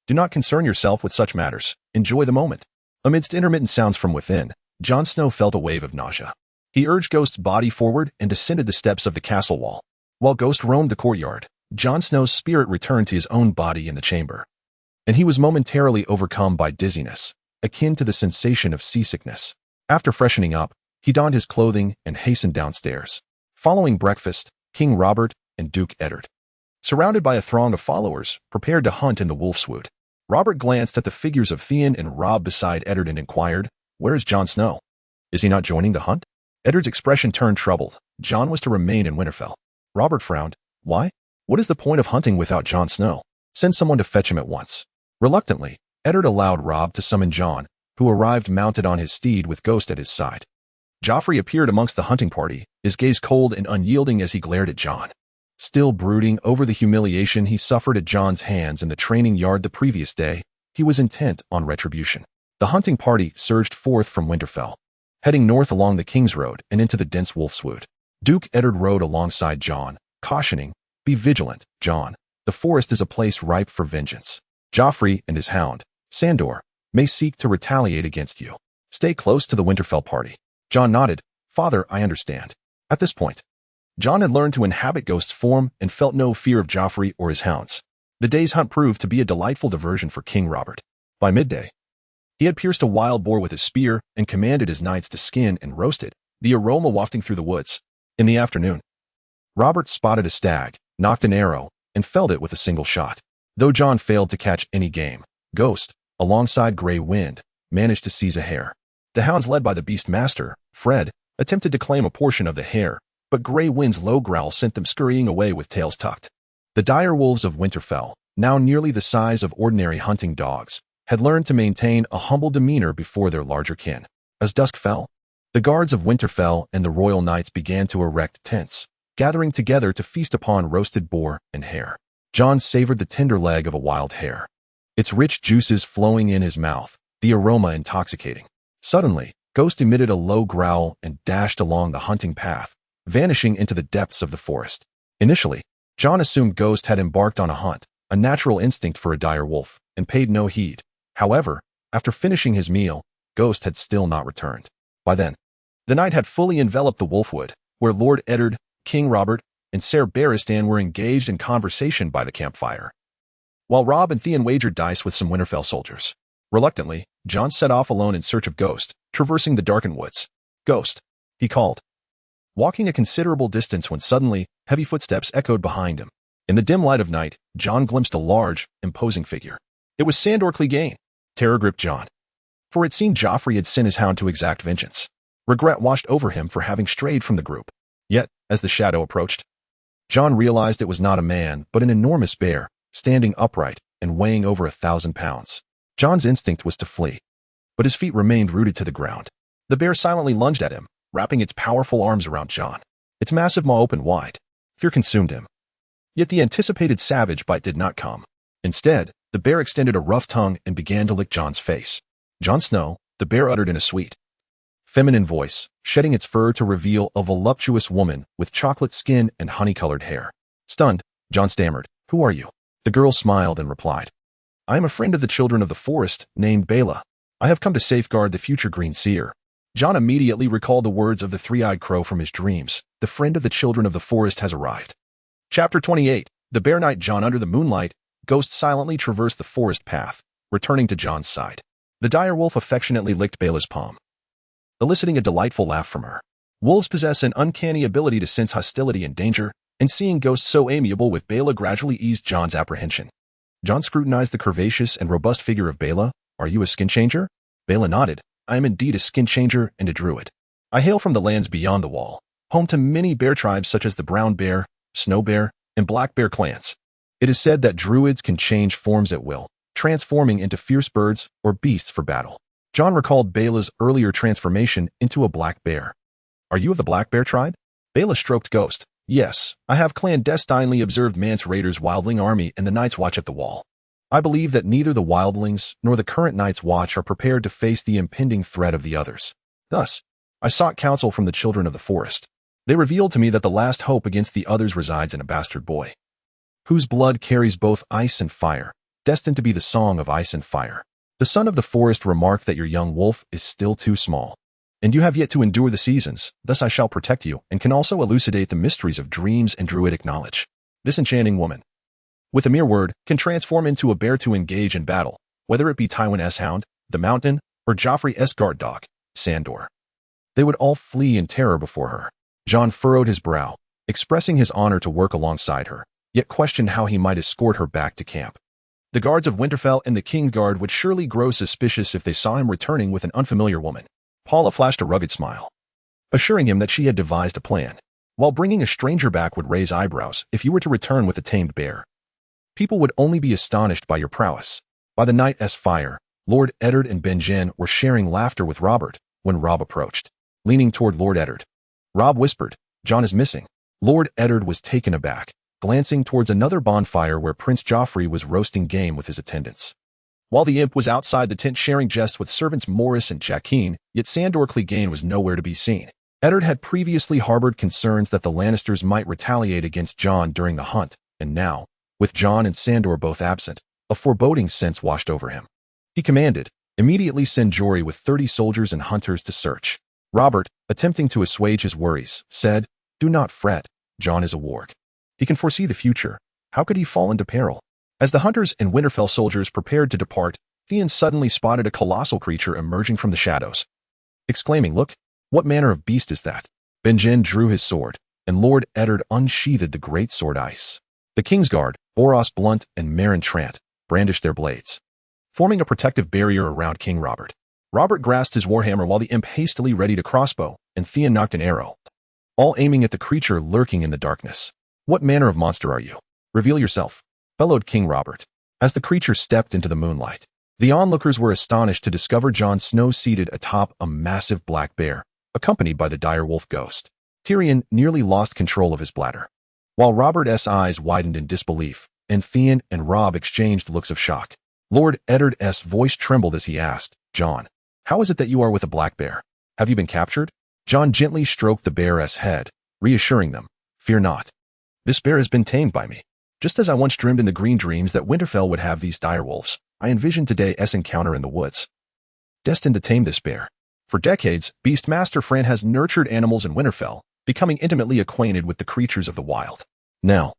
Do not concern yourself with such matters. Enjoy the moment. Amidst intermittent sounds from within, Jon Snow felt a wave of nausea. He urged Ghost's body forward and descended the steps of the castle wall. While Ghost roamed the courtyard, Jon Snow's spirit returned to his own body in the chamber, and he was momentarily overcome by dizziness, akin to the sensation of seasickness. After freshening up, he donned his clothing and hastened downstairs. Following breakfast, King Robert, and Duke Eddard. Surrounded by a throng of followers, prepared to hunt in the wolfswood. Robert glanced at the figures of Theon and Robb beside Eddard and inquired, "Where is Jon Snow? Is he not joining the hunt?" Eddard's expression turned troubled. Jon was to remain in Winterfell. Robert frowned. "Why? What is the point of hunting without Jon Snow? Send someone to fetch him at once." Reluctantly, Eddard allowed Robb to summon Jon, who arrived mounted on his steed with Ghost at his side. Joffrey appeared amongst the hunting party, his gaze cold and unyielding as he glared at Jon. Still brooding over the humiliation he suffered at Jon's hands in the training yard the previous day, he was intent on retribution. The hunting party surged forth from Winterfell, heading north along the King's Road and into the dense wolfswood. Duke Eddard rode alongside Jon, cautioning, "Be vigilant, Jon. The forest is a place ripe for vengeance. Joffrey and his hound, Sandor, may seek to retaliate against you. Stay close to the Winterfell party." Jon nodded. "Father, I understand." At this point, Jon had learned to inhabit Ghost's form and felt no fear of Joffrey or his hounds. The day's hunt proved to be a delightful diversion for King Robert. By midday, he had pierced a wild boar with his spear and commanded his knights to skin and roast it, the aroma wafting through the woods. In the afternoon, Robert spotted a stag, nocked an arrow, and felled it with a single shot. Though Jon failed to catch any game, Ghost, alongside Grey Wind, managed to seize a hare. The hounds led by the beast master, Fred, attempted to claim a portion of the hare, but Grey Wind's low growl sent them scurrying away with tails tucked. The dire wolves of Winterfell, now nearly the size of ordinary hunting dogs, had learned to maintain a humble demeanor before their larger kin. As dusk fell, the guards of Winterfell and the royal knights began to erect tents, gathering together to feast upon roasted boar and hare. Jon savored the tender leg of a wild hare, its rich juices flowing in his mouth, the aroma intoxicating. Suddenly, Ghost emitted a low growl and dashed along the hunting path, vanishing into the depths of the forest. Initially, Jon assumed Ghost had embarked on a hunt, a natural instinct for a dire wolf, and paid no heed. However, after finishing his meal, Ghost had still not returned. By then, the night had fully enveloped the wolfwood, where Lord Eddard, King Robert, and Ser Barristan were engaged in conversation by the campfire, while Robb and Theon wagered dice with some Winterfell soldiers. Reluctantly, Jon set off alone in search of Ghost, traversing the darkened woods. "Ghost," he called, walking a considerable distance when suddenly, heavy footsteps echoed behind him. In the dim light of night, Jon glimpsed a large, imposing figure. It was Sandor Clegane. Terror gripped Jon, for it seemed Joffrey had sent his hound to exact vengeance. Regret washed over him for having strayed from the group. Yet, as the shadow approached, Jon realized it was not a man, but an enormous bear, standing upright and weighing over 1,000 pounds. Jon's instinct was to flee, but his feet remained rooted to the ground. The bear silently lunged at him, wrapping its powerful arms around Jon. Its massive maw opened wide. Fear consumed him. Yet the anticipated savage bite did not come. Instead, the bear extended a rough tongue and began to lick Jon's face. "Jon Snow," the bear uttered in a sweet, feminine voice, shedding its fur to reveal a voluptuous woman with chocolate skin and honey-colored hair. Stunned, Jon stammered, "Who are you?" The girl smiled and replied, "I am a friend of the children of the forest, named Baela. I have come to safeguard the future Green Seer." Jon immediately recalled the words of the three-eyed crow from his dreams. The friend of the children of the forest has arrived. Chapter 28. The Bear Night. Jon. Under the moonlight, Ghost silently traversed the forest path, returning to Jon's side. The dire wolf affectionately licked Baela's palm, eliciting a delightful laugh from her. Wolves possess an uncanny ability to sense hostility and danger, and seeing Ghost so amiable with Baela gradually eased Jon's apprehension. Jon scrutinized the curvaceous and robust figure of Baela. "Are you a skin changer?" Baela nodded. "I am indeed a skin changer and a druid. I hail from the lands beyond the wall, home to many bear tribes such as the brown bear, snow bear, and black bear clans. It is said that druids can change forms at will, transforming into fierce birds or beasts for battle." Jon recalled Baela's earlier transformation into a black bear. "Are you of the black bear tribe?" Baela stroked Ghost. "Yes, I have clandestinely observed Mance Raider's wildling army and the Night's Watch at the wall. I believe that neither the wildlings nor the current Night's Watch are prepared to face the impending threat of the others. Thus, I sought counsel from the children of the forest. They revealed to me that the last hope against the others resides in a bastard boy, whose blood carries both ice and fire, destined to be the song of ice and fire. The son of the forest remarked that your young wolf is still too small, and you have yet to endure the seasons. Thus I shall protect you, and can also elucidate the mysteries of dreams and druidic knowledge. This enchanting woman, with a mere word, can transform into a bear to engage in battle, whether it be Tywin S. Hound, the Mountain, or Joffrey S. Guard Dog, Sandor. They would all flee in terror before her." Jon furrowed his brow. expressing his honor to work alongside her, yet questioned how he might escort her back to camp. The guards of Winterfell and the Kingsguard would surely grow suspicious if they saw him returning with an unfamiliar woman. Paula flashed a rugged smile, assuring him that she had devised a plan. While bringing a stranger back would raise eyebrows if you were to return with a tamed bear. People would only be astonished by your prowess. By the night's fire, Lord Eddard and Benjen were sharing laughter with Robert when Robb approached. Leaning toward Lord Eddard, Robb whispered, "Jon is missing." Lord Eddard was taken aback, glancing towards another bonfire where Prince Joffrey was roasting game with his attendants. While the imp was outside the tent sharing jests with servants Morris and Jaqen, yet Sandor Clegane was nowhere to be seen. Eddard had previously harbored concerns that the Lannisters might retaliate against Jon during the hunt, and now, with Jon and Sandor both absent, a foreboding sense washed over him. He commanded, "Immediately send Jory with 30 soldiers and hunters to search." Robert, attempting to assuage his worries, said, "Do not fret, Jon is a warg. He can foresee the future. How could he fall into peril?" As the hunters and Winterfell soldiers prepared to depart, Theon suddenly spotted a colossal creature emerging from the shadows. Exclaiming, "Look, what manner of beast is that?" Benjen drew his sword, and Lord Eddard unsheathed the great sword Ice. The Kingsguard, Boros Blunt and Meryn Trant, brandished their blades, forming a protective barrier around King Robert. Robert grasped his warhammer while the imp hastily readied a crossbow, and Theon knocked an arrow, all aiming at the creature lurking in the darkness. "What manner of monster are you? Reveal yourself," bellowed King Robert, as the creature stepped into the moonlight. The onlookers were astonished to discover Jon Snow seated atop a massive black bear, accompanied by the direwolf ghost. Tyrion nearly lost control of his bladder, while Robert's eyes widened in disbelief, and Theon and Robb exchanged looks of shock. Lord Eddard's voice trembled as he asked, "Jon, how is it that you are with a black bear? Have you been captured?" Jon gently stroked the bear's head, reassuring them, "Fear not. This bear has been tamed by me. Just as I once dreamed in the green dreams that Winterfell would have these direwolves, I envisioned today's encounter in the woods. Destined to tame this bear. For decades, Beastmaster Fran has nurtured animals in Winterfell, becoming intimately acquainted with the creatures of the wild. Now,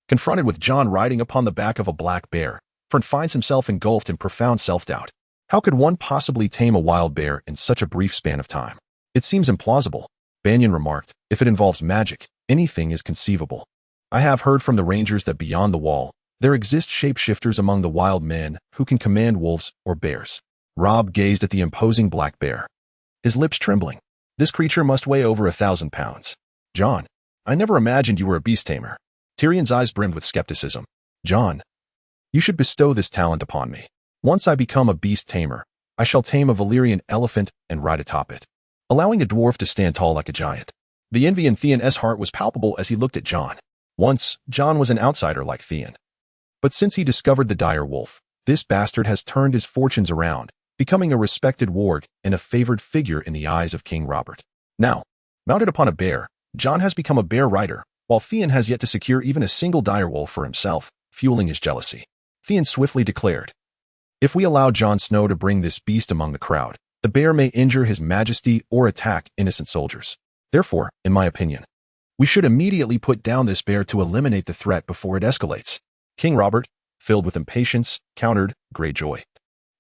confronted with Jon riding upon the back of a black bear, Fran finds himself engulfed in profound self-doubt. How could one possibly tame a wild bear in such a brief span of time? It seems implausible, Banyan remarked. If it involves magic, anything is conceivable. I have heard from the rangers that beyond the wall, there exist shapeshifters among the wild men who can command wolves or bears. Robb gazed at the imposing black bear, his lips trembling. This creature must weigh over 1,000 pounds. "Jon, I never imagined you were a beast tamer." Tyrion's eyes brimmed with skepticism. "Jon, you should bestow this talent upon me. Once I become a beast tamer, I shall tame a Valyrian elephant and ride atop it, allowing a dwarf to stand tall like a giant." The envy in Theon's heart was palpable as he looked at Jon. Once, Jon was an outsider like Theon. But since he discovered the dire wolf, this bastard has turned his fortunes around, becoming a respected warg and a favored figure in the eyes of King Robert. Now, mounted upon a bear, Jon has become a bear rider, while Theon has yet to secure even a single direwolf for himself, fueling his jealousy. Theon swiftly declared, "If we allow Jon Snow to bring this beast among the crowd, the bear may injure his majesty or attack innocent soldiers. Therefore, in my opinion, we should immediately put down this bear to eliminate the threat before it escalates." King Robert, filled with impatience, countered, "Greyjoy,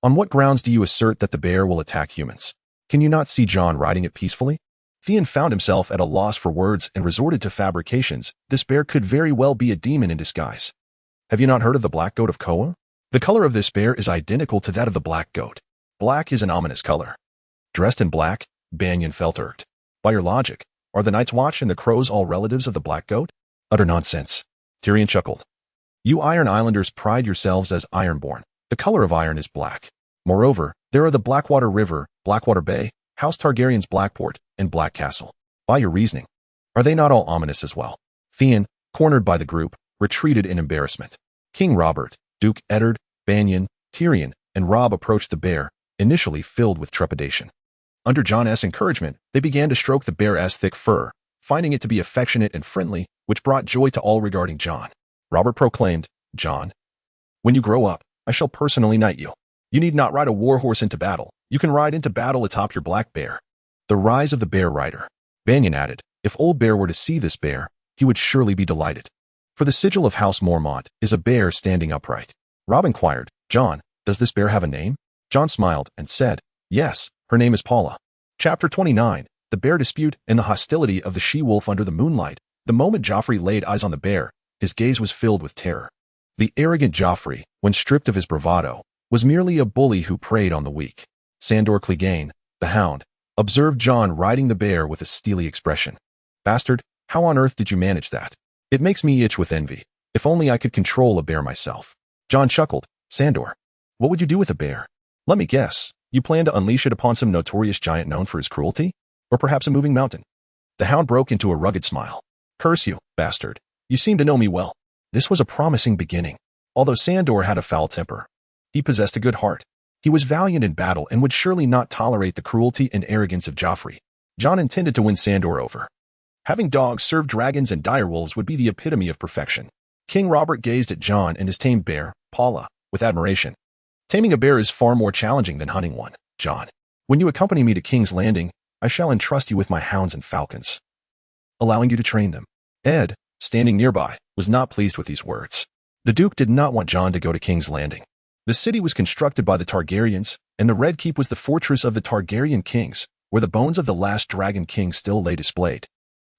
on what grounds do you assert that the bear will attack humans? Can you not see Jon riding it peacefully?" Theon found himself at a loss for words and resorted to fabrications. This bear could very well be a demon in disguise. "Have you not heard of the black goat of Koa? The color of this bear is identical to that of the black goat. Black is an ominous color." Dressed in black, Banyan felt irked. "By your logic, are the Night's Watch and the Crows all relatives of the black goat?" "Utter nonsense." Tyrion chuckled. "You Iron Islanders pride yourselves as ironborn. The color of iron is black. Moreover, there are the Blackwater River, Blackwater Bay, House Targaryen's Blackport, and Black Castle. By your reasoning, are they not all ominous as well?" Theon, cornered by the group, retreated in embarrassment. King Robert, Duke Eddard, Banyan, Tyrion, and Robb approached the bear, initially filled with trepidation. Under Jon's encouragement, they began to stroke the bear's thick fur, finding it to be affectionate and friendly, which brought joy to all regarding Jon. Robert proclaimed, "Jon, when you grow up, I shall personally knight you. You need not ride a warhorse into battle. You can ride into battle atop your black bear." The rise of the bear rider. Banyan added, "If old Bear were to see this bear, he would surely be delighted. For the sigil of House Mormont is a bear standing upright." Robb inquired, "Jon, does this bear have a name?" Jon smiled and said, "Yes, her name is Paula." Chapter 29, The Bear Dispute and the Hostility of the She-Wolf Under the Moonlight. The moment Joffrey laid eyes on the bear, his gaze was filled with terror. The arrogant Joffrey, when stripped of his bravado, was merely a bully who preyed on the weak. Sandor Clegane, the hound, observed Jon riding the bear with a steely expression. "Bastard, how on earth did you manage that? It makes me itch with envy. If only I could control a bear myself." Jon chuckled. "Sandor, what would you do with a bear? Let me guess, you plan to unleash it upon some notorious giant known for his cruelty? Or perhaps a moving mountain?" The hound broke into a rugged smile. "Curse you, bastard. You seem to know me well." This was a promising beginning. Although Sandor had a foul temper, he possessed a good heart. He was valiant in battle and would surely not tolerate the cruelty and arrogance of Joffrey. Jon intended to win Sandor over. Having dogs serve dragons and direwolves would be the epitome of perfection. King Robert gazed at Jon and his tamed bear, Paula, with admiration. "Taming a bear is far more challenging than hunting one, Jon. When you accompany me to King's Landing, I shall entrust you with my hounds and falcons, allowing you to train them." Ed, standing nearby, was not pleased with these words. The Duke did not want Jon to go to King's Landing. The city was constructed by the Targaryens, and the Red Keep was the fortress of the Targaryen kings, where the bones of the last Dragon King still lay displayed.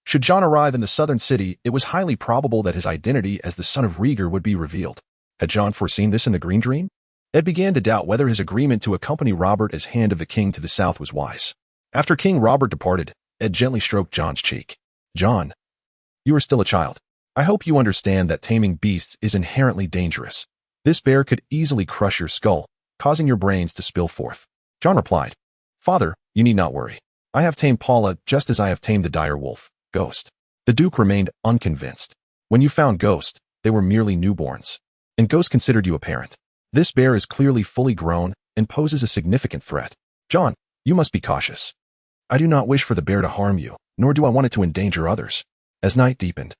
Should Jon arrive in the southern city, it was highly probable that his identity as the son of Rhaegar would be revealed. Had Jon foreseen this in the Green Dream? Ed began to doubt whether his agreement to accompany Robert as Hand of the King to the south was wise. After King Robert departed, Ed gently stroked Jon's cheek. "Jon, you are still a child. I hope you understand that taming beasts is inherently dangerous. This bear could easily crush your skull, causing your brains to spill forth." Jon replied, "Father, you need not worry. I have tamed Paula just as I have tamed the dire wolf, Ghost." The Duke remained unconvinced. "When you found Ghost, they were merely newborns. And Ghost considered you a parent. This bear is clearly fully grown and poses a significant threat. Jon, you must be cautious. I do not wish for the bear to harm you, nor do I want it to endanger others." As night deepened,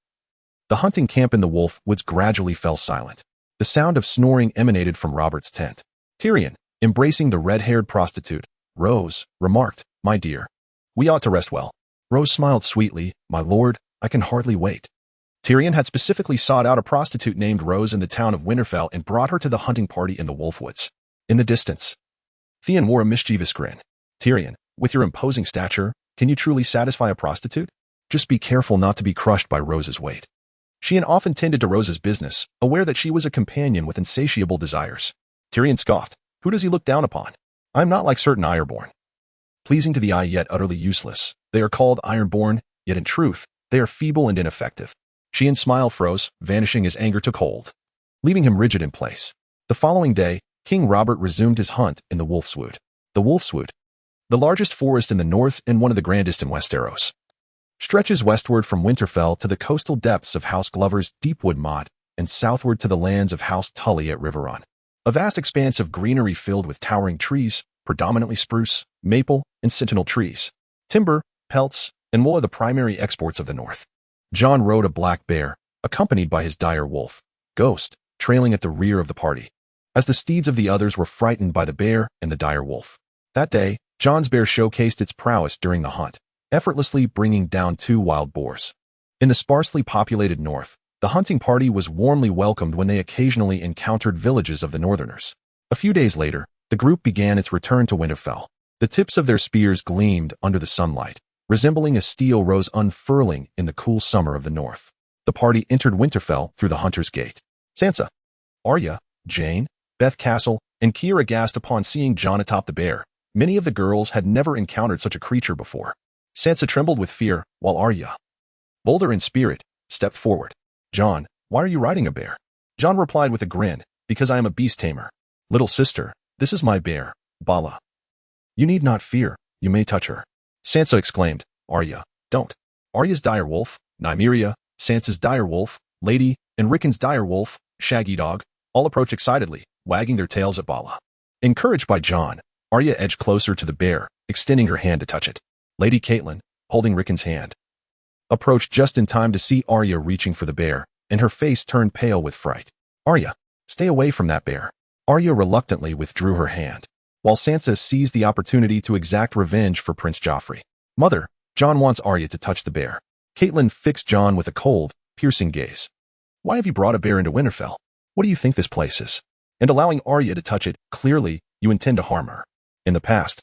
the hunting camp in the Wolf Woods gradually fell silent. The sound of snoring emanated from Robert's tent. Tyrion, embracing the red-haired prostitute, Rose, remarked, "My dear, we ought to rest well." Rose smiled sweetly. "My lord, I can hardly wait." Tyrion had specifically sought out a prostitute named Rose in the town of Winterfell and brought her to the hunting party in the Wolfwoods. In the distance, Theon wore a mischievous grin. "Tyrion, with your imposing stature, can you truly satisfy a prostitute? Just be careful not to be crushed by Rose's weight." She had often tended to Rose's business, aware that she was a companion with insatiable desires. Tyrion scoffed. "Who does he look down upon? I am not like certain Ironborn. Pleasing to the eye yet utterly useless. They are called Ironborn, yet in truth, they are feeble and ineffective." Sheen's smile froze, vanishing as anger took hold, leaving him rigid in place. The following day, King Robert resumed his hunt in the Wolfswood. The Wolfswood, the largest forest in the north and one of the grandest in Westeros, stretches westward from Winterfell to the coastal depths of House Glover's Deepwood Motte and southward to the lands of House Tully at Riverrun. A vast expanse of greenery filled with towering trees, predominantly spruce, maple, and sentinel trees. Timber, pelts, and wool are the primary exports of the north. Jon rode a black bear, accompanied by his dire wolf, Ghost, trailing at the rear of the party, as the steeds of the others were frightened by the bear and the dire wolf. That day, Jon's bear showcased its prowess during the hunt, effortlessly bringing down 2 wild boars. In the sparsely populated north, the hunting party was warmly welcomed when they occasionally encountered villages of the northerners. A few days later, the group began its return to Winterfell. The tips of their spears gleamed under the sunlight, resembling a steel rose unfurling in the cool summer of the north. The party entered Winterfell through the Hunter's Gate. Sansa, Arya, Jane, Beth Castle, and Keira gasped upon seeing Jon atop the bear. Many of the girls had never encountered such a creature before. Sansa trembled with fear, while Arya, bolder in spirit, stepped forward. "Jon, why are you riding a bear?" Jon replied with a grin, "Because I am a beast tamer. Little sister, this is my bear, Bala. You need not fear, you may touch her." Sansa exclaimed, "Arya, don't." Arya's dire wolf, Nymeria, Sansa's dire wolf, Lady, and Rickon's dire wolf, Shaggy Dog, all approached excitedly, wagging their tails at Bala. Encouraged by Jon, Arya edged closer to the bear, extending her hand to touch it. Lady Catelyn, holding Rickon's hand, approached just in time to see Arya reaching for the bear, and her face turned pale with fright. "Arya, stay away from that bear." Arya reluctantly withdrew her hand, while Sansa seized the opportunity to exact revenge for Prince Joffrey. "Mother, Jon wants Arya to touch the bear." Catelyn fixed Jon with a cold, piercing gaze. "Why have you brought a bear into Winterfell? What do you think this place is? And allowing Arya to touch it, clearly, you intend to harm her." In the past,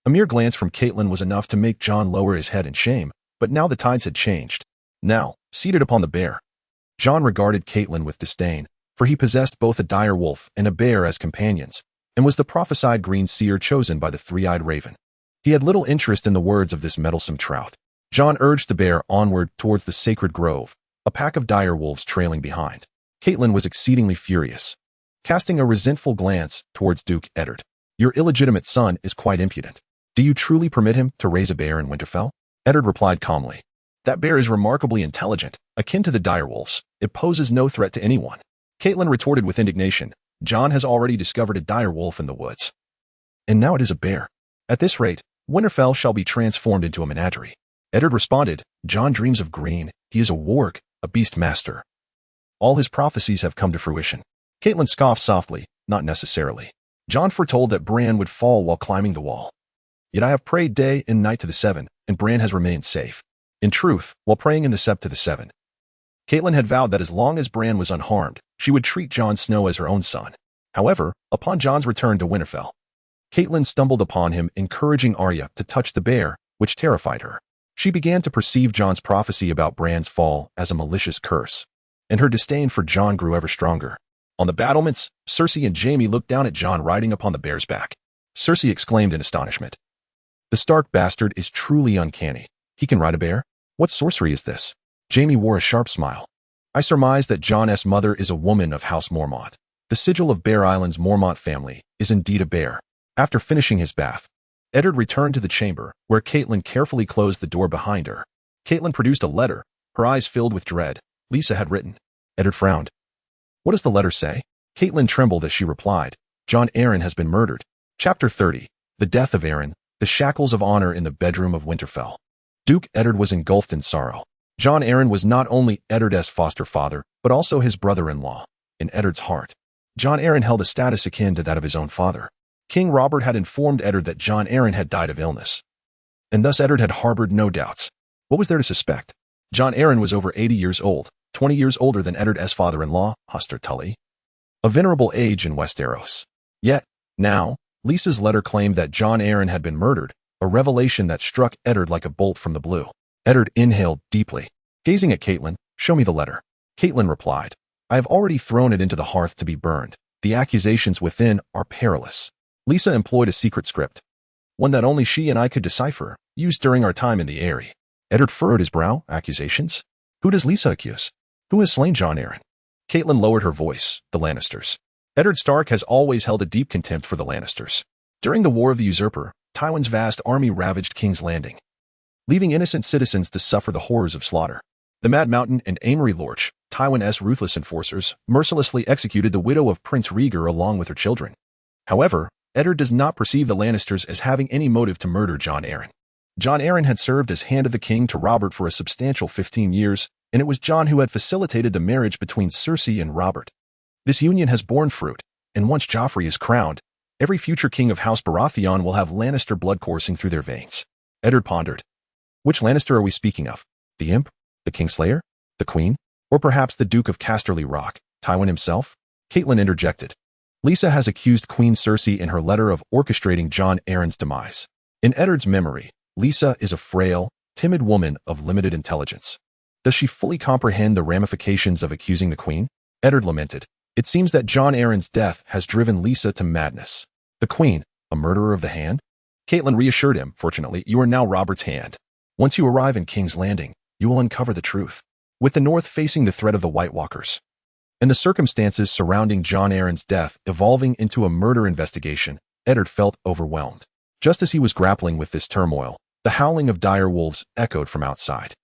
a mere glance from Catelyn was enough to make Jon lower his head in shame, but now the tides had changed. Now, seated upon the bear. Jon regarded Catelyn with disdain, for he possessed both a dire wolf and a bear as companions, and was the prophesied green seer chosen by the three-eyed raven. He had little interest in the words of this meddlesome trout. Jon urged the bear onward towards the sacred grove, a pack of dire wolves trailing behind. Catelyn was exceedingly furious, casting a resentful glance towards Duke Eddard. Your illegitimate son is quite impudent. Do you truly permit him to raise a bear in Winterfell? Eddard replied calmly. That bear is remarkably intelligent, akin to the direwolves. It poses no threat to anyone. Catelyn retorted with indignation. Jon has already discovered a direwolf in the woods. And now it is a bear. At this rate, Winterfell shall be transformed into a menagerie. Eddard responded, Jon dreams of green. He is a warg, a beast master. All his prophecies have come to fruition. Catelyn scoffed softly, not necessarily. Jon foretold that Bran would fall while climbing the wall. Yet I have prayed day and night to the Seven, and Bran has remained safe. In truth, while praying in the Sept to the Seven, Catelyn had vowed that as long as Bran was unharmed, she would treat Jon Snow as her own son. However, upon Jon's return to Winterfell, Catelyn stumbled upon him encouraging Arya to touch the bear, which terrified her. She began to perceive Jon's prophecy about Bran's fall as a malicious curse, and her disdain for Jon grew ever stronger. On the battlements, Cersei and Jaime looked down at Jon riding upon the bear's back. Cersei exclaimed in astonishment. The Stark bastard is truly uncanny. He can ride a bear? What sorcery is this? Jaime wore a sharp smile. I surmise that Jon's mother is a woman of House Mormont. The sigil of Bear Island's Mormont family is indeed a bear. After finishing his bath, Eddard returned to the chamber, where Catelyn carefully closed the door behind her. Catelyn produced a letter, her eyes filled with dread. Lisa had written. Eddard frowned. What does the letter say? Catelyn trembled as she replied. Jon Arryn has been murdered. Chapter 30. The Death of Arryn. The Shackles of Honor in the Bedroom of Winterfell. Duke Eddard was engulfed in sorrow. Jon Arryn was not only Eddard's foster father, but also his brother-in-law. In Eddard's heart, Jon Arryn held a status akin to that of his own father. King Robert had informed Eddard that Jon Arryn had died of illness, and thus Eddard had harbored no doubts. What was there to suspect? Jon Arryn was over 80 years old, 20 years older than Eddard's father-in-law, Hoster Tully, a venerable age in Westeros. Yet, now, Lisa's letter claimed that Jon Arryn had been murdered, a revelation that struck Eddard like a bolt from the blue. Eddard inhaled deeply. Gazing at Catelyn, show me the letter. Catelyn replied, I have already thrown it into the hearth to be burned. The accusations within are perilous. Lisa employed a secret script, one that only she and I could decipher, used during our time in the Eyrie. Eddard furrowed his brow. Accusations? Who does Lisa accuse? Who has slain Jon Arryn? Catelyn lowered her voice. The Lannisters. Eddard Stark has always held a deep contempt for the Lannisters. During the War of the Usurper, Tywin's vast army ravaged King's Landing, leaving innocent citizens to suffer the horrors of slaughter. The Mad Mountain and Amory Lorch, Tywin's ruthless enforcers, mercilessly executed the widow of Prince Rhaegar along with her children. However, Eddard does not perceive the Lannisters as having any motive to murder Jon Arryn. Jon Arryn had served as Hand of the King to Robert for a substantial 15 years, and it was Jon who had facilitated the marriage between Cersei and Robert. This union has borne fruit, and once Joffrey is crowned, every future king of House Baratheon will have Lannister blood coursing through their veins. Eddard pondered. Which Lannister are we speaking of? The Imp? The Kingslayer? The Queen? Or perhaps the Duke of Casterly Rock, Tywin himself? Catelyn interjected. Lisa has accused Queen Cersei in her letter of orchestrating Jon Arryn's demise. In Eddard's memory, Lisa is a frail, timid woman of limited intelligence. Does she fully comprehend the ramifications of accusing the Queen? Eddard lamented. It seems that Jon Arryn's death has driven Lisa to madness. The Queen, a murderer of the Hand? Catelyn reassured him. Fortunately, you are now Robert's Hand. Once you arrive in King's Landing, you will uncover the truth. With the North facing the threat of the White Walkers, and the circumstances surrounding Jon Arryn's death evolving into a murder investigation, Eddard felt overwhelmed. Just as he was grappling with this turmoil, the howling of dire wolves echoed from outside.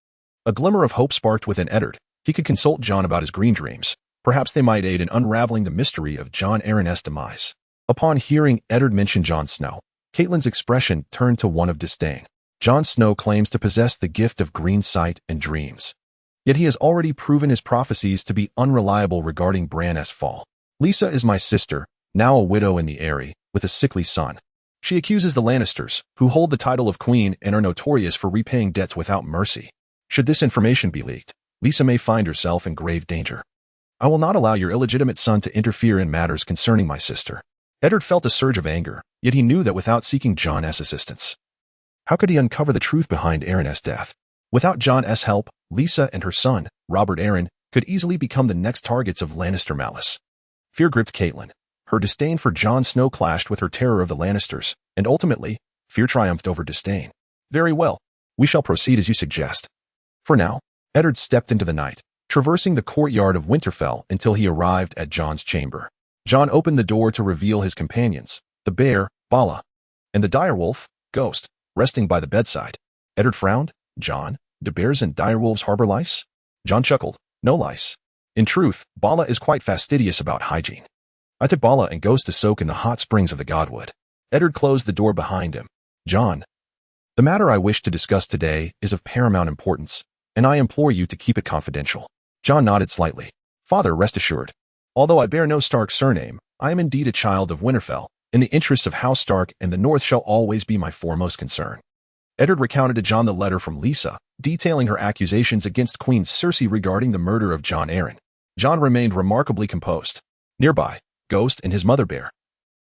A glimmer of hope sparked within Eddard. He could consult Jon about his green dreams. Perhaps they might aid in unraveling the mystery of Jon Arryn's demise. Upon hearing Eddard mention Jon Snow, Catelyn's expression turned to one of disdain. Jon Snow claims to possess the gift of green sight and dreams. Yet he has already proven his prophecies to be unreliable regarding Bran's fall. Lisa is my sister, now a widow in the Eyrie, with a sickly son. She accuses the Lannisters, who hold the title of queen and are notorious for repaying debts without mercy. Should this information be leaked, Lisa may find herself in grave danger. I will not allow your illegitimate son to interfere in matters concerning my sister. Eddard felt a surge of anger, yet he knew that without seeking Jon's assistance, how could he uncover the truth behind Arryn's death? Without Jon's help, Lisa and her son, Robert Arryn, could easily become the next targets of Lannister malice. Fear gripped Catelyn. Her disdain for Jon Snow clashed with her terror of the Lannisters, and ultimately, fear triumphed over disdain. Very well. We shall proceed as you suggest. For now, Eddard stepped into the night, traversing the courtyard of Winterfell until he arrived at Jon's chamber. Jon opened the door to reveal his companions, the bear, Bala, and the direwolf, Ghost, resting by the bedside. Eddard frowned. Jon, do bears and direwolves harbor lice? Jon chuckled. No lice. In truth, Bala is quite fastidious about hygiene. I took Bala and Ghost to soak in the hot springs of the Godwood. Eddard closed the door behind him. Jon, the matter I wish to discuss today is of paramount importance, and I implore you to keep it confidential. Jon nodded slightly. Father, rest assured. Although I bear no Stark surname, I am indeed a child of Winterfell. In the interests of House Stark and the North shall always be my foremost concern. Eddard recounted to Jon the letter from Lisa, detailing her accusations against Queen Cersei regarding the murder of Jon Arryn. Jon remained remarkably composed. Nearby, Ghost and his mother bear,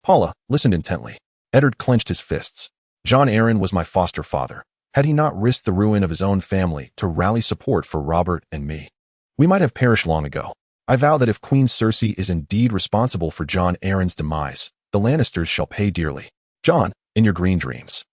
Paula, listened intently. Eddard clenched his fists. Jon Arryn was my foster father. Had he not risked the ruin of his own family to rally support for Robert and me, we might have perished long ago. I vow that if Queen Cersei is indeed responsible for Jon Arryn's demise, the Lannisters shall pay dearly. Jon, in your green dreams,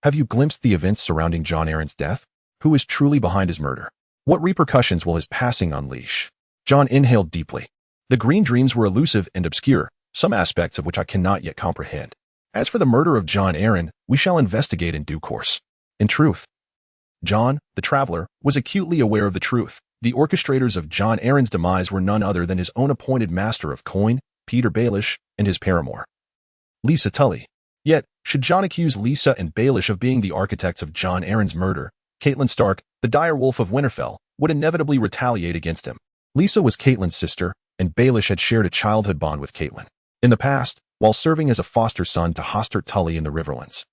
have you glimpsed the events surrounding Jon Arryn's death? Who is truly behind his murder? What repercussions will his passing unleash? Jon inhaled deeply. The green dreams were elusive and obscure, some aspects of which I cannot yet comprehend. As for the murder of Jon Arryn, we shall investigate in due course. In truth, Jon, the traveler, was acutely aware of the truth. The orchestrators of Jon Arryn's demise were none other than his own appointed master of coin, Peter Baelish, and his paramour, Lisa Tully. Yet, should Jon accuse Lisa and Baelish of being the architects of Jon Arryn's murder, Catelyn Stark, the direwolf of Winterfell, would inevitably retaliate against him. Lisa was Catelyn's sister, and Baelish had shared a childhood bond with Catelyn. In the past, while serving as a foster son to Hoster Tully in the Riverlands,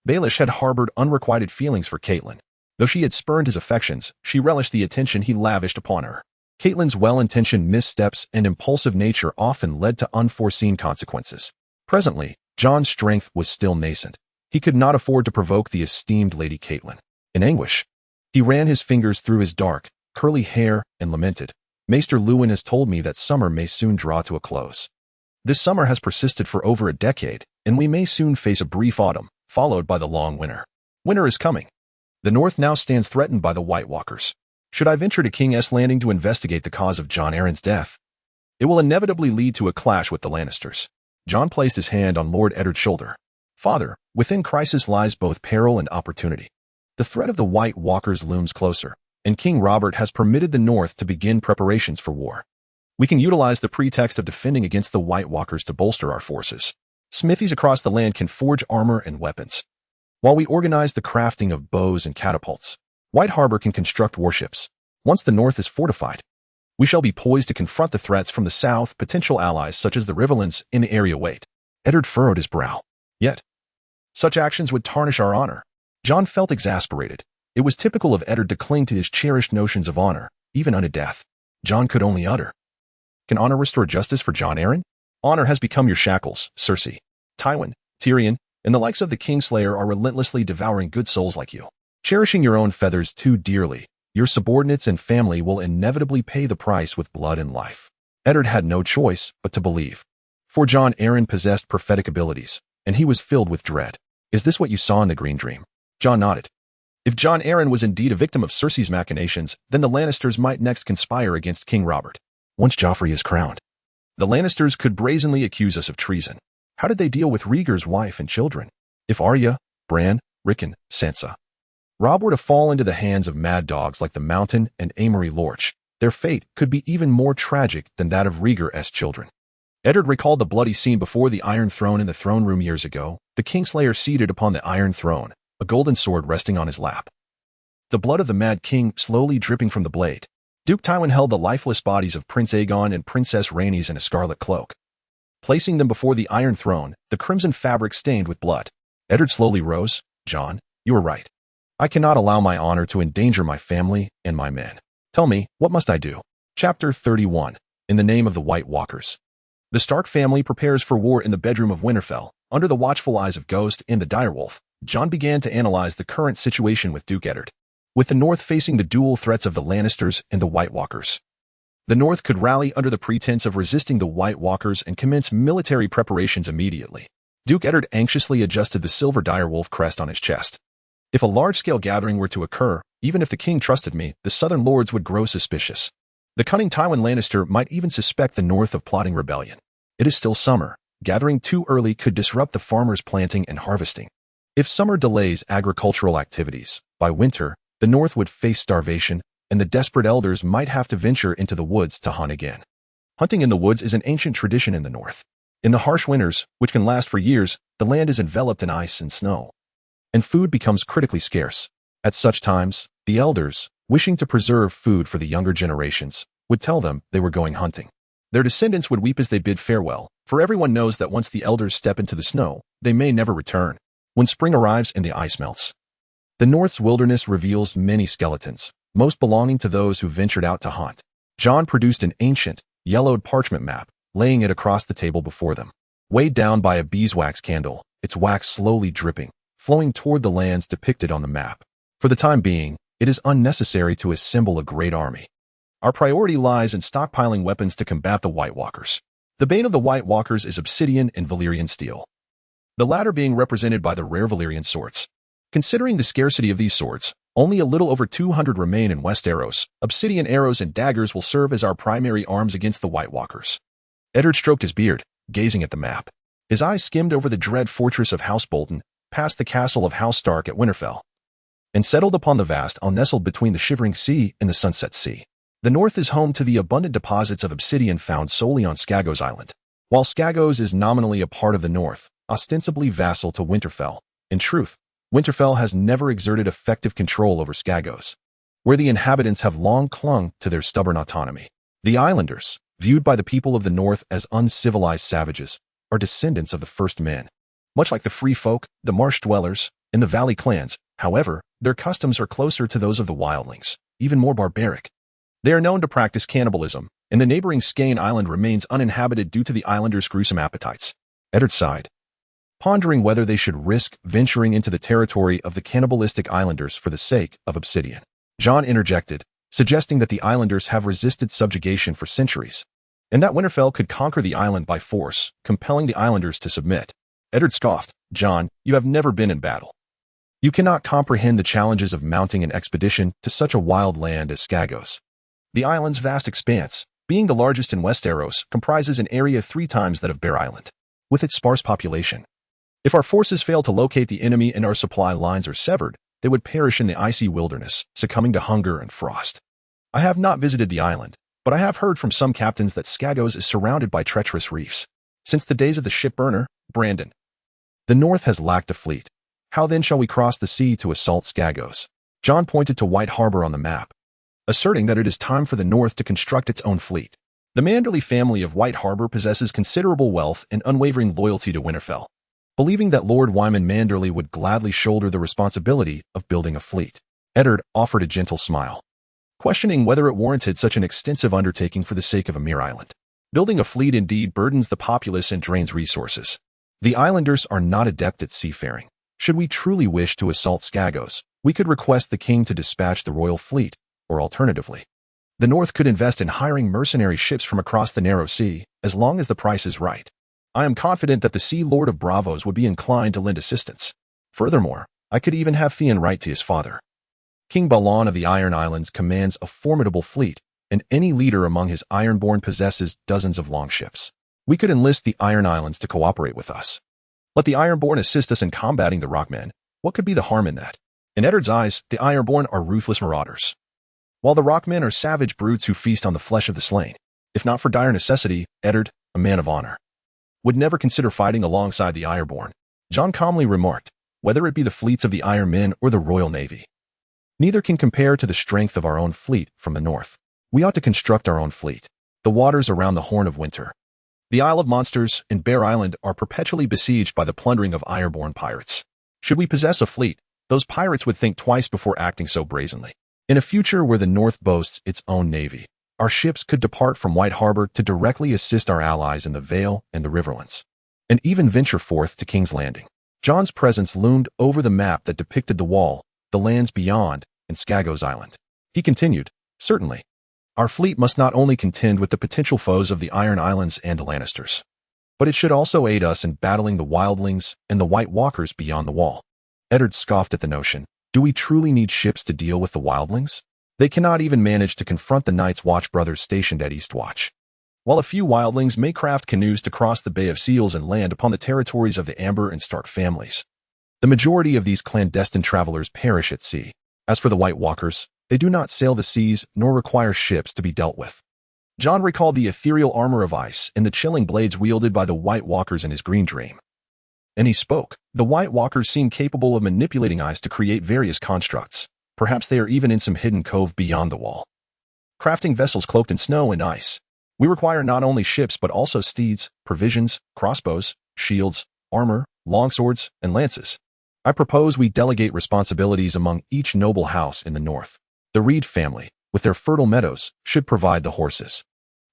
Baelish had harbored unrequited feelings for Catelyn. Though she had spurned his affections, she relished the attention he lavished upon her. Catelyn's well-intentioned missteps and impulsive nature often led to unforeseen consequences. Presently, Jon's strength was still nascent. He could not afford to provoke the esteemed Lady Catelyn. In anguish, he ran his fingers through his dark, curly hair and lamented, Maester Luwin has told me that summer may soon draw to a close. This summer has persisted for over a decade, and we may soon face a brief autumn, followed by the long winter. Winter is coming. The North now stands threatened by the White Walkers. Should I venture to King's Landing to investigate the cause of Jon Arryn's death, it will inevitably lead to a clash with the Lannisters. Jon placed his hand on Lord Eddard's shoulder. Father, within crisis lies both peril and opportunity. The threat of the White Walkers looms closer, and King Robert has permitted the North to begin preparations for war. We can utilize the pretext of defending against the White Walkers to bolster our forces. Smithies across the land can forge armor and weapons, while we organize the crafting of bows and catapults. White Harbor can construct warships. Once the North is fortified, we shall be poised to confront the threats from the south. Potential allies such as the Riverlands in the area wait. Eddard furrowed his brow. Yet, such actions would tarnish our honor. Jon felt exasperated. It was typical of Eddard to cling to his cherished notions of honor, even unto death. Jon could only utter, can honor restore justice for Jon Arryn? Honor has become your shackles, Cersei. Tywin, Tyrion, and the likes of the Kingslayer are relentlessly devouring good souls like you. Cherishing your own feathers too dearly, your subordinates and family will inevitably pay the price with blood and life. Eddard had no choice but to believe. For Jon Arryn possessed prophetic abilities, and he was filled with dread. Is this what you saw in the Green Dream? Jon nodded. If Jon Arryn was indeed a victim of Cersei's machinations, then the Lannisters might next conspire against King Robert. Once Joffrey is crowned, the Lannisters could brazenly accuse us of treason. How did they deal with Rhaegar's wife and children? If Arya, Bran, Rickon, Sansa, Robb were to fall into the hands of mad dogs like the Mountain and Amory Lorch, their fate could be even more tragic than that of Rhaegar's children. Eddard recalled the bloody scene before the Iron Throne in the throne room years ago, the Kingslayer seated upon the Iron Throne, a golden sword resting on his lap. The blood of the Mad King slowly dripping from the blade. Duke Tywin held the lifeless bodies of Prince Aegon and Princess Rhaenys in a scarlet cloak. Placing them before the Iron Throne, the crimson fabric stained with blood. Eddard slowly rose. Jon, you are right. I cannot allow my honor to endanger my family and my men. Tell me, what must I do? Chapter 31. In the name of the White Walkers. The Stark family prepares for war in the bedroom of Winterfell. Under the watchful eyes of Ghost and the Direwolf, Jon began to analyze the current situation with Duke Eddard. with the North facing the dual threats of the Lannisters and the White Walkers. The North could rally under the pretense of resisting the White Walkers and commence military preparations immediately. Duke Eddard anxiously adjusted the silver direwolf crest on his chest. If a large-scale gathering were to occur, even if the king trusted me, the southern lords would grow suspicious. The cunning Tywin Lannister might even suspect the North of plotting rebellion. It is still summer. Gathering too early could disrupt the farmers' planting and harvesting. If summer delays agricultural activities, by winter, the North would face starvation, and the desperate elders might have to venture into the woods to hunt again. Hunting in the woods is an ancient tradition in the North. In the harsh winters, which can last for years, the land is enveloped in ice and snow, and food becomes critically scarce. At such times, the elders, wishing to preserve food for the younger generations, would tell them they were going hunting. Their descendants would weep as they bid farewell, for everyone knows that once the elders step into the snow, they may never return. When spring arrives and the ice melts, the North's wilderness reveals many skeletons, most belonging to those who ventured out to hunt. Jon produced an ancient, yellowed parchment map, laying it across the table before them. Weighed down by a beeswax candle, its wax slowly dripping, flowing toward the lands depicted on the map. For the time being, it is unnecessary to assemble a great army. Our priority lies in stockpiling weapons to combat the White Walkers. The bane of the White Walkers is obsidian and Valyrian steel, the latter being represented by the rare Valyrian swords. Considering the scarcity of these swords, only a little over 200 remain in Westeros. Obsidian arrows and daggers will serve as our primary arms against the White Walkers. Eddard stroked his beard, gazing at the map. His eyes skimmed over the dread fortress of House Bolton, past the castle of House Stark at Winterfell, and settled upon the vast isle nestled between the Shivering Sea and the Sunset Sea. The North is home to the abundant deposits of obsidian found solely on Skagos Island. While Skagos is nominally a part of the North, ostensibly vassal to Winterfell, in truth, Winterfell has never exerted effective control over Skagos, where the inhabitants have long clung to their stubborn autonomy. The Islanders, viewed by the people of the North as uncivilized savages, are descendants of the first men. Much like the Free Folk, the Marsh Dwellers, and the Valley clans, however, their customs are closer to those of the Wildlings, even more barbaric. They are known to practice cannibalism, and the neighboring Skane Island remains uninhabited due to the Islanders' gruesome appetites. Eddard sighed, pondering whether they should risk venturing into the territory of the cannibalistic Islanders for the sake of obsidian. Jon interjected, suggesting that the Islanders have resisted subjugation for centuries, and that Winterfell could conquer the island by force, compelling the Islanders to submit. Eddard scoffed, Jon, you have never been in battle. You cannot comprehend the challenges of mounting an expedition to such a wild land as Skagos. The island's vast expanse, being the largest in Westeros, comprises an area 3 times that of Bear Island, with its sparse population. If our forces fail to locate the enemy and our supply lines are severed, they would perish in the icy wilderness, succumbing to hunger and frost. I have not visited the island, but I have heard from some captains that Skagos is surrounded by treacherous reefs. Since the days of the shipburner, Brandon, the North has lacked a fleet. How then shall we cross the sea to assault Skagos? Jon pointed to White Harbor on the map, asserting that it is time for the North to construct its own fleet. The Manderley family of White Harbor possesses considerable wealth and unwavering loyalty to Winterfell. Believing that Lord Wyman Manderley would gladly shoulder the responsibility of building a fleet, Eddard offered a gentle smile, questioning whether it warranted such an extensive undertaking for the sake of a mere island. Building a fleet indeed burdens the populace and drains resources. The Islanders are not adept at seafaring. Should we truly wish to assault Skagos, we could request the king to dispatch the royal fleet, or alternatively, the North could invest in hiring mercenary ships from across the narrow sea, as long as the price is right. I am confident that the Sea Lord of Bravos would be inclined to lend assistance. Furthermore, I could even have Theon write to his father. King Balon of the Iron Islands commands a formidable fleet, and any leader among his Ironborn possesses dozens of longships. We could enlist the Iron Islands to cooperate with us. Let the Ironborn assist us in combating the Rockmen. What could be the harm in that? In Eddard's eyes, the Ironborn are ruthless marauders, while the Rockmen are savage brutes who feast on the flesh of the slain. If not for dire necessity, Eddard, a man of honor, would never consider fighting alongside the Ironborn. Jon calmly remarked, whether it be the fleets of the Iron Men or the Royal Navy, neither can compare to the strength of our own fleet from the North. We ought to construct our own fleet. The waters around the Horn of Winter, the Isle of Monsters, and Bear Island are perpetually besieged by the plundering of Ironborn pirates. Should we possess a fleet, those pirates would think twice before acting so brazenly. In a future where the North boasts its own navy, our ships could depart from White Harbor to directly assist our allies in the Vale and the Riverlands, and even venture forth to King's Landing. Jon's presence loomed over the map that depicted the Wall, the lands beyond, and Skagos Island. He continued, "Certainly. Our fleet must not only contend with the potential foes of the Iron Islands and the Lannisters, but it should also aid us in battling the wildlings and the White Walkers beyond the wall." Eddard scoffed at the notion. Do we truly need ships to deal with the wildlings? They cannot even manage to confront the Night's Watch brothers stationed at Eastwatch. While a few wildlings may craft canoes to cross the Bay of Seals and land upon the territories of the Amber and Stark families, the majority of these clandestine travelers perish at sea. As for the White Walkers, they do not sail the seas nor require ships to be dealt with. Jon recalled the ethereal armor of ice and the chilling blades wielded by the White Walkers in his green dream. And he spoke. The White Walkers seem capable of manipulating ice to create various constructs. Perhaps they are even in some hidden cove beyond the wall, crafting vessels cloaked in snow and ice. We require not only ships but also steeds, provisions, crossbows, shields, armor, longswords, and lances. I propose we delegate responsibilities among each noble house in the north. The Reed family, with their fertile meadows, should provide the horses.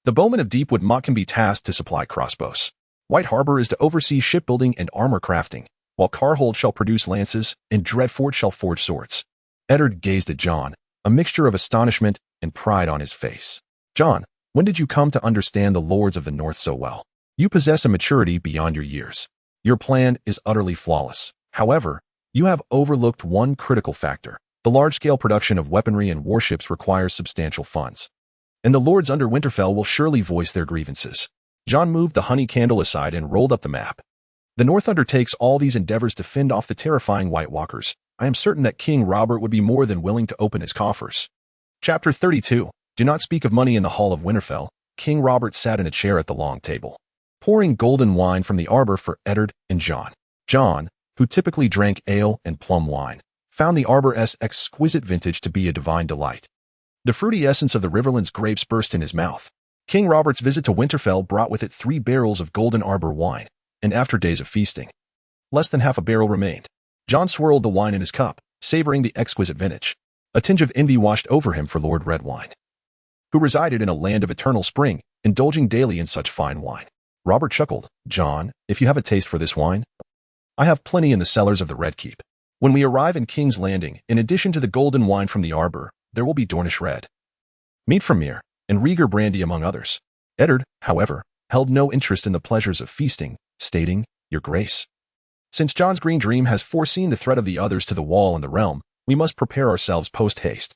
The bowmen of Deepwood Mock can be tasked to supply crossbows. White Harbor is to oversee shipbuilding and armor crafting, while Carhold shall produce lances and Dreadfort shall forge swords. Eddard gazed at Jon, a mixture of astonishment and pride on his face. Jon, when did you come to understand the lords of the North so well? You possess a maturity beyond your years. Your plan is utterly flawless. However, you have overlooked one critical factor. The large-scale production of weaponry and warships requires substantial funds. And the lords under Winterfell will surely voice their grievances. Jon moved the honey candle aside and rolled up the map. The North undertakes all these endeavors to fend off the terrifying White Walkers. I am certain that King Robert would be more than willing to open his coffers. Chapter 32. Do not speak of money in the Hall of Winterfell. King Robert sat in a chair at the long table, pouring golden wine from the arbor for Eddard and Jon. Jon, who typically drank ale and plum wine, found the arbor's exquisite vintage to be a divine delight. The fruity essence of the Riverlands grapes burst in his mouth. King Robert's visit to Winterfell brought with it 3 barrels of golden arbor wine, and after days of feasting, less than half a barrel remained. Jon swirled the wine in his cup, savoring the exquisite vintage. A tinge of envy washed over him for Lord Redwine, who resided in a land of eternal spring, indulging daily in such fine wine. Robert chuckled. Jon, if you have a taste for this wine, I have plenty in the cellars of the Red Keep. When we arrive in King's Landing, in addition to the golden wine from the arbor, there will be Dornish red meat from Mere, and Rhaegar brandy among others. Eddard, however, held no interest in the pleasures of feasting, stating, Your Grace, since Jon's green dream has foreseen the threat of the others to the wall and the realm, we must prepare ourselves post-haste.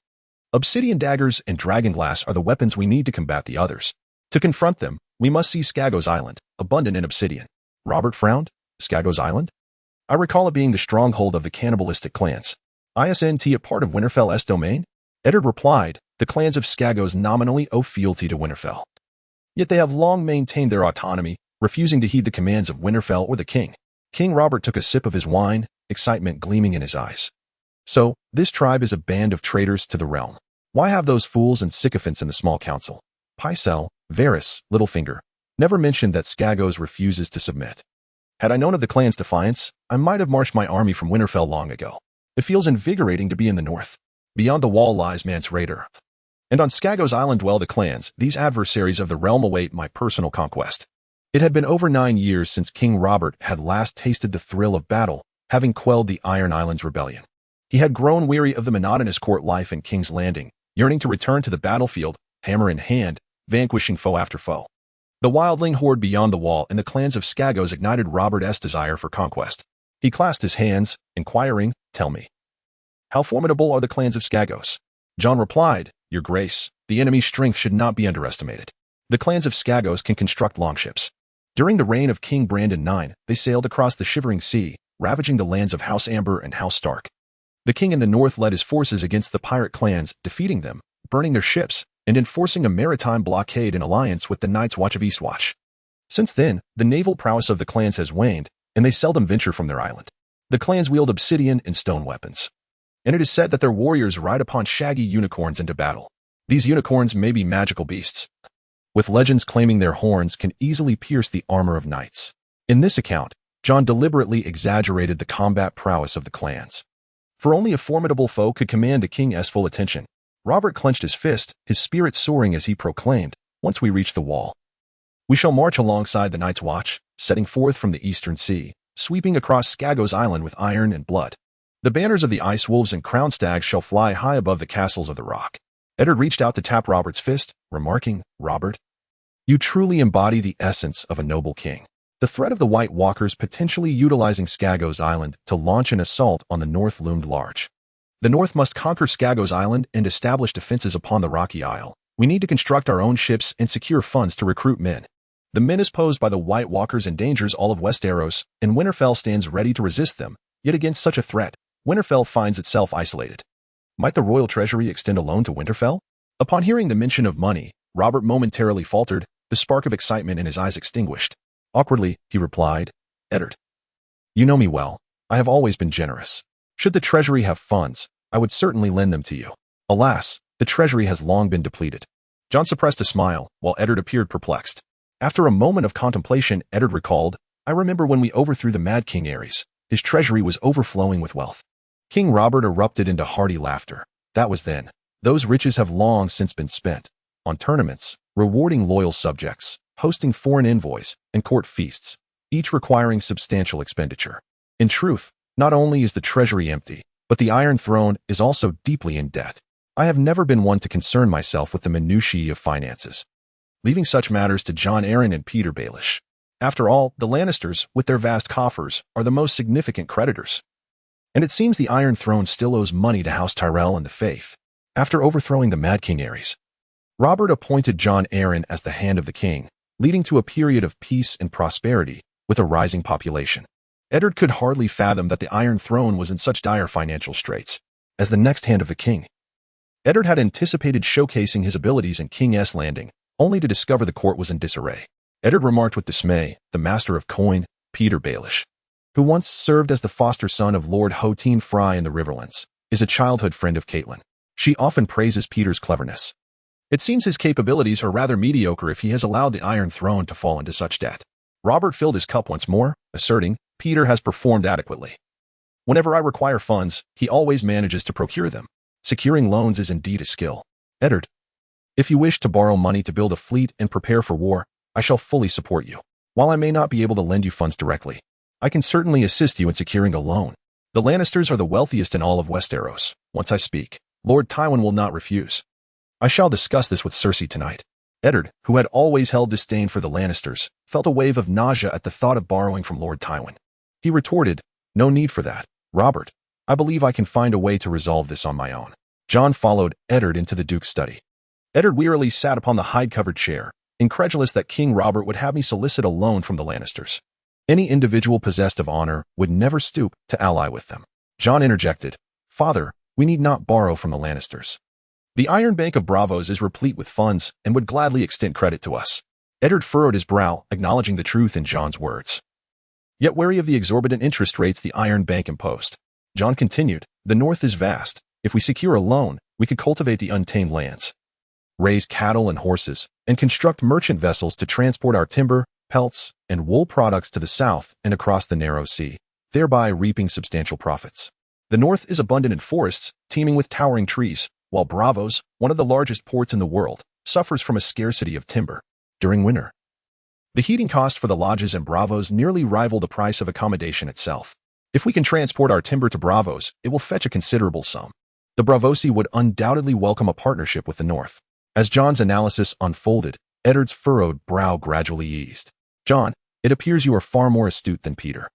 Obsidian daggers and dragonglass are the weapons we need to combat the others. To confront them, we must see Skagos Island, abundant in obsidian. Robert frowned. Skagos Island? I recall it being the stronghold of the cannibalistic clans. Isn't a part of Winterfell's domain? Eddard replied, The clans of Skagos nominally owe fealty to Winterfell. Yet they have long maintained their autonomy, refusing to heed the commands of Winterfell or the king. King Robert took a sip of his wine, excitement gleaming in his eyes. So, this tribe is a band of traitors to the realm. Why have those fools and sycophants in the small council? Pycelle, Varys, Littlefinger, never mentioned that Skagos refuses to submit. Had I known of the clan's defiance, I might have marched my army from Winterfell long ago. It feels invigorating to be in the north. Beyond the wall lies Mance Rayder. And on Skagos Island dwell the clans. These adversaries of the realm await my personal conquest. It had been over 9 years since King Robert had last tasted the thrill of battle, having quelled the Iron Islands rebellion. He had grown weary of the monotonous court life in King's Landing, yearning to return to the battlefield, hammer in hand, vanquishing foe after foe. The wildling horde beyond the wall and the clans of Skagos ignited Robert's desire for conquest. He clasped his hands, inquiring, Tell me, how formidable are the clans of Skagos? Jon replied, Your Grace, the enemy's strength should not be underestimated. The clans of Skagos can construct longships. During the reign of King Brandon IX, they sailed across the Shivering Sea, ravaging the lands of House Amber and House Stark. The king in the north led his forces against the pirate clans, defeating them, burning their ships, and enforcing a maritime blockade in alliance with the Night's Watch of Eastwatch. Since then, the naval prowess of the clans has waned, and they seldom venture from their island. The clans wield obsidian and stone weapons, and it is said that their warriors ride upon shaggy unicorns into battle. These unicorns may be magical beasts, with legends claiming their horns can easily pierce the armor of knights. In this account, Jon deliberately exaggerated the combat prowess of the clans, for only a formidable foe could command the king's full attention. Robert clenched his fist, his spirit soaring as he proclaimed, Once we reach the wall, we shall march alongside the Night's Watch, setting forth from the eastern sea, sweeping across Skagos Island with iron and blood. The banners of the Ice Wolves and Crown Stags shall fly high above the castles of the rock. Eddard reached out to tap Robert's fist, remarking, "Robert, you truly embody the essence of a noble king." The threat of the White Walkers potentially utilizing Skagos Island to launch an assault on the North loomed large. The North must conquer Skagos Island and establish defenses upon the Rocky Isle. We need to construct our own ships and secure funds to recruit men. The menace posed by the White Walkers endangers all of Westeros, and Winterfell stands ready to resist them. Yet against such a threat, Winterfell finds itself isolated. Might the royal treasury extend a loan to Winterfell? Upon hearing the mention of money, Robert momentarily faltered, the spark of excitement in his eyes extinguished. Awkwardly, he replied, "Eddard, you know me well. I have always been generous. Should the treasury have funds, I would certainly lend them to you. Alas, the treasury has long been depleted." Jon suppressed a smile, while Eddard appeared perplexed. After a moment of contemplation, Eddard recalled, "I remember when we overthrew the Mad King Aerys. His treasury was overflowing with wealth." King Robert erupted into hearty laughter. "That was then. Those riches have long since been spent on tournaments, rewarding loyal subjects, hosting foreign envoys, and court feasts, each requiring substantial expenditure. In truth, not only is the treasury empty, but the Iron Throne is also deeply in debt. I have never been one to concern myself with the minutiae of finances, leaving such matters to Jon Arryn and Petyr Baelish. After all, the Lannisters, with their vast coffers, are the most significant creditors. And it seems the Iron Throne still owes money to House Tyrell and the Faith." After overthrowing the Mad King Aerys, Robert appointed Jon Arryn as the Hand of the King, leading to a period of peace and prosperity with a rising population. Eddard could hardly fathom that the Iron Throne was in such dire financial straits. As the next Hand of the King, Eddard had anticipated showcasing his abilities in King's Landing, only to discover the court was in disarray. Eddard remarked with dismay, "The Master of Coin, Petyr Baelish, who once served as the foster son of Lord Hotine Fry in the Riverlands, is a childhood friend of Catelyn. She often praises Petyr's cleverness. It seems his capabilities are rather mediocre if he has allowed the Iron Throne to fall into such debt." Robert filled his cup once more, asserting, "Petyr has performed adequately. Whenever I require funds, he always manages to procure them. Securing loans is indeed a skill. Eddard, if you wish to borrow money to build a fleet and prepare for war, I shall fully support you. While I may not be able to lend you funds directly, I can certainly assist you in securing a loan. The Lannisters are the wealthiest in all of Westeros. Once I speak, Lord Tywin will not refuse. I shall discuss this with Cersei tonight." Eddard, who had always held disdain for the Lannisters, felt a wave of nausea at the thought of borrowing from Lord Tywin. He retorted, "No need for that, Robert. I believe I can find a way to resolve this on my own." Jon followed Eddard into the Duke's study. Eddard wearily sat upon the hide-covered chair, incredulous that King Robert would have me solicit a loan from the Lannisters. Any individual possessed of honor would never stoop to ally with them. Jon interjected, "Father, we need not borrow from the Lannisters. The Iron Bank of Bravos is replete with funds and would gladly extend credit to us." Eddard furrowed his brow, acknowledging the truth in Jon's words, yet wary of the exorbitant interest rates the Iron Bank imposed. Jon continued, "The North is vast. If we secure a loan, we could cultivate the untamed lands, raise cattle and horses, and construct merchant vessels to transport our timber, pelts, and wool products to the south and across the narrow sea, thereby reaping substantial profits. The North is abundant in forests, teeming with towering trees, while Bravos, one of the largest ports in the world, suffers from a scarcity of timber. During winter, the heating costs for the lodges in Bravos nearly rival the price of accommodation itself. If we can transport our timber to Bravos, it will fetch a considerable sum. The Bravosi would undoubtedly welcome a partnership with the North." As Jon's analysis unfolded, Eddard's furrowed brow gradually eased. "Jon, it appears you are far more astute than Petyr.